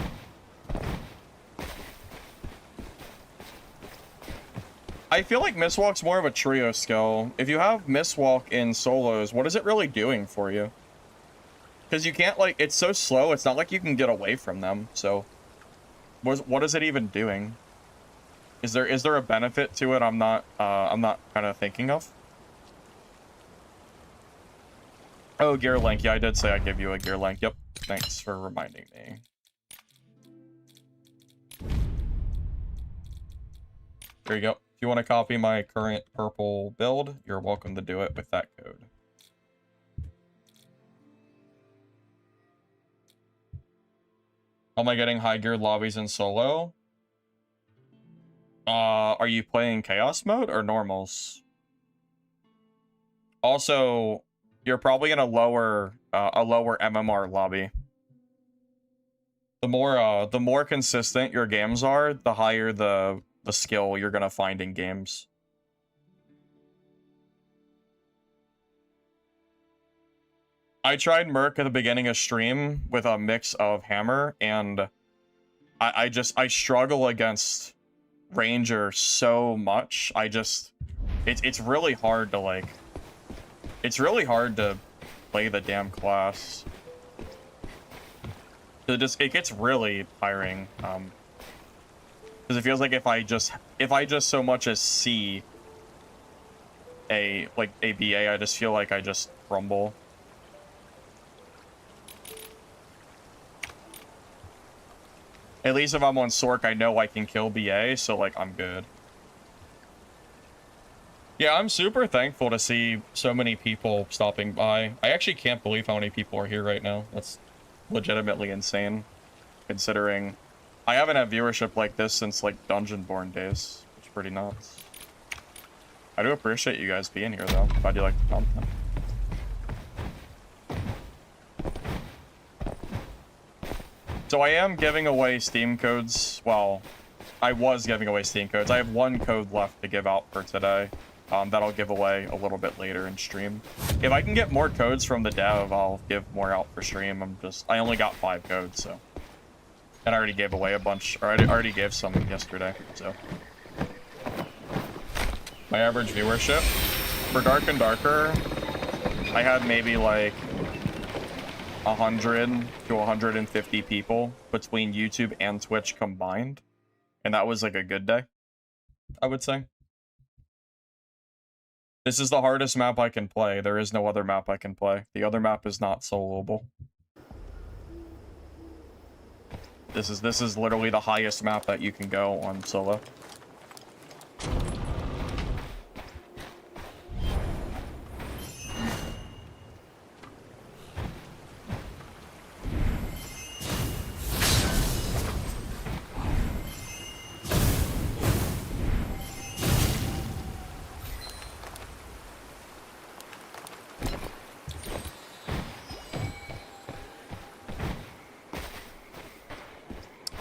I feel like Mistwalk's more of a trio skill. If you have Mistwalk in solos, what is it really doing for you? Because you can't, like, it's so slow, it's not like you can get away from them, so... What is it even doing? Is there a benefit to it I'm not kind of thinking of? Oh, gear link. Yeah, I did say I'd give you a gear link. Yep. Thanks for reminding me. There you go. If you want to copy my current purple build, you're welcome to do it with that code. Am I getting high geared lobbies in solo? Are you playing chaos mode or normals? Also, you're probably in a lower MMR lobby. The more consistent your games are, the higher the skill you're gonna find in games. I tried Merc at the beginning of stream with a mix of hammer, and I struggle against Ranger so much. It's really hard to, like, it's really hard to play the damn class. It gets really tiring. Because it feels like if I just so much as see a BA, I just feel like I just crumble. At least if I'm on Sork, I know I can kill BA, so like I'm good. Yeah, I'm super thankful to see so many people stopping by. I actually can't believe how many people are here right now. That's legitimately insane, considering I haven't had viewership like this since like Dungeonborn days. It's pretty nuts. I do appreciate you guys being here though. Glad you like the content. So I am giving away Steam codes. Well, I was giving away Steam codes. I have one code left to give out for today. That I'll give away a little bit later in stream. If I can get more codes from the dev, I'll give more out for stream. I only got 5 codes, so. And I already gave away a bunch, or I already gave some yesterday, so. My average viewership for Dark and Darker, I had maybe like 100 to 150 people between YouTube and Twitch combined. And that was like a good day, I would say. This is the hardest map I can play. There is no other map I can play. The other map is not soloable. This is literally the highest map that you can go on solo.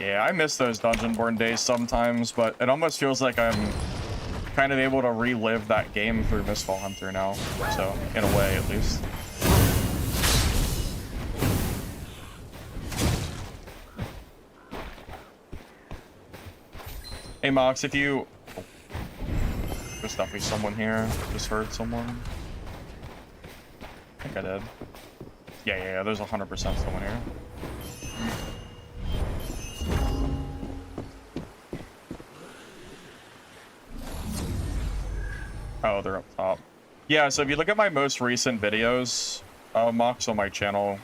Yeah, I miss those Dungeonborn days sometimes, but it almost feels like I'm kind of able to relive that game through Mistfall Hunter now. So, in a way, at least. Hey, Mox, if you... Oh. There's definitely someone here. Just heard someone. I think I did. Yeah, there's 100% someone here. Oh, they're up top. Yeah, so if you look at my most recent videos, Mox, on my channel,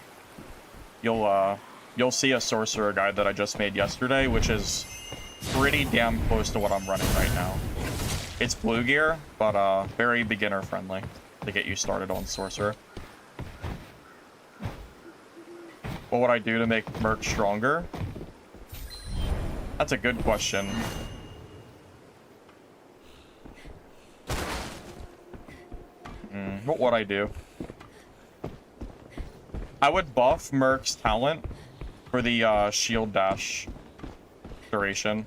you'll see a sorcerer guide that I just made yesterday, which is pretty damn close to what I'm running right now. It's blue gear, but very beginner friendly to get you started on sorcerer. What would I do to make Merc stronger? That's a good question. What would I do? I would buff Merc's talent for the shield dash duration.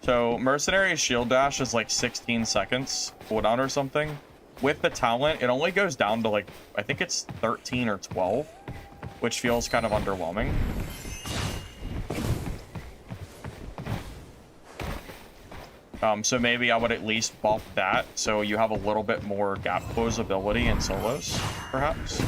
So Mercenary's shield dash is like 16 seconds cooldown or something. With the talent, it only goes down to like, I think it's 13 or 12, which feels kind of underwhelming. So maybe I would at least buff that so you have a little bit more gap close ability in solos, perhaps.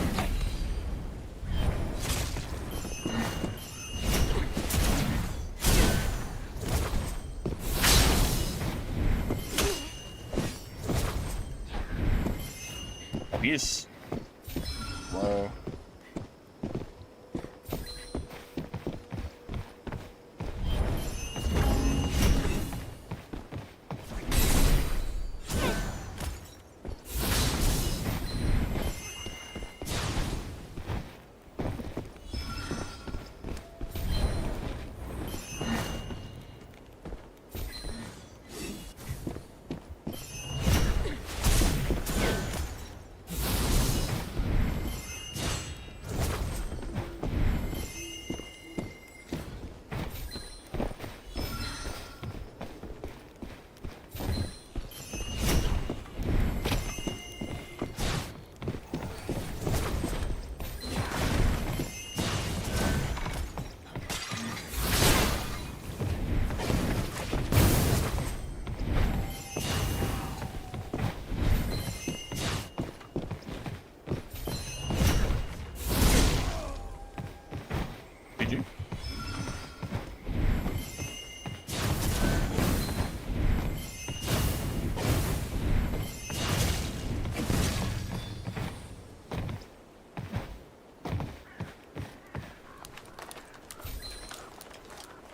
Peace. Whoa.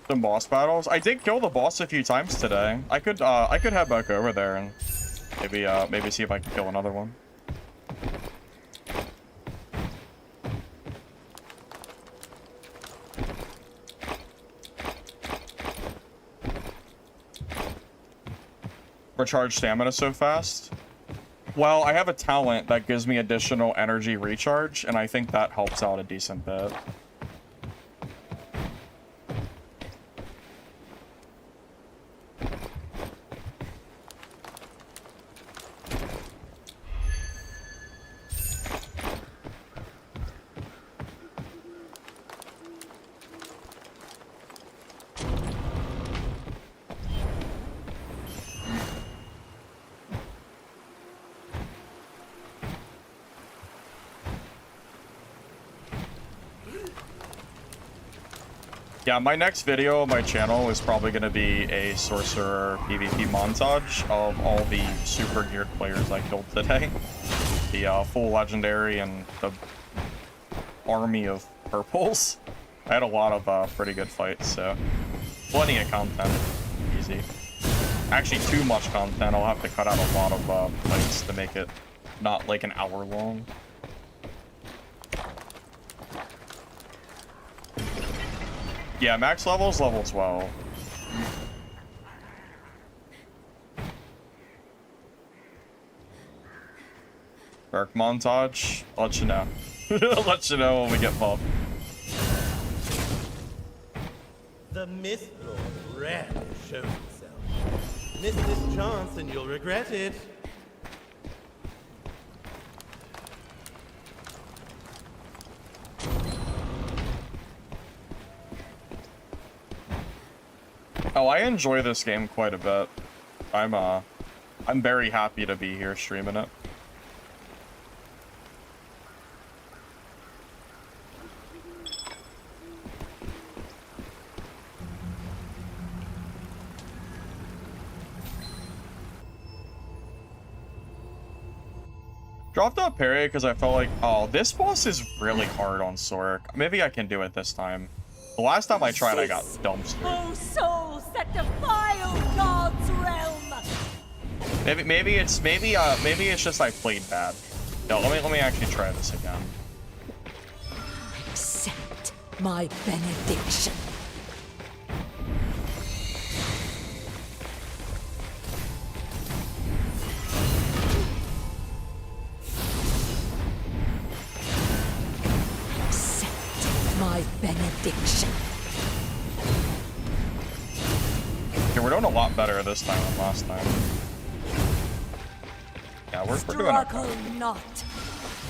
Some boss battles. I did kill the boss a few times today. I could head back over there and maybe see if I can kill another one. Recharge stamina so fast. Well, I have a talent that gives me additional energy recharge, and I think that helps out a decent bit. Yeah, my next video on my channel is probably going to be a Sorcerer PvP montage of all the super geared players I killed today. The full legendary and the army of purples. I had a lot of pretty good fights, so plenty of content. Easy. Actually, too much content. I'll have to cut out a lot of fights to make it not like an hour long. Yeah, max level is level 12. Dark montage. I'll let you know. I'll let you know when we get buffed. The Mistfall rarely shows itself. Miss this chance and you'll regret it. Oh, I enjoy this game quite a bit. I'm very happy to be here streaming it. Dropped out parry because I felt like, oh, this boss is really hard on Sork. Maybe I can do it this time. The last time I tried, I got dumpstered. Oh, souls that defile God's realm. Maybe it's just I played bad. No, let me actually try this again. Accept my benediction. Accept my benediction. Okay, we're doing a lot better this time than last time. Yeah, we're doing okay. Struggle not.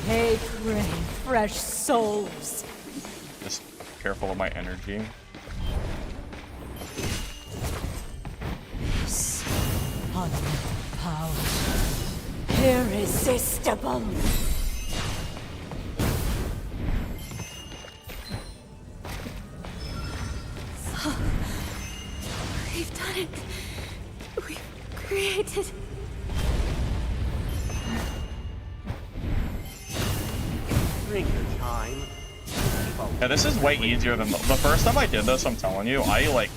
They crave fresh souls. Just careful of my energy. Power. Irresistible. We've done it. We've created. Drink your time. Yeah, this is way easier than the first time I did this, I'm telling you. I, like,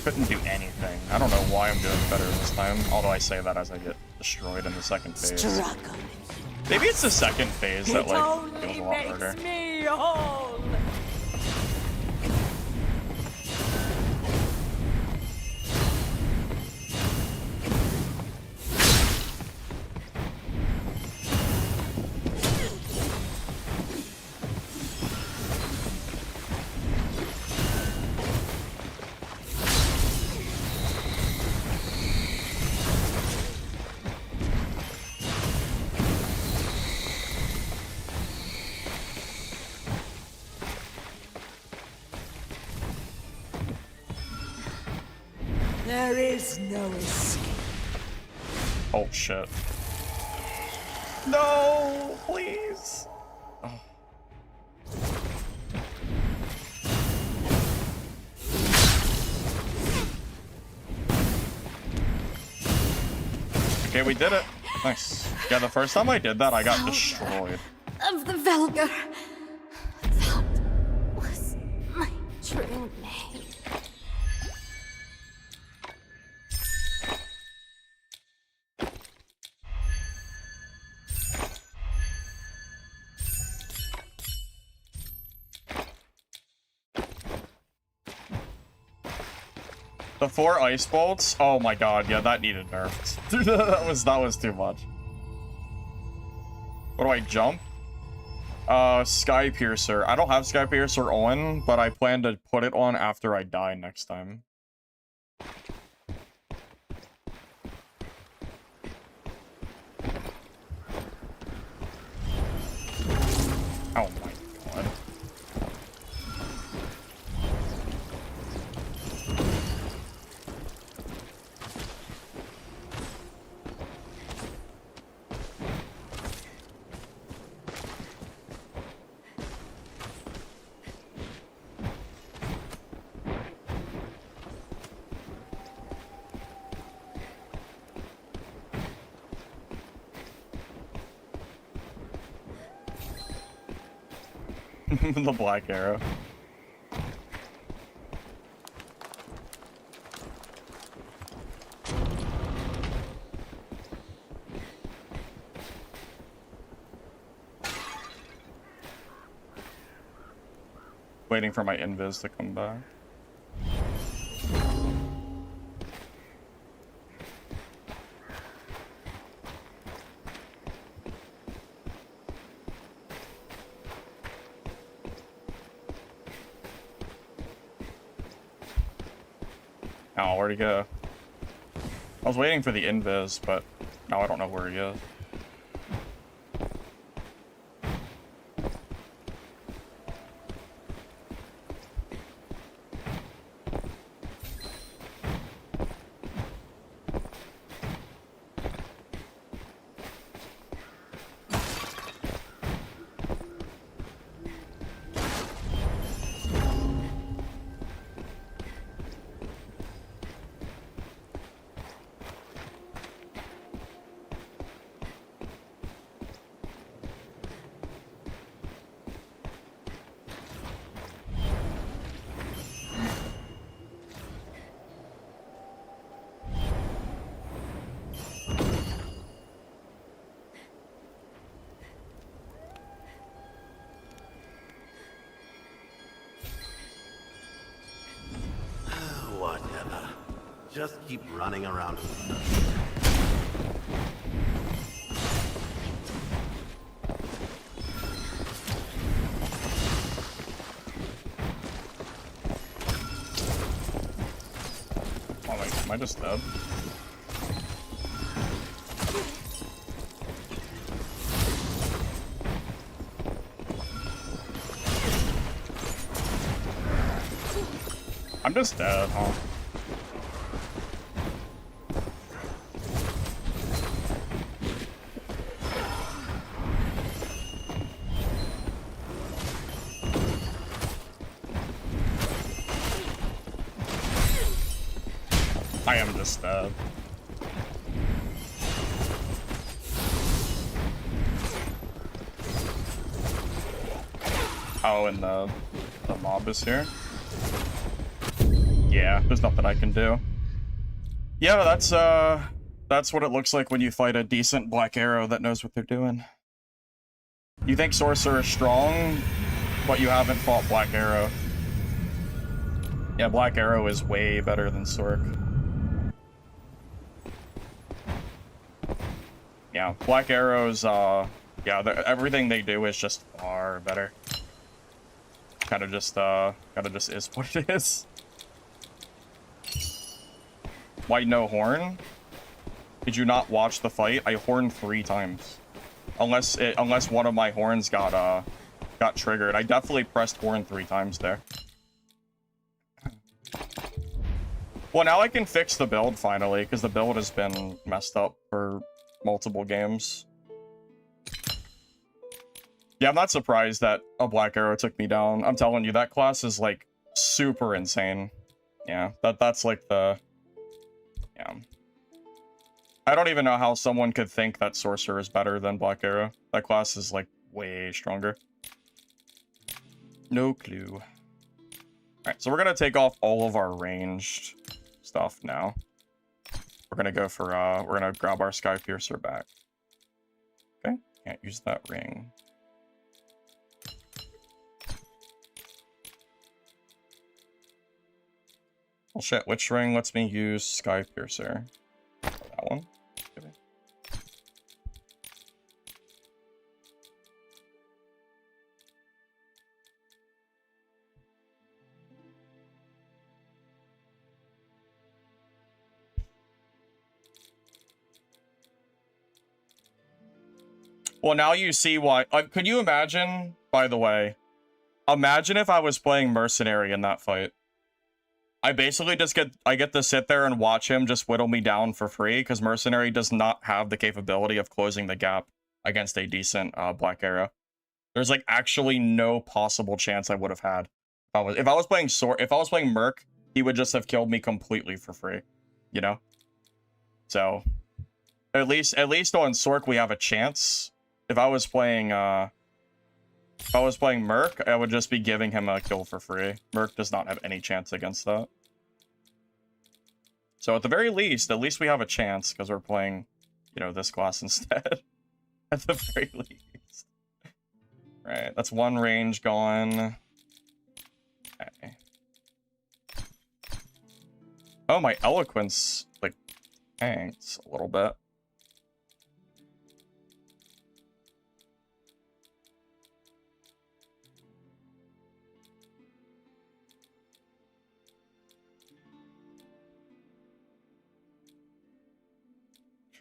couldn't do anything. I don't know why I'm doing better this time, although I say that as I get destroyed in the second phase. Struggle. Maybe it's the second phase that, It like, only feels a lot harder. makes me whole. There is no escape. Oh, shit. No, please. Oh. Okay, we did it. Nice. Yeah, the first time I did that, I got destroyed. Of the Velgar. That was my true name. The 4 ice bolts? Oh my god, yeah, that needed nerfed. that was too much. What do I jump? Sky Piercer. I don't have Sky Piercer on, but I plan to put it on after I die next time. Oh my god. The black arrow. Waiting for my invis to come back. Oh, where'd he go? I was waiting for the invis, but now I don't know where he is. Whatever. Just keep running around. Oh wait, am I just dead? I'm just dead, huh? I am just dead. Oh, and the mob is here. Yeah, there's nothing I can do. Yeah, that's what it looks like when you fight a decent black arrow that knows what they're doing. You think Sorcerer is strong, but you haven't fought Black Arrow. Yeah, Black Arrow is way better than Sorc. Yeah, Black Arrow's, yeah, everything they do is just far better. Kinda just is what it is. Why no horn? Did you not watch the fight? I horned 3 times. Unless one of my horns got triggered. I definitely pressed horn 3 times there. Well, now I can fix the build finally, because the build has been messed up for multiple games. Yeah, I'm not surprised that a Black Arrow took me down. I'm telling you, that class is like super insane. Yeah, that's like the... Yeah. I don't even know how someone could think that Sorcerer is better than Black Arrow. That class is like way stronger. No clue. Alright, so we're gonna take off all of our ranged stuff now. We're gonna go for, we're gonna grab our Sky Piercer back. Okay, can't use that ring. Well, shit. Which ring lets me use Sky Piercer? Oh, that one. Maybe. Well, now you see why. Could you imagine, by the way, imagine if I was playing Mercenary in that fight. I basically just get to sit there and watch him just whittle me down for free, because Mercenary does not have the capability of closing the gap against a decent Black Arrow. There's like actually no possible chance I would have had. If I was playing Merc, he would just have killed me completely for free, you know? So at least on Sork we have a chance. If I was playing Merc, I would just be giving him a kill for free. Merc does not have any chance against that. So at the very least, we have a chance because we're playing, you know, this class instead. At the very least. Right, that's one range gone. Okay. Oh, my eloquence like tanked a little bit.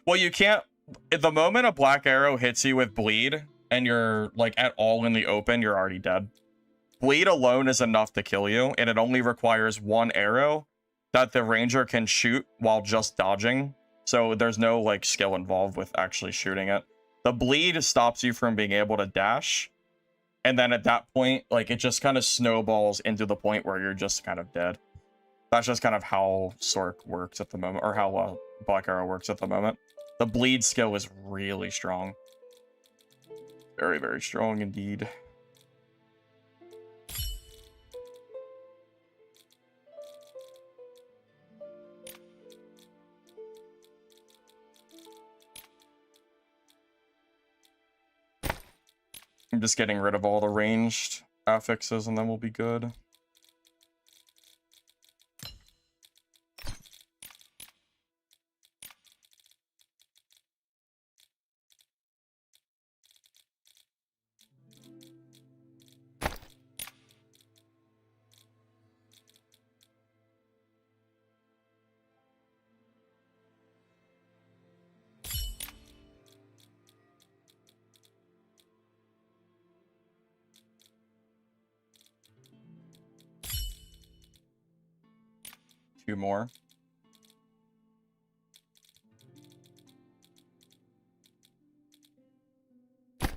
Well, you can't... At the moment a Black Arrow hits you with Bleed, and you're, like, at all in the open, you're already dead. Bleed alone is enough to kill you, and it only requires one arrow that the Ranger can shoot while just dodging. So there's no, like, skill involved with actually shooting it. The Bleed stops you from being able to dash, and then at that point, like, it just kind of snowballs into the point where you're just kind of dead. That's just kind of how Sork works at the moment, or how Black Arrow works at the moment. The Bleed skill is really strong. Very, very strong indeed. I'm just getting rid of all the ranged affixes and then we'll be good. Two more. So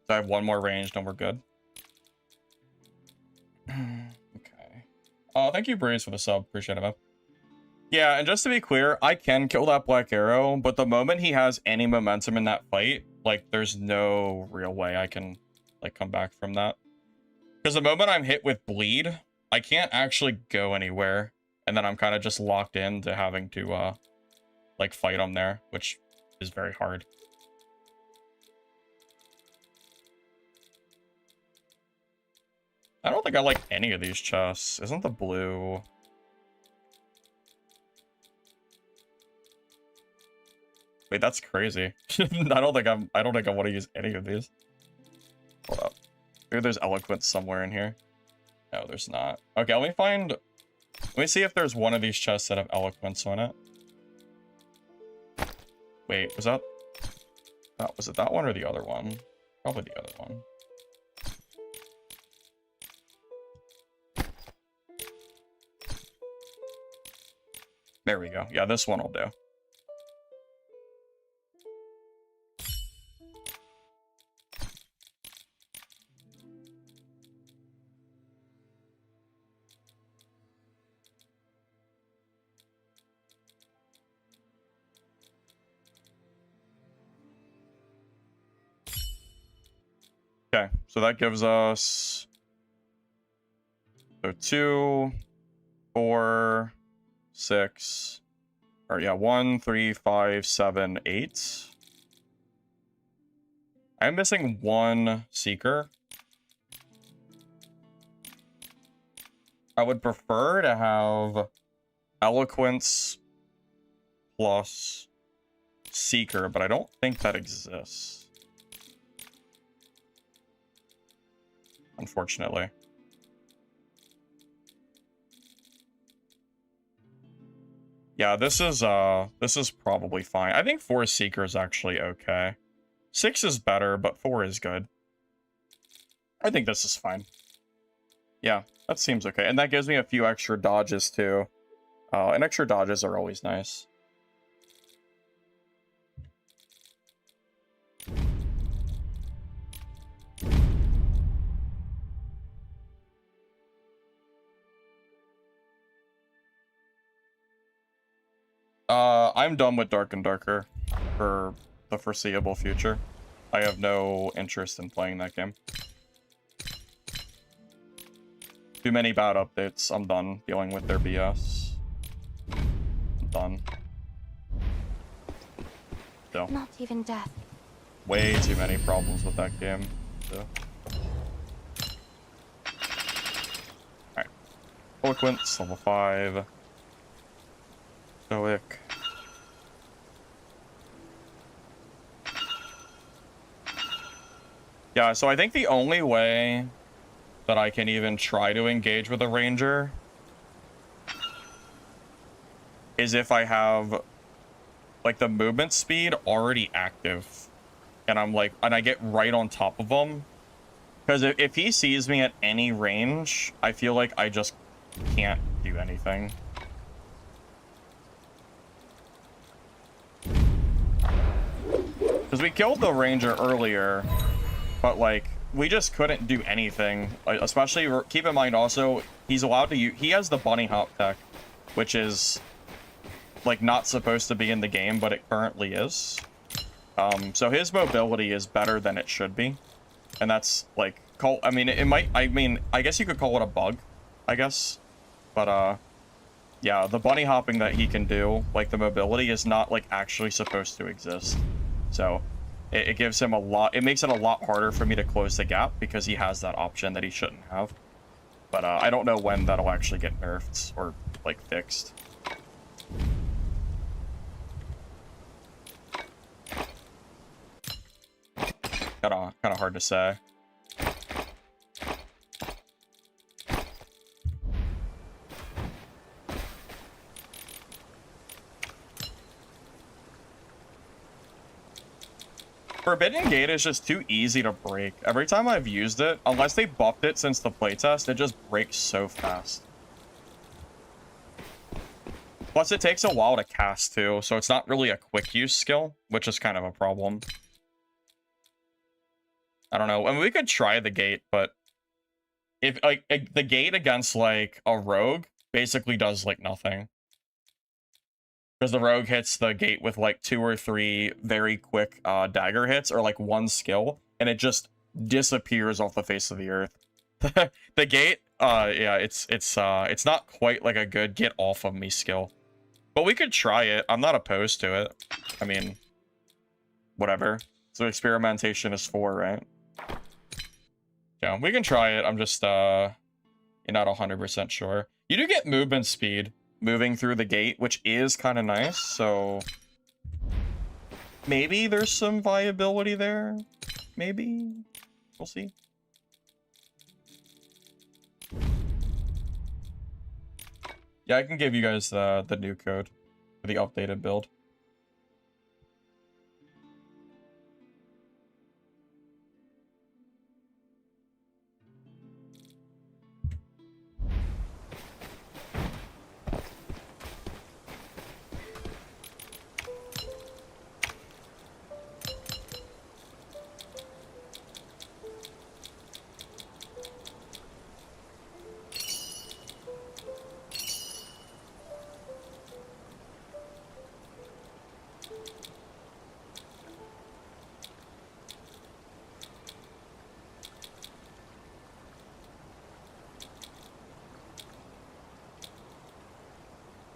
I have one more ranged and we're good. Okay. Thank you, Breeze, for the sub. Appreciate it, man. Yeah, and just to be clear, I can kill that Black Arrow, but the moment he has any momentum in that fight, like, there's no real way I can, like, come back from that. Because the moment I'm hit with Bleed, I can't actually go anywhere, and then I'm kind of just locked into having to, like, fight him there, which is very hard. I don't think I like any of these chests. Isn't the blue... Wait, that's crazy. I don't think I want to use any of these. Hold up. Maybe there's eloquence somewhere in here. No, there's not. Okay, let me see if there's one of these chests that have eloquence on it. Wait, was it that one or the other one? Probably the other one. There we go. Yeah, this one will do. Okay, so that gives us 2, 4, 6, or yeah, 1, 3, 5, 7, 8. I'm missing one Seeker. I would prefer to have Eloquence plus Seeker, but I don't think that exists. Unfortunately. Yeah, this is probably fine. I think 4 Seeker is actually okay. 6 is better, but 4 is good. I think this is fine. Yeah, that seems okay. And that gives me a few extra dodges, too. And extra dodges are always nice. I'm done with Dark and Darker for the foreseeable future. I have no interest in playing that game. Too many bad updates. I'm done dealing with their BS. I'm done. So, Not even death. way too many problems with that game. So. Alright. Eloquence, level 5. Stoic. Yeah, so I think the only way that I can even try to engage with a ranger is if I have like the movement speed already active and I get right on top of him, because if he sees me at any range, I feel like I just can't do anything. Because we killed the ranger earlier, but like we just couldn't do anything. Especially, keep in mind also, he's allowed to use, he has the bunny hop tech, which is like not supposed to be in the game, but it currently is. So his mobility is better than it should be, and that's like, I guess you could call it a bug, I guess, but yeah, the bunny hopping that he can do, like the mobility, is not like actually supposed to exist. So it gives him a lot, it makes it a lot harder for me to close the gap because he has that option that he shouldn't have. But I don't know when that'll actually get nerfed or like fixed. Kind of hard to say. Forbidden Gate is just too easy to break. Every time I've used it, unless they buffed it since the playtest, it just breaks so fast. Plus, it takes a while to cast too, so it's not really a quick use skill, which is kind of a problem. I don't know. I mean, we could try the gate, but if like the gate against like a rogue basically does like nothing. Because the rogue hits the gate with like 2 or 3 very quick dagger hits, or like 1 skill, and it just disappears off the face of the earth. The gate, yeah, it's not quite like a good get off of me skill. But we could try it. I'm not opposed to it. I mean, whatever. So experimentation is 4, right? Yeah, we can try it. I'm just not 100% sure. You do get movement speed moving through the gate, which is kind of nice, so maybe there's some viability there. Maybe. We'll see. Yeah, I can give you guys the new code for the updated build.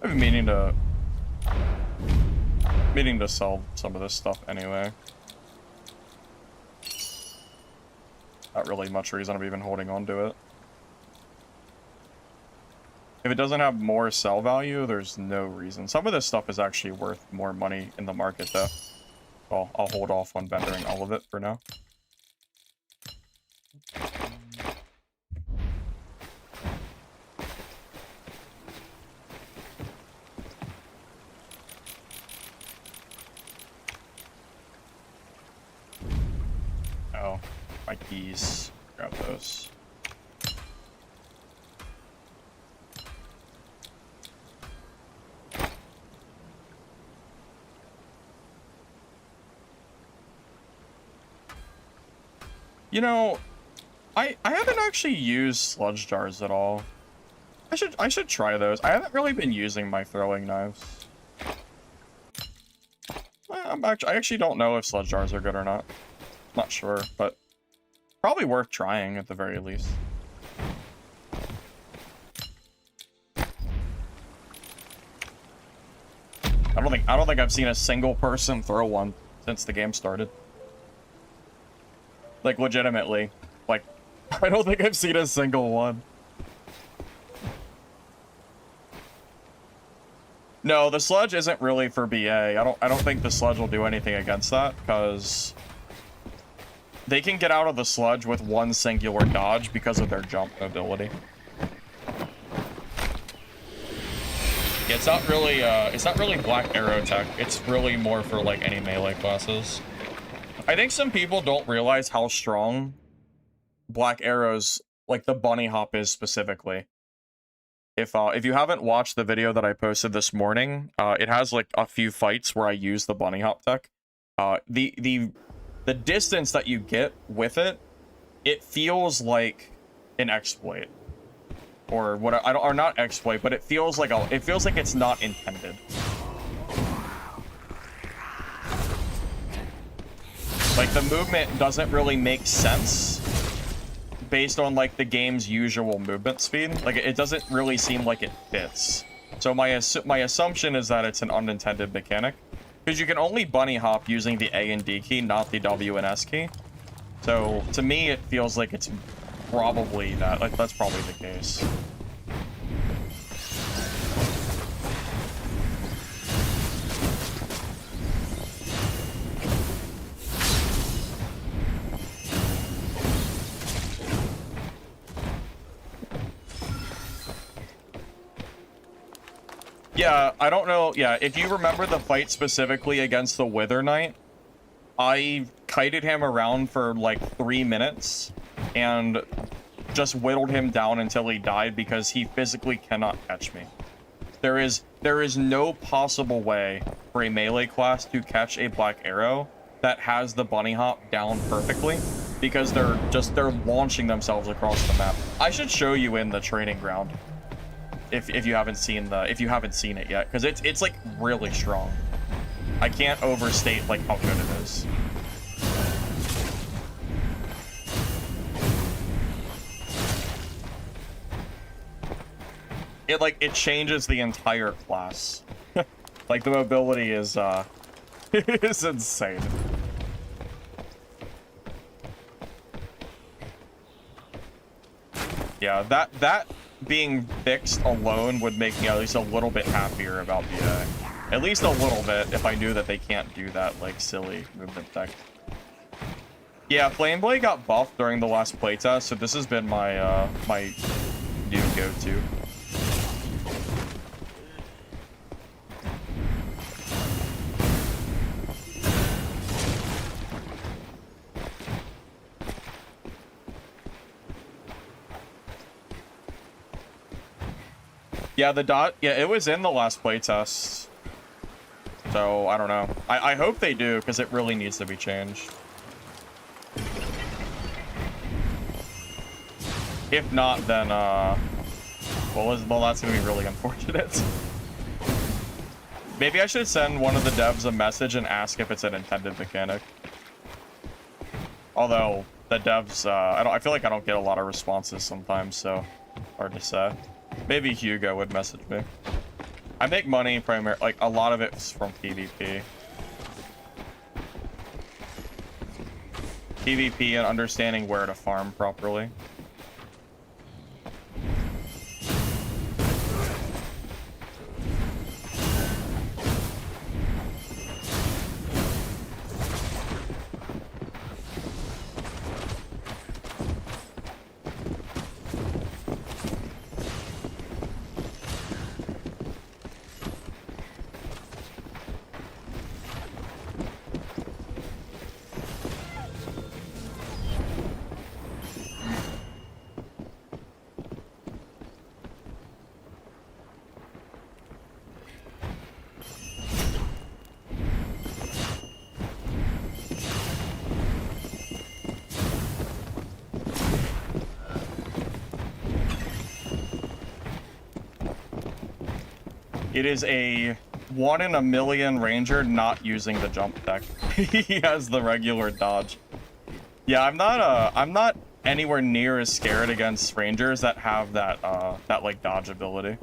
I've been meaning to sell some of this stuff anyway. Not really much reason I'm even holding on to it. If it doesn't have more sell value, there's no reason. Some of this stuff is actually worth more money in the market, though. Well, I'll hold off on vending all of it for now. Oh, my keys. Grab those. You know, I haven't actually used sludge jars at all. I should try those. I haven't really been using my throwing knives. I actually don't know if sludge jars are good or not. Not sure, but probably worth trying at the very least. I don't think I've seen a single person throw one since the game started. Like, legitimately. Like, I don't think I've seen a single one. No, the sludge isn't really for BA. I don't think the sludge will do anything against that, because they can get out of the sludge with one singular dodge because of their jump ability. Yeah, it's not really black arrow tech. It's really more for like any melee classes. I think some people don't realize how strong black arrows, like the bunny hop, is specifically. If you haven't watched the video that I posted this morning, it has like a few fights where I use the bunny hop tech. The distance that you get with it, it feels like an exploit, or what? Or not exploit, but it feels like it's not intended. Like, the movement doesn't really make sense based on, like, the game's usual movement speed. Like, it doesn't really seem like it fits. So my assumption is that it's an unintended mechanic. Because you can only bunny hop using the A and D key, not the W and S key. So, to me, it feels like it's probably that. Like, that's probably the case. Yeah, I don't know. Yeah, if you remember the fight specifically against the Wither Knight, I kited him around for like 3 minutes and just whittled him down until he died because he physically cannot catch me. There is no possible way for a melee class to catch a black arrow that has the bunny hop down perfectly, because they're launching themselves across the map. I should show you in the training ground. If you haven't seen it yet, because it's like really strong. I can't overstate like how good it is. It changes the entire class. Like, the mobility is is insane. Yeah, that being fixed alone would make me at least a little bit happier about BA. At least a little bit, if I knew that they can't do that, like, silly movement tech. Yeah, Flameblade got buffed during the last playtest, so this has been my, my new go-to. Yeah, it was in the last playtest. So, I don't know. I hope they do, because it really needs to be changed. If not, then, well, that's gonna be really unfortunate. Maybe I should send one of the devs a message and ask if it's an intended mechanic. Although, the devs, I feel like I don't get a lot of responses sometimes, so hard to say. Maybe Hugo would message me. I make money primarily, like, a lot of it's from PvP. PvP and understanding where to farm properly. It is a 1 in a million ranger not using the jump tech. He has the regular dodge. Yeah, I'm not anywhere near as scared against rangers that have that like dodge ability.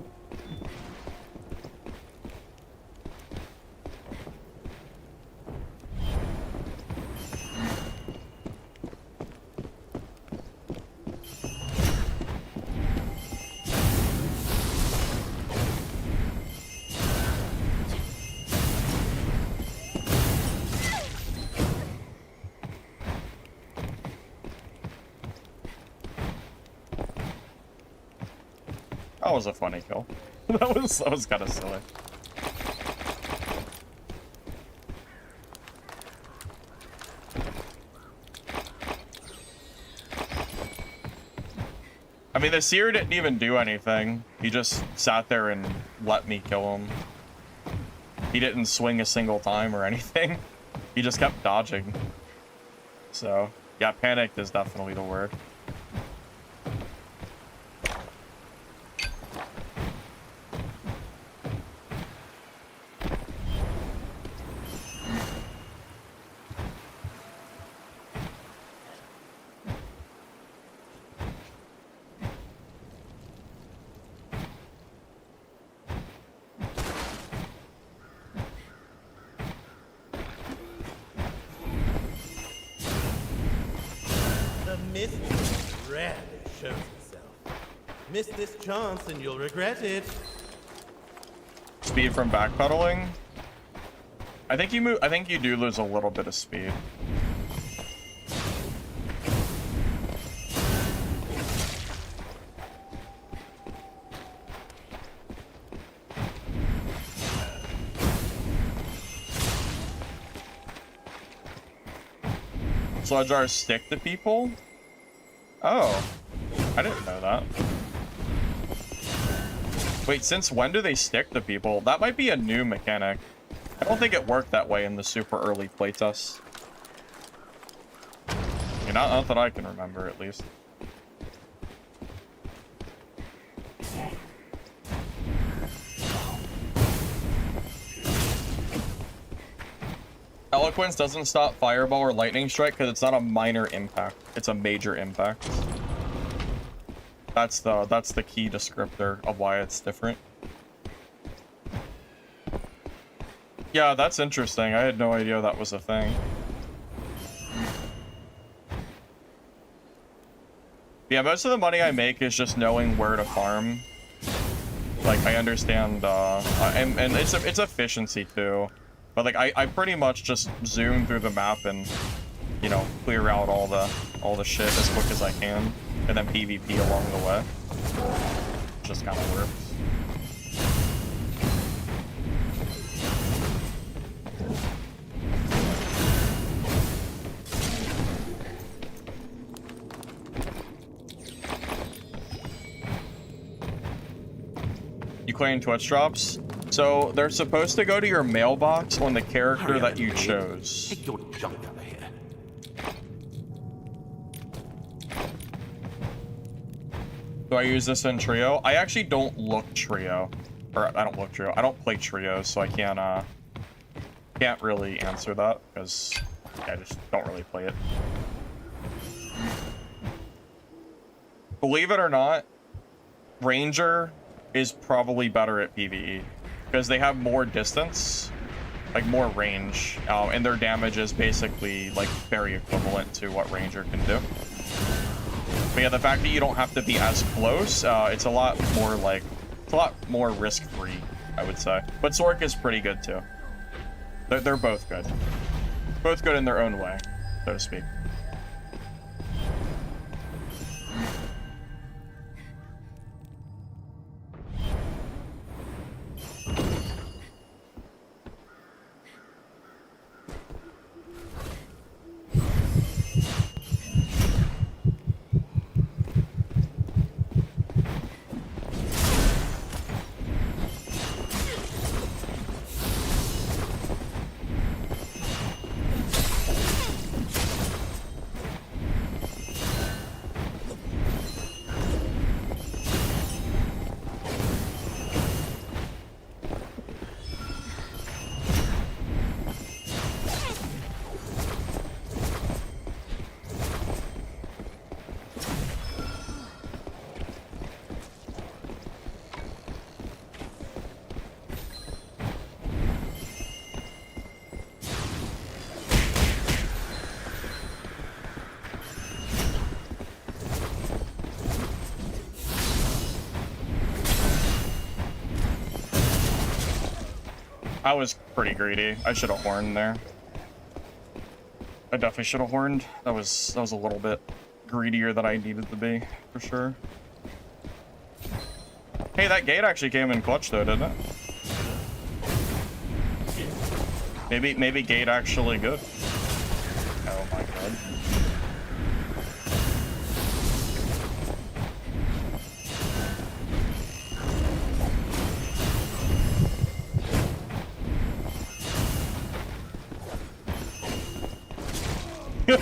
That was a funny kill. that was kind of silly. I mean, the seer didn't even do anything. He just sat there and let me kill him. He didn't swing a single time or anything. He just kept dodging. So, yeah, panicked is definitely the word. Miss this chance and you'll regret it. Speed from backpedaling? I think you do lose a little bit of speed. Sludge jars stick to people? Oh, I didn't know that. Wait, since when do they stick to people? That might be a new mechanic. I don't think it worked that way in the super early playtests. Yeah, not that I can remember, at least. Eloquence doesn't stop Fireball or Lightning Strike because it's not a minor impact. It's a major impact. That's the key descriptor of why it's different. Yeah, that's interesting. I had no idea that was a thing. Yeah, most of the money I make is just knowing where to farm. Like, I understand, and it's efficiency too. But like, I pretty much just zoom through the map and, you know, clear out all the shit as quick as I can. And then PvP along the way. Just kind of works. You claim Twitch drops? So they're supposed to go to your mailbox on the character that you chose. Take your junk out of here. Do I use this in trio? I actually don't look trio. Or I don't look trio. I don't play trios, so I can't really answer that because I just don't really play it. Believe it or not, Ranger is probably better at PvE because they have more distance like more range, and their damage is basically like very equivalent to what Ranger can do. But yeah, the fact that you don't have to be as close, it's a lot more risk-free, I would say. But Sork is pretty good too. They're both good. Both good in their own way, so to speak. I was pretty greedy. I should have horned there. I definitely should have horned. That was a little bit greedier than I needed to be, for sure. Hey, that gate actually came in clutch though, didn't it? Maybe gate actually good. Oh my god.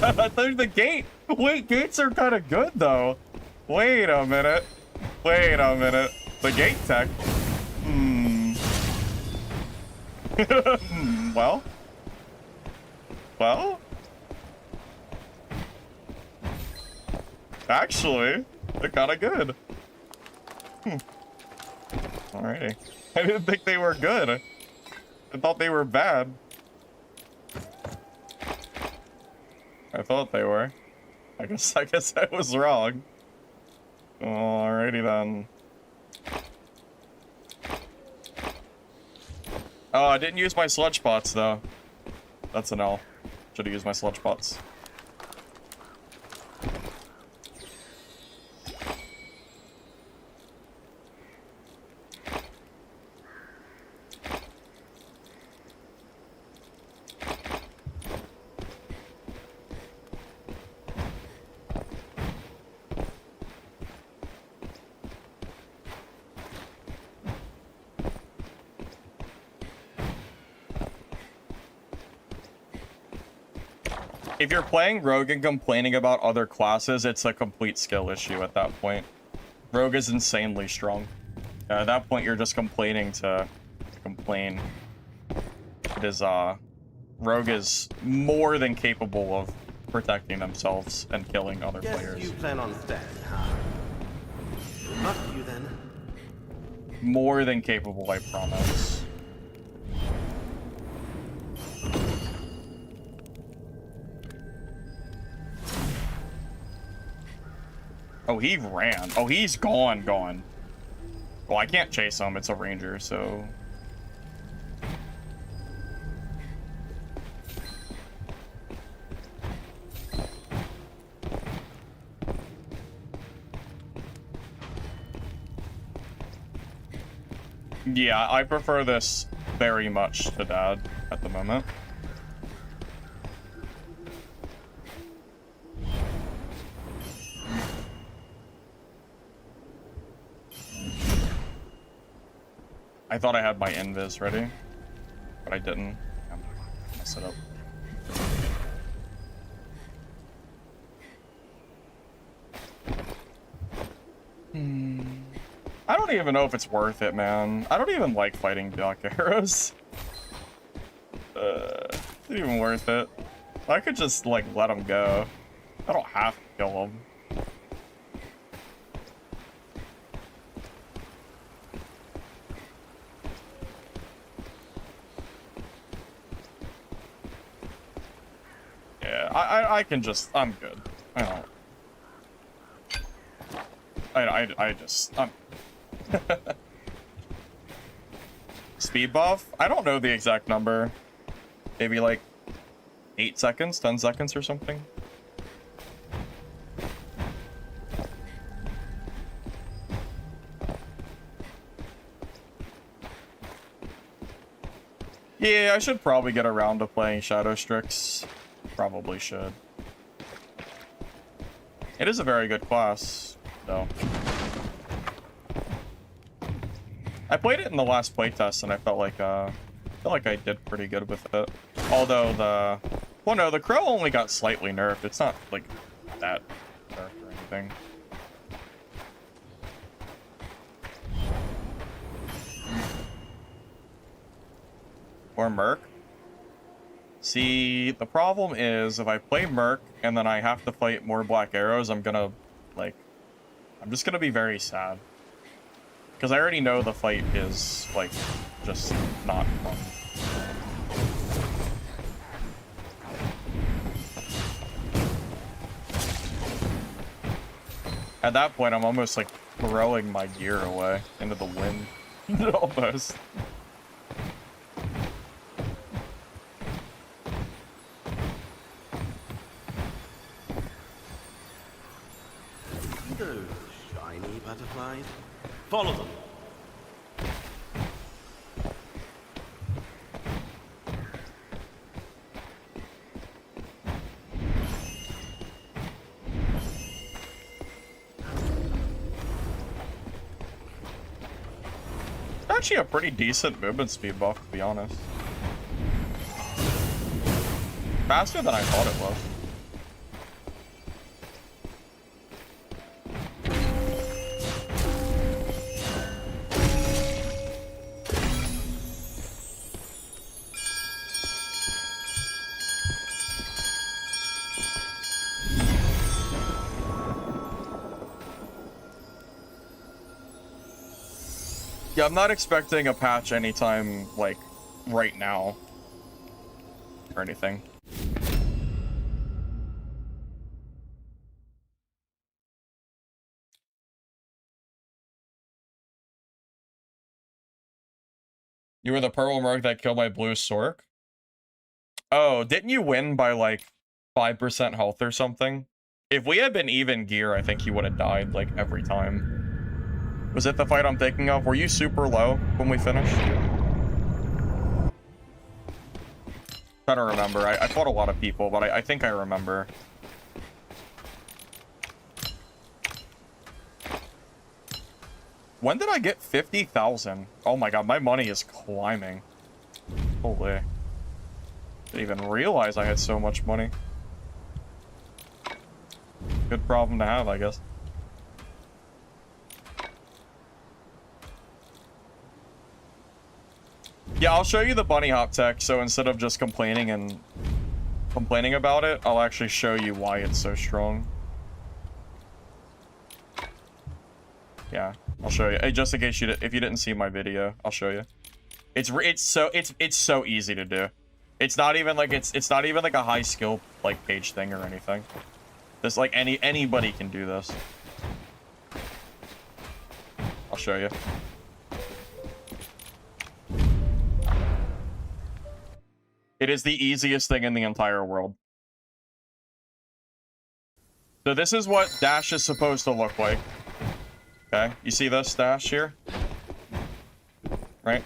I think the gate. Wait, gates are kind of good though. Wait a minute. Wait a minute. The gate tech. Well. Actually, they're kind of good. Alrighty. I didn't think they were good. I thought they were bad. I thought they were. I guess I was wrong. Alrighty then. Oh, I didn't use my sludge pots though. That's an L. Should have used my sludge pots. If you're playing Rogue and complaining about other classes, it's a complete skill issue at that point. Rogue is insanely strong. At that point, you're just complaining to complain. It is, Rogue is more than capable of protecting themselves and killing other players. You plan on staying, huh? Up to you then. More than capable, I promise. Oh, he ran. Oh, he's gone. Well, I can't chase him. It's a ranger, so... Yeah, I prefer this very much to Dad at the moment. I thought I had my invis ready, but I didn't. I'm gonna mess it up. I don't even know if it's worth it, man. I don't even like fighting black arrows. It's not even worth it. I could just, like, let them go. I don't have to kill them. I can just, I'm good. I don't. I just, Speed buff? I don't know the exact number. Maybe like 8 seconds, 10 seconds or something. Yeah, I should probably get around to playing Shadow Strix. Probably should. It is a very good class, though. I played it in the last playtest, and I felt like I did pretty good with it. Although well, no, the crow only got slightly nerfed. It's not like that nerfed or anything. Or Merc. See, the problem is if I play Merc and then I have to fight more Black Arrows, I'm just gonna be very sad. Because I already know the fight is, like, just not fun. At that point, I'm almost, like, throwing my gear away into the wind. Almost. Those shiny butterflies. Follow them. Actually a pretty decent movement speed buff, to be honest. Faster than I thought it was. Yeah, I'm not expecting a patch anytime, like, right now. Or anything. You were the purple merc that killed my blue Sork? Oh, didn't you win by, like, 5% health or something? If we had been even gear, I think you would have died, like, every time. Was it the fight I'm thinking of? Were you super low when we finished? Trying to remember. I fought a lot of people, but I think I remember. When did I get 50,000? Oh my god, my money is climbing. Holy. Didn't even realize I had so much money. Good problem to have, I guess. Yeah, I'll show you the bunny hop tech, so instead of just complaining about it, I'll actually show you why it's so strong. Yeah, I'll show you. Hey, just in case if you didn't see my video, I'll show you. It's so easy to do. It's not even like it's not even like a high skill like page thing or anything. This like anybody can do this. I'll show you. It is the easiest thing in the entire world. So this is what dash is supposed to look like. Okay, you see this dash here? Right?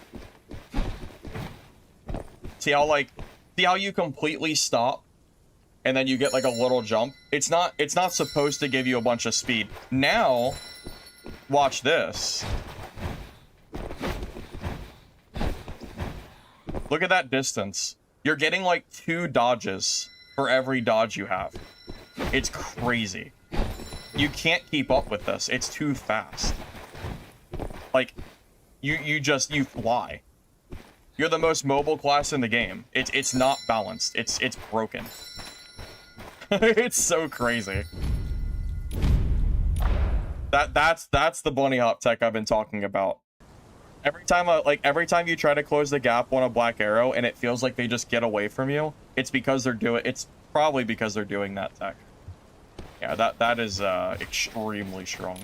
See how you completely stop and then you get like a little jump? It's not supposed to give you a bunch of speed. Now, watch this. Look at that distance. You're getting like 2 dodges for every dodge you have. It's crazy. You can't keep up with this. It's too fast. Like, you fly. You're the most mobile class in the game. It's not balanced. It's broken. It's so crazy. That's the bunny hop tech I've been talking about. Every time you try to close the gap on a Black Arrow and it feels like they just get away from you, it's because they're doing probably because they're doing that tech. Yeah, that is extremely strong.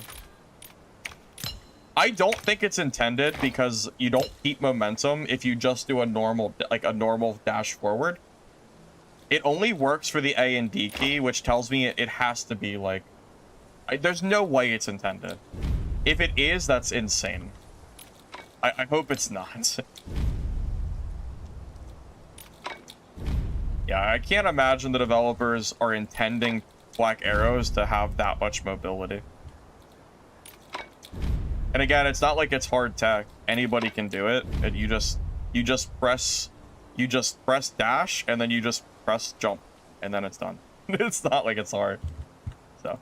I don't think it's intended because you don't keep momentum if you just do a normal dash forward. It only works for the A and D key, which tells me it has to be like... there's no way it's intended. If it is, that's insane. I hope it's not. Yeah, I can't imagine the developers are intending black arrows to have that much mobility. And again, it's not like it's hard tech. Anybody can do it. And you just press dash and then you just press jump and then it's done. It's not like it's hard. So.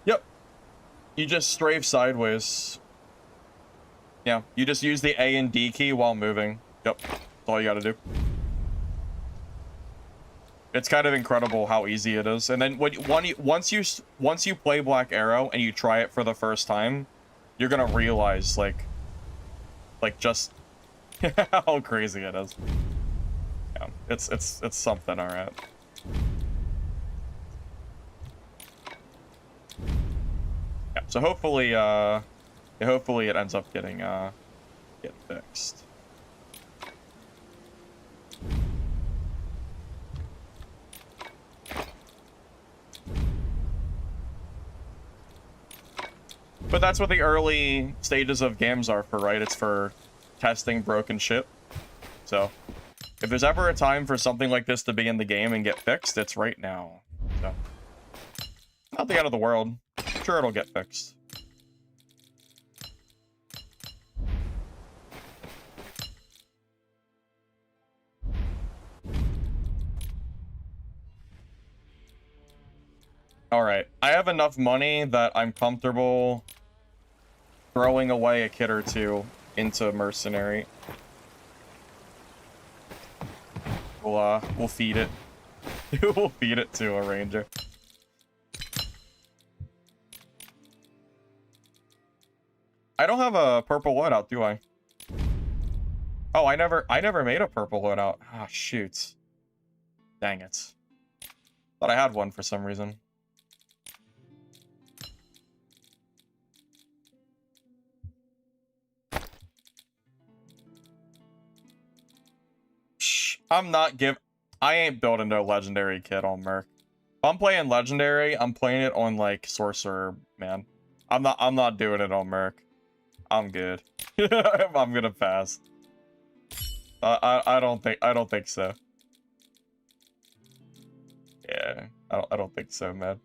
Yep. You just strafe sideways. Yeah, you just use the A and D key while moving. Yep. That's all you gotta do. It's kind of incredible how easy it is. And then once you play Black Arrow and you try it for the first time, you're gonna realize like just how crazy it is. Yeah, it's something, all right. Yeah, so hopefully it ends up getting fixed. But that's what the early stages of games are for, right? It's for testing broken shit. So, if there's ever a time for something like this to be in the game and get fixed, it's right now. So, nothing out of the world. Sure, it'll get fixed. Alright, I have enough money that I'm comfortable throwing away a kid or two into Mercenary. We'll feed it. We'll feed it to a Ranger. I don't have a purple loadout, do I? Oh, I never made a purple loadout. Ah, shoot. Dang it. Thought I had one for some reason. I ain't building no legendary kit on Merc. If I'm playing legendary, I'm playing it on like Sorcerer, man. I'm not doing it on Merc. I'm good. I'm gonna pass. I don't think so. Yeah, I don't think so, man.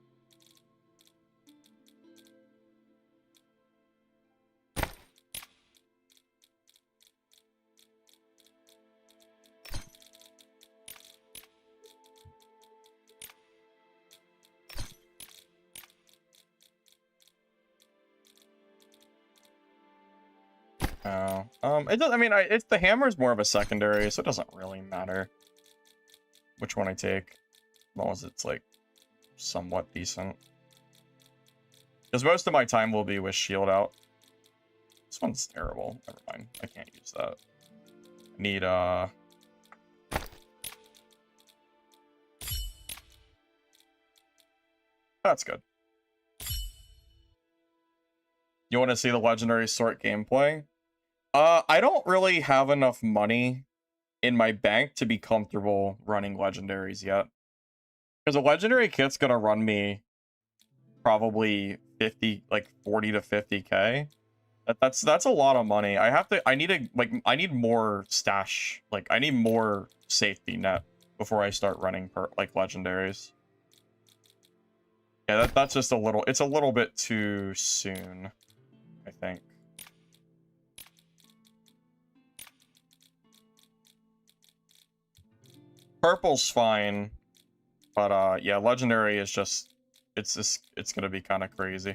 It does. I mean, it's the hammer's more of a secondary, so it doesn't really matter which one I take, as long as it's like somewhat decent. Because most of my time will be with shield out. This one's terrible. Never mind. I can't use that. I need That's good. You want to see the legendary sort gameplay? I don't really have enough money in my bank to be comfortable running legendaries yet. Because a legendary kit's gonna run me probably 40 to 50k. That's a lot of money. I need more stash. Like, I need more safety net before I start running legendaries. Yeah, that's just it's a little bit too soon, I think. Purple's fine, but yeah, legendary is just it's gonna be kind of crazy.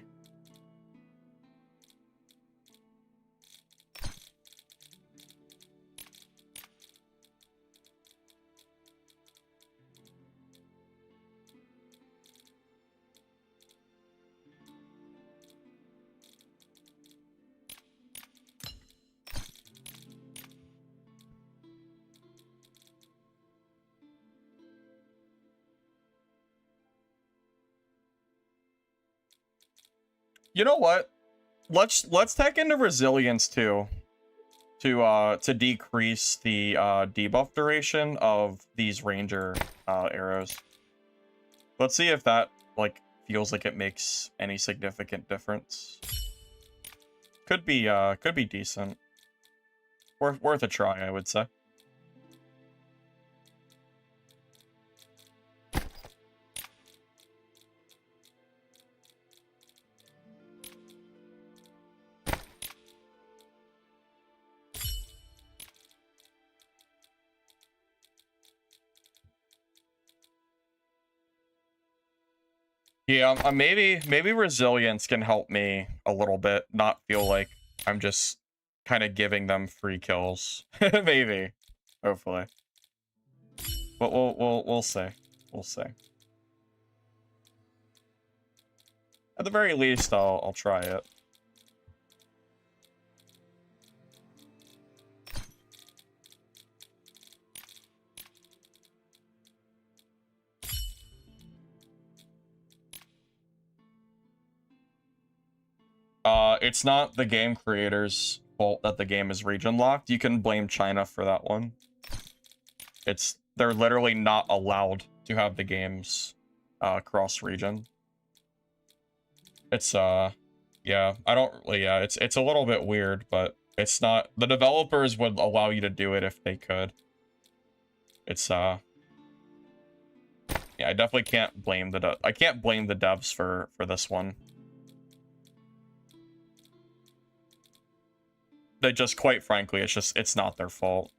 You know what? Let's tech into resilience too, to decrease the debuff duration of these ranger arrows. Let's see if that like feels like it makes any significant difference. Could be decent. Worth a try, I would say. Yeah, maybe resilience can help me a little bit, not feel like I'm just kind of giving them free kills. Maybe, hopefully. But we'll see. We'll see. At the very least, I'll try it. It's not the game creators' fault that the game is region locked. You can blame China for that one. They're literally not allowed to have the games cross region. It's yeah, it's a little bit weird, but it's not. The developers would allow you to do it if they could. It's yeah, I definitely can't blame the devs for this one. They just, quite frankly, it's not their fault.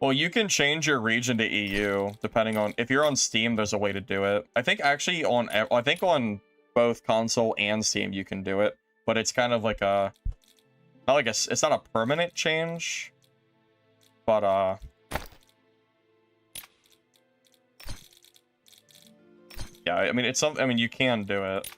Well, you can change your region to EU depending on, if you're on Steam, there's a way to do it. I think actually on both console and Steam you can do it, but it's kind of like a, not like it's not a permanent change, but yeah, I mean you can do it.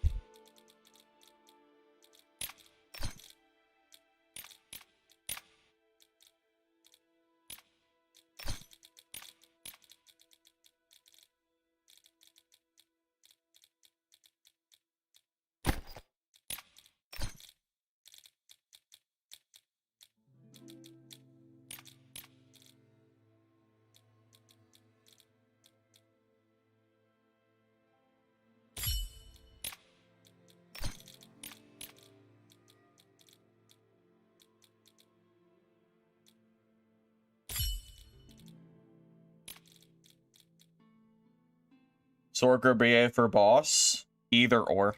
Sorg or BA for boss, either or.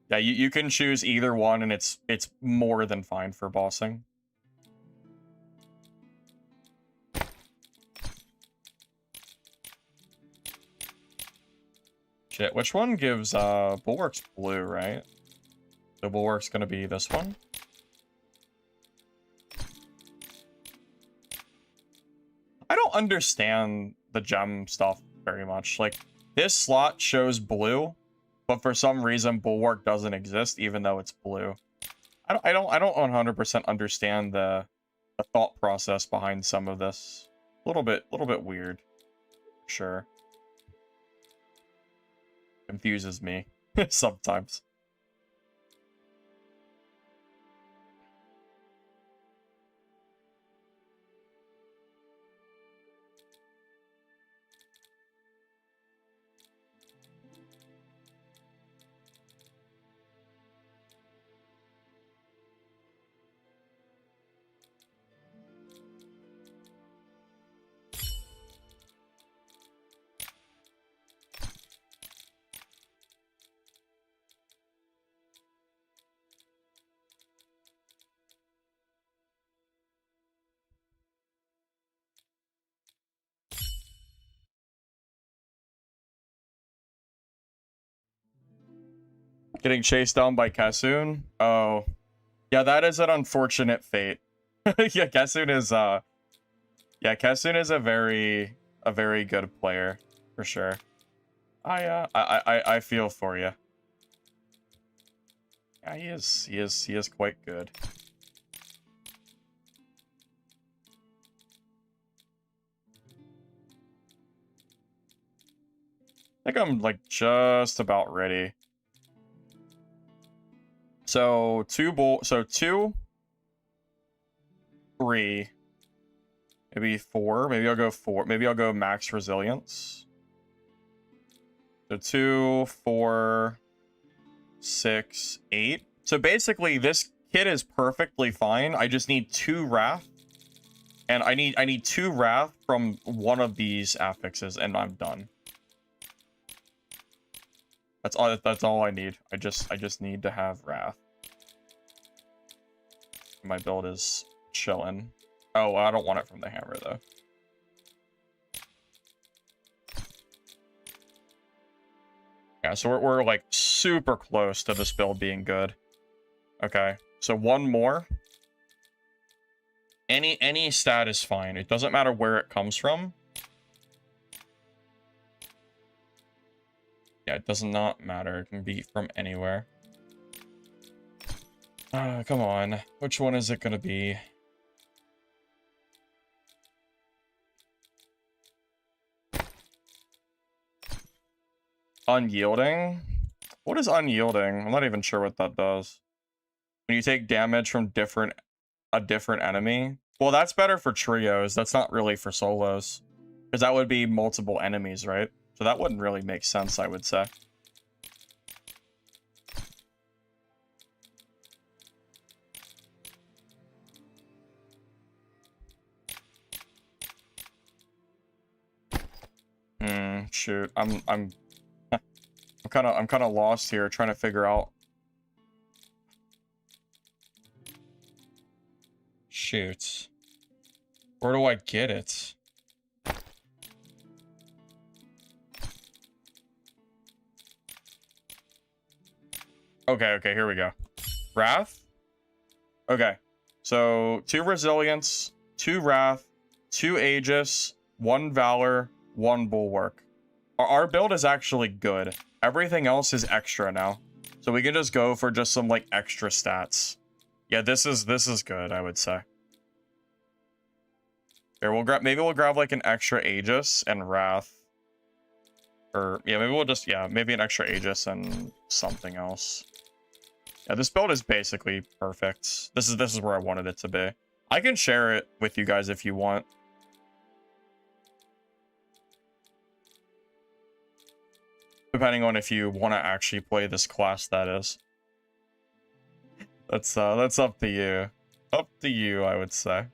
Yeah, you can choose either one, and it's more than fine for bossing. Shit, which one gives Bulwark's blue, right? The Bulwark's gonna be this one. I don't understand the gem stuff very much. Like, this slot shows blue, but for some reason Bulwark doesn't exist even though it's blue. I don't 100% understand the thought process behind some of this. A little bit weird. Sure. Confuses me sometimes. Getting chased down by Kassoon? Oh. Yeah, that is an unfortunate fate. Yeah, Kassoon is Kassoon is a very good player, for sure. I feel for you. Yeah, he is quite good. I think I'm like just about ready. So 2, 3, maybe 4. Maybe I'll go 4. Maybe I'll go max resilience. So 2, 4, 6, 8. So basically this kit is perfectly fine. I just need 2 wrath. And I need 2 wrath from one of these affixes and I'm done. That's all I need. I just need to have wrath. My build is chilling. Oh, I don't want it from the hammer though. Yeah, so we're like super close to this build being good. Okay, so one more. Any stat is fine. It doesn't matter where it comes from. Yeah, it does not matter. It can be from anywhere. Come on. Which one is it gonna be? Unyielding? What is unyielding? I'm not even sure what that does. When you take damage from a different enemy. Well, that's better for trios. That's not really for solos. Because that would be multiple enemies, right? So that wouldn't really make sense, I would say. Shoot. I'm kind of lost here trying to figure out. Shoot. Where do I get it? Okay, here we go. Wrath? Okay. So 2 resilience, 2 wrath, 2 Aegis, 1 valor, 1 bulwark. Our build is actually good. Everything else is extra now. So we can just go for just some like extra stats. Yeah, this is good, I would say. Here, maybe we'll grab like an extra Aegis and wrath. Or yeah, maybe we'll just maybe an extra Aegis and something else. Yeah, this build is basically perfect. This is where I wanted it to be. I can share it with you guys if you want. Depending on if you want to actually play this class, that is. That's up to you. Up to you, I would say.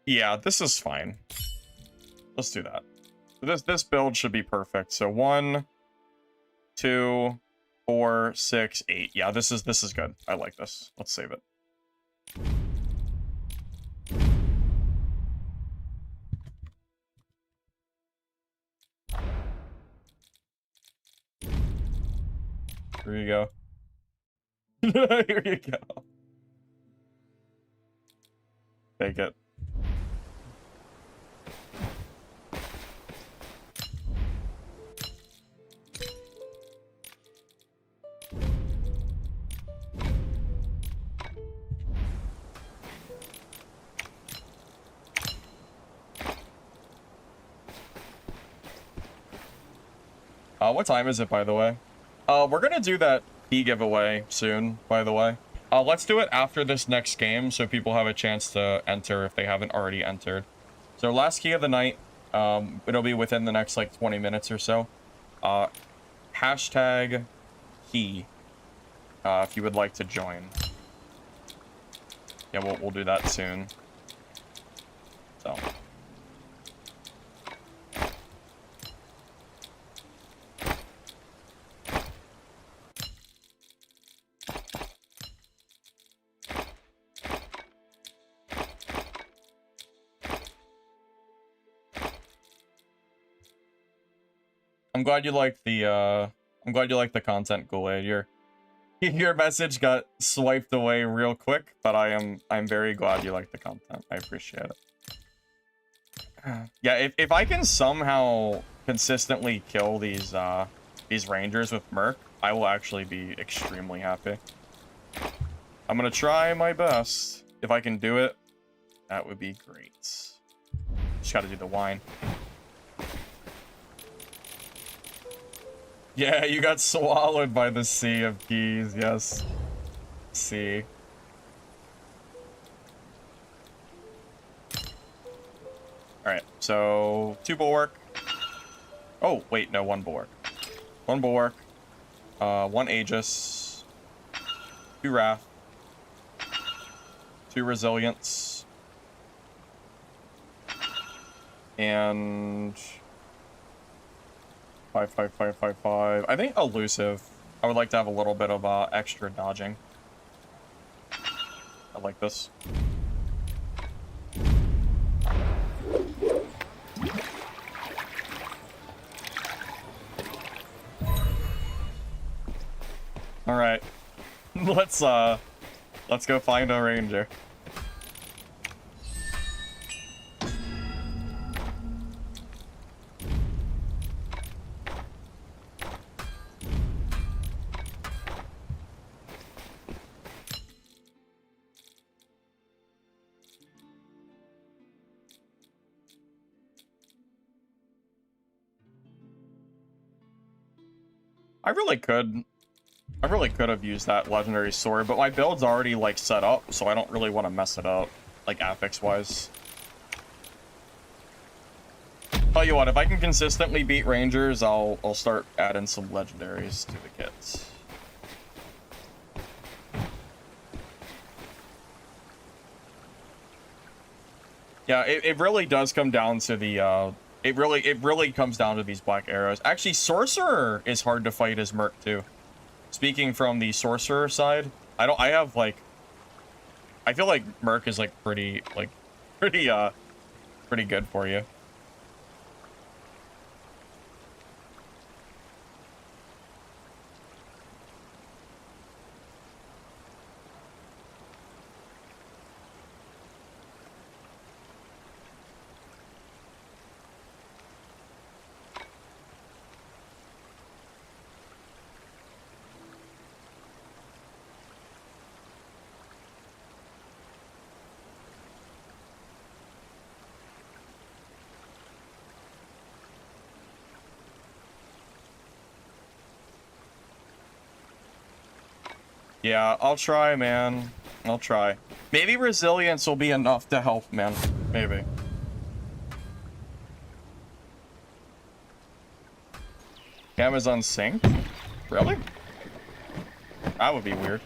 Yeah, this is fine. Let's do that. This build should be perfect. So 1, 2, 4, 6, 8. Yeah, this is good. I like this. Let's save it. Here you go. Here you go. Take it. What time is it, by the way? We're gonna do that key giveaway soon, by the way. Let's do it after this next game so people have a chance to enter if they haven't already entered. So last key of the night, it'll be within the next like 20 minutes or so. Hashtag key, if you would like to join. Yeah, we'll do that soon. So. I'm glad you like the content, Kool-Aid. Your message got swiped away real quick, but I'm very glad you like the content. I appreciate it. Yeah, if I can somehow consistently kill these rangers with Merc, I will actually be extremely happy. I'm gonna try my best. If I can do it, that would be great. Just gotta do the wine. Yeah, you got swallowed by the sea of keys, yes. Sea. Alright, so 2 bulwark. Oh, wait, no, 1 bulwark. 1 bulwark. 1 Aegis. 2 Wrath. 2 Resilience. And 5, 5, 5, 5, 5. I think elusive. I would like to have a little bit of extra dodging. I like this. All right, let's go find a ranger. I really could have used that legendary sword, but my build's already like set up, so I don't really want to mess it up, like affix wise. Tell you what, if I can consistently beat rangers, I'll start adding some legendaries to the kits. Yeah, it really does come down to the it really comes down to these black arrows. Actually, sorcerer is hard to fight as merc too. Speaking from the sorcerer side, I have like, I feel like merc is like pretty good for you. Yeah, I'll try, man. I'll try. Maybe resilience will be enough to help, man. Maybe. Amazon sync? Really? That would be weird.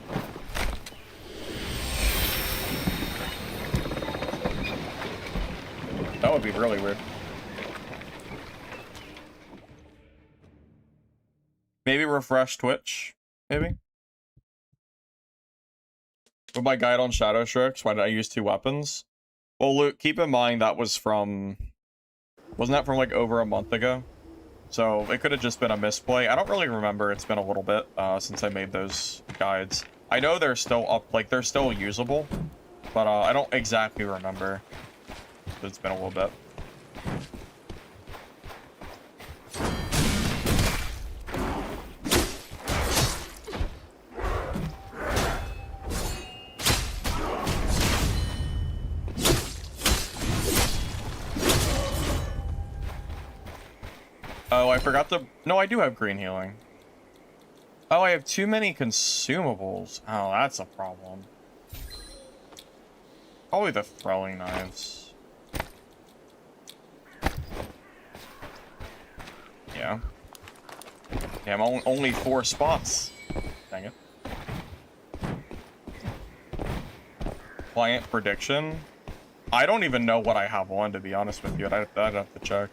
That would be really weird. Maybe refresh Twitch? Maybe? With my guide on Shadow Strokes, why did I use 2 weapons? Well, Luke, keep in mind that was from... Wasn't that from like over a month ago? So it could have just been a misplay. I don't really remember. It's been a little bit since I made those guides. I know they're still up, like they're still usable, but I don't exactly remember. It's been a little bit. Oh, I forgot to... No, I do have green healing. Oh, I have too many consumables. Oh, that's a problem. Probably the throwing knives. Yeah. Yeah, I'm only 4 spots. Dang it. Client prediction? I don't even know what I have on, to be honest with you. I'd have to check.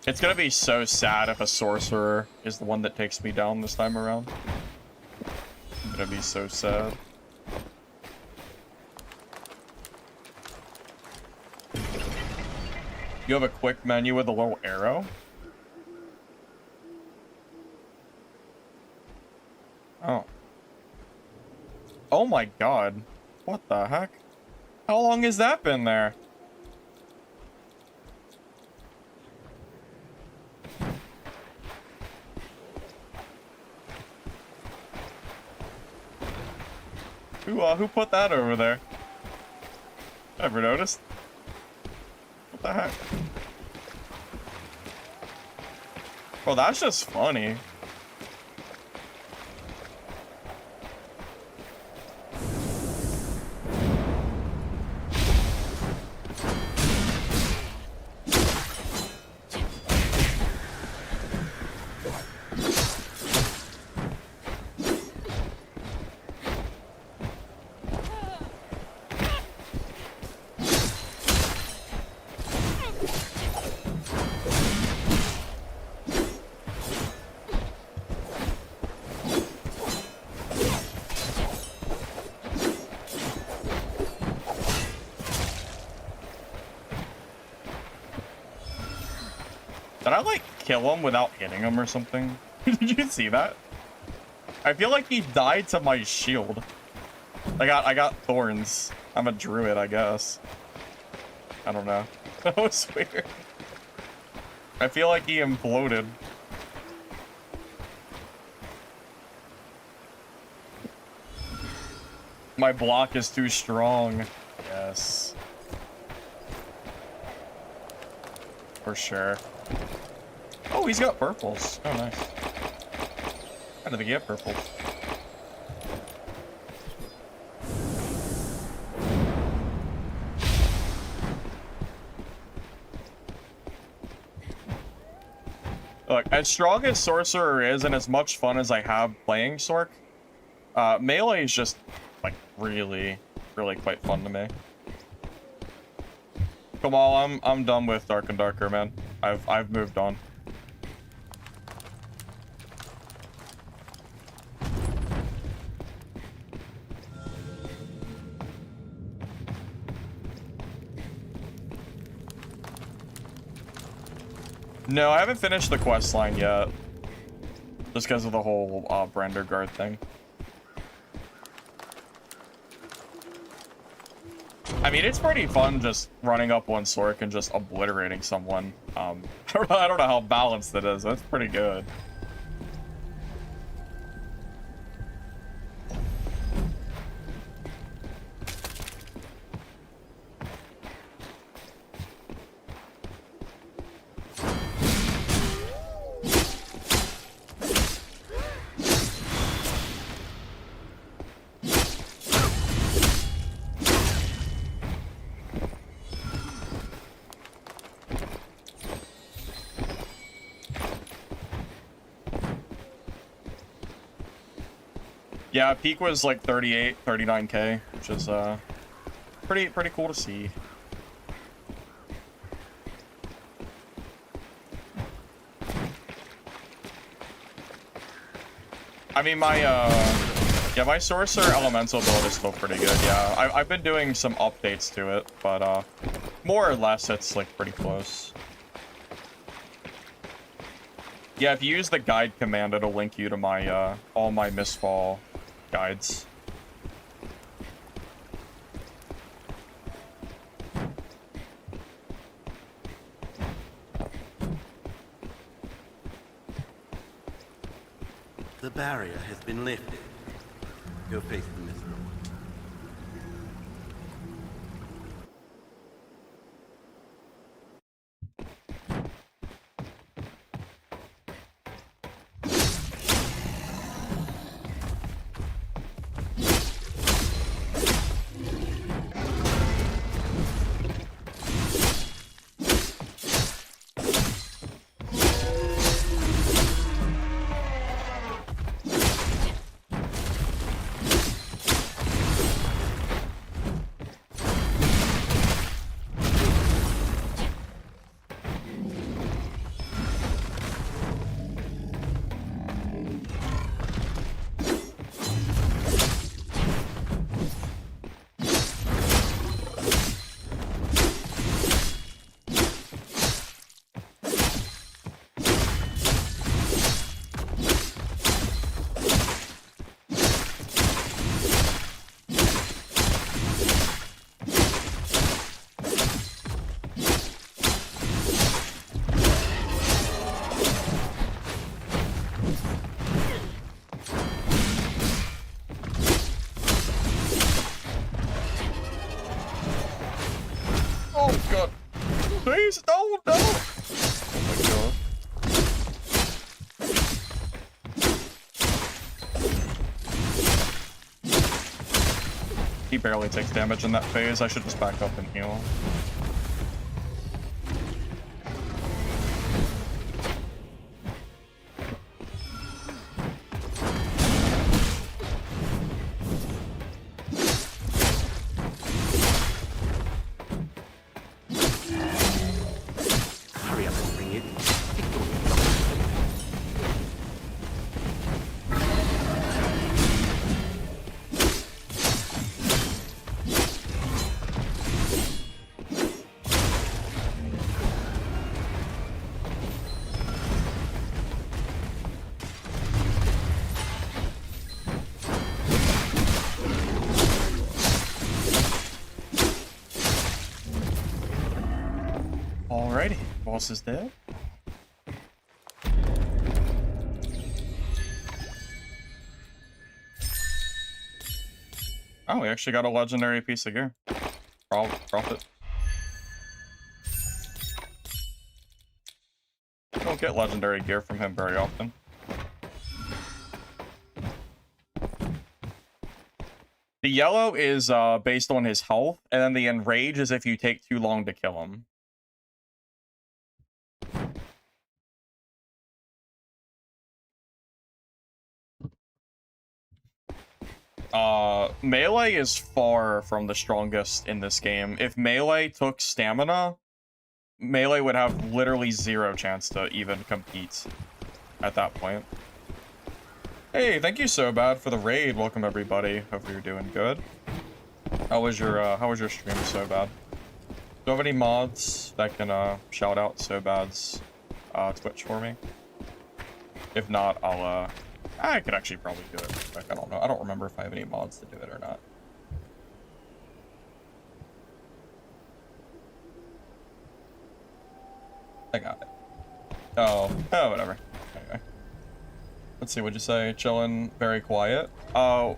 It's gonna be so sad if a sorcerer is the one that takes me down this time around. It's gonna be so sad. You have a quick menu with a little arrow? Oh. my god. What the heck? How long has that been there? Who put that over there? Ever noticed? What the heck? Oh, that's just funny. Did I, like, kill him without hitting him or something? Did you see that? I feel like he died to my shield. I got thorns. I'm a druid, I guess. I don't know. That was weird. I feel like he imploded. My block is too strong. Yes. For sure. Oh, he's got purples. Oh, nice. How did they get purples? Look, as strong as Sorcerer is and as much fun as I have playing Sorc, melee is just, like, really quite fun to me. Come on, I'm done with Dark and Darker, man. I've moved on. No, I haven't finished the quest line yet. Just because of the whole Brander Guard thing. I mean, it's pretty fun just running up one Sorc and just obliterating someone. I don't know how balanced it is. That's pretty good. Yeah, peak was like 39k, which is pretty cool to see. I mean, my Sorcerer Elemental build is still pretty good, yeah. I've been doing some updates to it, but more or less it's like pretty close. Yeah, if you use the guide command, it'll link you to my all my Mistfall guides. The barrier has been lifted. Go face the Mistfall. Please, no, no. Oh my god. He barely takes damage in that phase. I should just back up and heal. Hurry up and bring it. Alrighty, boss is dead. Oh, we actually got a legendary piece of gear. Profit. Don't get legendary gear from him very often. The yellow is based on his health, and then the enrage is if you take too long to kill him. Melee is far from the strongest in this game. If melee took stamina, melee would have literally zero chance to even compete at that point. Hey, thank you so bad for the raid. Welcome everybody. Hope you're doing good. How was your stream, so bad? Do you have any mods that can shout out so bad's Twitch for me? If not, I could actually probably do it real quick. I don't know. I don't remember if I have any mods to do it or not. I got it. Oh, whatever. Anyway. Let's see, what'd you say? Chillin', very quiet? Oh,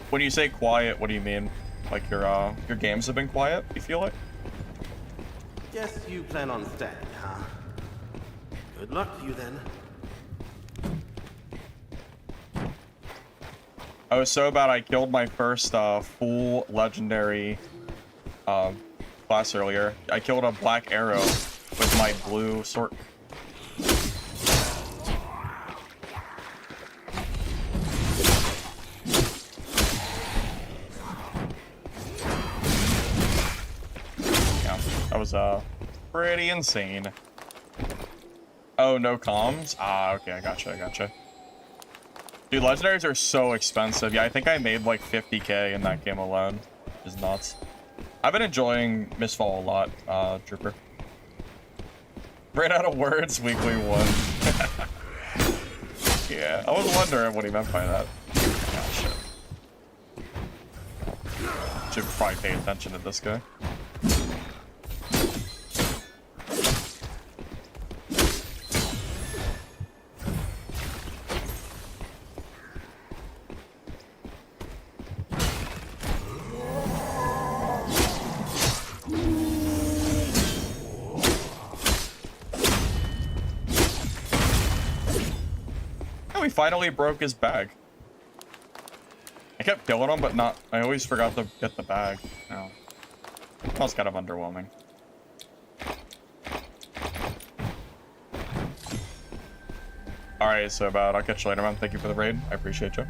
when you say quiet, what do you mean? Like your games have been quiet, you feel like? Guess you plan on staying, huh? Good luck to you then. I was so bad I killed my first full legendary class earlier. I killed a black arrow with my blue sword. Yeah, that was pretty insane. Oh, no comms? Ah, okay, I gotcha. Dude, legendaries are so expensive. Yeah, I think I made like 50k in that game alone, which is nuts. I've been enjoying Mistfall a lot, Trooper. Ran out of words, weekly one. Yeah, I was wondering what he meant by that. Oh, shit. Should probably pay attention to this guy. We finally broke his bag. I kept killing him, but not. I always forgot to get the bag. No. That was kind of underwhelming. Alright, so bad. I'll catch you later, man. Thank you for the raid. I appreciate you.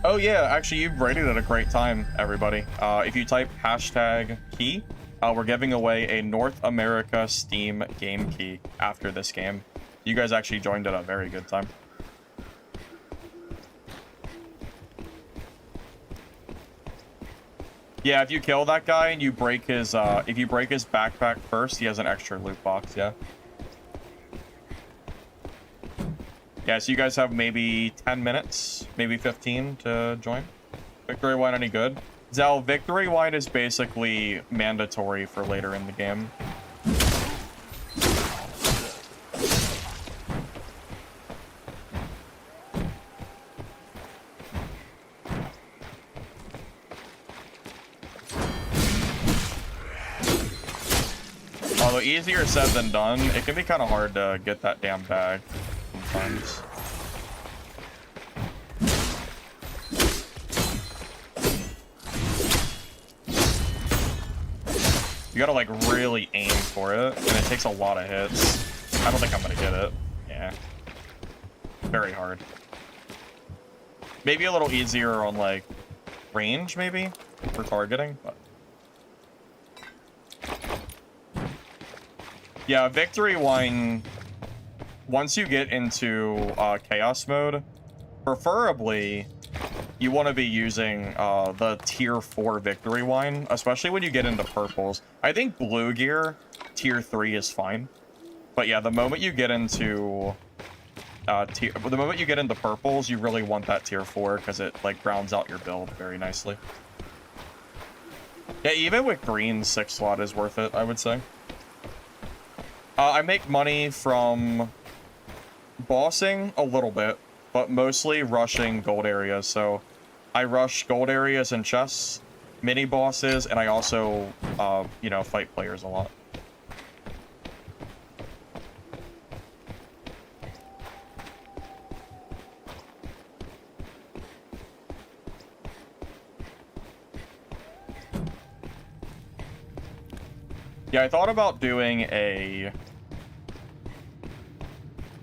Oh, yeah. Actually, you raided at a great time, everybody. If you type #key, we're giving away a North America Steam game key after this game. You guys actually joined at a very good time. Yeah, if you kill that guy and you break his, if you break his backpack first, he has an extra loot box, yeah. Yeah, so you guys have maybe 10 minutes, maybe 15 to join. Victory wine any good? Zell, victory wine is basically mandatory for later in the game. Although easier said than done, it can be kind of hard to get that damn bag sometimes. You gotta like really aim for it, and it takes a lot of hits. I don't think I'm gonna get it. Yeah. Very hard. Maybe a little easier on like range, maybe, for targeting, but. Yeah, Victory Wine, once you get into Chaos mode, preferably you want to be using the tier 4 Victory Wine, especially when you get into purples. I think blue gear, tier 3 is fine. But yeah, the moment you get into purples, you really want that tier 4 because it like rounds out your build very nicely. Yeah, even with green, 6 slot is worth it, I would say. I make money from bossing a little bit, but mostly rushing gold areas. So I rush gold areas and chests, mini bosses, and I also, you know, fight players a lot. Yeah, I thought about doing a...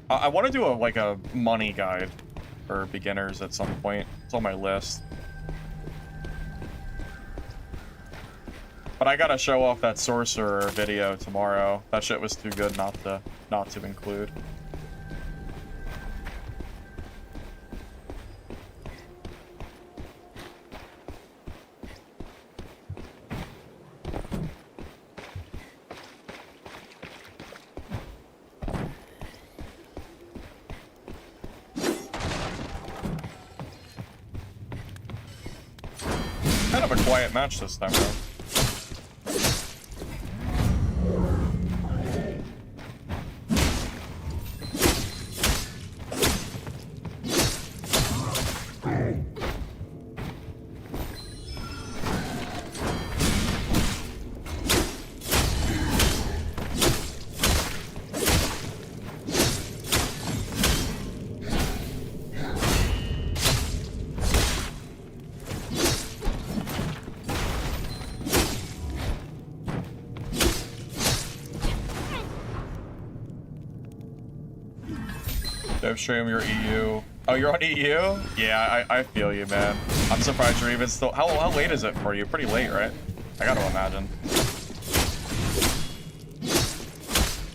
I want to do like a money guide for beginners at some point. It's on my list. But I gotta show off that sorcerer video tomorrow. That shit was too good not to include. Kind of a quiet match this time, though. Dev stream, you're EU. Oh, you're on EU? Yeah, I feel you, man. I'm surprised you're even still... How late is it for you? Pretty late, right? I gotta imagine.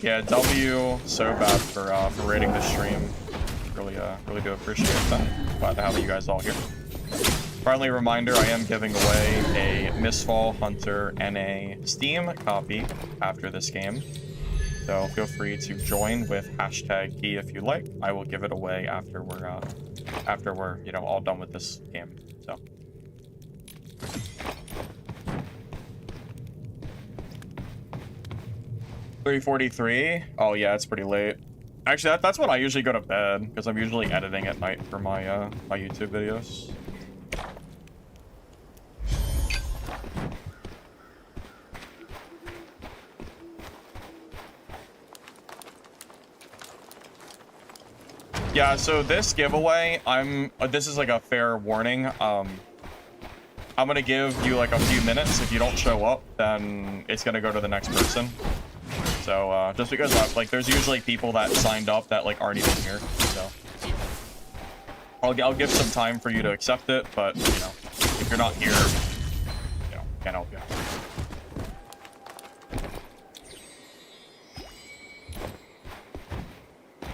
Yeah, W, so bad for rating the stream. Really do appreciate that. Glad to have you guys all here. Friendly reminder, I am giving away a Mistfall Hunter NA Steam copy after this game. So feel free to join with hashtag key if you like. I will give it away after we're you know all done with this game. So 3:43. Oh yeah, it's pretty late. Actually, that's when I usually go to bed because I'm usually editing at night for my my YouTube videos. Yeah, so this giveaway, this is like a fair warning. I'm gonna give you like a few minutes. If you don't show up, then it's gonna go to the next person. So just because like there's usually people that signed up that like aren't even here. So I'll give some time for you to accept it, but you know, if you're not here, you know, can't help you.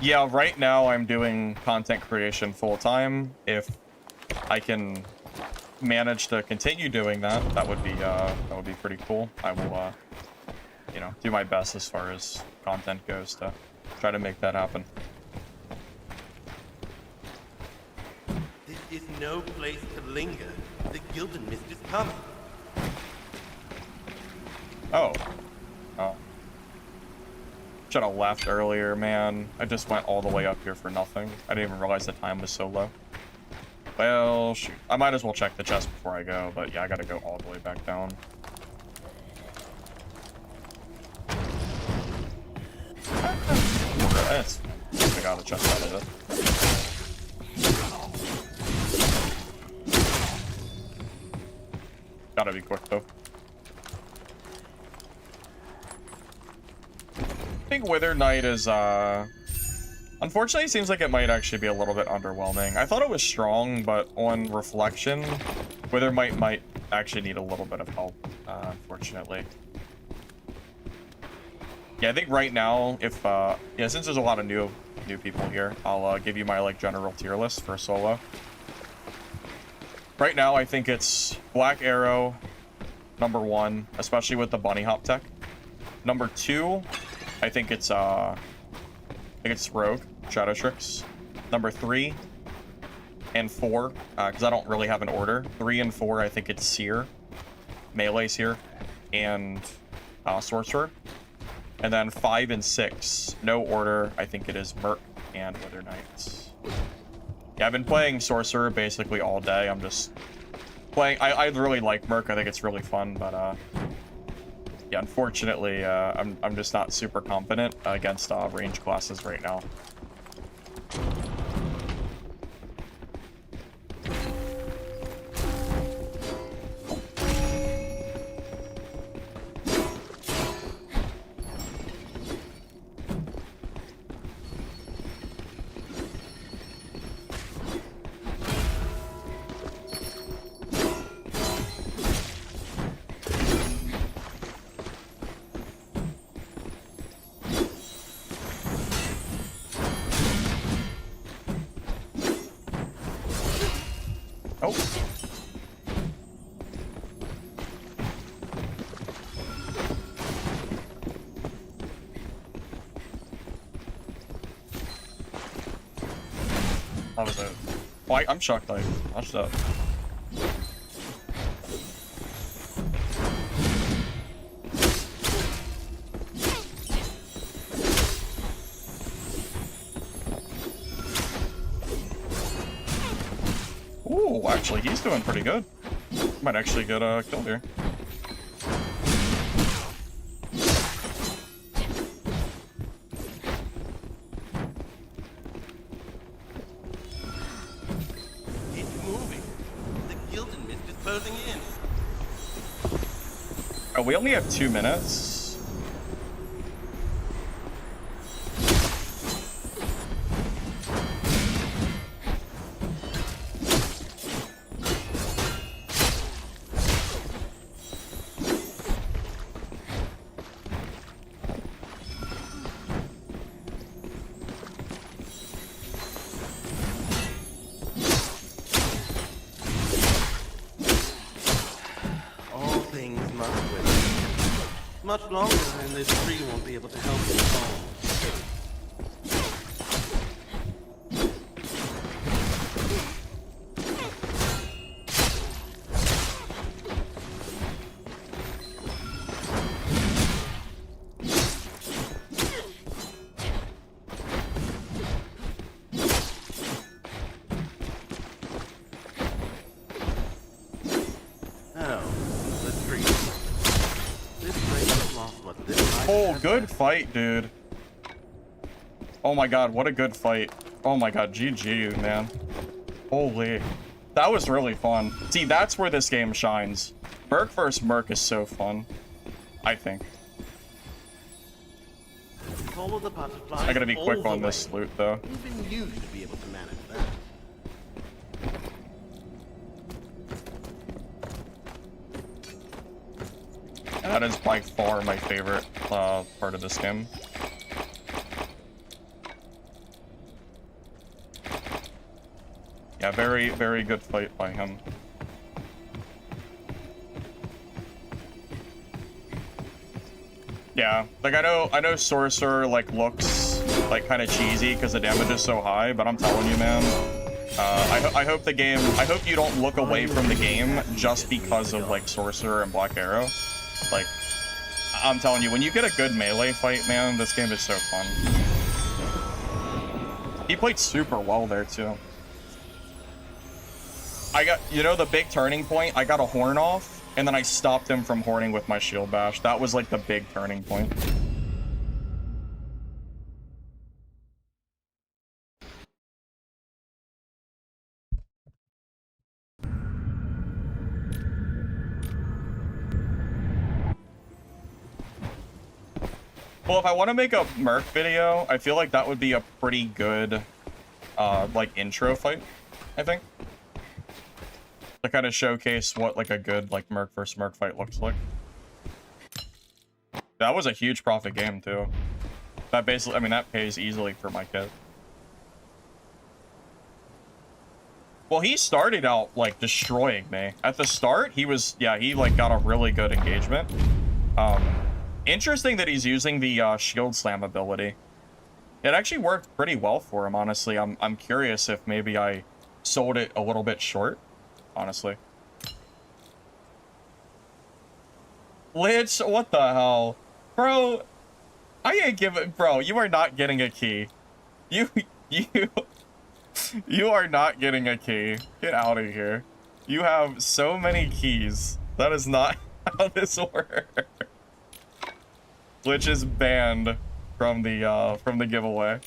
Yeah, right now I'm doing content creation full time. If I can manage to continue doing that, that would be pretty cool. I will, you know, do my best as far as content goes to try to make that happen. This is no place to linger. The Gildan Mist is coming. Oh. Oh. Should have left earlier, man. I just went all the way up here for nothing. I didn't even realize the time was so low. Well, shoot. I might as well check the chest before I go, but yeah, I gotta go all the way back down. got a chest out of it. Gotta be quick though. I think Wither Knight is unfortunately, it seems like it might actually be a little bit underwhelming. I thought it was strong, but on reflection, Wither might actually need a little bit of help, unfortunately. Yeah, I think right now, if yeah, since there's a lot of new people here, I'll give you my like general tier list for solo. Right now, I think it's Black Arrow, number 1, especially with the bunny hop tech. Number 2, I think it's Rogue, Shadow Tricks. Number 3 and 4, because I don't really have an order. 3 and 4, I think it's Seer, Melee Seer, and Sorcerer. And then 5 and 6, no order, I think it is Merc and Wither Knights. Yeah, I've been playing Sorcerer basically all day. I'm just playing. I really like Merc. I think it's really fun, but yeah, unfortunately, I'm just not super confident against range classes right now. Oh. That was it. Oh, I'm shocked I watched that. Ooh, actually, he's doing pretty good. Might actually get a kill here. It's moving. The Gilded Mist is closing in. Oh, we only have 2 minutes. Much longer, and this tree won't be able to help you at all. Oh, good fight, dude. Oh my god, what a good fight. Oh my god, GG, man. Holy. That was really fun. See, that's where this game shines. Merc vs. Merc is so fun. I think. Follow the butterflies I gotta be all quick the on way. this loot, though. Even you should be able to manage that. That is by far my favorite part of this game. Yeah, very, very good fight by him. Yeah, like I know Sorcerer like looks like kind of cheesy because the damage is so high, but I'm telling you, man, I hope the game, I hope you don't look away from the game just because of like Sorcerer and Black Arrow. Like, I'm telling you, when you get a good melee fight, man, this game is so fun. He played super well there too. I got, you know, the big turning point, I got a horn off, and then I stopped him from horning with my shield bash. That was like the big turning point. Well, if I want to make a Merc video, I feel like that would be a pretty good, like, intro fight, I think. To kind of showcase what, like, a good, like, Merc versus Merc fight looks like. That was a huge profit game, too. That basically, I mean, that pays easily for my kit. Well, he started out, like, destroying me. At the start, he was, yeah, he, like, got a really good engagement. Interesting that he's using the shield slam ability. It actually worked pretty well for him, honestly. I'm curious if maybe I sold it a little bit short, honestly. Lich, what the hell? Bro, I ain't giving, bro, you are not getting a key. You are not getting a key. Get out of here. You have so many keys. That is not how this works. Lich is banned from the giveaway.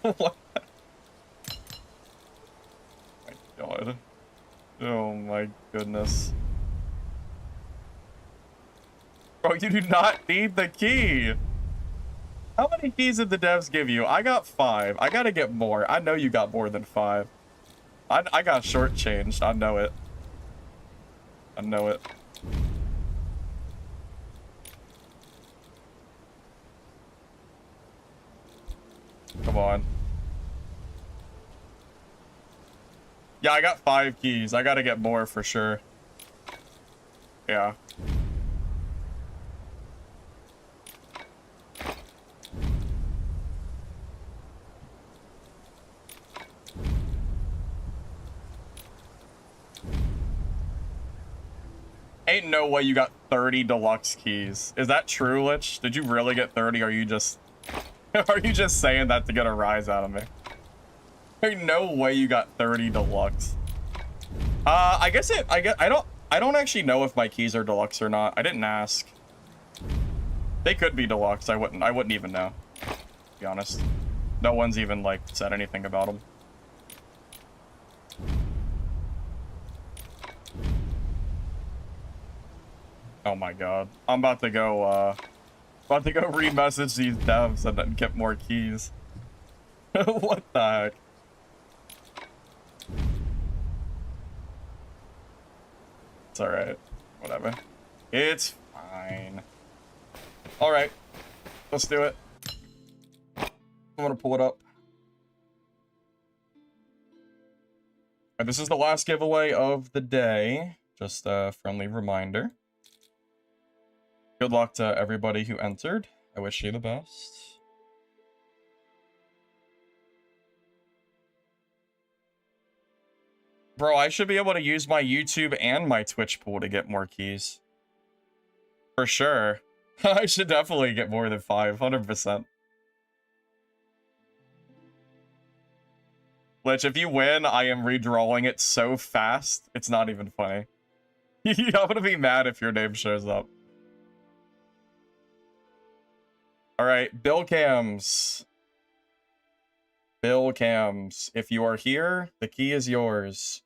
What? My God. Oh my goodness. Bro, you do not need the key. How many keys did the devs give you? I got 5. I gotta get more. I know you got more than 5. I got shortchanged. I know it. I know it. Come on. Yeah, I got 5 keys. I gotta get more for sure. Yeah. Ain't no way you got 30 deluxe keys. Is that true, Lich? Did you really get 30? Or are you just saying that to get a rise out of me? Ain't no way you got 30 deluxe. I don't actually know if my keys are deluxe or not. I didn't ask. They could be deluxe. I wouldn't even know, to be honest. No one's even like said anything about them. Oh my God. I'm about to go re-message these devs and then get more keys. What the heck? It's alright. Whatever. It's fine. Alright. Let's do it. I'm gonna pull it up. This is the last giveaway of the day. Just a friendly reminder. Good luck to everybody who entered. I wish you the best. Bro, I should be able to use my YouTube and my Twitch pool to get more keys. For sure. I should definitely get more than 500%. Lich, if you win, I am redrawing it so fast, it's not even funny. I'm gonna be mad if your name shows up. Alright, Bill Cams. Bill Cams. If you are here, the key is yours.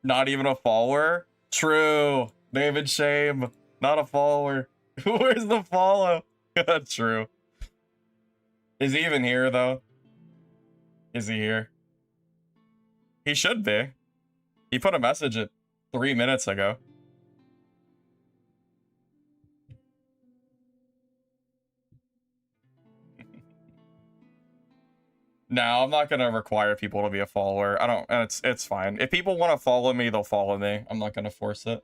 Not even a follower? True. David Shame. Not a follower. Where's the follow? True. Is he even here, though? Is he here? He should be. He put a message at 3 minutes ago. No, I'm not gonna require people to be a follower. I don't, it's fine. If people want to follow me, they'll follow me. I'm not gonna force it.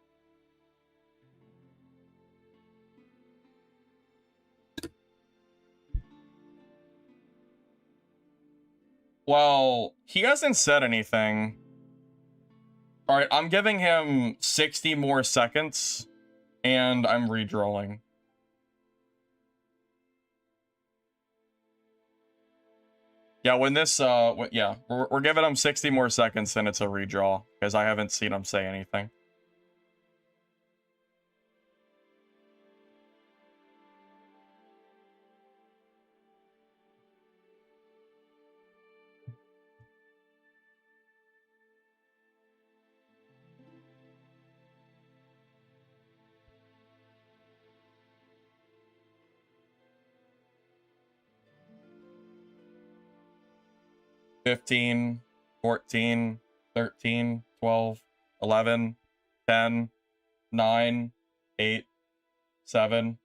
Well, he hasn't said anything. Alright, I'm giving him 60 more seconds, and I'm redrawing. Yeah, when this, yeah, we're giving him 60 more seconds, and it's a redraw, because I haven't seen him say anything. 15, 14, 13, 12, 11, 10, 9, 8, 7,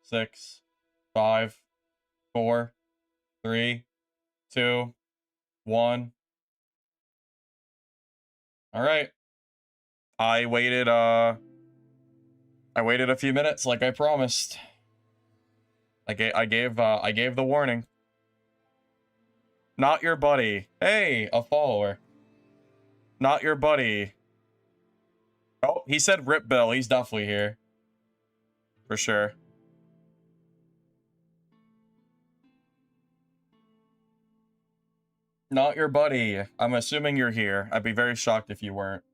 6, 5, 4, 3, 2, 1. All right. I waited a few minutes like I promised. I gave the warning. Not your buddy. Hey, a follower. Not your buddy. Oh, he said Rip Bill. He's definitely here. For sure. Not your buddy. I'm assuming you're here. I'd be very shocked if you weren't.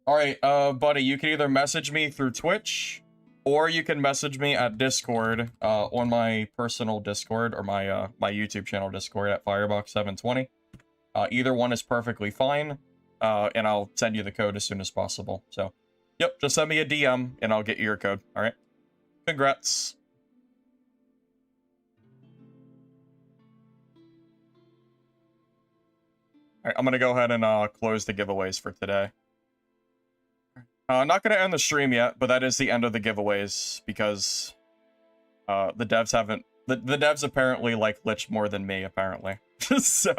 Alright, buddy, you can either message me through Twitch, or you can message me at Discord, on my personal Discord, or my, my YouTube channel Discord at Firebox720. Either one is perfectly fine, and I'll send you the code as soon as possible. So, yep, just send me a DM, and I'll get you your code, alright? Congrats. Alright, I'm gonna go ahead and, close the giveaways for today. Not gonna end the stream yet, but that is the end of the giveaways, because, the devs haven't... The devs apparently like Lich more than me, apparently. So...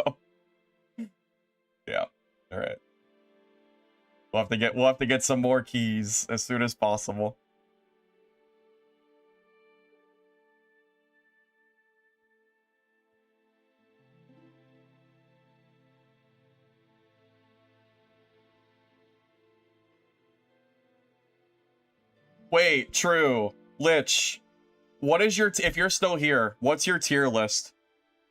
yeah, alright. We'll have to get some more keys as soon as possible. Wait, true. Lich, what is your... if you're still here, what's your tier list?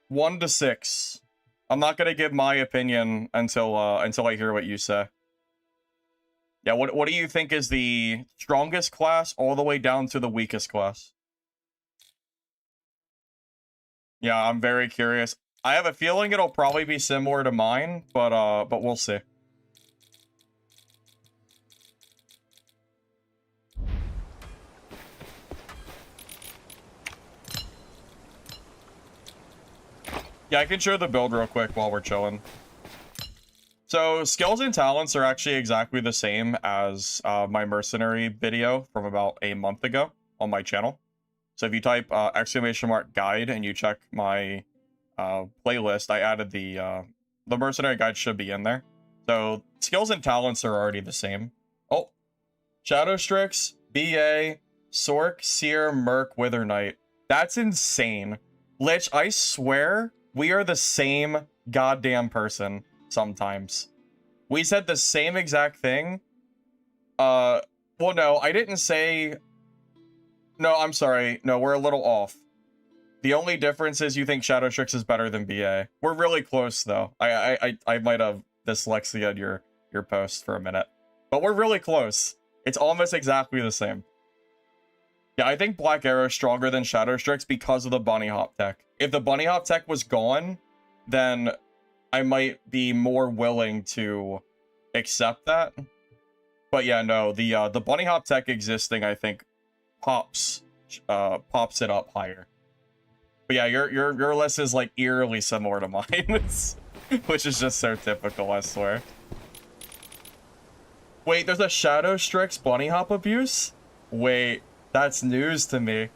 1 to 6. I'm not gonna give my opinion until I hear what you say. Yeah, what do you think is the strongest class all the way down to the weakest class? Yeah, I'm very curious. I have a feeling it'll probably be similar to mine, but we'll see. Yeah, I can show the build real quick while we're chilling. So, skills and talents are actually exactly the same as my mercenary video from about a month ago on my channel. So if you type !guide and you check my playlist, I added the mercenary guide should be in there. So, skills and talents are already the same. Oh, Shadow Strix, BA, Sork, Seer, Merc, Wither Knight. That's insane. Lich, I swear... we are the same goddamn person sometimes. We said the same exact thing. Well, no, I didn't say... no, I'm sorry. No, we're a little off. The only difference is you think Shadow Strix is better than BA. We're really close, though. I might have dyslexia'd your post for a minute. But we're really close. It's almost exactly the same. Yeah, I think Black Arrow is stronger than Shadow Strix because of the Bunny Hop tech. If the Bunny Hop tech was gone, then I might be more willing to accept that. But yeah, no, the Bunny Hop tech existing, I think, pops it up higher. But yeah, your list is like eerily similar to mine, which is just so typical, I swear. Wait, there's a Shadow Strix Bunny Hop abuse? Wait. That's news to me.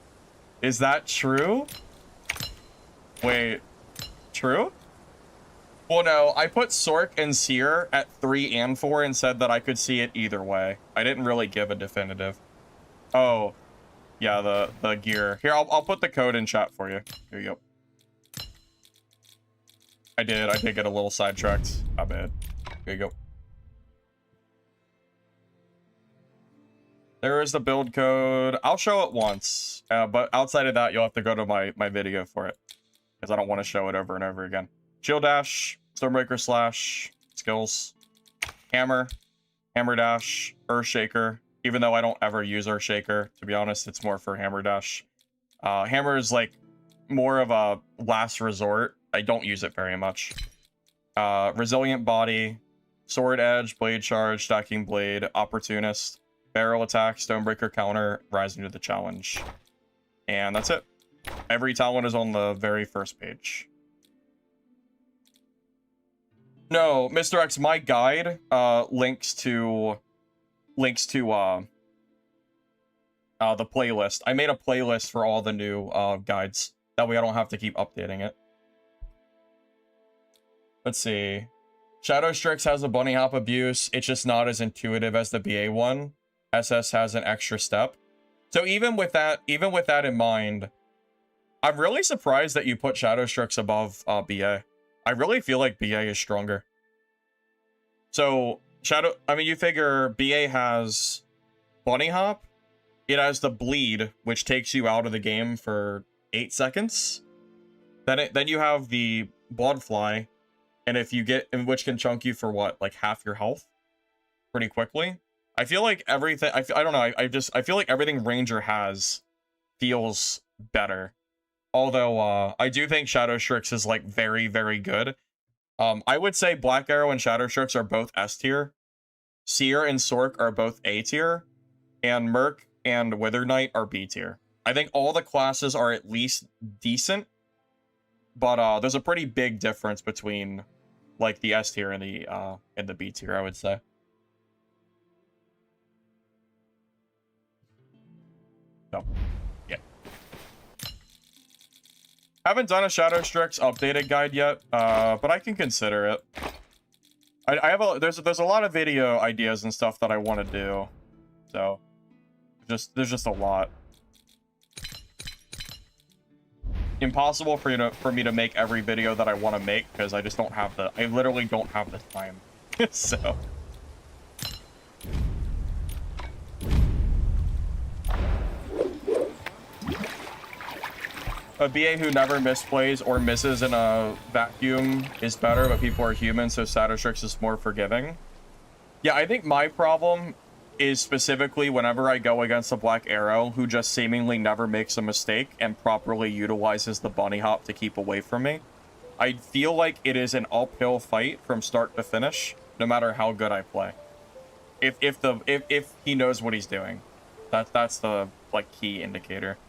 Is that true? Wait. True? Well, no. I put Sork and Seer at 3 and 4 and said that I could see it either way. I didn't really give a definitive. Oh. Yeah, the gear. Here, I'll put the code in chat for you. Here you go. I did get a little sidetracked. My bad. Here you go. There is the build code. I'll show it once, but outside of that, you'll have to go to my video for it, because I don't want to show it over and over again. Shield Dash, Stormbreaker Slash, skills, Hammer, Hammer Dash, Earth Shaker, even though I don't ever use Earth Shaker, to be honest, it's more for Hammer Dash. Hammer is like more of a last resort. I don't use it very much. Resilient Body, Sword Edge, Blade Charge, Stacking Blade, Opportunist, Barrel Attack, Stonebreaker Counter, Rising to the Challenge. And that's it. Every talent is on the very first page. No, Mr. X, my guide links to the playlist. I made a playlist for all the new guides. That way I don't have to keep updating it. Let's see. Shadow Strix has a bunny hop abuse. It's just not as intuitive as the BA one. SS has an extra step. So even with that in mind, I'm really surprised that you put Shadow Strix above BA. I really feel like BA is stronger. So you figure BA has bunny hop. It has the bleed, which takes you out of the game for 8 seconds. Then you have the blood fly, and which can chunk you for what, like half your health, pretty quickly. I feel like everything. I don't know. I feel like everything Ranger has feels better. Although I do think Shadow Strix is like very, very good. I would say Black Arrow and Shadow Strix are both S tier. Seer and Sork are both A tier, and Merc and Wither Knight are B tier. I think all the classes are at least decent, but there's a pretty big difference between like the S tier and the B tier, I would say. So, yeah. Haven't done a Shadow Strix updated guide yet, but I can consider it. There's a lot of video ideas and stuff that I want to do, so there's just a lot. Impossible for me to make every video that I want to make because I just don't have I literally don't have the time. So. A BA who never misplays or misses in a vacuum is better, but people are human, so Shadow Strix is more forgiving. Yeah, I think my problem is specifically whenever I go against a Black Arrow who just seemingly never makes a mistake and properly utilizes the bunny hop to keep away from me. I feel like it is an uphill fight from start to finish, no matter how good I play. If he knows what he's doing, that's the like key indicator.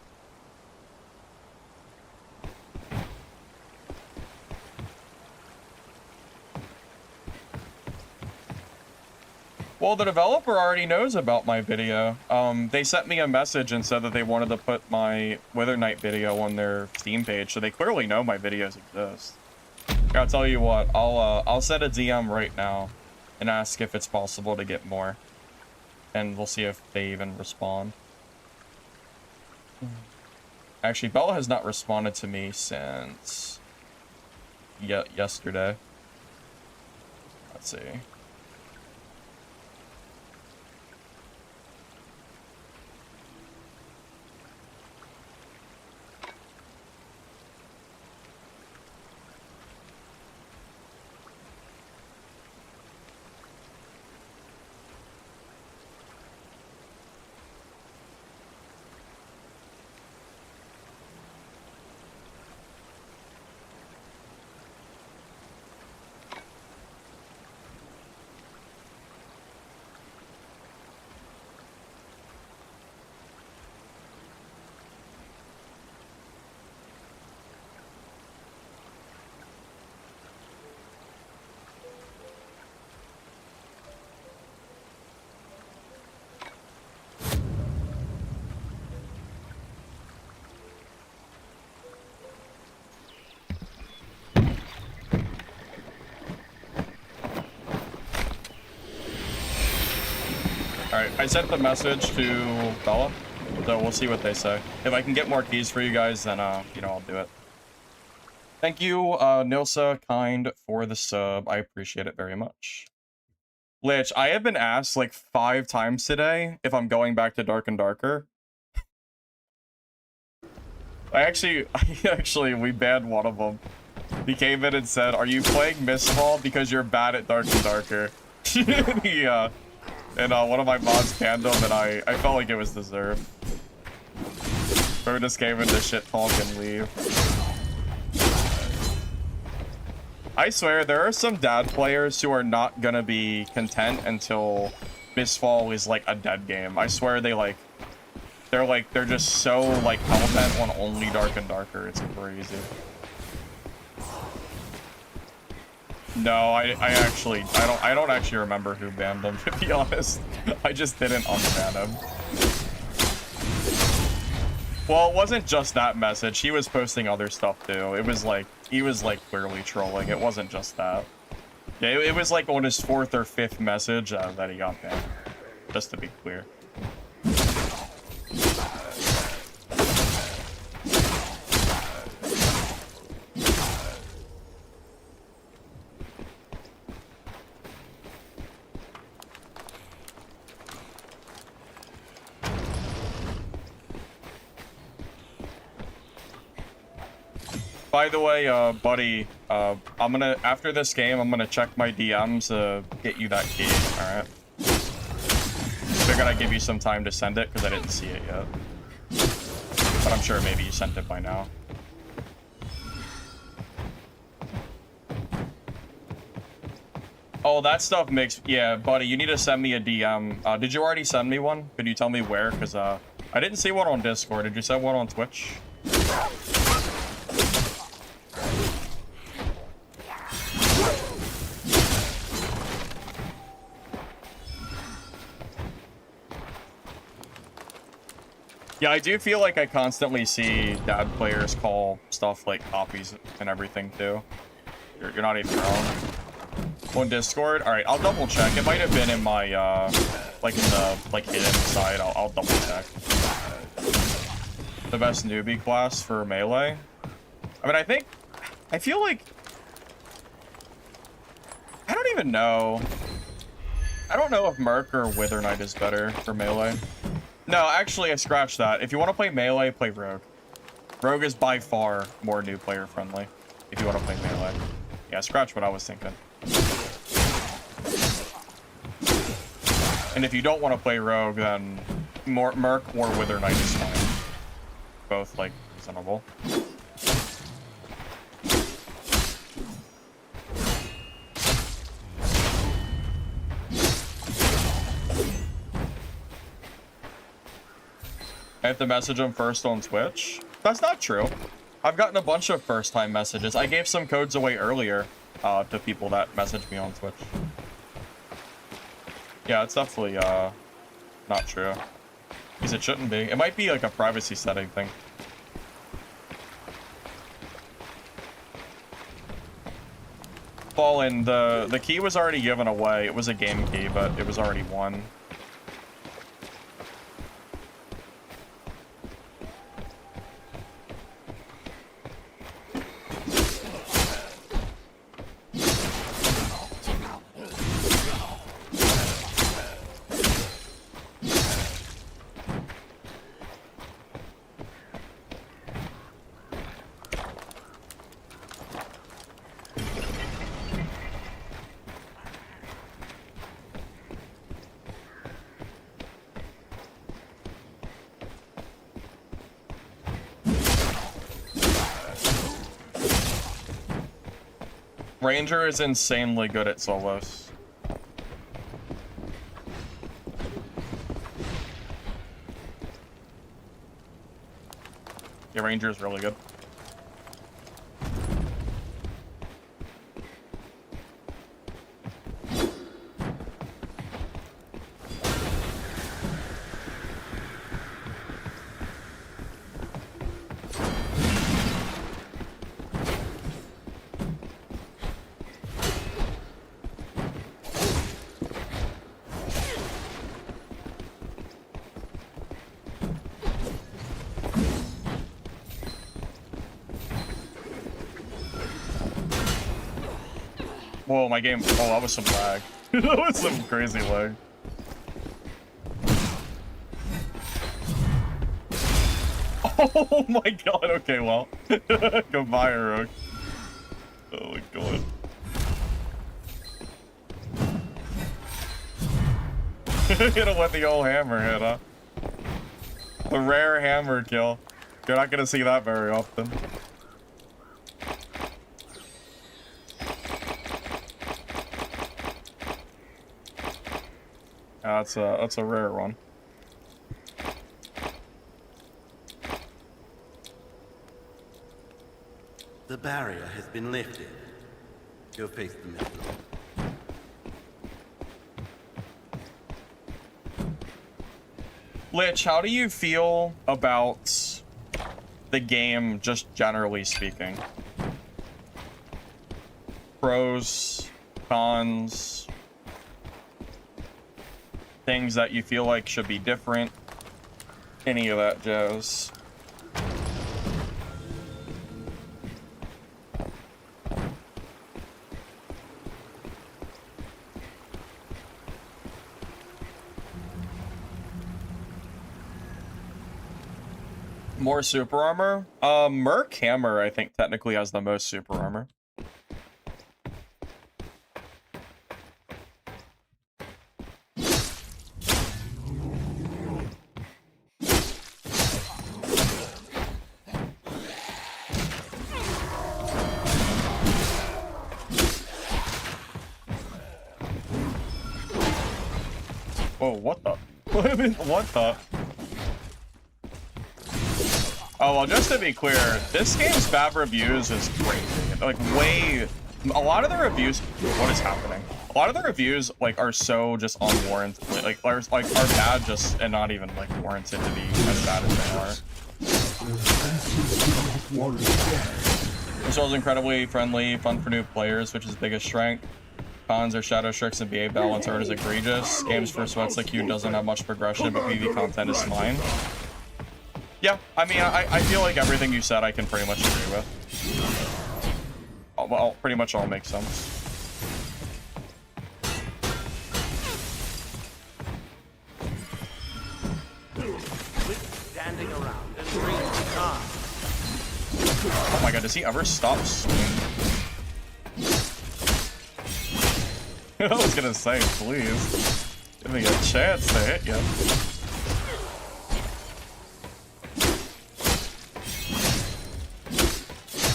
Well, the developer already knows about my video. They sent me a message and said that they wanted to put my Wither Knight video on their Steam page, so they clearly know my videos exist. I'll tell you what, I'll set a DM right now and ask if it's possible to get more. And we'll see if they even respond. Actually, Bella has not responded to me since yesterday. Let's see. Alright, I sent the message to Bella, so we'll see what they say. If I can get more keys for you guys, then, you know, I'll do it. Thank you, Nilsa Kind, for the sub. I appreciate it very much. Lich, I have been asked, like, 5 times today if I'm going back to Dark and Darker. we banned one of them. He came in and said, "Are you playing Mistfall because you're bad at Dark and Darker?" And one of my mods banned him, and I felt like it was deserved. Bro just came in to shit talk and leave. I swear, there are some dad players who are not gonna be content until Mistfall is like a dead game. I swear they're just so like hell-bent on only Dark and Darker. It's crazy. No, I don't actually remember who banned him, to be honest. I just didn't unban him. Well, it wasn't just that message. He was posting other stuff too. It was like, he was like clearly trolling. It wasn't just that. Yeah, it was like on his 4th or 5th message that he got banned. Just to be clear. By the way, buddy, I'm gonna, after this game, I'm gonna check my DMs to get you that key, alright? Figured I'd give you some time to send it, because I didn't see it yet. But I'm sure maybe you sent it by now. Oh, that stuff makes, yeah, buddy, you need to send me a DM. Did you already send me one? Could you tell me where? Because, I didn't see one on Discord. Did you send one on Twitch? Yeah, I do feel like I constantly see dad players call stuff like copies and everything too. You're not even wrong. On Discord? Alright, I'll double check. It might have been in my, like in the, like, hidden side. I'll double check. The best newbie class for Melee? I mean, I feel like... I don't even know. I don't know if Merc or Wither Knight is better for Melee. No, actually, I scratched that. If you want to play Melee, play Rogue. Rogue is by far more new player friendly. If you want to play Melee. Yeah, scratch what I was thinking. And if you don't want to play Rogue, then Merc or Wither Knight is fine. Both, like, reasonable. I have to message him first on Twitch? That's not true. I've gotten a bunch of first-time messages. I gave some codes away earlier to people that messaged me on Twitch. Yeah, it's definitely not true. Because it shouldn't be. It might be like a privacy setting thing. Fallen, the key was already given away. It was a game key, but it was already won. Ranger is insanely good at solos. Yeah, Ranger is really good. Whoa, my game. Oh, that was some lag. That was some crazy lag. Oh my god, okay, well. Goodbye, Rook. Oh my god. Hit him with the old hammer hit, huh? The rare hammer kill. You're not gonna see that very often. That's a rare one. The barrier has been lifted. You'll face the Mistfall. Lich, how do you feel about the game, just generally speaking? Pros, cons, things that you feel like should be different, any of that jazz. More super armor? Merc Hammer, I think, technically has the most super armor. Whoa, what the? What the? Oh, well, just to be clear, this game's bad reviews is crazy. Like, a lot of the reviews, what is happening? A lot of the reviews, like, are so just unwarranted, like are bad just, and not even, like, warranted to be as bad as they are. This was incredibly friendly, fun for new players, which is biggest strength. Cons are Shadow Strix and BA balance art is egregious. Games for sweats like you doesn't have much progression, but PvP content is fine. Yeah, I mean, I feel like everything you said I can pretty much agree with. Well, pretty much all makes sense. Standing around and reach on. Oh my god, does he ever stop swinging? I was gonna say, please. Give me a chance to hit you.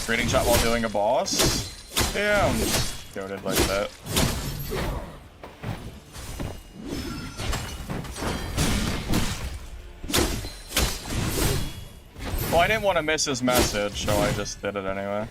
Rating shot while doing a boss? Yeah, I'm goated like that. Well, I didn't want to miss his message, so I just did it anyway.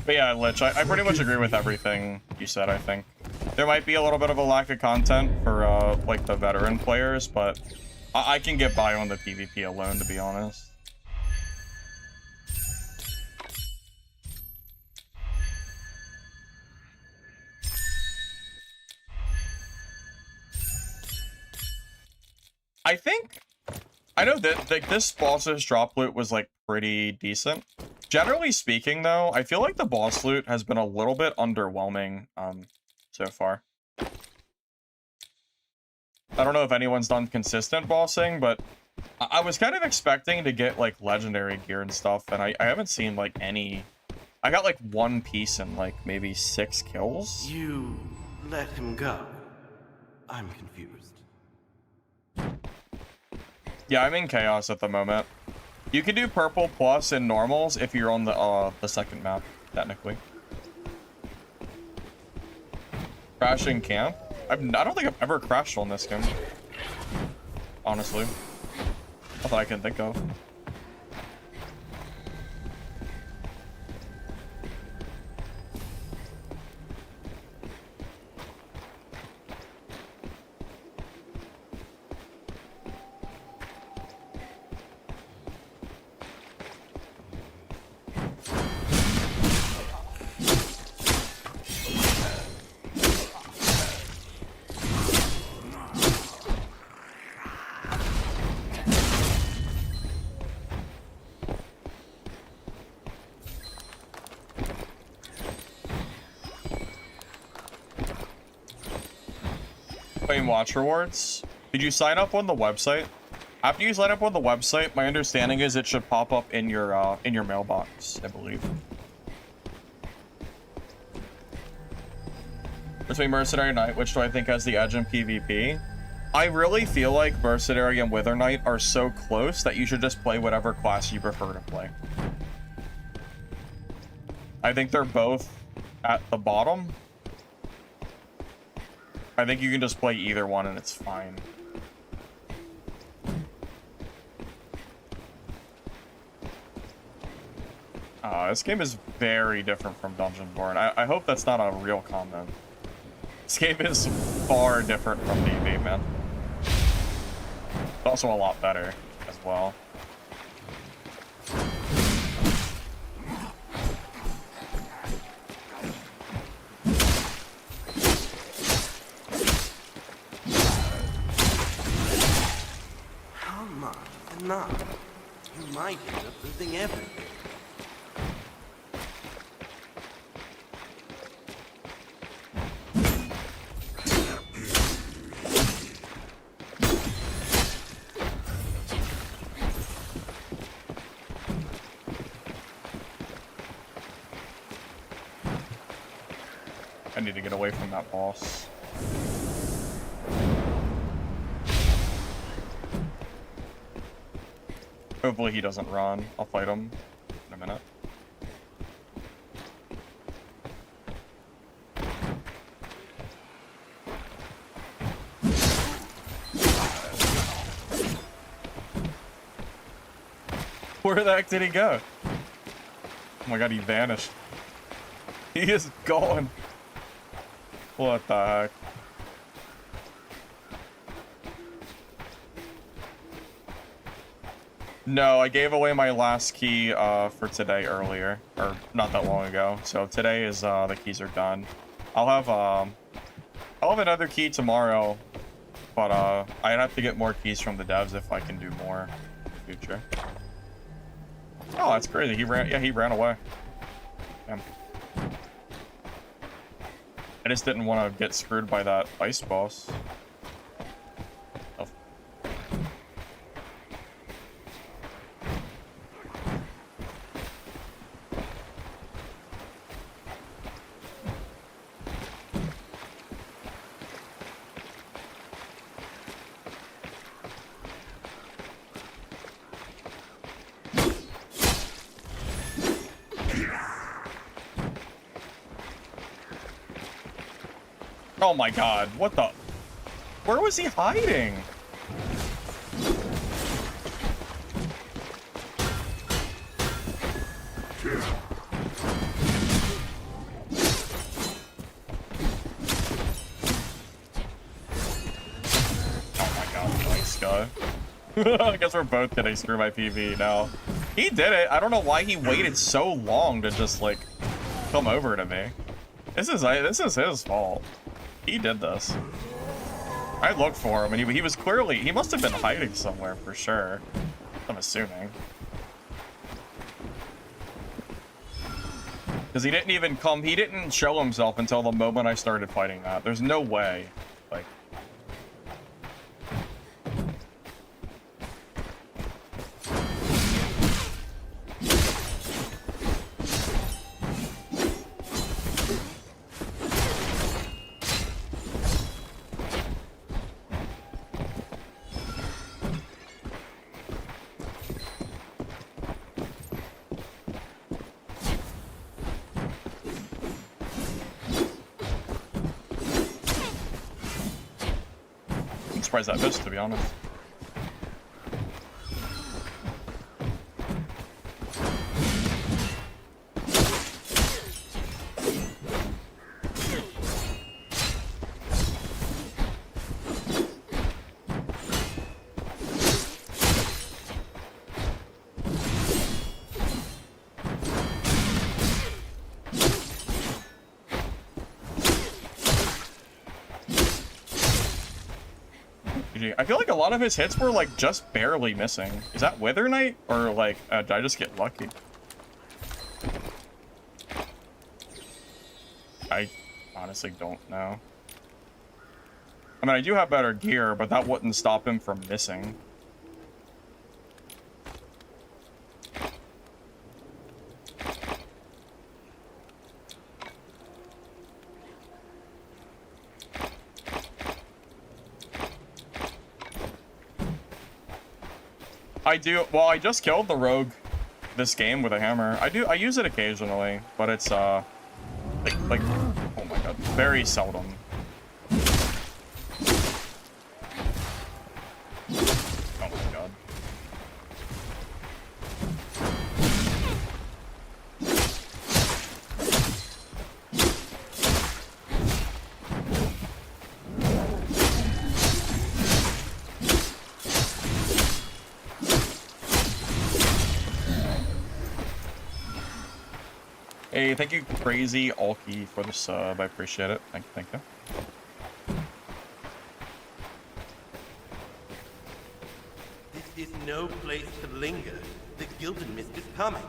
But yeah, Lich, I pretty much agree with everything you said, I think. There might be a little bit of a lack of content for, like, the veteran players, but I can get by on the PvP alone, to be honest. I know that, like, this boss's drop loot was, like, pretty decent. Generally speaking, though, I feel like the boss loot has been a little bit underwhelming, so far. I don't know if anyone's done consistent bossing, but I was kind of expecting to get, like, legendary gear and stuff, and I haven't seen, like, any... I got, like, one piece and, like, maybe 6 kills. You let him go. I'm confused. Yeah, I'm in Chaos at the moment. You can do purple plus in normals if you're on the second map, technically. Crashing camp? I don't think I've ever crashed on this game. Honestly. Not that I can think of. Watch rewards. Did you sign up on the website? After you sign up on the website, my understanding is it should pop up in your mailbox, I believe. Between Mercenary Knight, which do I think has the edge in PvP? I really feel like Mercenary and Wither Knight are so close that you should just play whatever class you prefer to play. I think they're both at the bottom. I think you can just play either one and it's fine. This game is very different from Dungeonborn. I hope that's not a real comment. This game is far different from DB, man. It's also a lot better as well. Come on, enough. You might end up losing everything. I need to get away from that boss. Hopefully he doesn't run. I'll fight him in a minute. Where the heck did he go? Oh my god, he vanished. He is gone. What the heck? No, I gave away my last key for today earlier, or not that long ago. So today is the keys are done. I'll have another key tomorrow, but I'd have to get more keys from the devs if I can do more in the future. Oh, that's crazy. He ran away. Damn. I just didn't want to get screwed by that ice boss. Oh. Oh my god, what the? Where was he hiding? Oh my god, nice guy. I guess we're both getting screwed by PV now. He did it. I don't know why he waited so long to just like come over to me. This is his fault. He did this. I looked for him, and he was clearly... He must have been hiding somewhere, for sure. I'm assuming. Because he didn't even come... He didn't show himself until the moment I started fighting that. There's no way. Like... I'm surprised that missed, to be honest. I feel like a lot of his hits were like just barely missing. Is that Wither Knight? Or like, did I just get lucky? I honestly don't know. I mean, I do have better gear, but that wouldn't stop him from missing. I do. Well, I just killed the rogue this game with a hammer. I use it occasionally, but it's like oh my god, very seldom. Oh my god. Hey, thank you, Crazy Alki, for the sub. I appreciate it. Thank you, thank you. This is no place to linger. The Gilded Mist is coming.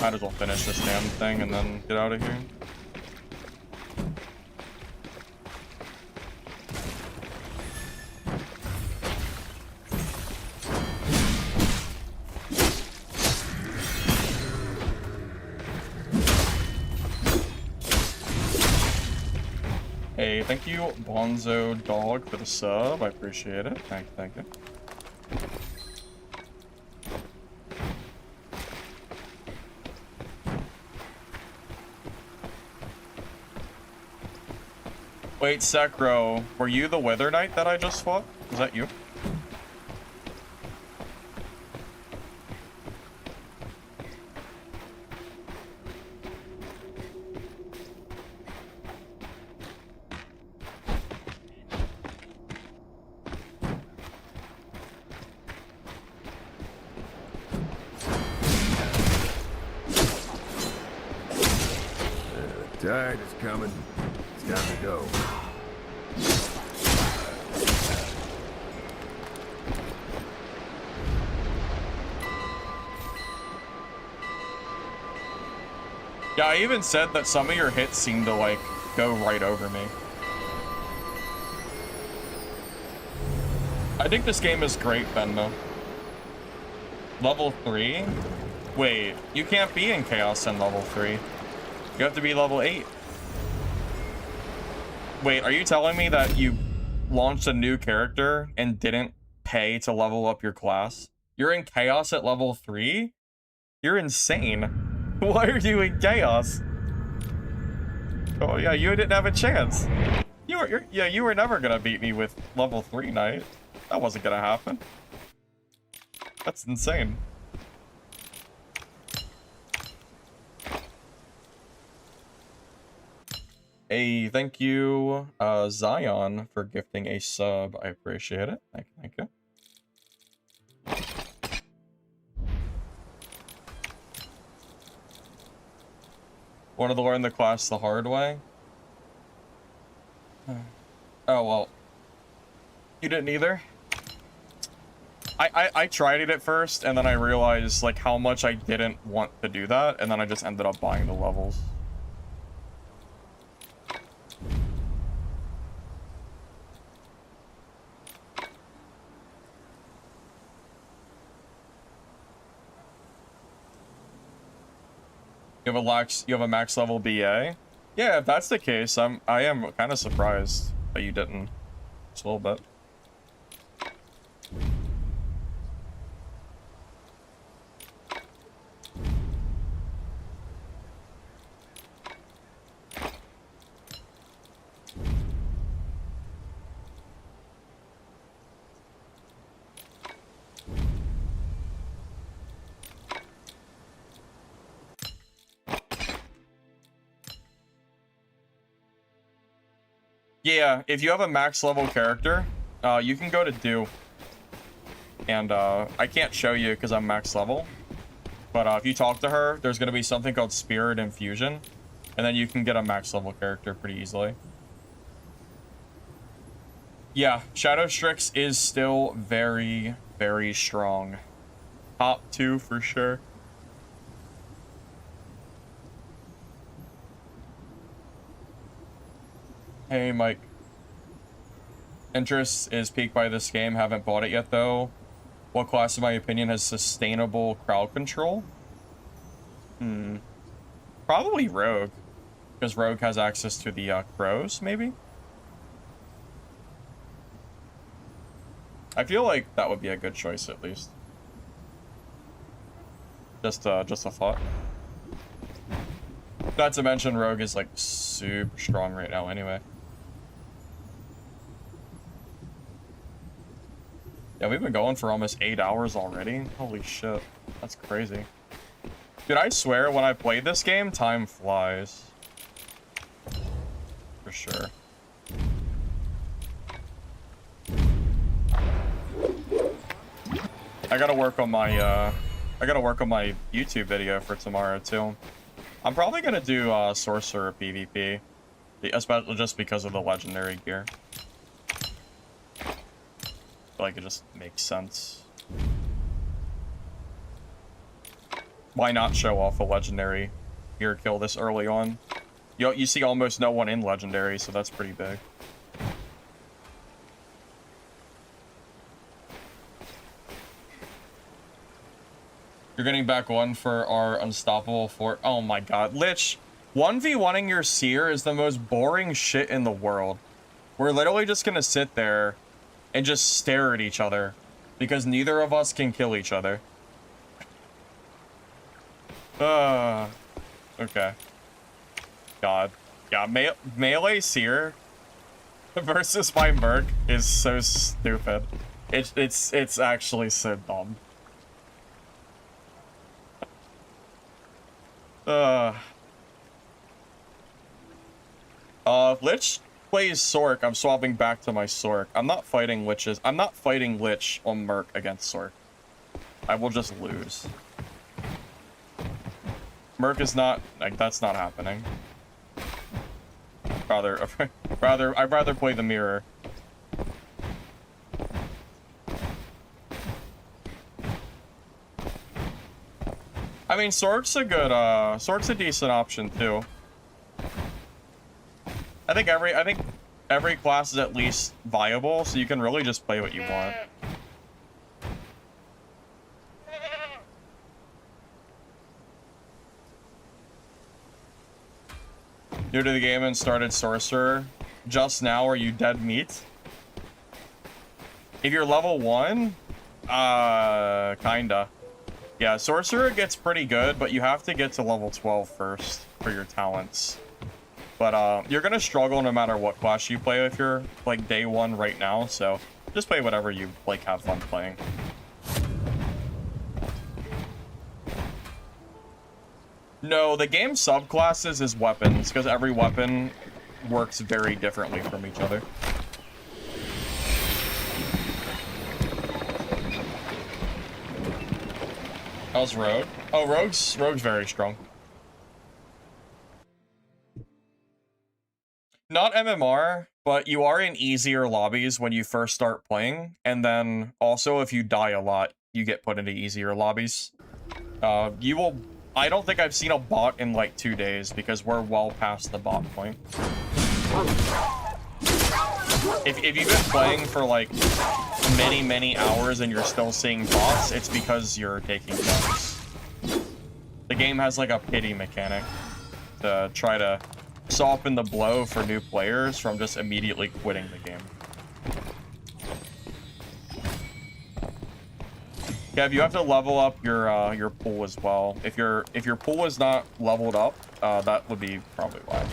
Might as well finish this damn thing and then get out of here. Hey, thank you, Bonzo Dog, for the sub. I appreciate it. Thank you, thank you. Wait, Sekro, were you the Wither Knight that I just fought? Was that you? Tide is coming. It's time to go. Yeah, I even said that some of your hits seem to, like, go right over me. I think this game is great, Benmo. Level 3? Wait, you can't be in Chaos in level 3. You have to be level 8. Wait, are you telling me that you launched a new character and didn't pay to level up your class? You're in Chaos at level 3? You're insane. Why are you in Chaos? Oh yeah, you didn't have a chance. You were never gonna beat me with level 3 Knight. That wasn't gonna happen. That's insane. Hey, thank you, Zion, for gifting a sub. I appreciate it. Thank you, thank you. Wanted to learn the class the hard way? Oh, well. You didn't either? I tried it at first, and then I realized, like, how much I didn't want to do that, and then I just ended up buying the levels. You have a max level BA? Yeah, if that's the case, I am kind of surprised that you didn't. Just a little bit. Yeah, if you have a max level character, you can go to Do. And I can't show you because I'm max level. But if you talk to her, there's going to be something called Spirit Infusion. And then you can get a max level character pretty easily. Yeah, Shadow Strix is still very, very strong. Top 2 for sure. Hey, Mike. Interest is peaked by this game. Haven't bought it yet, though. What class, in my opinion, has sustainable crowd control? Probably Rogue. Because Rogue has access to the crows, maybe? I feel like that would be a good choice at least. Just a thought. Not to mention Rogue is like super strong right now anyway. Yeah, we've been going for almost 8 hours already. Holy shit. That's crazy. Dude, I swear when I play this game, time flies. For sure. I gotta work on my YouTube video for tomorrow too. I'm probably gonna do Sorcerer PvP, especially just because of the legendary gear. I feel like it just makes sense. Why not show off a legendary gear kill this early on? You see almost no one in legendary, so that's pretty big. You're getting back one for our unstoppable fort. Oh my god. Lich, 1v1ing your seer is the most boring shit in the world. We're literally just gonna sit there and just stare at each other because neither of us can kill each other. Okay. God. Yeah, melee seer versus my merc is so stupid. It's actually so dumb. Lich plays Sork. I'm swapping back to my Sork. I'm not fighting Liches. I'm not fighting Lich on Merc against Sork. I will just lose. Merc is not, like, that's not happening. I'd rather play the mirror. I mean, Sork's a decent option too. I think every class is at least viable, so you can really just play what you want. New to the game and started Sorcerer. Just now, are you dead meat? If you're level 1, kinda. Yeah, Sorcerer gets pretty good, but you have to get to level 12 first for your talents. But you're gonna struggle no matter what class you play if you're like day 1 right now, so just play whatever you like have fun playing. No, the game subclasses is weapons, because every weapon works very differently from each other. How's Rogue? Oh, Rogue's very strong. Not MMR, but you are in easier lobbies when you first start playing, and then also if you die a lot, you get put into easier lobbies. I don't think I've seen a bot in like 2 days because we're well past the bot point. If you've been playing for like many hours and you're still seeing bots, it's because you're taking bugs. The game has like a pity mechanic to try to soften the blow for new players from just immediately quitting the game. Kev, you have to level up your pool as well. If your pool is not leveled up, that would be probably why.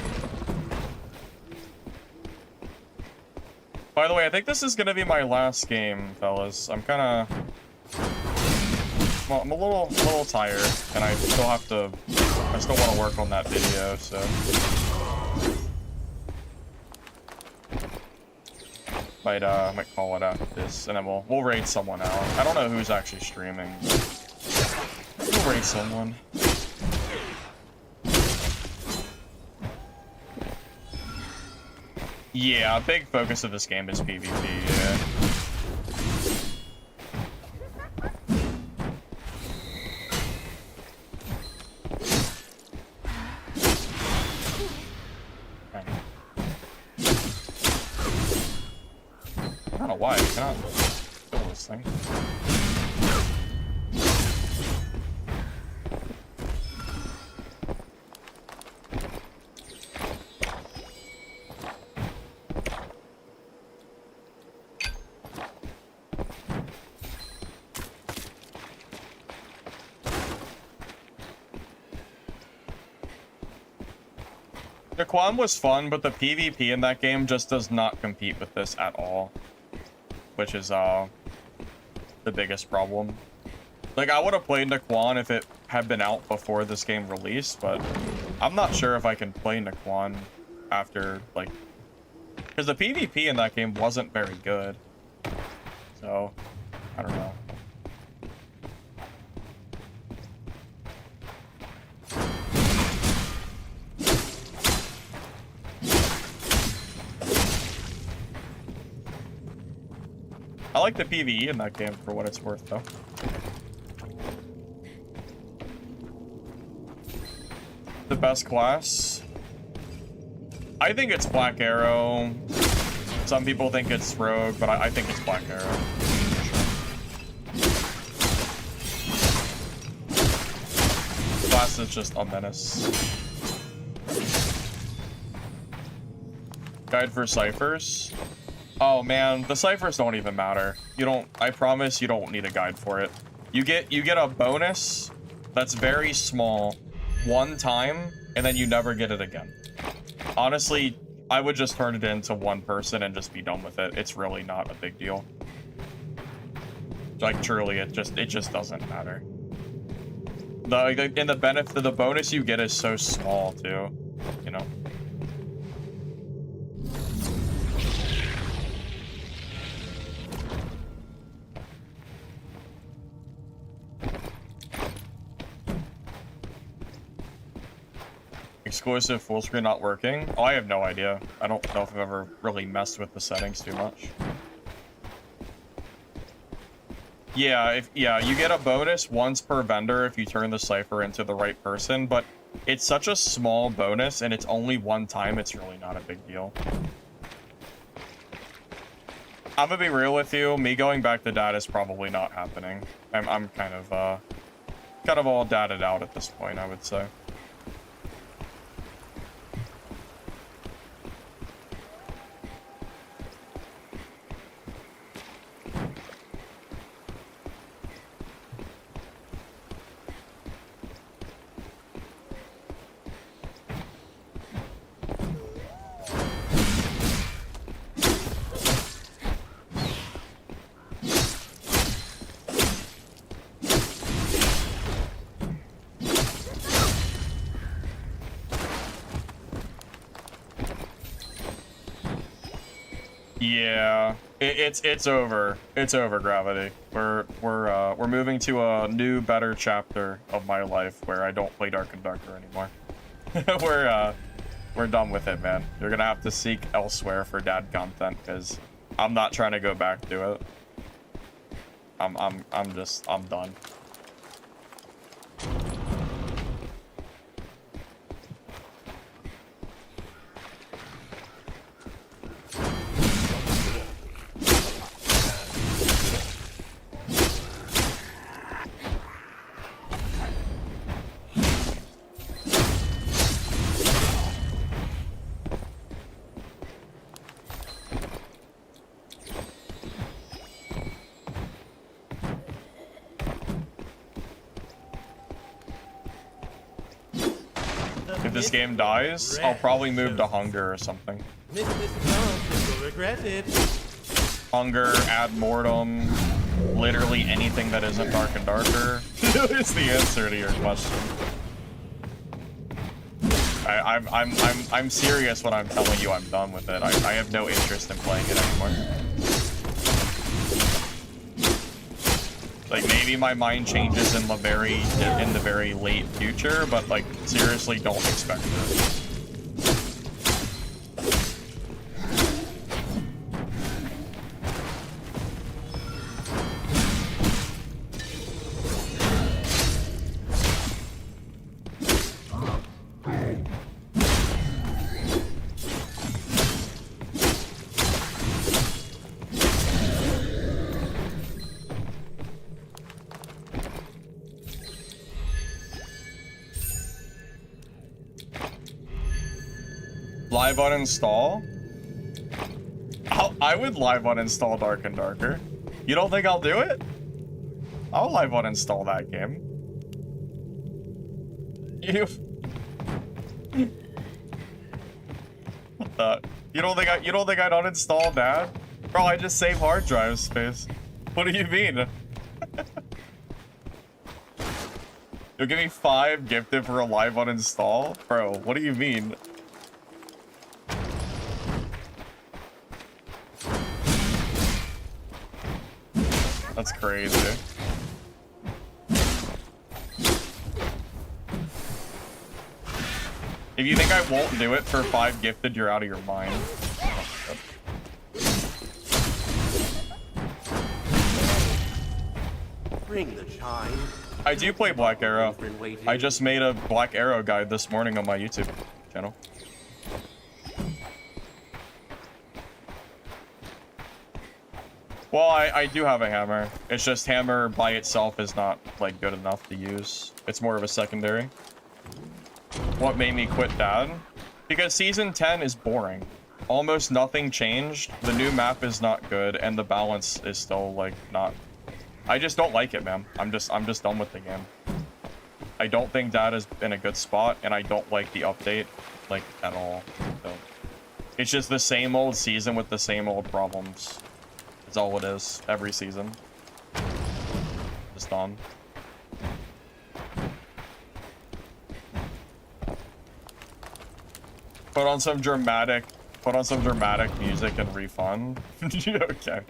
By the way, I think this is gonna be my last game, fellas. I'm kind of, well, I'm a little tired, and I still want to work on that video, so. Might call it after this, and then we'll raid someone out. I don't know who's actually streaming. We'll raid someone. Yeah, a big focus of this game is PvP, yeah. I don't know why I cannot kill this thing. Daquan was fun, but the PvP in that game just does not compete with this at all. Which is, the biggest problem. Like, I would have played Daquan if it had been out before this game released, but I'm not sure if I can play Daquan after, like... Because the PvP in that game wasn't very good. So, I don't know. I like the PvE in that game for what it's worth, though. The best class? I think it's Black Arrow. Some people think it's Rogue, but I think it's Black Arrow. Class is just a menace. Guide for ciphers? Oh man, the ciphers don't even matter. You don't, I promise you don't need a guide for it. You get a bonus that's very small one time, and then you never get it again. Honestly, I would just turn it into one person and just be done with it. It's really not a big deal. Like truly, it just doesn't matter. The benefit, the bonus you get is so small too, you know. Exclusive full screen not working? Oh, I have no idea. I don't know if I've ever really messed with the settings too much. Yeah, you get a bonus once per vendor if you turn the cipher into the right person, but it's such a small bonus and it's only one time, it's really not a big deal. I'm gonna be real with you, me going back to dad is probably not happening. I'm kind of all dadded out at this point, I would say. Yeah, it's over. It's over, Gravity. We're moving to a new, better chapter of my life where I don't play Dark and Darker anymore. We're done with it, man. You're gonna have to seek elsewhere for dad content because I'm not trying to go back to it. I'm done. If this game dies, I'll probably move to Hunger or something. Mr. Johnson, you'll regret it. Hunger, Ad Mortem, literally anything that isn't Dark and Darker is the answer to your question. I'm serious when I'm telling you I'm done with it. I have no interest in playing it anymore. Like, maybe my mind changes in the very late future, but like, seriously, don't expect it. Live uninstall? I would live uninstall Dark and Darker. You don't think I'll do it? I'll live uninstall that game. You don't think I'd uninstall Dad? Bro, I just save hard drive space. What do you mean? You'll give me 5 gifted for a live uninstall? Bro, what do you mean? That's crazy. If you think I won't do it for 5 gifted, you're out of your mind. Bring the chime. I do play Black Arrow. I just made a Black Arrow guide this morning on my YouTube channel. Well, I do have a hammer. It's just hammer by itself is not, like, good enough to use. It's more of a secondary. What made me quit Dad? Because Season 10 is boring. Almost nothing changed. The new map is not good, and the balance is still, like, not... I just don't like it, man. I'm just done with the game. I don't think Dad is in a good spot, and I don't like the update, like, at all. So, it's just the same old season with the same old problems. That's all it is, every season. Just done. Put on some dramatic music and refund. Okay.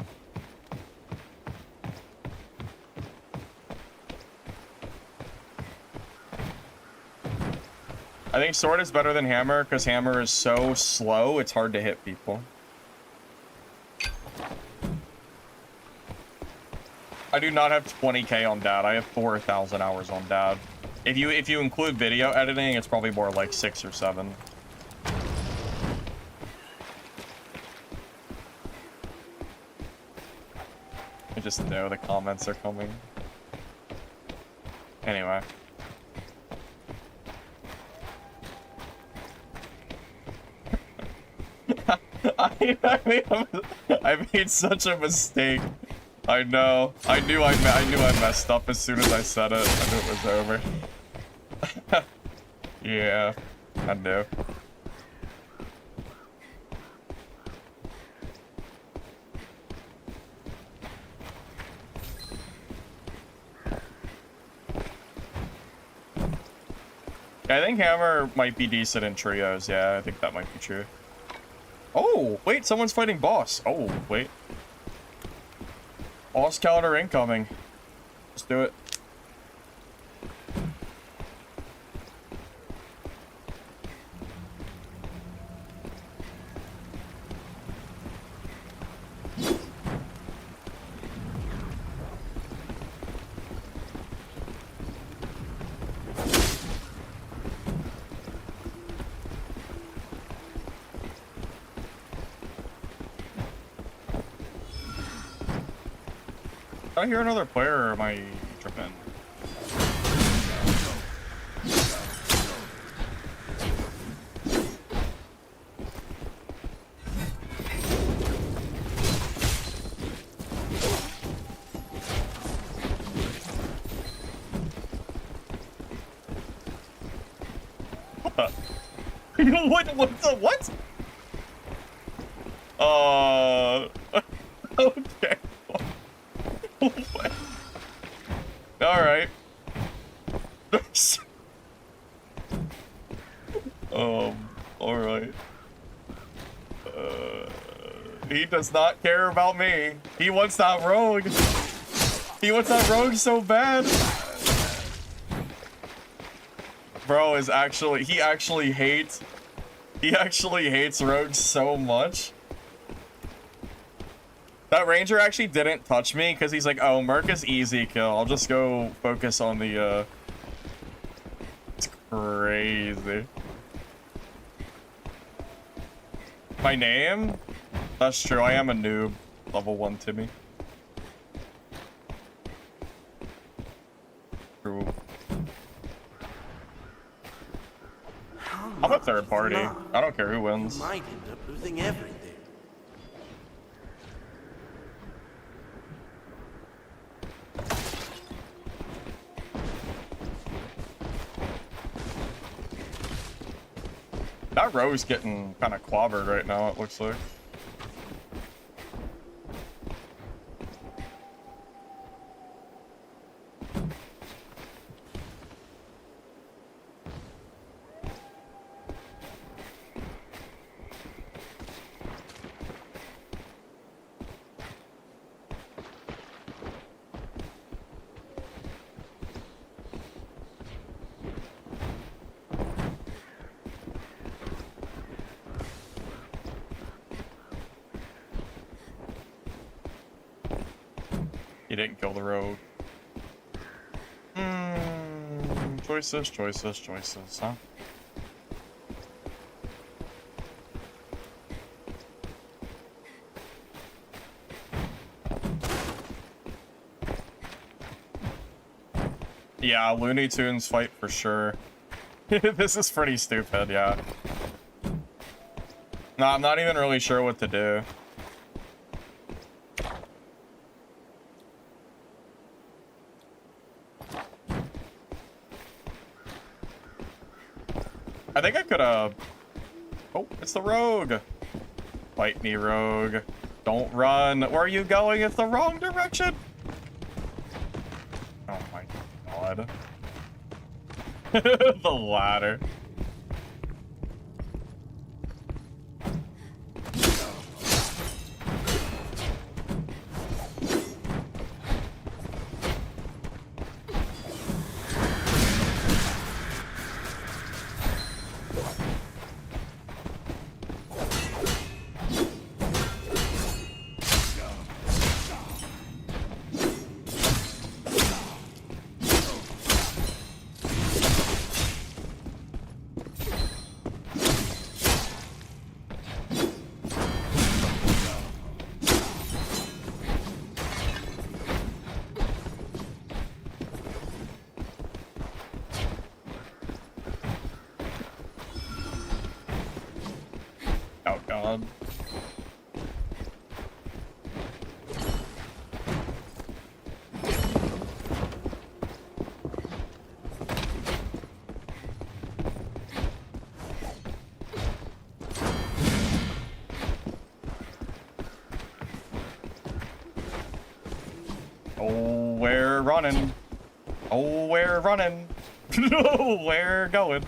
I think sword is better than hammer because hammer is so slow, it's hard to hit people. I do not have 20k on Dad. I have 4,000 hours on Dad. If you include video editing, it's probably more like 6 or 7. I just know the comments are coming. Anyway. I made such a mistake. I know. I knew I messed up as soon as I said it. I knew it was over. Yeah, I knew. Yeah, I think hammer might be decent in trios. Yeah, I think that might be true. Oh, wait, someone's fighting boss. Oh, wait. Boss counter incoming. Let's do it. Did I hear another player, or am I tripping? What the? What? Okay. Alright. Alright. He does not care about me. He wants that rogue. He wants that rogue so bad. Bro is actually, he actually hates rogues so much. That ranger actually didn't touch me because he's like, oh, Merc is easy kill. I'll just go focus on the, It's crazy. My name? That's true, I am a noob. Level 1 Timmy. True. I'm a third party. I don't care who wins. You might end up losing everything. That row's getting kind of clobbered right now, it looks like. He didn't kill the rogue. Choices, choices, choices, huh? Yeah, Looney Tunes fight for sure. This is pretty stupid, yeah. No, I'm not even really sure what to do. I think I could have... Oh, it's the rogue. Fight me, rogue. Don't run. Where are you going? It's the wrong direction. Oh my god. The ladder. Oh god. Oh, we're running. Oh, we're running. Oh, we're going.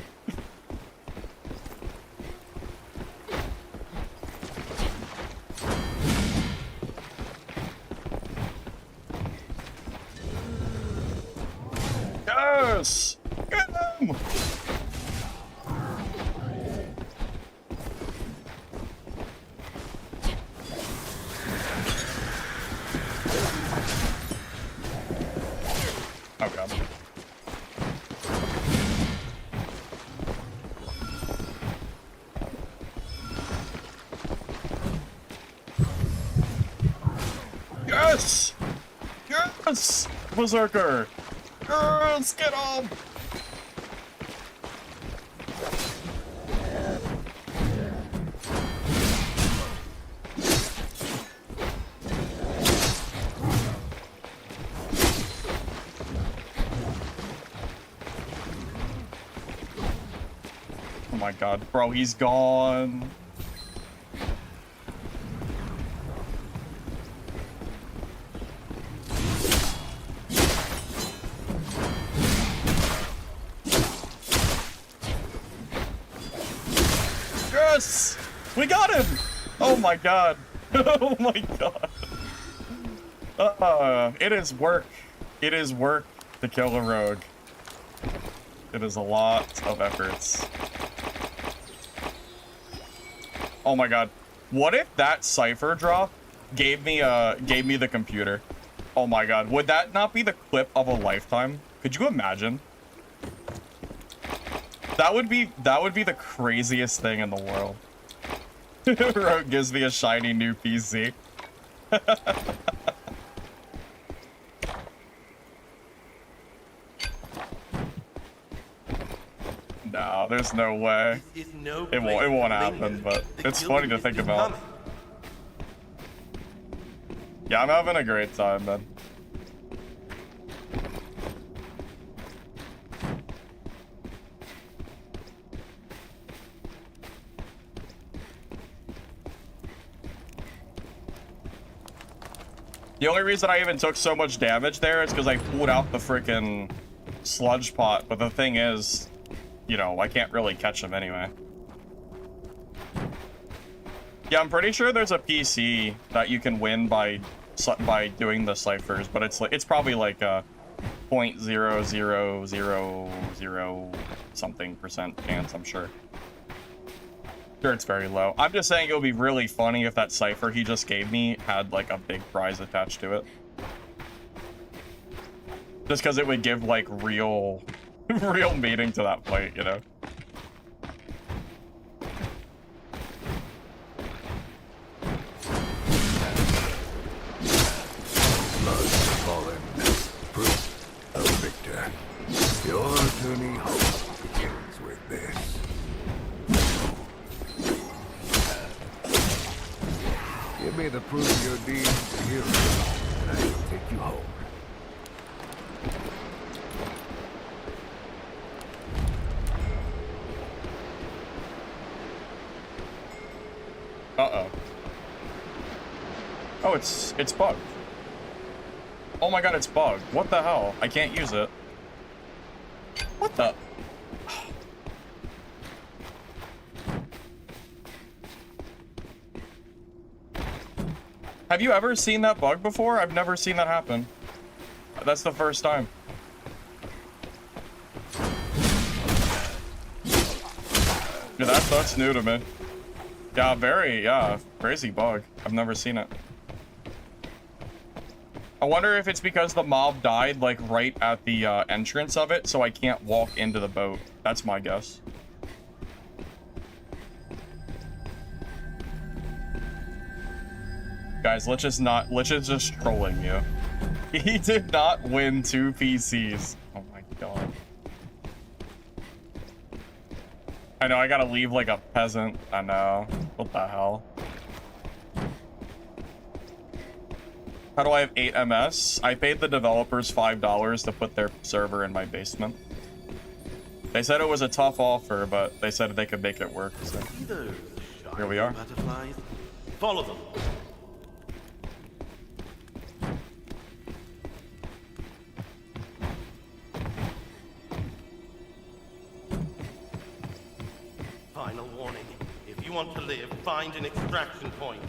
Yes! Get him! Oh god. Yes! Yes! Berserker! Yes! Get him! Oh my god, bro, he's gone. Yes! We got him! Oh my god. Oh my god. It is work. It is work to kill a rogue. It is a lot of efforts. Oh my god. What if that cipher drop gave me the computer? Oh my god. Would that not be the clip of a lifetime? Could you imagine? That would be the craziest thing in the world. Rogue gives me a shiny new PC. No, there's no way. This is no It place won't to happen, linger. but The it's funny to killing think is about. coming. Yeah, I'm having a great time, man. The only reason I even took so much damage there is because I pulled out the freaking sludge pot. But the thing is, you know, I can't really catch him anyway. Yeah, I'm pretty sure there's a PC that you can win by doing the ciphers, but it's probably like a 0.0000 something percent chance, I'm sure. Sure, it's very low. I'm just saying it would be really funny if that cipher he just gave me had like a big prize attached to it. Just because it would give like real meaning to that fight, you know? Blood fallen, proof of victor. Your journey home begins with this. Give me the proof of your deeds, hero, and I will take you home. Uh-oh. Oh, it's bugged. Oh my god, it's bugged. What the hell? I can't use it. What the? Have you ever seen that bug before? I've never seen that happen. That's the first time. Yeah, that's new to me. Yeah, crazy bug. I've never seen it. I wonder if it's because the mob died, like, right at the entrance of it, so I can't walk into the boat. That's my guess. Guys, let's just trolling you. He did not win 2 PCs. Oh my god. I know, I gotta leave like a peasant. I know. What the hell? How do I have 8 MS? I paid the developers $5 to put their server in my basement. They said it was a tough offer, but they said they could make it work, so here we are. Butterflies. Follow them. Final warning. If you want to live, find an extraction point.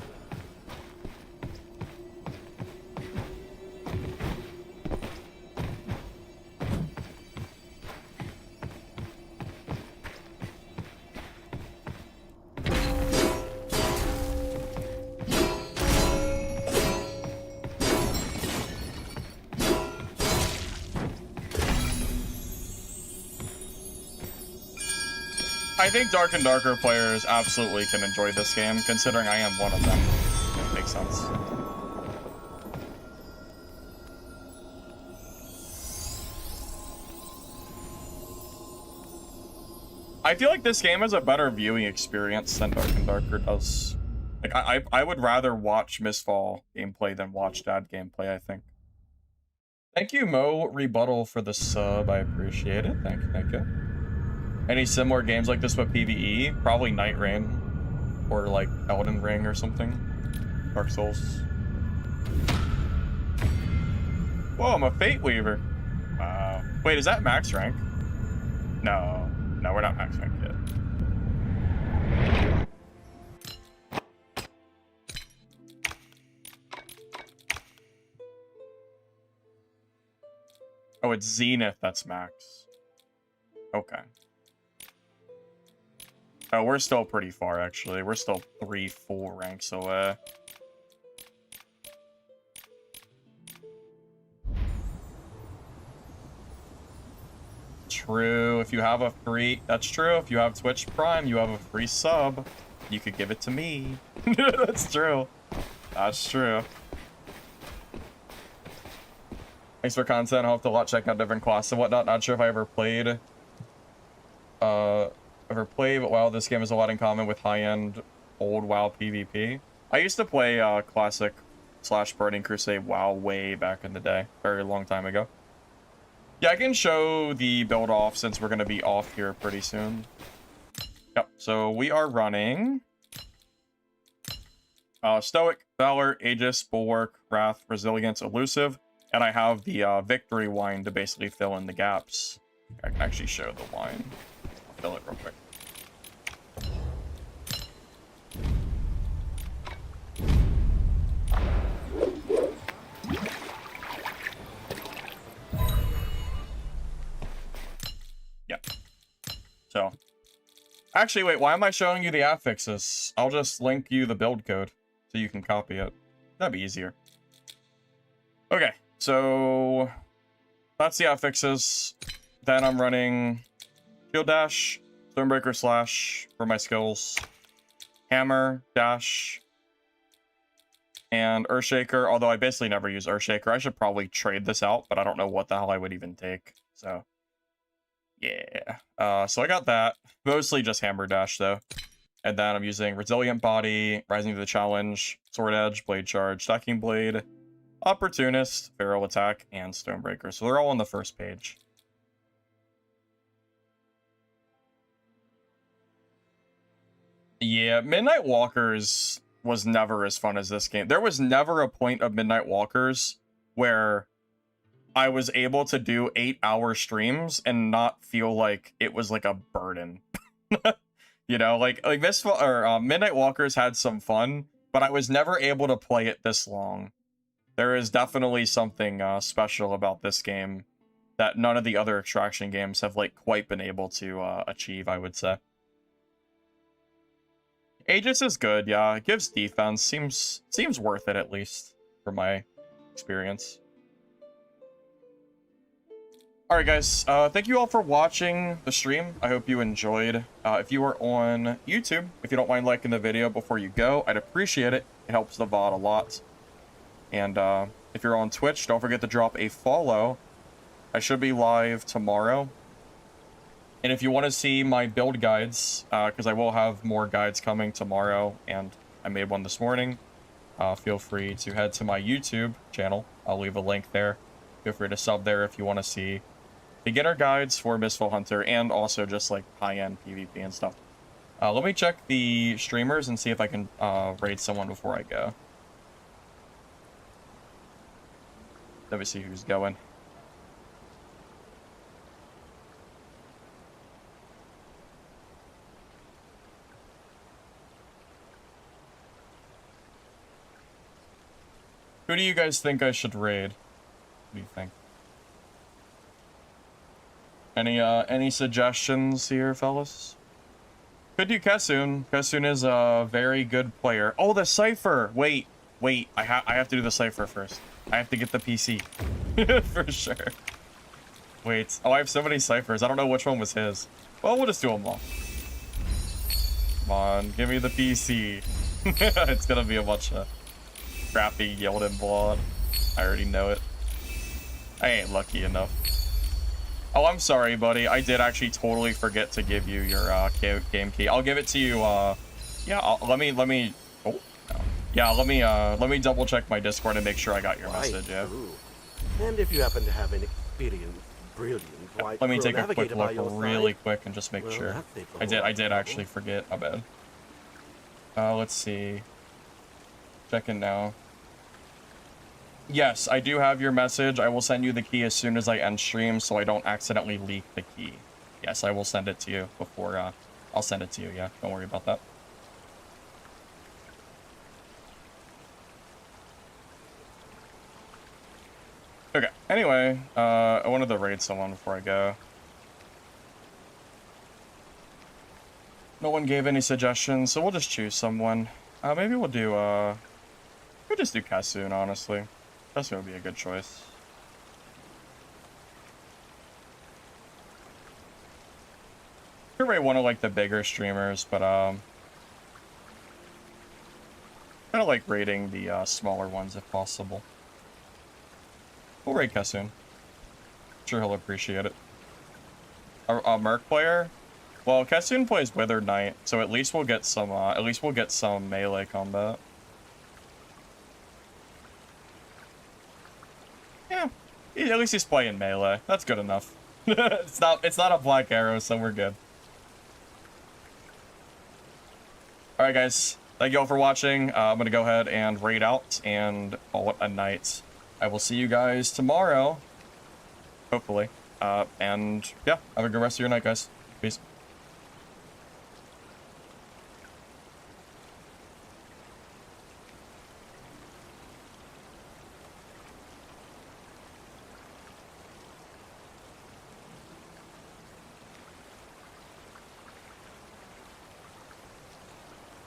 I think Dark and Darker players absolutely can enjoy this game, considering I am one of them. It makes sense. I feel like this game has a better viewing experience than Dark and Darker does. Like, I would rather watch Mistfall gameplay than watch Dad gameplay, I think. Thank you, Mo Rebuttal, for the sub. I appreciate it. Thank you. Any similar games like this with PvE? Probably Night Rain or like Elden Ring or something. Dark Souls. Whoa, I'm a Fate Weaver. Wow. Wait, is that max rank? No, we're not max rank yet. Oh, it's Zenith that's max. Okay. Oh, we're still pretty far, actually. We're still 3 full ranks away. True. If you have a free... That's true. If you have Twitch Prime, you have a free sub. You could give it to me. That's true. That's true. Thanks for content. I'll have to check out different classes and whatnot. Not sure if I ever played... but wow, this game has a lot in common with high-end old WoW PvP. I used to play classic / Burning Crusade WoW way back in the day, very long time ago. Yeah, I can show the build off since we're going to be off here pretty soon. Yep, so we are running Stoic, Valor, Aegis, Bulwark, Wrath, Resilience, Elusive, and I have the Victory wine to basically fill in the gaps. I can actually show the wine. I'll fill it real quick. Yeah. So, actually, wait, why am I showing you the affixes? I'll just link you the build code so you can copy it. That'd be easier. Okay, so that's the affixes. Then I'm running Shield Dash, Stonebreaker Slash for my skills, Hammer, Dash, and Earthshaker, although I basically never use Earthshaker. I should probably trade this out, but I don't know what the hell I would even take, so yeah. So I got that. Mostly just Hammer Dash, though. And then I'm using Resilient Body, Rising to the Challenge, Sword Edge, Blade Charge, Stacking Blade, Opportunist, Feral Attack, and Stonebreaker. So they're all on the first page. Yeah, Midnight Walkers was never as fun as this game. There was never a point of Midnight Walkers where I was able to do 8-hour streams and not feel like it was like a burden. You know, like Mistfall or Midnight Walkers had some fun, but I was never able to play it this long. There is definitely something special about this game that none of the other Extraction games have like quite been able to achieve, I would say. Aegis is good, yeah. It gives defense. Seems worth it, at least, from my experience. Alright guys, thank you all for watching the stream. I hope you enjoyed. If you are on YouTube, if you don't mind liking the video before you go, I'd appreciate it. It helps the VOD a lot. And if you're on Twitch, don't forget to drop a follow. I should be live tomorrow. And if you want to see my build guides, because I will have more guides coming tomorrow, and I made one this morning, feel free to head to my YouTube channel. I'll leave a link there. Feel free to sub there if you want to see beginner guides for Mistfall Hunter, and also just like high-end PvP and stuff. Let me check the streamers and see if I can raid someone before I go. Let me see who's going. Who do you guys think I should raid? What do you think? Any suggestions here, fellas? Could do Kessun. Kessun is a very good player. Oh, the Cypher! Wait. I have to do the Cypher first. I have to get the PC. For sure. Wait. Oh, I have so many Cyphers. I don't know which one was his. Well, we'll just do them all. Come on, give me the PC. It's gonna be a bunch of crappy Gilded Blood. I already know it. I ain't lucky enough. Oh, I'm sorry, buddy. I did actually totally forget to give you your game key. I'll give it to you. Yeah. Let me. Oh, no. Yeah. Let me double check my Discord and make sure I got your message. Yeah. True. And if you happen to have an experienced, brilliant, white Let me take a quick navigator by look your really side, quick and just make well, sure. that saves a I whole lot did of actually trouble. forget. My bad. Let's see. Checking now. Yes, I do have your message. I will send you the key as soon as I end stream so I don't accidentally leak the key. Yes, I will send it to you before, I'll send it to you, yeah. Don't worry about that. Okay, anyway, I wanted to raid someone before I go. No one gave any suggestions, so we'll just choose someone. Maybe we'll do, we'll just do Kessun, honestly. Kessun would be a good choice. I really one of like the bigger streamers, but kind of like raiding the smaller ones if possible. We'll raid Kessun. Sure, he'll appreciate it. A Merc player? Well, Kessun plays Withered Knight, so at least we'll get some melee combat. Yeah, at least he's playing melee. That's good enough. It's not a Black Arrow, so we're good. Alright guys, thank you all for watching. I'm going to go ahead and raid out and call it a night. I will see you guys tomorrow, hopefully. And yeah, have a good rest of your night, guys. Peace.